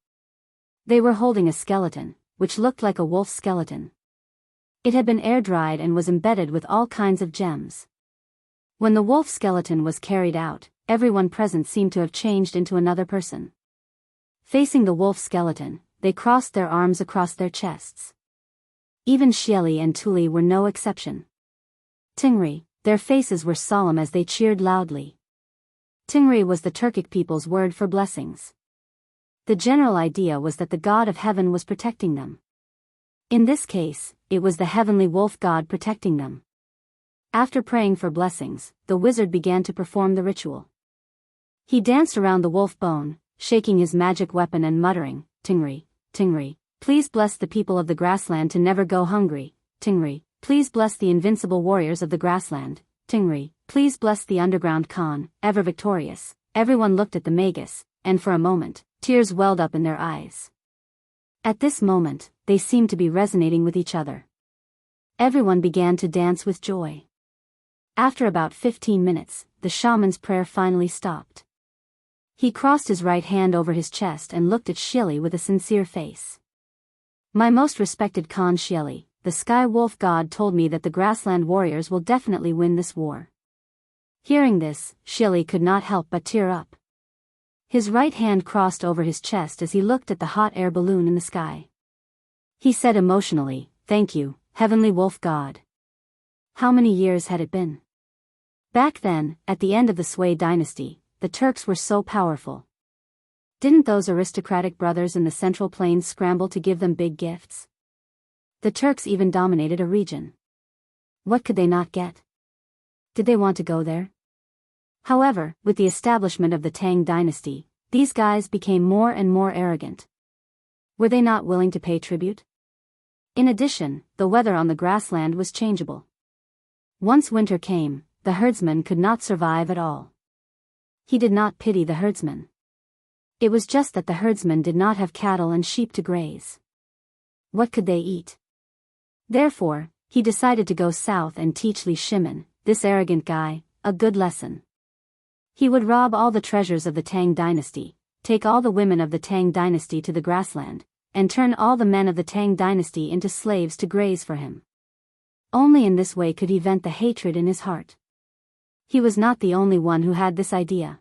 They were holding a skeleton, which looked like a wolf's skeleton. It had been air-dried and was embedded with all kinds of gems. When the wolf skeleton was carried out, everyone present seemed to have changed into another person. Facing the wolf skeleton, they crossed their arms across their chests. Even Xieli and Tuli were no exception. Tingri, their faces were solemn as they cheered loudly. Tingri was the Turkic people's word for blessings. The general idea was that the god of heaven was protecting them. In this case, it was the heavenly wolf god protecting them. After praying for blessings, the wizard began to perform the ritual. He danced around the wolf bone, shaking his magic weapon and muttering, "Tingri, Tingri, please bless the people of the grassland to never go hungry. Tingri, please bless the invincible warriors of the grassland. Tingri, please bless the underground Khan, ever victorious. Everyone looked at the magus, and for a moment, tears welled up in their eyes. At this moment, they seemed to be resonating with each other. Everyone began to dance with joy. After about 15 minutes, the shaman's prayer finally stopped. He crossed his right hand over his chest and looked at Shili with a sincere face. My most respected Khan Shili, the Sky Wolf God told me that the grassland warriors will definitely win this war. Hearing this, Shili could not help but tear up. His right hand crossed over his chest as he looked at the hot air balloon in the sky. He said emotionally, "Thank you, Heavenly Wolf God." How many years had it been? Back then, at the end of the Sui dynasty, the Turks were so powerful. Didn't those aristocratic brothers in the Central Plains scramble to give them big gifts? The Turks even dominated a region. What could they not get? Did they want to go there? However, with the establishment of the Tang dynasty, these guys became more and more arrogant. Were they not willing to pay tribute? In addition, the weather on the grassland was changeable. Once winter came, the herdsman could not survive at all. He did not pity the herdsman. It was just that the herdsman did not have cattle and sheep to graze. What could they eat? Therefore, he decided to go south and teach Li Shimin, this arrogant guy, a good lesson. He would rob all the treasures of the Tang dynasty, take all the women of the Tang dynasty to the grassland, and turn all the men of the Tang dynasty into slaves to graze for him. Only in this way could he vent the hatred in his heart. He was not the only one who had this idea.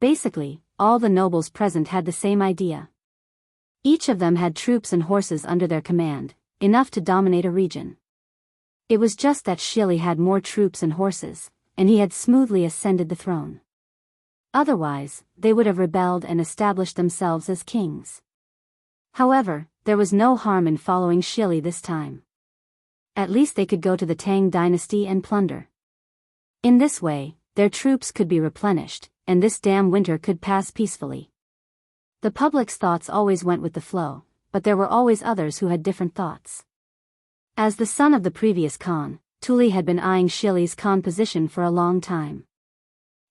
Basically, all the nobles present had the same idea. Each of them had troops and horses under their command, enough to dominate a region. It was just that Shili had more troops and horses, and he had smoothly ascended the throne. Otherwise, they would have rebelled and established themselves as kings. However, there was no harm in following Shili this time. At least they could go to the Tang dynasty and plunder. In this way, their troops could be replenished, and this damn winter could pass peacefully. The public's thoughts always went with the flow, but there were always others who had different thoughts. As the son of the previous Khan, Tuli had been eyeing Shili's Khan position for a long time.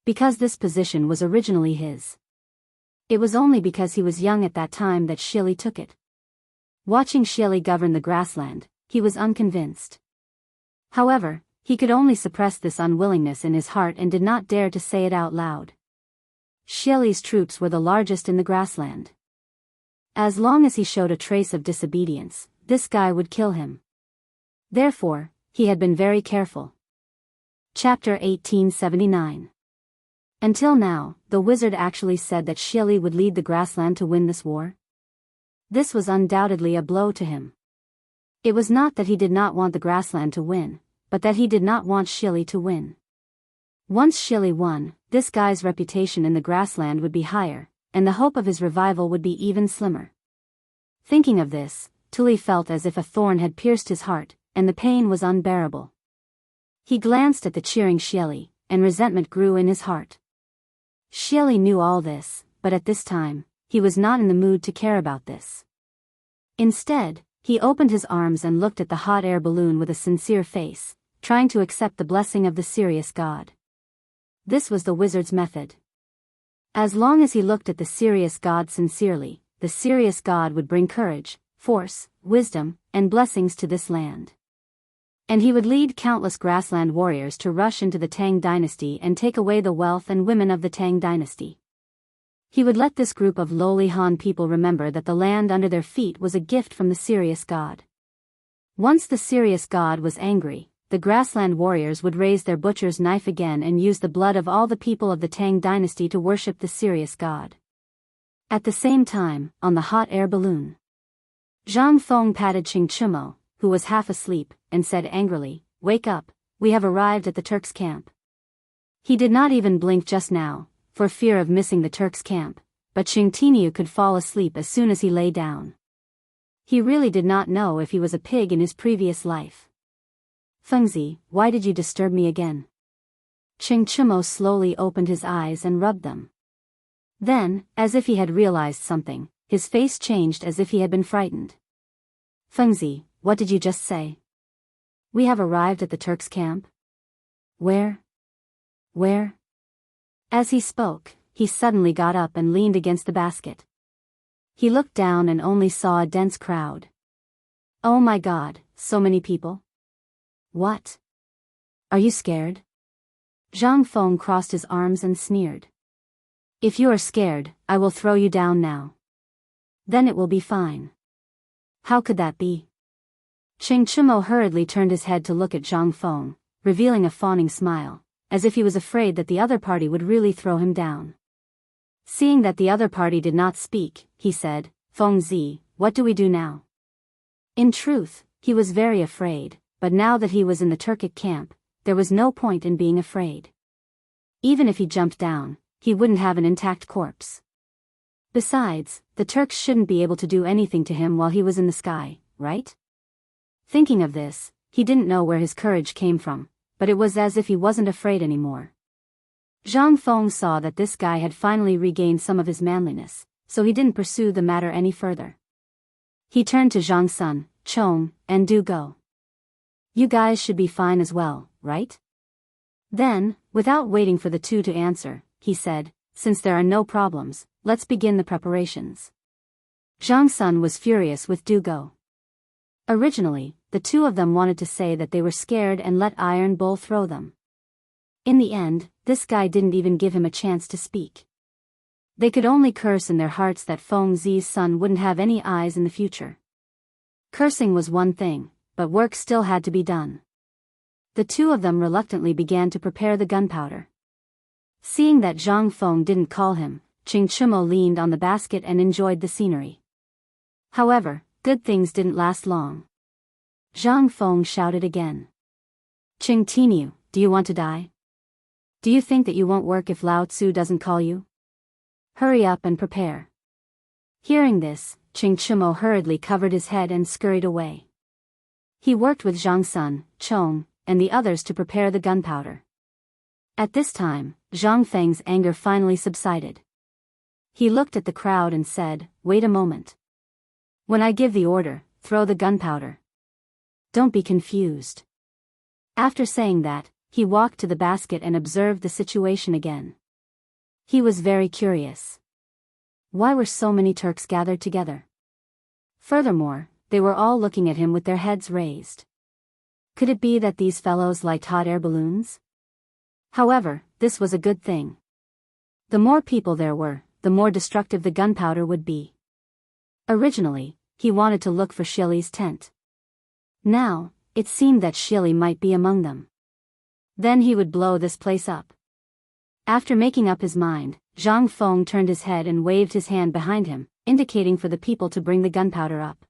Because this position was originally his. It was only because he was young at that time that Shili took it. Watching Shili govern the grassland, he was unconvinced. However, he could only suppress this unwillingness in his heart and did not dare to say it out loud. Shili's troops were the largest in the grassland. As long as he showed a trace of disobedience, this guy would kill him. Therefore, he had been very careful. Chapter 1879. Until now, the wizard actually said that Shili would lead the grassland to win this war. This was undoubtedly a blow to him. It was not that he did not want the grassland to win, but that he did not want Shili to win. Once Shili won, this guy's reputation in the grassland would be higher, and the hope of his revival would be even slimmer. Thinking of this, Tuli felt as if a thorn had pierced his heart, and the pain was unbearable. He glanced at the cheering Shili, and resentment grew in his heart. Shili knew all this, but at this time, he was not in the mood to care about this. Instead, he opened his arms and looked at the hot air balloon with a sincere face, trying to accept the blessing of the serious god. This was the wizard's method. As long as he looked at the serious god sincerely, the serious god would bring courage, force, wisdom, and blessings to this land. And he would lead countless grassland warriors to rush into the Tang dynasty and take away the wealth and women of the Tang dynasty. He would let this group of lowly Han people remember that the land under their feet was a gift from the serious god. Once the serious god was angry, the grassland warriors would raise their butcher's knife again and use the blood of all the people of the Tang dynasty to worship the serious god. At the same time, on the hot air balloon, Zhang Feng patted Ching Chumo, who was half asleep, and said angrily, "Wake up, we have arrived at the Turks' camp." He did not even blink just now, for fear of missing the Turks' camp, but Ching Tiniu could fall asleep as soon as he lay down. He really did not know if he was a pig in his previous life. "Fengzi, why did you disturb me again?" Ching Chumo slowly opened his eyes and rubbed them. Then, as if he had realized something, his face changed as if he had been frightened. "Fengzi, what did you just say?" We have arrived at the Turks' camp. Where? Where? As he spoke, he suddenly got up and leaned against the basket. He looked down and only saw a dense crowd. Oh my God, so many people. What? Are you scared? Zhang Feng crossed his arms and sneered. If you are scared, I will throw you down now. Then it will be fine. How could that be? Chang'an hurriedly turned his head to look at Zhang Feng, revealing a fawning smile, as if he was afraid that the other party would really throw him down. Seeing that the other party did not speak, he said, Feng Zi, what do we do now? In truth, he was very afraid, but now that he was in the Turkic camp, there was no point in being afraid. Even if he jumped down, he wouldn't have an intact corpse. Besides, the Turks shouldn't be able to do anything to him while he was in the sky, right? Thinking of this, he didn't know where his courage came from, but it was as if he wasn't afraid anymore. Zhang Feng saw that this guy had finally regained some of his manliness, so he didn't pursue the matter any further. He turned to Zhang Sun, Chong, and Du Go. You guys should be fine as well, right? Then, without waiting for the two to answer, he said, since there are no problems, let's begin the preparations. Zhang Sun was furious with Du Go. Originally, the two of them wanted to say that they were scared and let Iron Bull throw them. In the end, this guy didn't even give him a chance to speak. They could only curse in their hearts that Feng Zi's son wouldn't have any eyes in the future. Cursing was one thing, but work still had to be done. The two of them reluctantly began to prepare the gunpowder. Seeing that Zhang Feng didn't call him, Chang'an leaned on the basket and enjoyed the scenery. However, good things didn't last long. Zhang Feng shouted again. Chang'an, do you want to die? Do you think that you won't work if Lao Tzu doesn't call you? Hurry up and prepare. Hearing this, Chang'an hurriedly covered his head and scurried away. He worked with Zhang Sun, Chong, and the others to prepare the gunpowder. At this time, Zhang Feng's anger finally subsided. He looked at the crowd and said, wait a moment. When I give the order, throw the gunpowder. Don't be confused. After saying that, he walked to the basket and observed the situation again. He was very curious. Why were so many Turks gathered together? Furthermore, they were all looking at him with their heads raised. Could it be that these fellows liked hot air balloons? However, this was a good thing. The more people there were, the more destructive the gunpowder would be. Originally, he wanted to look for Shili's tent. Now, it seemed that Shili might be among them. Then he would blow this place up. After making up his mind, Zhang Feng turned his head and waved his hand behind him, indicating for the people to bring the gunpowder up.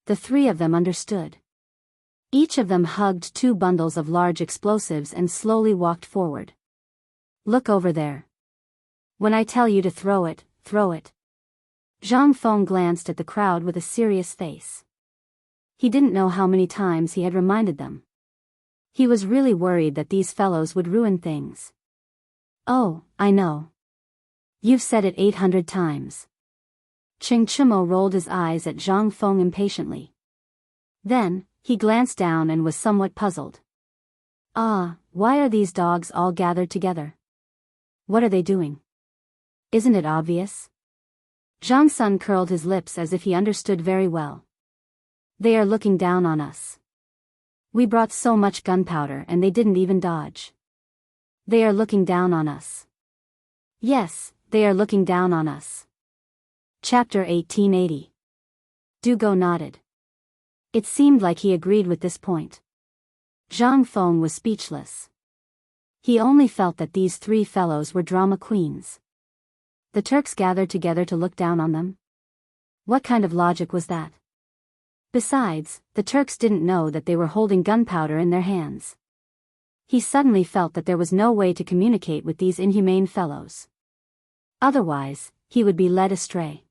The three of them understood. Each of them hugged two bundles of large explosives and slowly walked forward. Look over there. When I tell you to throw it, throw it. Zhang Feng glanced at the crowd with a serious face. He didn't know how many times he had reminded them. He was really worried that these fellows would ruin things. Oh, I know. You've said it 800 times. Chang'an rolled his eyes at Zhang Feng impatiently. Then, he glanced down and was somewhat puzzled. Why are these dogs all gathered together? What are they doing? Isn't it obvious? Zhang Sun curled his lips as if he understood very well. They are looking down on us. We brought so much gunpowder and they didn't even dodge. They are looking down on us. Yes, they are looking down on us. Chapter 1880. Du Go nodded. It seemed like he agreed with this point. Zhang Feng was speechless. He only felt that these three fellows were drama queens. The Turks gathered together to look down on them? What kind of logic was that? Besides, the Turks didn't know that they were holding gunpowder in their hands. He suddenly felt that there was no way to communicate with these inhumane fellows. Otherwise, he would be led astray.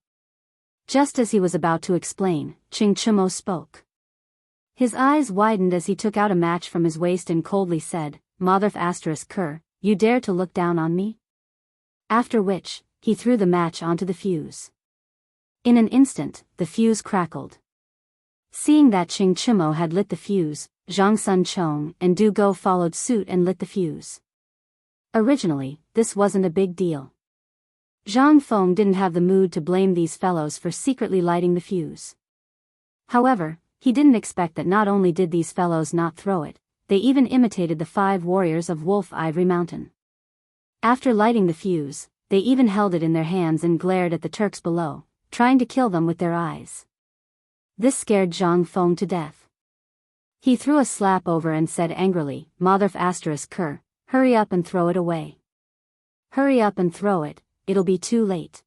Just as he was about to explain, Chang'an spoke. His eyes widened as he took out a match from his waist and coldly said, Motherf asterisk Ker, you dare to look down on me? After which, he threw the match onto the fuse. In an instant, the fuse crackled. Seeing that Ching Chimo had lit the fuse, Zhang Sun Chong and Du Go followed suit and lit the fuse. Originally, this wasn't a big deal. Zhang Feng didn't have the mood to blame these fellows for secretly lighting the fuse. However, he didn't expect that not only did these fellows not throw it, they even imitated the 5 warriors of Wolf Ivory Mountain. After lighting the fuse, they even held it in their hands and glared at the Turks below, trying to kill them with their eyes. This scared Zhang Feng to death. He threw a slap over and said angrily, "Motherf asterisk cur, hurry up and throw it away. Hurry up and throw it, it'll be too late."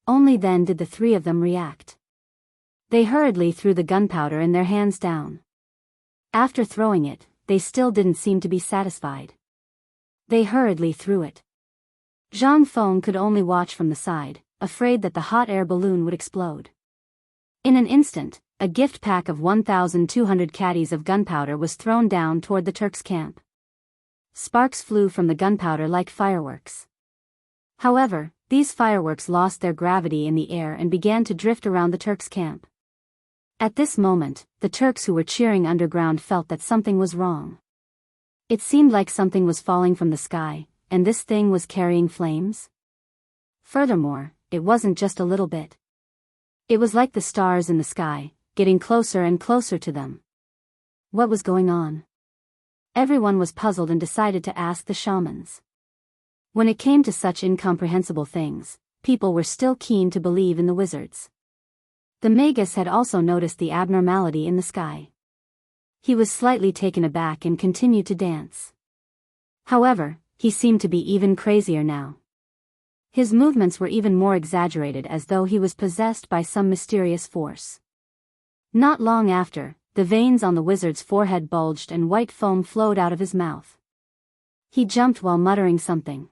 Only then did the 3 of them react. They hurriedly threw the gunpowder in their hands down. After throwing it, they still didn't seem to be satisfied. They hurriedly threw it. Zhang Feng could only watch from the side, afraid that the hot air balloon would explode. In an instant, a gift pack of 1,200 caddies of gunpowder was thrown down toward the Turks' camp. Sparks flew from the gunpowder like fireworks. However, these fireworks lost their gravity in the air and began to drift around the Turks' camp. At this moment, the Turks who were cheering underground felt that something was wrong. It seemed like something was falling from the sky, and this thing was carrying flames. Furthermore, it wasn't just a little bit. It was like the stars in the sky, getting closer and closer to them. What was going on? Everyone was puzzled and decided to ask the shamans. When it came to such incomprehensible things, people were still keen to believe in the wizards. The Magus had also noticed the abnormality in the sky. He was slightly taken aback and continued to dance. However, he seemed to be even crazier now. His movements were even more exaggerated, as though he was possessed by some mysterious force. Not long after, the veins on the wizard's forehead bulged and white foam flowed out of his mouth. He jumped while muttering something.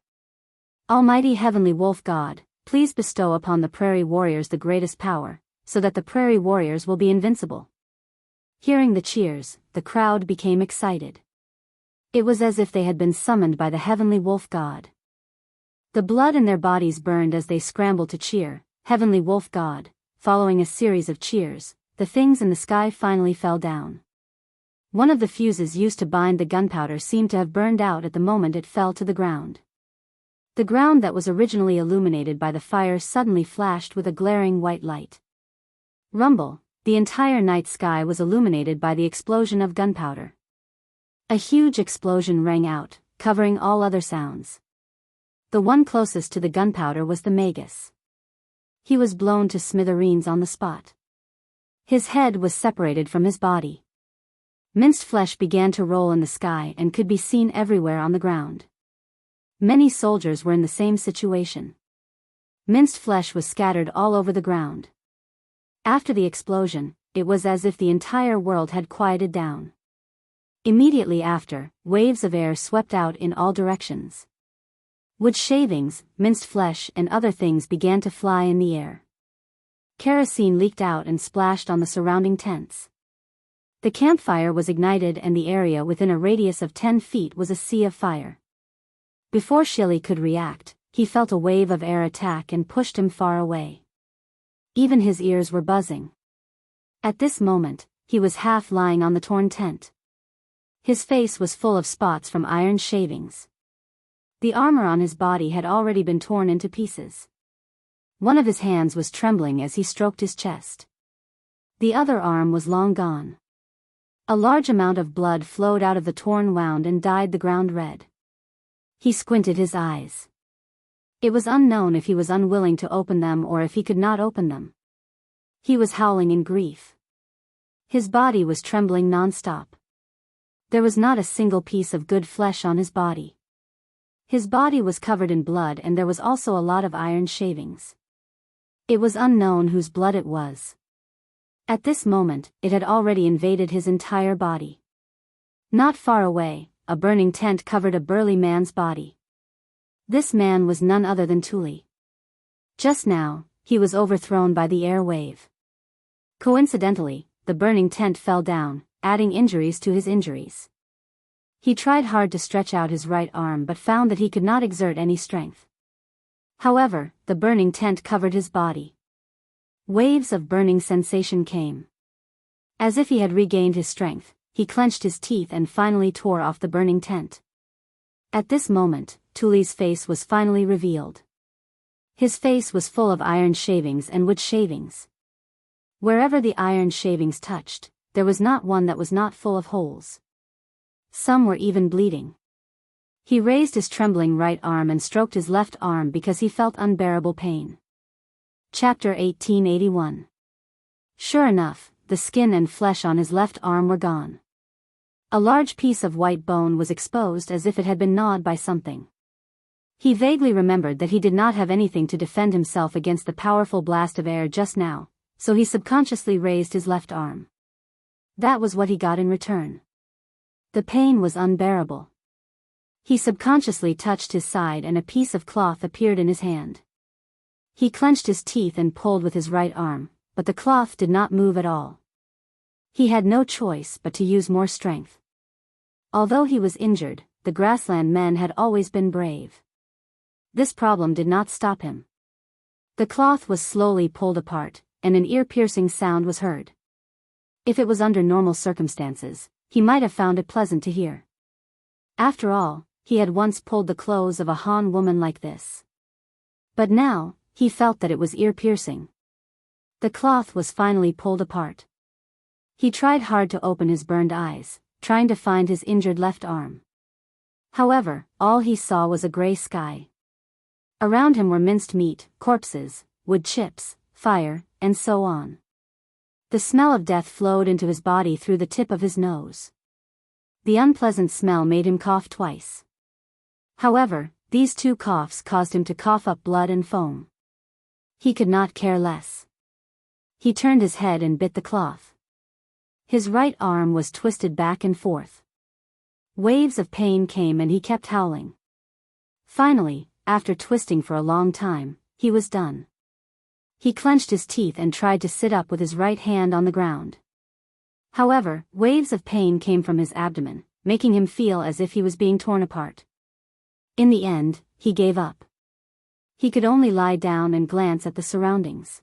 "Almighty Heavenly Wolf God, please bestow upon the prairie warriors the greatest power, so that the prairie warriors will be invincible." Hearing the cheers, the crowd became excited. It was as if they had been summoned by the Heavenly Wolf God. The blood in their bodies burned as they scrambled to cheer, "Heavenly Wolf God." Following a series of cheers, the things in the sky finally fell down. One of the fuses used to bind the gunpowder seemed to have burned out at the moment it fell to the ground. The ground that was originally illuminated by the fire suddenly flashed with a glaring white light. Rumble, the entire night sky was illuminated by the explosion of gunpowder. A huge explosion rang out, covering all other sounds. The one closest to the gunpowder was the Magus. He was blown to smithereens on the spot. His head was separated from his body. Minced flesh began to roll in the sky and could be seen everywhere on the ground. Many soldiers were in the same situation. Minced flesh was scattered all over the ground. After the explosion, it was as if the entire world had quieted down. Immediately after, waves of air swept out in all directions. Wood shavings, minced flesh and other things began to fly in the air. Kerosene leaked out and splashed on the surrounding tents. The campfire was ignited and the area within a radius of 10 feet was a sea of fire. Before Shilly could react, he felt a wave of air attack and pushed him far away. Even his ears were buzzing. At this moment, he was half lying on the torn tent. His face was full of spots from iron shavings. The armor on his body had already been torn into pieces. One of his hands was trembling as he stroked his chest. The other arm was long gone. A large amount of blood flowed out of the torn wound and dyed the ground red. He squinted his eyes. It was unknown if he was unwilling to open them or if he could not open them. He was howling in grief. His body was trembling non-stop. There was not a single piece of good flesh on his body. His body was covered in blood and there was also a lot of iron shavings. It was unknown whose blood it was. At this moment, it had already invaded his entire body. Not far away, a burning tent covered a burly man's body. This man was none other than Tuli. Just now, he was overthrown by the air wave. Coincidentally, the burning tent fell down, adding injuries to his injuries. He tried hard to stretch out his right arm but found that he could not exert any strength. However, the burning tent covered his body. Waves of burning sensation came. As if he had regained his strength, he clenched his teeth and finally tore off the burning tent. At this moment, Tuli's face was finally revealed. His face was full of iron shavings and wood shavings. Wherever the iron shavings touched, there was not one that was not full of holes. Some were even bleeding. He raised his trembling right arm and stroked his left arm because he felt unbearable pain. Chapter 1881. Sure enough, the skin and flesh on his left arm were gone. A large piece of white bone was exposed as if it had been gnawed by something. He vaguely remembered that he did not have anything to defend himself against the powerful blast of air just now, so he subconsciously raised his left arm. That was what he got in return. The pain was unbearable. He subconsciously touched his side and a piece of cloth appeared in his hand. He clenched his teeth and pulled with his right arm, but the cloth did not move at all. He had no choice but to use more strength. Although he was injured, the grassland men had always been brave. This problem did not stop him. The cloth was slowly pulled apart, and an ear-piercing sound was heard. If it was under normal circumstances, he might have found it pleasant to hear. After all, he had once pulled the clothes of a Han woman like this. But now, he felt that it was ear-piercing. The cloth was finally pulled apart. He tried hard to open his burned eyes, trying to find his injured left arm. However, all he saw was a gray sky. Around him were minced meat, corpses, wood chips, fire, and so on. The smell of death flowed into his body through the tip of his nose. The unpleasant smell made him cough twice. However, these two coughs caused him to cough up blood and foam. He could not care less. He turned his head and bit the cloth. His right arm was twisted back and forth. Waves of pain came and he kept howling. Finally, after twisting for a long time, he was done. He clenched his teeth and tried to sit up with his right hand on the ground. However, waves of pain came from his abdomen, making him feel as if he was being torn apart. In the end, he gave up. He could only lie down and glance at the surroundings.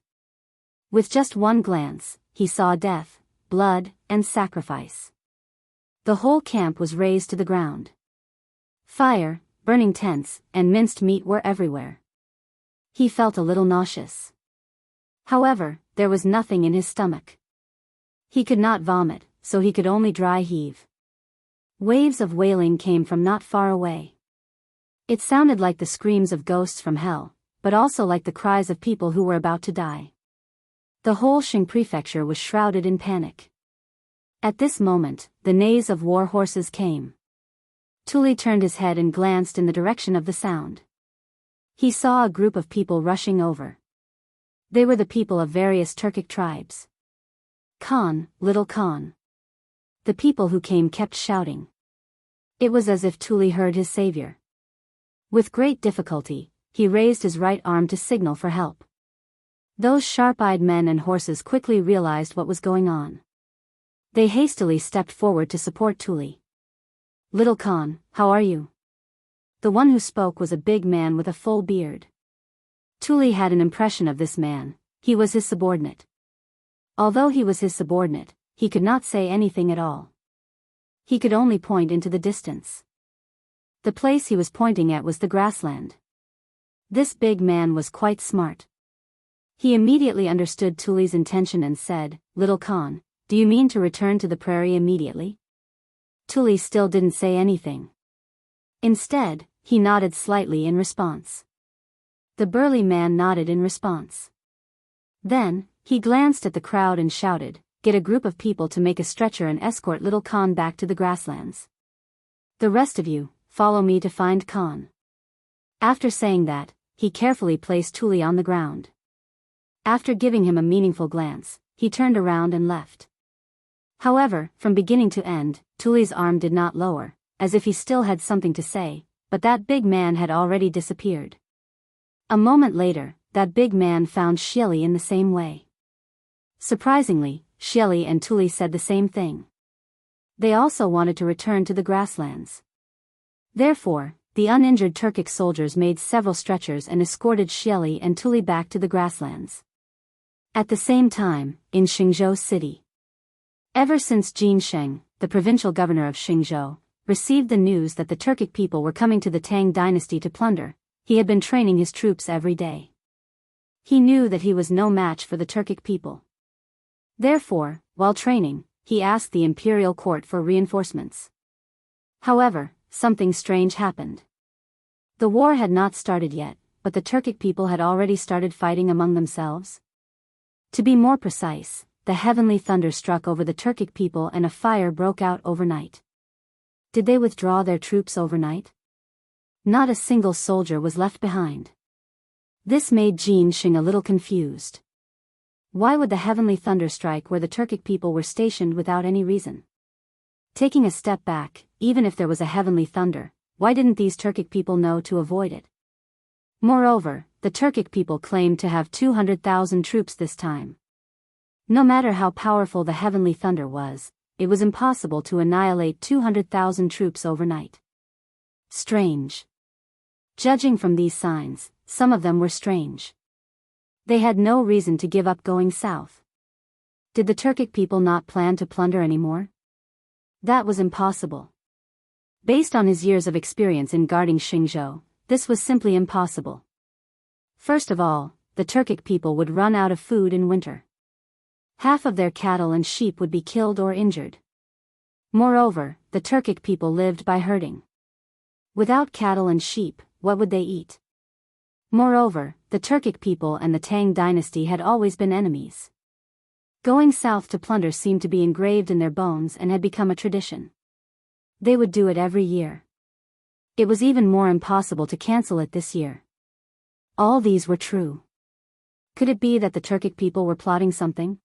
With just one glance, he saw death, blood, and sacrifice. The whole camp was razed to the ground. Fire, burning tents, and minced meat were everywhere. He felt a little nauseous. However, there was nothing in his stomach. He could not vomit, so he could only dry heave. Waves of wailing came from not far away. It sounded like the screams of ghosts from hell, but also like the cries of people who were about to die. The whole Qing prefecture was shrouded in panic. At this moment, the neighs of war horses came. Tuli turned his head and glanced in the direction of the sound. He saw a group of people rushing over. They were the people of various Turkic tribes. Khan, little Khan. The people who came kept shouting. It was as if Tuli heard his savior. With great difficulty, he raised his right arm to signal for help. Those sharp-eyed men and horses quickly realized what was going on. They hastily stepped forward to support Tuli. Little Khan, how are you? The one who spoke was a big man with a full beard. Tuli had an impression of this man. He was his subordinate. Although he was his subordinate, he could not say anything at all. He could only point into the distance. The place he was pointing at was the grassland. This big man was quite smart. He immediately understood Tuli's intention and said, Little Khan, do you mean to return to the prairie immediately? Tuli still didn't say anything. Instead, he nodded slightly in response. The burly man nodded in response. Then, he glanced at the crowd and shouted, Get a group of people to make a stretcher and escort little Khan back to the grasslands. The rest of you, follow me to find Khan. After saying that, he carefully placed Tuli on the ground. After giving him a meaningful glance, he turned around and left. However, from beginning to end, Tuli's arm did not lower, as if he still had something to say, but that big man had already disappeared. A moment later, that big man found Xieli in the same way. Surprisingly, Xieli and Tuli said the same thing. They also wanted to return to the grasslands. Therefore, the uninjured Turkic soldiers made several stretchers and escorted Xieli and Tuli back to the grasslands. At the same time, in Qingzhou City, Ever since Jin Sheng, the provincial governor of Xingzhou, received the news that the Turkic people were coming to the Tang dynasty to plunder, he had been training his troops every day. He knew that he was no match for the Turkic people. Therefore, while training, he asked the imperial court for reinforcements. However, something strange happened. The war had not started yet, but the Turkic people had already started fighting among themselves. To be more precise, the heavenly thunder struck over the Turkic people and a fire broke out overnight. Did they withdraw their troops overnight? Not a single soldier was left behind. This made Jin Sheng a little confused. Why would the heavenly thunder strike where the Turkic people were stationed without any reason? Taking a step back, even if there was a heavenly thunder, why didn't these Turkic people know to avoid it? Moreover, the Turkic people claimed to have 200,000 troops this time. No matter how powerful the heavenly thunder was, it was impossible to annihilate 200,000 troops overnight. Strange. Judging from these signs, some of them were strange. They had no reason to give up going south. Did the Turkic people not plan to plunder anymore? That was impossible. Based on his years of experience in guarding Xingzhou, this was simply impossible. First of all, the Turkic people would run out of food in winter. Half of their cattle and sheep would be killed or injured. Moreover, the Turkic people lived by herding. Without cattle and sheep, what would they eat? Moreover, the Turkic people and the Tang dynasty had always been enemies. Going south to plunder seemed to be engraved in their bones and had become a tradition. They would do it every year. It was even more impossible to cancel it this year. All these were true. Could it be that the Turkic people were plotting something?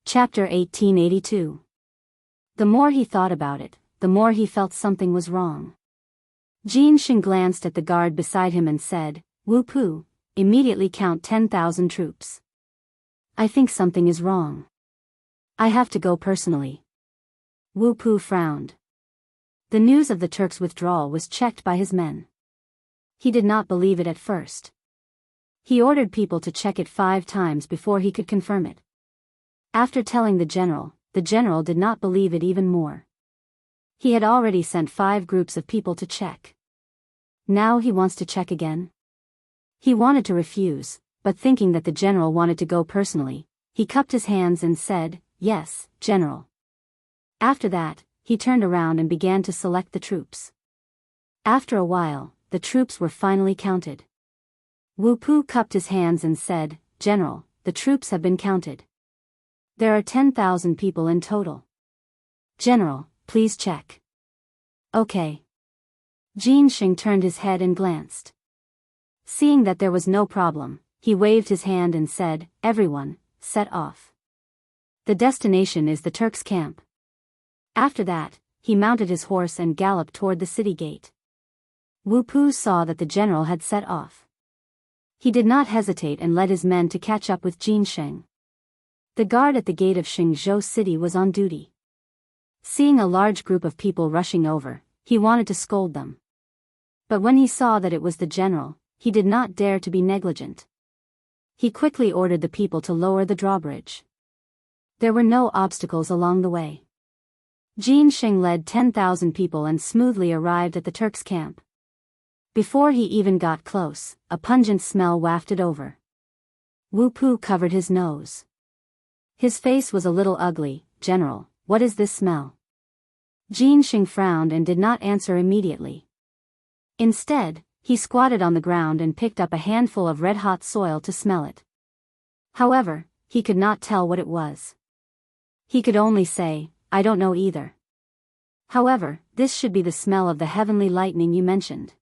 Chapter 1882. The more he thought about it, the more he felt something was wrong. Jin Sheng glanced at the guard beside him and said, "Wu Pu, immediately count 10,000 troops. I think something is wrong. I have to go personally." Wu Pu frowned. The news of the Turks' withdrawal was checked by his men. He did not believe it at first. He ordered people to check it 5 times before he could confirm it. After telling the general did not believe it even more. He had already sent 5 groups of people to check. Now he wants to check again? He wanted to refuse, but thinking that the general wanted to go personally, he cupped his hands and said, "Yes, General." After that, he turned around and began to select the troops. After a while, the troops were finally counted. Wu Pu cupped his hands and said, "General, the troops have been counted. There are 10,000 people in total. General, please check." "Okay." Jin Sheng turned his head and glanced. Seeing that there was no problem, he waved his hand and said, "Everyone, set off. The destination is the Turks' camp." After that, he mounted his horse and galloped toward the city gate. Wu Pu saw that the general had set off. He did not hesitate and led his men to catch up with Jin Sheng. The guard at the gate of Xingzhou city was on duty. Seeing a large group of people rushing over, he wanted to scold them. But when he saw that it was the general, he did not dare to be negligent. He quickly ordered the people to lower the drawbridge. There were no obstacles along the way. Jin Sheng led 10,000 people and smoothly arrived at the Turks' camp. Before he even got close, a pungent smell wafted over. Wu Pu covered his nose. His face was a little ugly. "General, what is this smell?" Jin Sheng frowned and did not answer immediately. Instead, he squatted on the ground and picked up a handful of red-hot soil to smell it. However, he could not tell what it was. He could only say, "I don't know either. However, this should be the smell of the heavenly lightning you mentioned."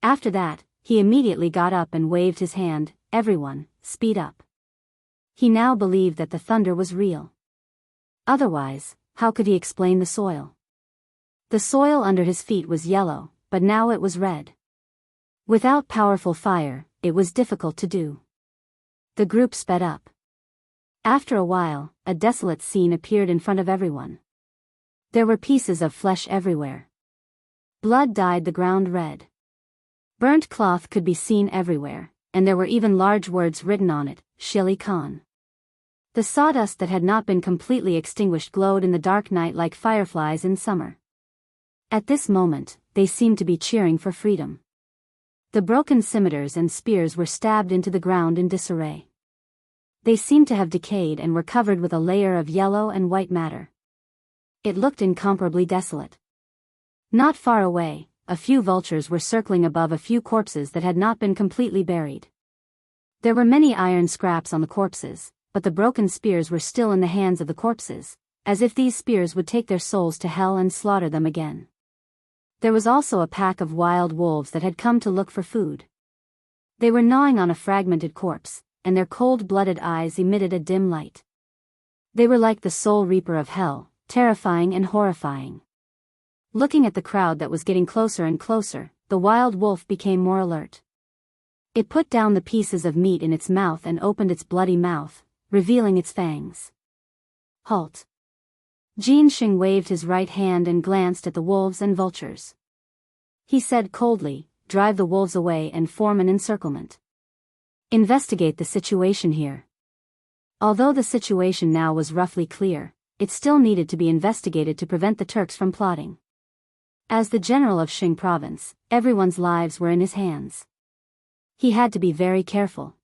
After that, he immediately got up and waved his hand, "Everyone, speed up." He now believed that the thunder was real. Otherwise, how could he explain the soil? The soil under his feet was yellow, but now it was red. Without powerful fire, it was difficult to do. The group sped up. After a while, a desolate scene appeared in front of everyone. There were pieces of flesh everywhere. Blood dyed the ground red. Burnt cloth could be seen everywhere, and there were even large words written on it, "Shili Khan." The sawdust that had not been completely extinguished glowed in the dark night like fireflies in summer. At this moment, they seemed to be cheering for freedom. The broken scimitars and spears were stabbed into the ground in disarray. They seemed to have decayed and were covered with a layer of yellow and white matter. It looked incomparably desolate. Not far away, a few vultures were circling above a few corpses that had not been completely buried. There were many iron scraps on the corpses, but the broken spears were still in the hands of the corpses, as if these spears would take their souls to hell and slaughter them again. There was also a pack of wild wolves that had come to look for food. They were gnawing on a fragmented corpse, and their cold-blooded eyes emitted a dim light. They were like the soul reaper of hell, terrifying and horrifying. Looking at the crowd that was getting closer and closer, the wild wolf became more alert. It put down the pieces of meat in its mouth and opened its bloody mouth, revealing its fangs. Halt! Jinxing waved his right hand and glanced at the wolves and vultures. He said coldly, "Drive the wolves away and form an encirclement. Investigate the situation here." Although the situation now was roughly clear, it still needed to be investigated to prevent the Turks from plotting. As the general of Xing province, everyone's lives were in his hands. He had to be very careful.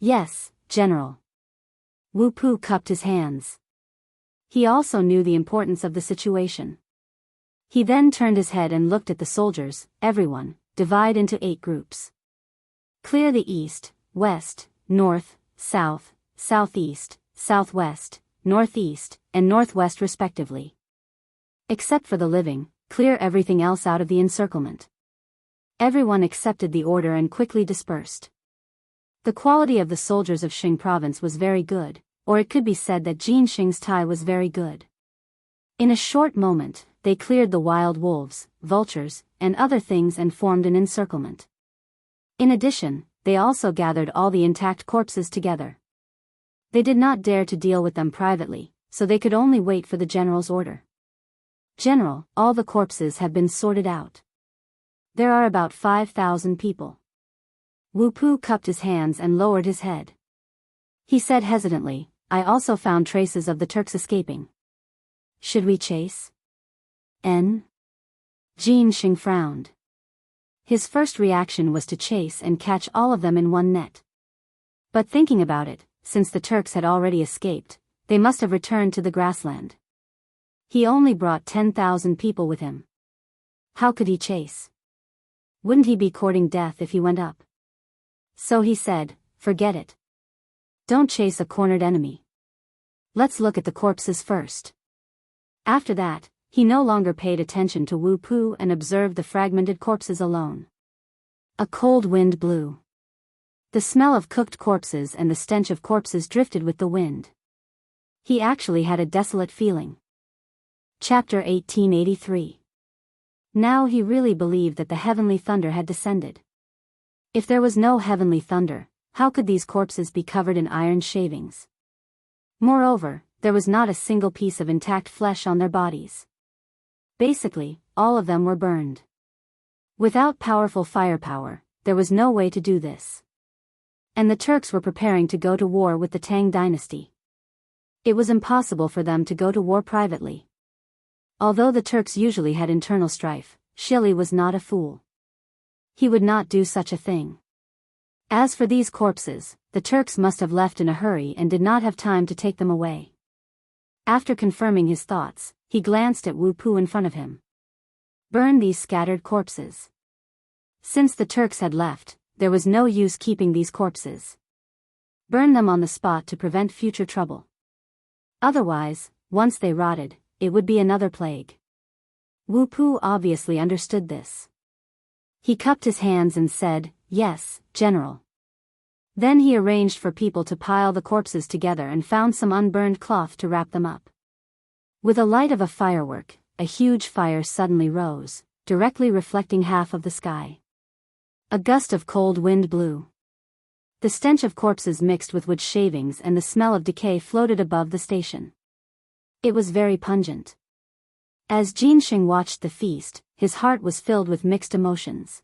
"Yes, General." Wu Pu cupped his hands. He also knew the importance of the situation. He then turned his head and looked at the soldiers. "Everyone, divide into 8 groups. Clear the east, west, north, south, southeast, southwest, northeast, and northwest respectively. Except for the living, clear everything else out of the encirclement." Everyone accepted the order and quickly dispersed. The quality of the soldiers of Xing province was very good, or it could be said that Jinxing's tie was very good. In a short moment, they cleared the wild wolves, vultures, and other things and formed an encirclement. In addition, they also gathered all the intact corpses together. They did not dare to deal with them privately, so they could only wait for the general's order. "General, all the corpses have been sorted out. There are about 5,000 people." Wu Pu cupped his hands and lowered his head. He said hesitantly, "I also found traces of the Turks escaping. Should we chase?" Jinxing frowned. His first reaction was to chase and catch all of them in one net. But thinking about it, since the Turks had already escaped, they must have returned to the grassland. He only brought 10,000 people with him. How could he chase? Wouldn't he be courting death if he went up? So he said, "Forget it. Don't chase a cornered enemy. Let's look at the corpses first." After that, he no longer paid attention to Wu Pu and observed the fragmented corpses alone. A cold wind blew. The smell of cooked corpses and the stench of corpses drifted with the wind. He actually had a desolate feeling. Chapter 1883. Now he really believed that the heavenly thunder had descended. If there was no heavenly thunder, how could these corpses be covered in iron shavings? Moreover, there was not a single piece of intact flesh on their bodies. Basically, all of them were burned. Without powerful firepower, there was no way to do this. And the Turks were preparing to go to war with the Tang dynasty. It was impossible for them to go to war privately. Although the Turks usually had internal strife, Shili was not a fool. He would not do such a thing. As for these corpses, the Turks must have left in a hurry and did not have time to take them away. After confirming his thoughts, he glanced at Wu Pu in front of him. "Burn these scattered corpses." Since the Turks had left, there was no use keeping these corpses. Burn them on the spot to prevent future trouble. Otherwise, once they rotted, it would be another plague. Wu Pu obviously understood this. He cupped his hands and said, "Yes, General." Then he arranged for people to pile the corpses together and found some unburned cloth to wrap them up. With the light of a firework, a huge fire suddenly rose, directly reflecting half of the sky. A gust of cold wind blew. The stench of corpses mixed with wood shavings and the smell of decay floated above the station. It was very pungent. As Jinxing watched the feast, his heart was filled with mixed emotions.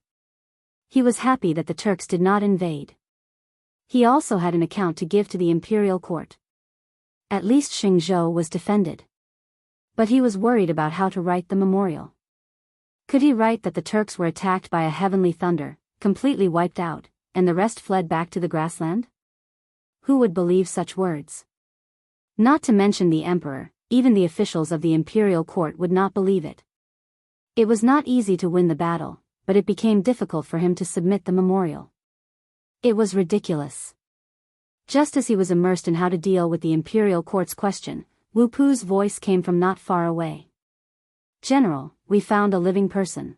He was happy that the Turks did not invade. He also had an account to give to the imperial court. At least Xingzhou was defended. But he was worried about how to write the memorial. Could he write that the Turks were attacked by a heavenly thunder, completely wiped out, and the rest fled back to the grassland? Who would believe such words? Not to mention the emperor, even the officials of the imperial court would not believe it. It was not easy to win the battle, but it became difficult for him to submit the memorial. It was ridiculous. Just as he was immersed in how to deal with the imperial court's question, Wu Pu's voice came from not far away. "General, we found a living person."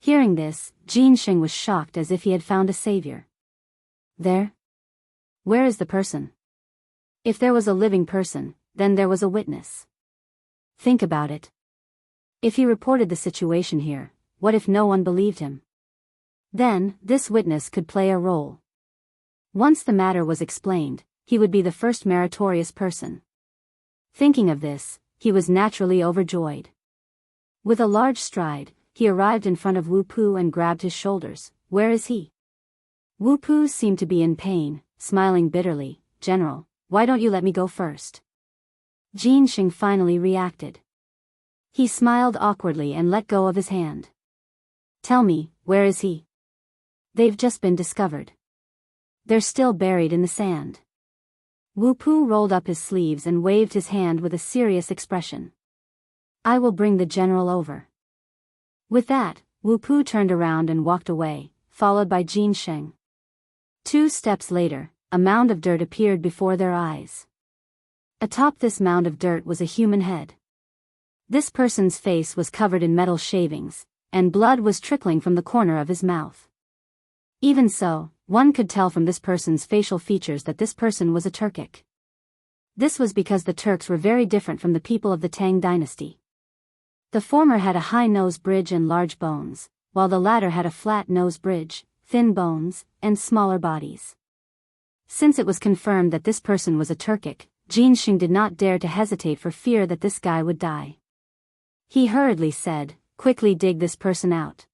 Hearing this, Jin Xing was shocked as if he had found a savior. "There? Where is the person?" If there was a living person, then there was a witness. Think about it. If he reported the situation here, what if no one believed him? Then, this witness could play a role. Once the matter was explained, he would be the first meritorious person. Thinking of this, he was naturally overjoyed. With a large stride, he arrived in front of Wu Pu and grabbed his shoulders. "Where is he?" Wu Pu seemed to be in pain, smiling bitterly. "General, why don't you let me go first?" Jin Xing finally reacted. He smiled awkwardly and let go of his hand. "Tell me, where is he?" "They've just been discovered. They're still buried in the sand." Wu Pu rolled up his sleeves and waved his hand with a serious expression. "I will bring the general over." With that, Wu Pu turned around and walked away, followed by Jin Xing. 2 steps later, a mound of dirt appeared before their eyes. Atop this mound of dirt was a human head. This person's face was covered in metal shavings, and blood was trickling from the corner of his mouth. Even so, one could tell from this person's facial features that this person was a Turkic. This was because the Turks were very different from the people of the Tang dynasty. The former had a high nose bridge and large bones, while the latter had a flat nose bridge, thin bones, and smaller bodies. Since it was confirmed that this person was a Turkic, Jin Xing did not dare to hesitate for fear that this guy would die. He hurriedly said, "Quickly dig this person out."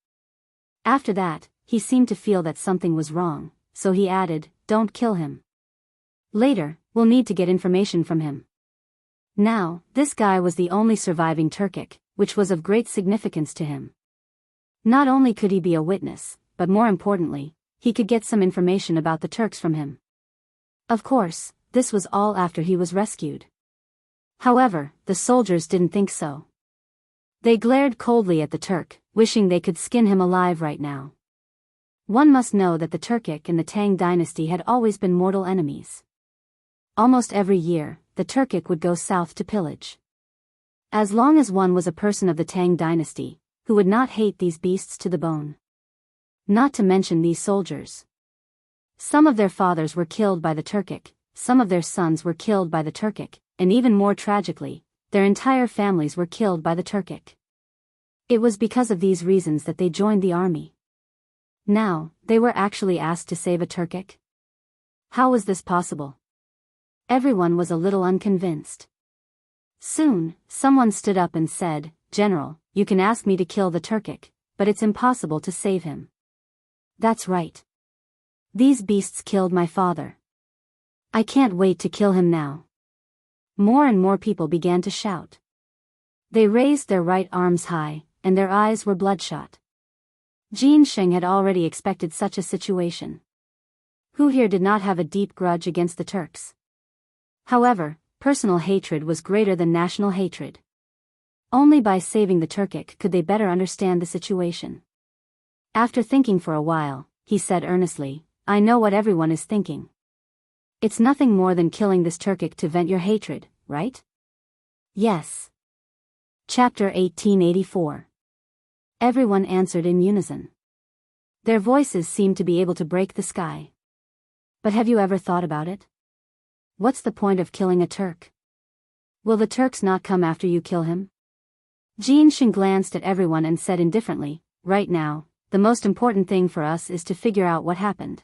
After that, he seemed to feel that something was wrong, so he added, "Don't kill him. Later, we'll need to get information from him." Now, this guy was the only surviving Turkic, which was of great significance to him. Not only could he be a witness, but more importantly, he could get some information about the Turks from him. Of course, this was all after he was rescued. However, the soldiers didn't think so. They glared coldly at the Turk, wishing they could skin him alive right now. One must know that the Turkic and the Tang dynasty had always been mortal enemies. Almost every year, the Turkic would go south to pillage. As long as one was a person of the Tang dynasty, who would not hate these beasts to the bone. Not to mention these soldiers. Some of their fathers were killed by the Turkic, some of their sons were killed by the Turkic, and even more tragically, their entire families were killed by the Turkic. It was because of these reasons that they joined the army. Now, they were actually asked to save a Turkic? How was this possible? Everyone was a little unconvinced. Soon, someone stood up and said, "General, you can ask me to kill the Turkic, but it's impossible to save him." That's right. These beasts killed my father. I can't wait to kill him now. More and more people began to shout. They raised their right arms high, and their eyes were bloodshot. Jin Xing had already expected such a situation. Who here did not have a deep grudge against the Turks? However, personal hatred was greater than national hatred. Only by saving the Turkic could they better understand the situation. After thinking for a while, he said earnestly, "I know what everyone is thinking. It's nothing more than killing this Turkic to vent your hatred, right?" "Yes." Chapter 1884. Everyone answered in unison. Their voices seemed to be able to break the sky. But have you ever thought about it? What's the point of killing a Turk? Will the Turks not come after you kill him? Jin Xing glanced at everyone and said indifferently, "Right now, the most important thing for us is to figure out what happened.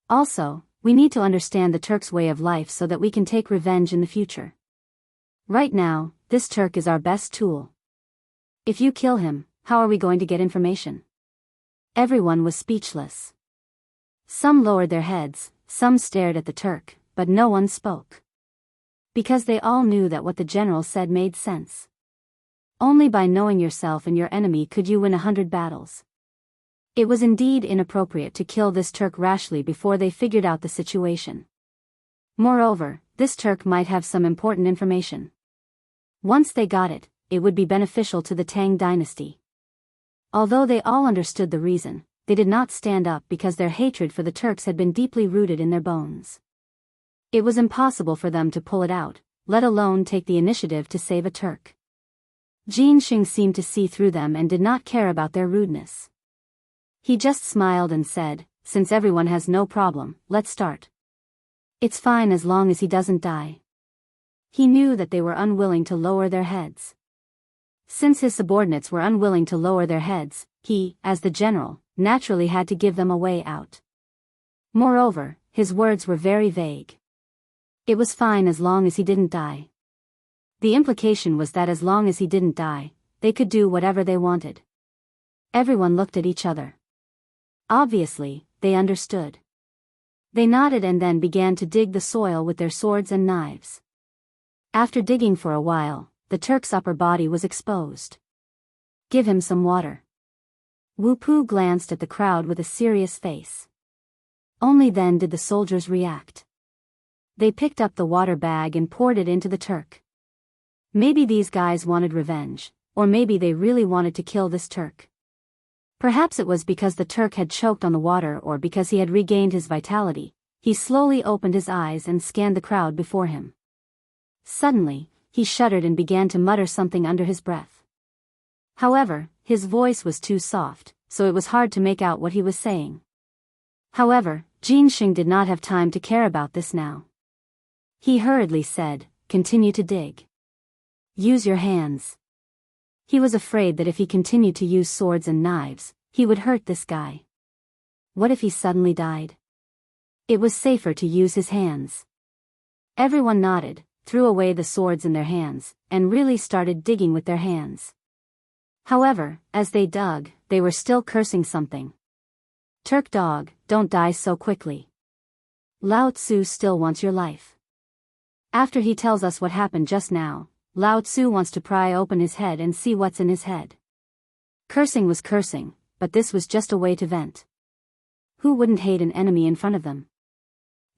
Also, we need to understand the Turks' way of life so that we can take revenge in the future. Right now, this Turk is our best tool. If you kill him, how are we going to get information?" Everyone was speechless. Some lowered their heads, some stared at the Turk, but no one spoke. Because they all knew that what the general said made sense. Only by knowing yourself and your enemy could you win 100 battles. It was indeed inappropriate to kill this Turk rashly before they figured out the situation. Moreover, this Turk might have some important information. Once they got it, it would be beneficial to the Tang dynasty. Although they all understood the reason, they did not stand up because their hatred for the Turks had been deeply rooted in their bones. It was impossible for them to pull it out, let alone take the initiative to save a Turk. Jin Xing seemed to see through them and did not care about their rudeness. He just smiled and said, "Since everyone has no problem, let's start. It's fine as long as he doesn't die." He knew that they were unwilling to lower their heads. Since his subordinates were unwilling to lower their heads, he, as the general, naturally had to give them a way out. Moreover, his words were very vague. It was fine as long as he didn't die. The implication was that as long as he didn't die, they could do whatever they wanted. Everyone looked at each other. Obviously, they understood. They nodded and then began to dig the soil with their swords and knives. After digging for a while, the Turk's upper body was exposed. "Give him some water." Wu Pu glanced at the crowd with a serious face. Only then did the soldiers react. They picked up the water bag and poured it into the Turk. Maybe these guys wanted revenge, or maybe they really wanted to kill this Turk. Perhaps it was because the Turk had choked on the water or because he had regained his vitality. He slowly opened his eyes and scanned the crowd before him. Suddenly, he shuddered and began to mutter something under his breath. However, his voice was too soft, so it was hard to make out what he was saying. However, Jin Xing did not have time to care about this now. He hurriedly said, "Continue to dig. Use your hands." He was afraid that if he continued to use swords and knives, he would hurt this guy. What if he suddenly died? It was safer to use his hands. Everyone nodded, threw away the swords in their hands, and really started digging with their hands. However, as they dug, they were still cursing something. "Turk dog, don't die so quickly. Lao Tzu still wants your life. After he tells us what happened just now, Lao Tzu wants to pry open his head and see what's in his head." Cursing was cursing, but this was just a way to vent. Who wouldn't hate an enemy in front of them?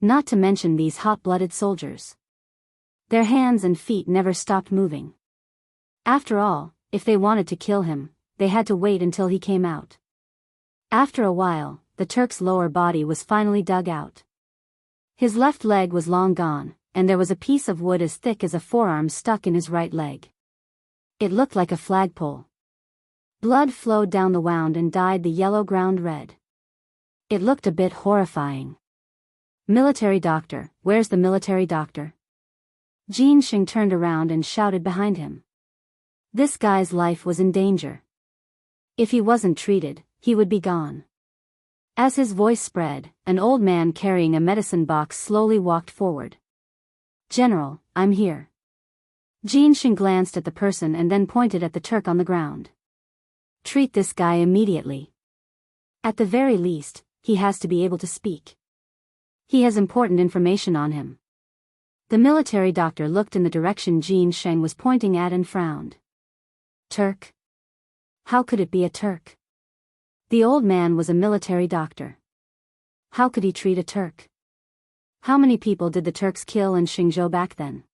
Not to mention these hot-blooded soldiers. Their hands and feet never stopped moving. After all, if they wanted to kill him, they had to wait until he came out. After a while, the Turk's lower body was finally dug out. His left leg was long gone, and there was a piece of wood as thick as a forearm stuck in his right leg. It looked like a flagpole. Blood flowed down the wound and dyed the yellow ground red. It looked a bit horrifying. "Military doctor, where's the military doctor?" Jin Xing turned around and shouted behind him. This guy's life was in danger. If he wasn't treated, he would be gone. As his voice spread, an old man carrying a medicine box slowly walked forward. "General, I'm here." Jin Xing glanced at the person and then pointed at the Turk on the ground. "Treat this guy immediately. At the very least, he has to be able to speak. He has important information on him." The military doctor looked in the direction Jin Xing was pointing at and frowned. "Turk? How could it be a Turk?" The old man was a military doctor. How could he treat a Turk? How many people did the Turks kill in Xingzhou back then?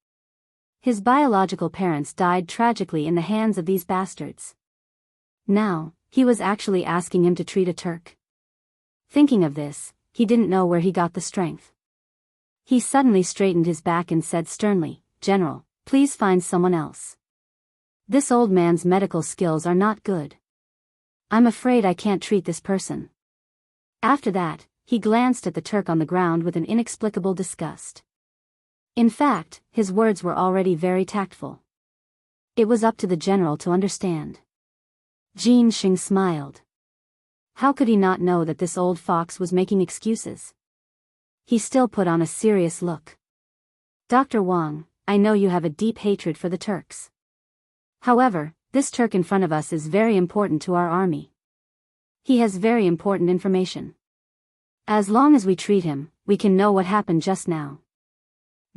His biological parents died tragically in the hands of these bastards. Now, he was actually asking him to treat a Turk. Thinking of this, he didn't know where he got the strength. He suddenly straightened his back and said sternly, "General, please find someone else. This old man's medical skills are not good. I'm afraid I can't treat this person." After that, he glanced at the Turk on the ground with an inexplicable disgust. In fact, his words were already very tactful. It was up to the general to understand. Jin Xing smiled. How could he not know that this old fox was making excuses? He still put on a serious look. "Dr. Wang, I know you have a deep hatred for the Turks. However, this Turk in front of us is very important to our army. He has very important information. As long as we treat him, we can know what happened just now.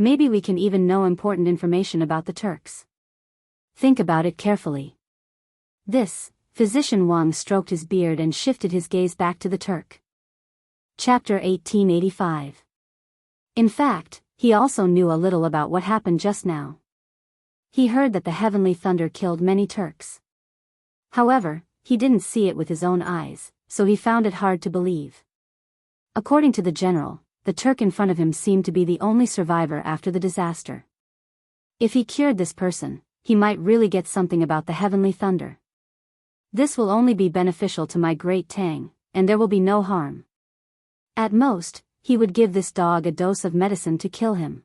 Maybe we can even know important information about the Turks. Think about it carefully. This, Physician Wang stroked his beard and shifted his gaze back to the Turk. Chapter 1885. In fact, he also knew a little about what happened just now. He heard that the heavenly thunder killed many Turks. However, he didn't see it with his own eyes, so he found it hard to believe. According to the general, the Turk in front of him seemed to be the only survivor after the disaster. If he cured this person, he might really get something about the heavenly thunder. This will only be beneficial to my great Tang, and there will be no harm. At most, he would give this dog a dose of medicine to kill him.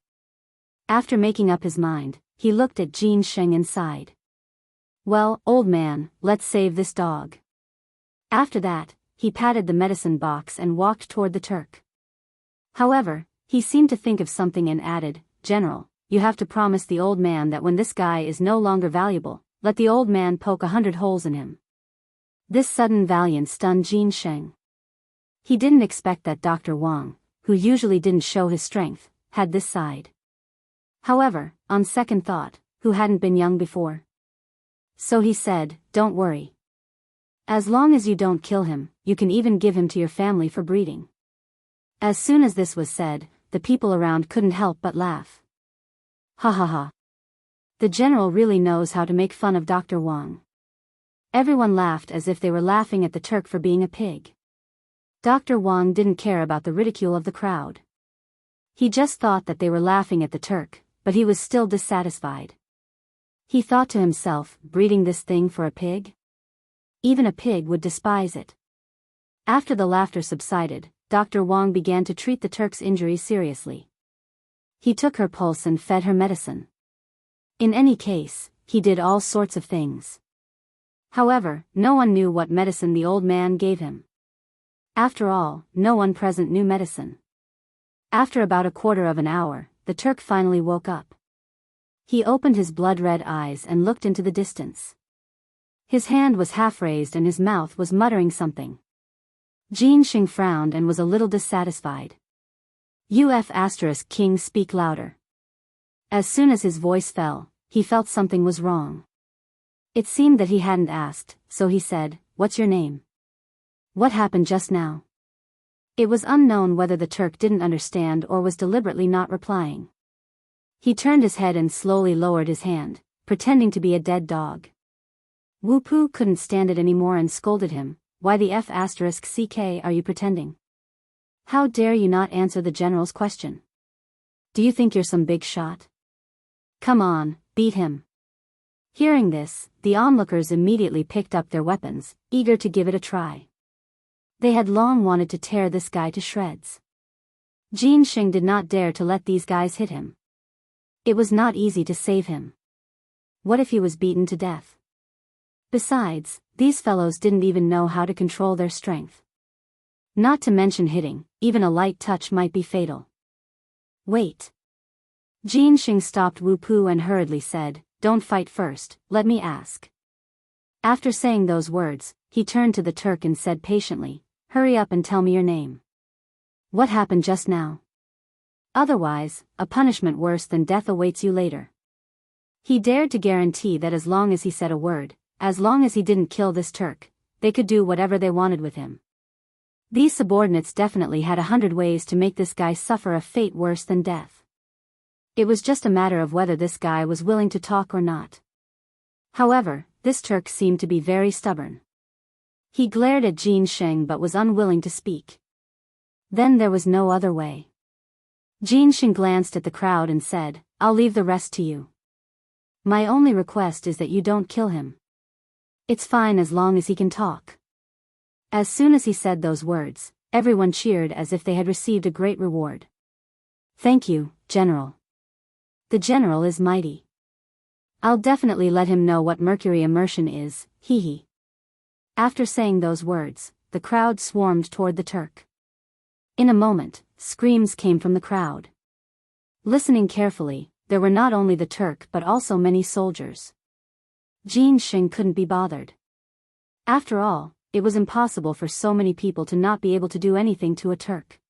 After making up his mind, he looked at Jin Sheng and sighed. Well, old man, let's save this dog. After that, he patted the medicine box and walked toward the Turk. However, he seemed to think of something and added, General, you have to promise the old man that when this guy is no longer valuable, let the old man poke 100 holes in him. This sudden valiance stunned Jin Sheng. He didn't expect that Dr. Wang, who usually didn't show his strength, had this side. However, on second thought, who hadn't been young before? So he said, don't worry. As long as you don't kill him, you can even give him to your family for breeding. As soon as this was said, the people around couldn't help but laugh. Ha ha ha. The general really knows how to make fun of Dr. Wang. Everyone laughed as if they were laughing at the Turk for being a pig. Dr. Wang didn't care about the ridicule of the crowd. He just thought that they were laughing at the Turk, but he was still dissatisfied. He thought to himself, breeding this thing for a pig? Even a pig would despise it. After the laughter subsided, Dr. Wang began to treat the Turk's injury seriously. He took her pulse and fed her medicine. In any case, he did all sorts of things. However, no one knew what medicine the old man gave him. After all, no one present knew medicine. After about a quarter of an hour, the Turk finally woke up. He opened his blood-red eyes and looked into the distance. His hand was half raised and his mouth was muttering something. Jin Sheng frowned and was a little dissatisfied. King, speak louder. As soon as his voice fell, he felt something was wrong. It seemed that he hadn't asked, so he said, what's your name? What happened just now? It was unknown whether the Turk didn't understand or was deliberately not replying. He turned his head and slowly lowered his hand, pretending to be a dead dog. Wu Pu couldn't stand it anymore and scolded him, why the *CK are you pretending? How dare you not answer the general's question? Do you think you're some big shot? Come on, beat him. Hearing this, the onlookers immediately picked up their weapons, eager to give it a try. They had long wanted to tear this guy to shreds. Jin Sheng did not dare to let these guys hit him. It was not easy to save him. What if he was beaten to death? Besides, these fellows didn't even know how to control their strength. Not to mention hitting, even a light touch might be fatal. Wait. Jin Sheng stopped Wu Pu and hurriedly said, don't fight first, let me ask. After saying those words, he turned to the Turk and said patiently, hurry up and tell me your name. What happened just now? Otherwise, a punishment worse than death awaits you later. He dared to guarantee that as long as he said a word, as long as he didn't kill this Turk, they could do whatever they wanted with him. These subordinates definitely had 100 ways to make this guy suffer a fate worse than death. It was just a matter of whether this guy was willing to talk or not. However, this Turk seemed to be very stubborn. He glared at Jin Sheng but was unwilling to speak. Then there was no other way. Jin Sheng glanced at the crowd and said, I'll leave the rest to you. My only request is that you don't kill him. It's fine as long as he can talk. As soon as he said those words, everyone cheered as if they had received a great reward. Thank you, General. The General is mighty. I'll definitely let him know what mercury immersion is, hee hee. After saying those words, the crowd swarmed toward the Turk. In a moment, screams came from the crowd. Listening carefully, there were not only the Turk but also many soldiers. Jin Sheng couldn't be bothered. After all, it was impossible for so many people to not be able to do anything to a Turk.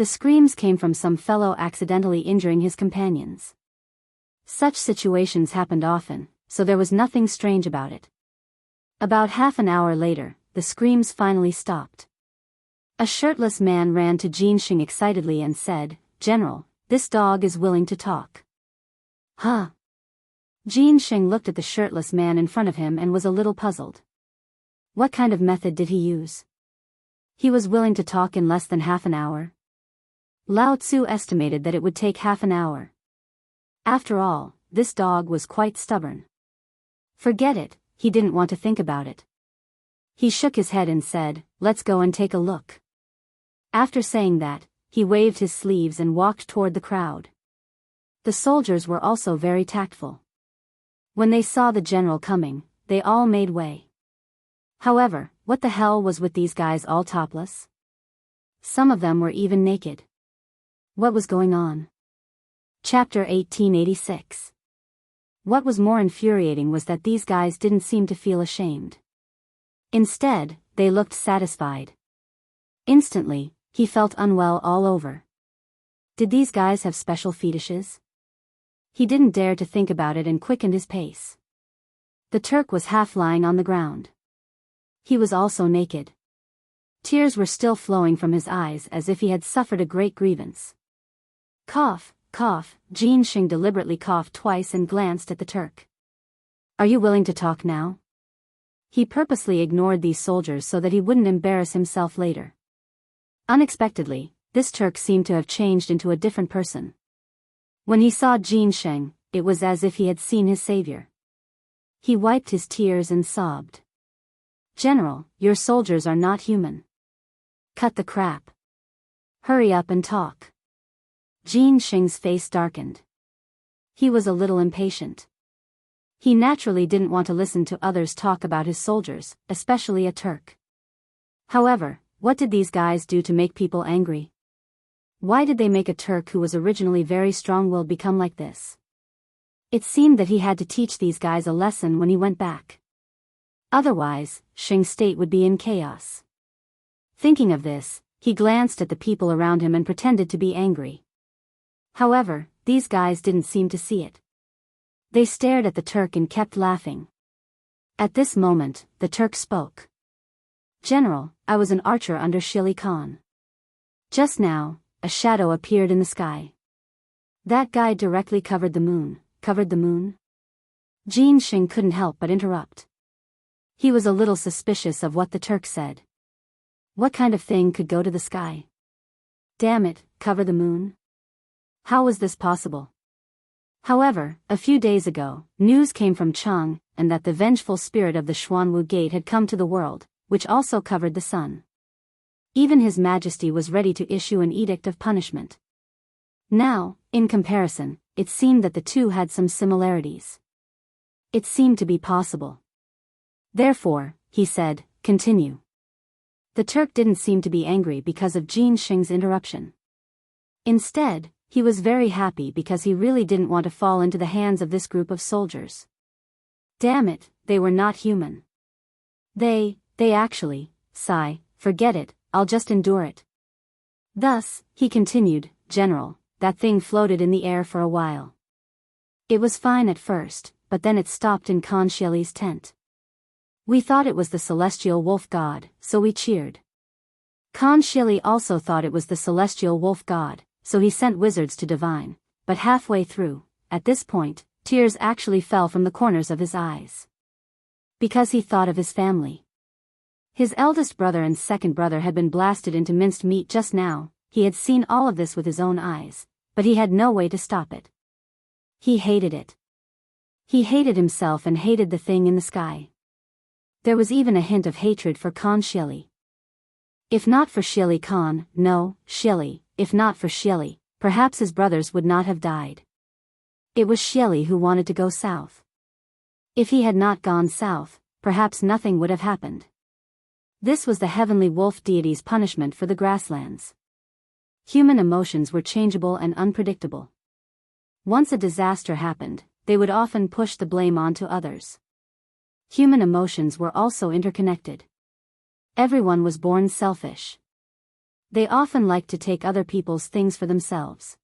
The screams came from some fellow accidentally injuring his companions. Such situations happened often, so there was nothing strange about it. About half an hour later, the screams finally stopped. A shirtless man ran to Chang'an excitedly and said, "General, this dog is willing to talk." Huh? Chang'an looked at the shirtless man in front of him and was a little puzzled. What kind of method did he use? He was willing to talk in less than half an hour? Lao Tzu estimated that it would take half an hour. After all, this dog was quite stubborn. Forget it, he didn't want to think about it. He shook his head and said, "Let's go and take a look." After saying that, he waved his sleeves and walked toward the crowd. The soldiers were also very tactful. When they saw the general coming, they all made way. However, what the hell was with these guys all topless? Some of them were even naked. What was going on? Chapter 1886. What was more infuriating was that these guys didn't seem to feel ashamed. Instead, they looked satisfied. Instantly, he felt unwell all over. Did these guys have special fetishes? He didn't dare to think about it and quickened his pace. The Turk was half lying on the ground. He was also naked. Tears were still flowing from his eyes as if he had suffered a great grievance. Cough, cough, Chang'an deliberately coughed twice and glanced at the Turk. "Are you willing to talk now?" He purposely ignored these soldiers so that he wouldn't embarrass himself later. Unexpectedly, this Turk seemed to have changed into a different person. When he saw Chang'an, it was as if he had seen his savior. He wiped his tears and sobbed. "General, your soldiers are not human. Cut the crap. Hurry up and talk." Chang'an's face darkened. He was a little impatient. He naturally didn't want to listen to others talk about his soldiers, especially a Turk. However, what did these guys do to make people angry? Why did they make a Turk who was originally very strong-willed become like this? It seemed that he had to teach these guys a lesson when he went back. Otherwise, Chang's state would be in chaos. Thinking of this, he glanced at the people around him and pretended to be angry. However, these guys didn't seem to see it. They stared at the Turk and kept laughing. At this moment, the Turk spoke. "General, I was an archer under Shili Khan. Just now, a shadow appeared in the sky. That guy directly covered the moon." Covered the moon? Chang'an couldn't help but interrupt. He was a little suspicious of what the Turk said. What kind of thing could go to the sky? Damn it, cover the moon? How was this possible? However, a few days ago, news came from Chang'an that the vengeful spirit of the Xuanwu Gate had come to the world, which also covered the sun. Even His Majesty was ready to issue an edict of punishment. Now, in comparison, it seemed that the two had some similarities. It seemed to be possible. Therefore, he said, "Continue." The Turk didn't seem to be angry because of Chang'an's interruption. Instead, he was very happy because he really didn't want to fall into the hands of this group of soldiers. Damn it, they were not human. They actually, sigh, forget it, I'll just endure it. Thus, he continued, "General, that thing floated in the air for a while. It was fine at first, but then it stopped in Khan Sheli's tent. We thought it was the celestial wolf god, so we cheered. Khan Sheli also thought it was the celestial wolf god, so he sent wizards to divine, but halfway through, at this point, tears actually fell from the corners of his eyes. Because he thought of his family. His eldest brother and second brother had been blasted into minced meat just now. He had seen all of this with his own eyes, but he had no way to stop it. He hated it. He hated himself and hated the thing in the sky. There was even a hint of hatred for Khan Sheli. If not for Shili Khan, if not for Sheli, perhaps his brothers would not have died. It was Sheli who wanted to go south. If he had not gone south, perhaps nothing would have happened. This was the heavenly wolf deity's punishment for the grasslands. Human emotions were changeable and unpredictable. Once a disaster happened, they would often push the blame onto others. Human emotions were also interconnected. Everyone was born selfish. They often liked to take other people's things for themselves.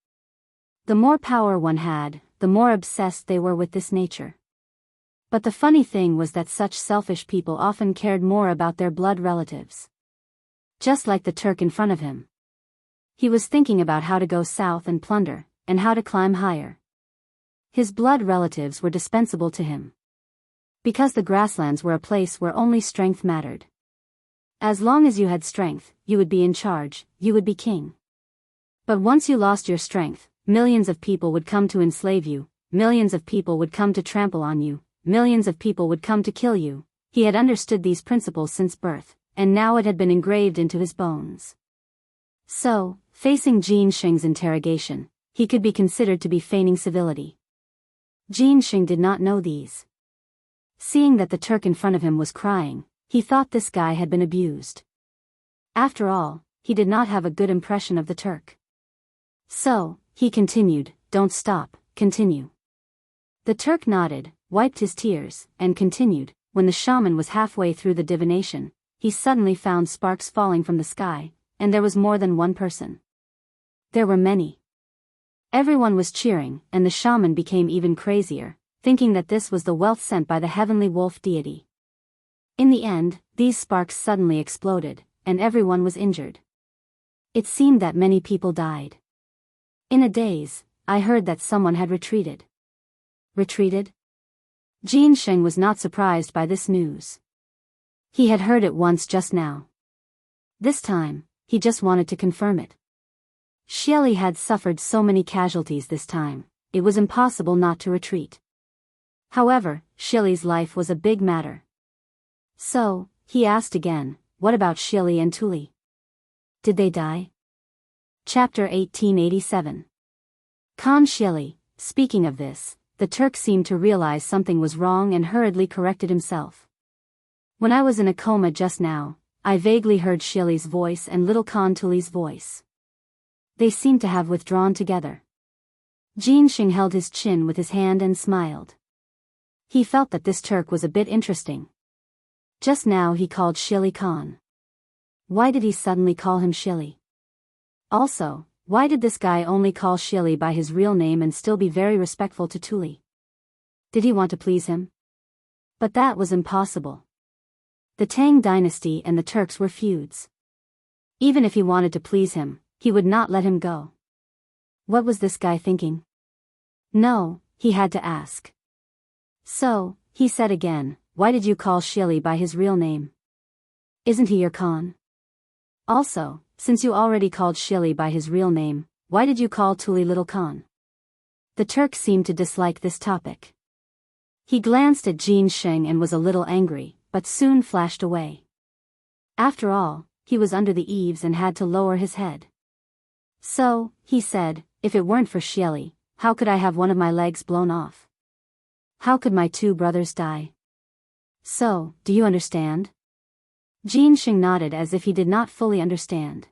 The more power one had, the more obsessed they were with this nature. But the funny thing was that such selfish people often cared more about their blood relatives. Just like the Turk in front of him. He was thinking about how to go south and plunder, and how to climb higher. His blood relatives were dispensable to him. Because the grasslands were a place where only strength mattered. As long as you had strength, you would be in charge, you would be king. But once you lost your strength, millions of people would come to enslave you, millions of people would come to trample on you, millions of people would come to kill you. He had understood these principles since birth, and now it had been engraved into his bones. So, facing Jin Sheng's interrogation, he could be considered to be feigning civility. Jin Sheng did not know these. Seeing that the Turk in front of him was crying, he thought this guy had been abused. After all, he did not have a good impression of the Turk. So, he continued, "Don't stop, continue." The Turk nodded, wiped his tears, and continued. When the shaman was halfway through the divination, he suddenly found sparks falling from the sky, and there was more than one person. There were many. Everyone was cheering, and the shaman became even crazier, thinking that this was the wealth sent by the heavenly wolf deity. In the end, these sparks suddenly exploded, and everyone was injured. It seemed that many people died. In a daze, I heard that someone had retreated. Retreated? Jin Sheng was not surprised by this news. He had heard it once just now. This time, he just wanted to confirm it. Xieli had suffered so many casualties this time, it was impossible not to retreat. However, Xieli's life was a big matter. So, he asked again, what about Xieli and Tuli? Did they die? Chapter 1887. Khan Xieli. Speaking of this, the Turk seemed to realize something was wrong and hurriedly corrected himself. When I was in a coma just now, I vaguely heard Xieli's voice and little Khan Tuli's voice. They seemed to have withdrawn together. Jin Sheng held his chin with his hand and smiled. He felt that this Turk was a bit interesting. Just now he called Xieli Khan. Why did he suddenly call him Xieli? Also, why did this guy only call Xieli by his real name and still be very respectful to Tuli? Did he want to please him? But that was impossible. The Tang dynasty and the Turks were feuds. Even if he wanted to please him, he would not let him go. What was this guy thinking? No, he had to ask. So, he said again, why did you call Xieli by his real name? Isn't he your Khan? Also, since you already called Xieli by his real name, why did you call Tuli little Khan? The Turk seemed to dislike this topic. He glanced at Jin Sheng and was a little angry, but soon flashed away. After all, he was under the eaves and had to lower his head. So, he said, if it weren't for Xieli, how could I have one of my legs blown off? How could my two brothers die? So, do you understand? Jin Sheng nodded as if he did not fully understand.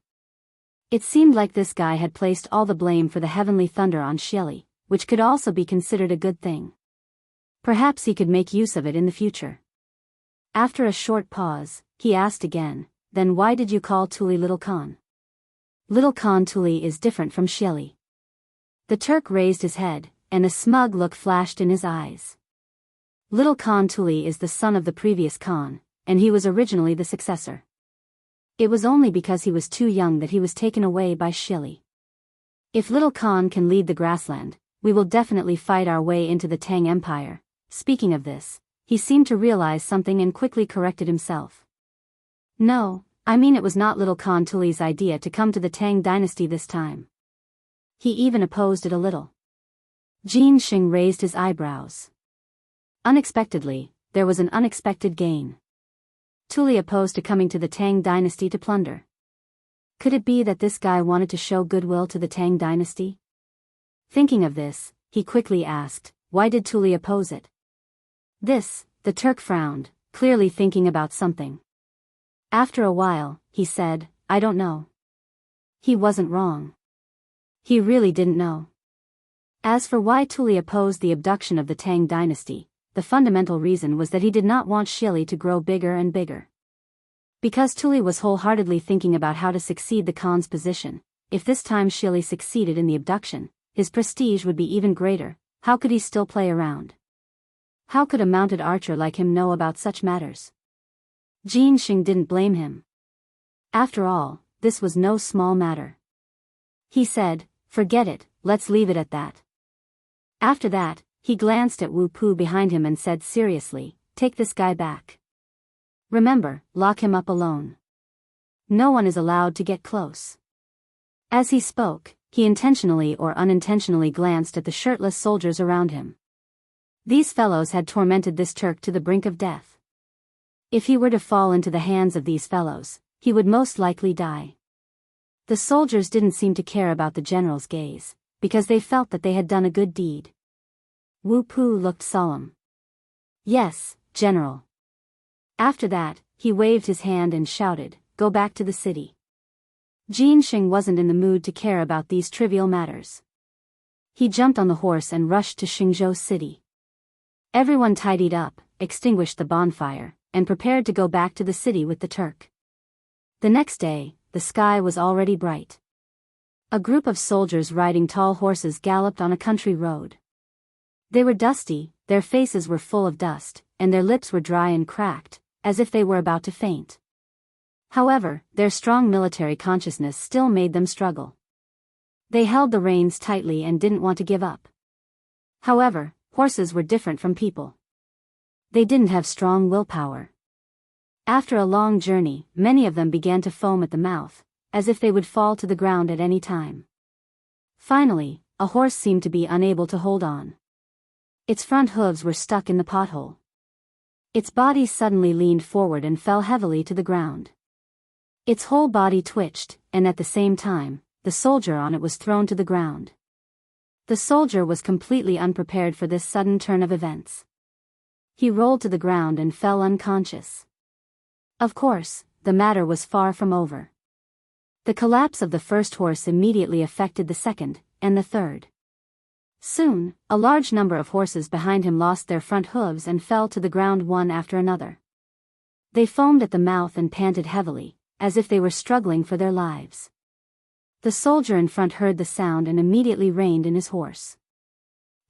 It seemed like this guy had placed all the blame for the heavenly thunder on Xieli, which could also be considered a good thing. Perhaps he could make use of it in the future. After a short pause, he asked again, then why did you call Tuli little Khan? Little Khan Tuli is different from Xieli. The Turk raised his head, and a smug look flashed in his eyes. Little Khan Tuli is the son of the previous Khan, and he was originally the successor. It was only because he was too young that he was taken away by Xieli. If little Khan can lead the grassland, we will definitely fight our way into the Tang Empire. Speaking of this, he seemed to realize something and quickly corrected himself. No, I mean it was not little Khan Tuli's idea to come to the Tang dynasty this time. He even opposed it a little. Jin Sheng raised his eyebrows. Unexpectedly, there was an unexpected gain. Tuli opposed to coming to the Tang dynasty to plunder. Could it be that this guy wanted to show goodwill to the Tang dynasty? Thinking of this, he quickly asked, why did Tuli oppose it? This, the Turk frowned, clearly thinking about something. After a while, he said, I don't know. He wasn't wrong. He really didn't know. As for why Tuli opposed the abduction of the Tang dynasty, the fundamental reason was that he did not want Xieli to grow bigger and bigger. Because Tuli was wholeheartedly thinking about how to succeed the Khan's position. If this time Shili succeeded in the abduction, his prestige would be even greater. How could he still play around? How could a mounted archer like him know about such matters? Jin Xing didn't blame him. After all, this was no small matter. He said, "Forget it, let's leave it at that." After that, he glanced at Wu Pu behind him and said seriously, "Take this guy back. Remember, lock him up alone. No one is allowed to get close." As he spoke, he intentionally or unintentionally glanced at the shirtless soldiers around him. These fellows had tormented this Turk to the brink of death. If he were to fall into the hands of these fellows, he would most likely die. The soldiers didn't seem to care about the general's gaze, because they felt that they had done a good deed. Wu Pu looked solemn. "Yes, General." After that, he waved his hand and shouted, "Go back to the city." Jin Xing wasn't in the mood to care about these trivial matters. He jumped on the horse and rushed to Xingzhou City. Everyone tidied up, extinguished the bonfire, and prepared to go back to the city with the Turk. The next day, the sky was already bright. A group of soldiers riding tall horses galloped on a country road. They were dusty, their faces were full of dust, and their lips were dry and cracked, as if they were about to faint. However, their strong military consciousness still made them struggle. They held the reins tightly and didn't want to give up. However, horses were different from people. They didn't have strong willpower. After a long journey, many of them began to foam at the mouth, as if they would fall to the ground at any time. Finally, a horse seemed to be unable to hold on. Its front hooves were stuck in the pothole. Its body suddenly leaned forward and fell heavily to the ground. Its whole body twitched, and at the same time, the soldier on it was thrown to the ground. The soldier was completely unprepared for this sudden turn of events. He rolled to the ground and fell unconscious. Of course, the matter was far from over. The collapse of the first horse immediately affected the second, and the third. Soon, a large number of horses behind him lost their front hooves and fell to the ground one after another. They foamed at the mouth and panted heavily, as if they were struggling for their lives. The soldier in front heard the sound and immediately reined in his horse.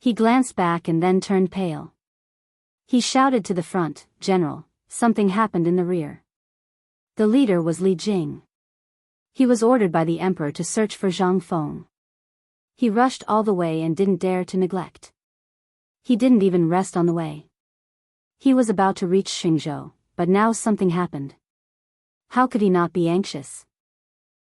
He glanced back and then turned pale. He shouted to the front, "General, something happened in the rear." The leader was Li Jing. He was ordered by the emperor to search for Zhang Feng. He rushed all the way and didn't dare to neglect. He didn't even rest on the way. He was about to reach Xingzhou, but now something happened. How could he not be anxious?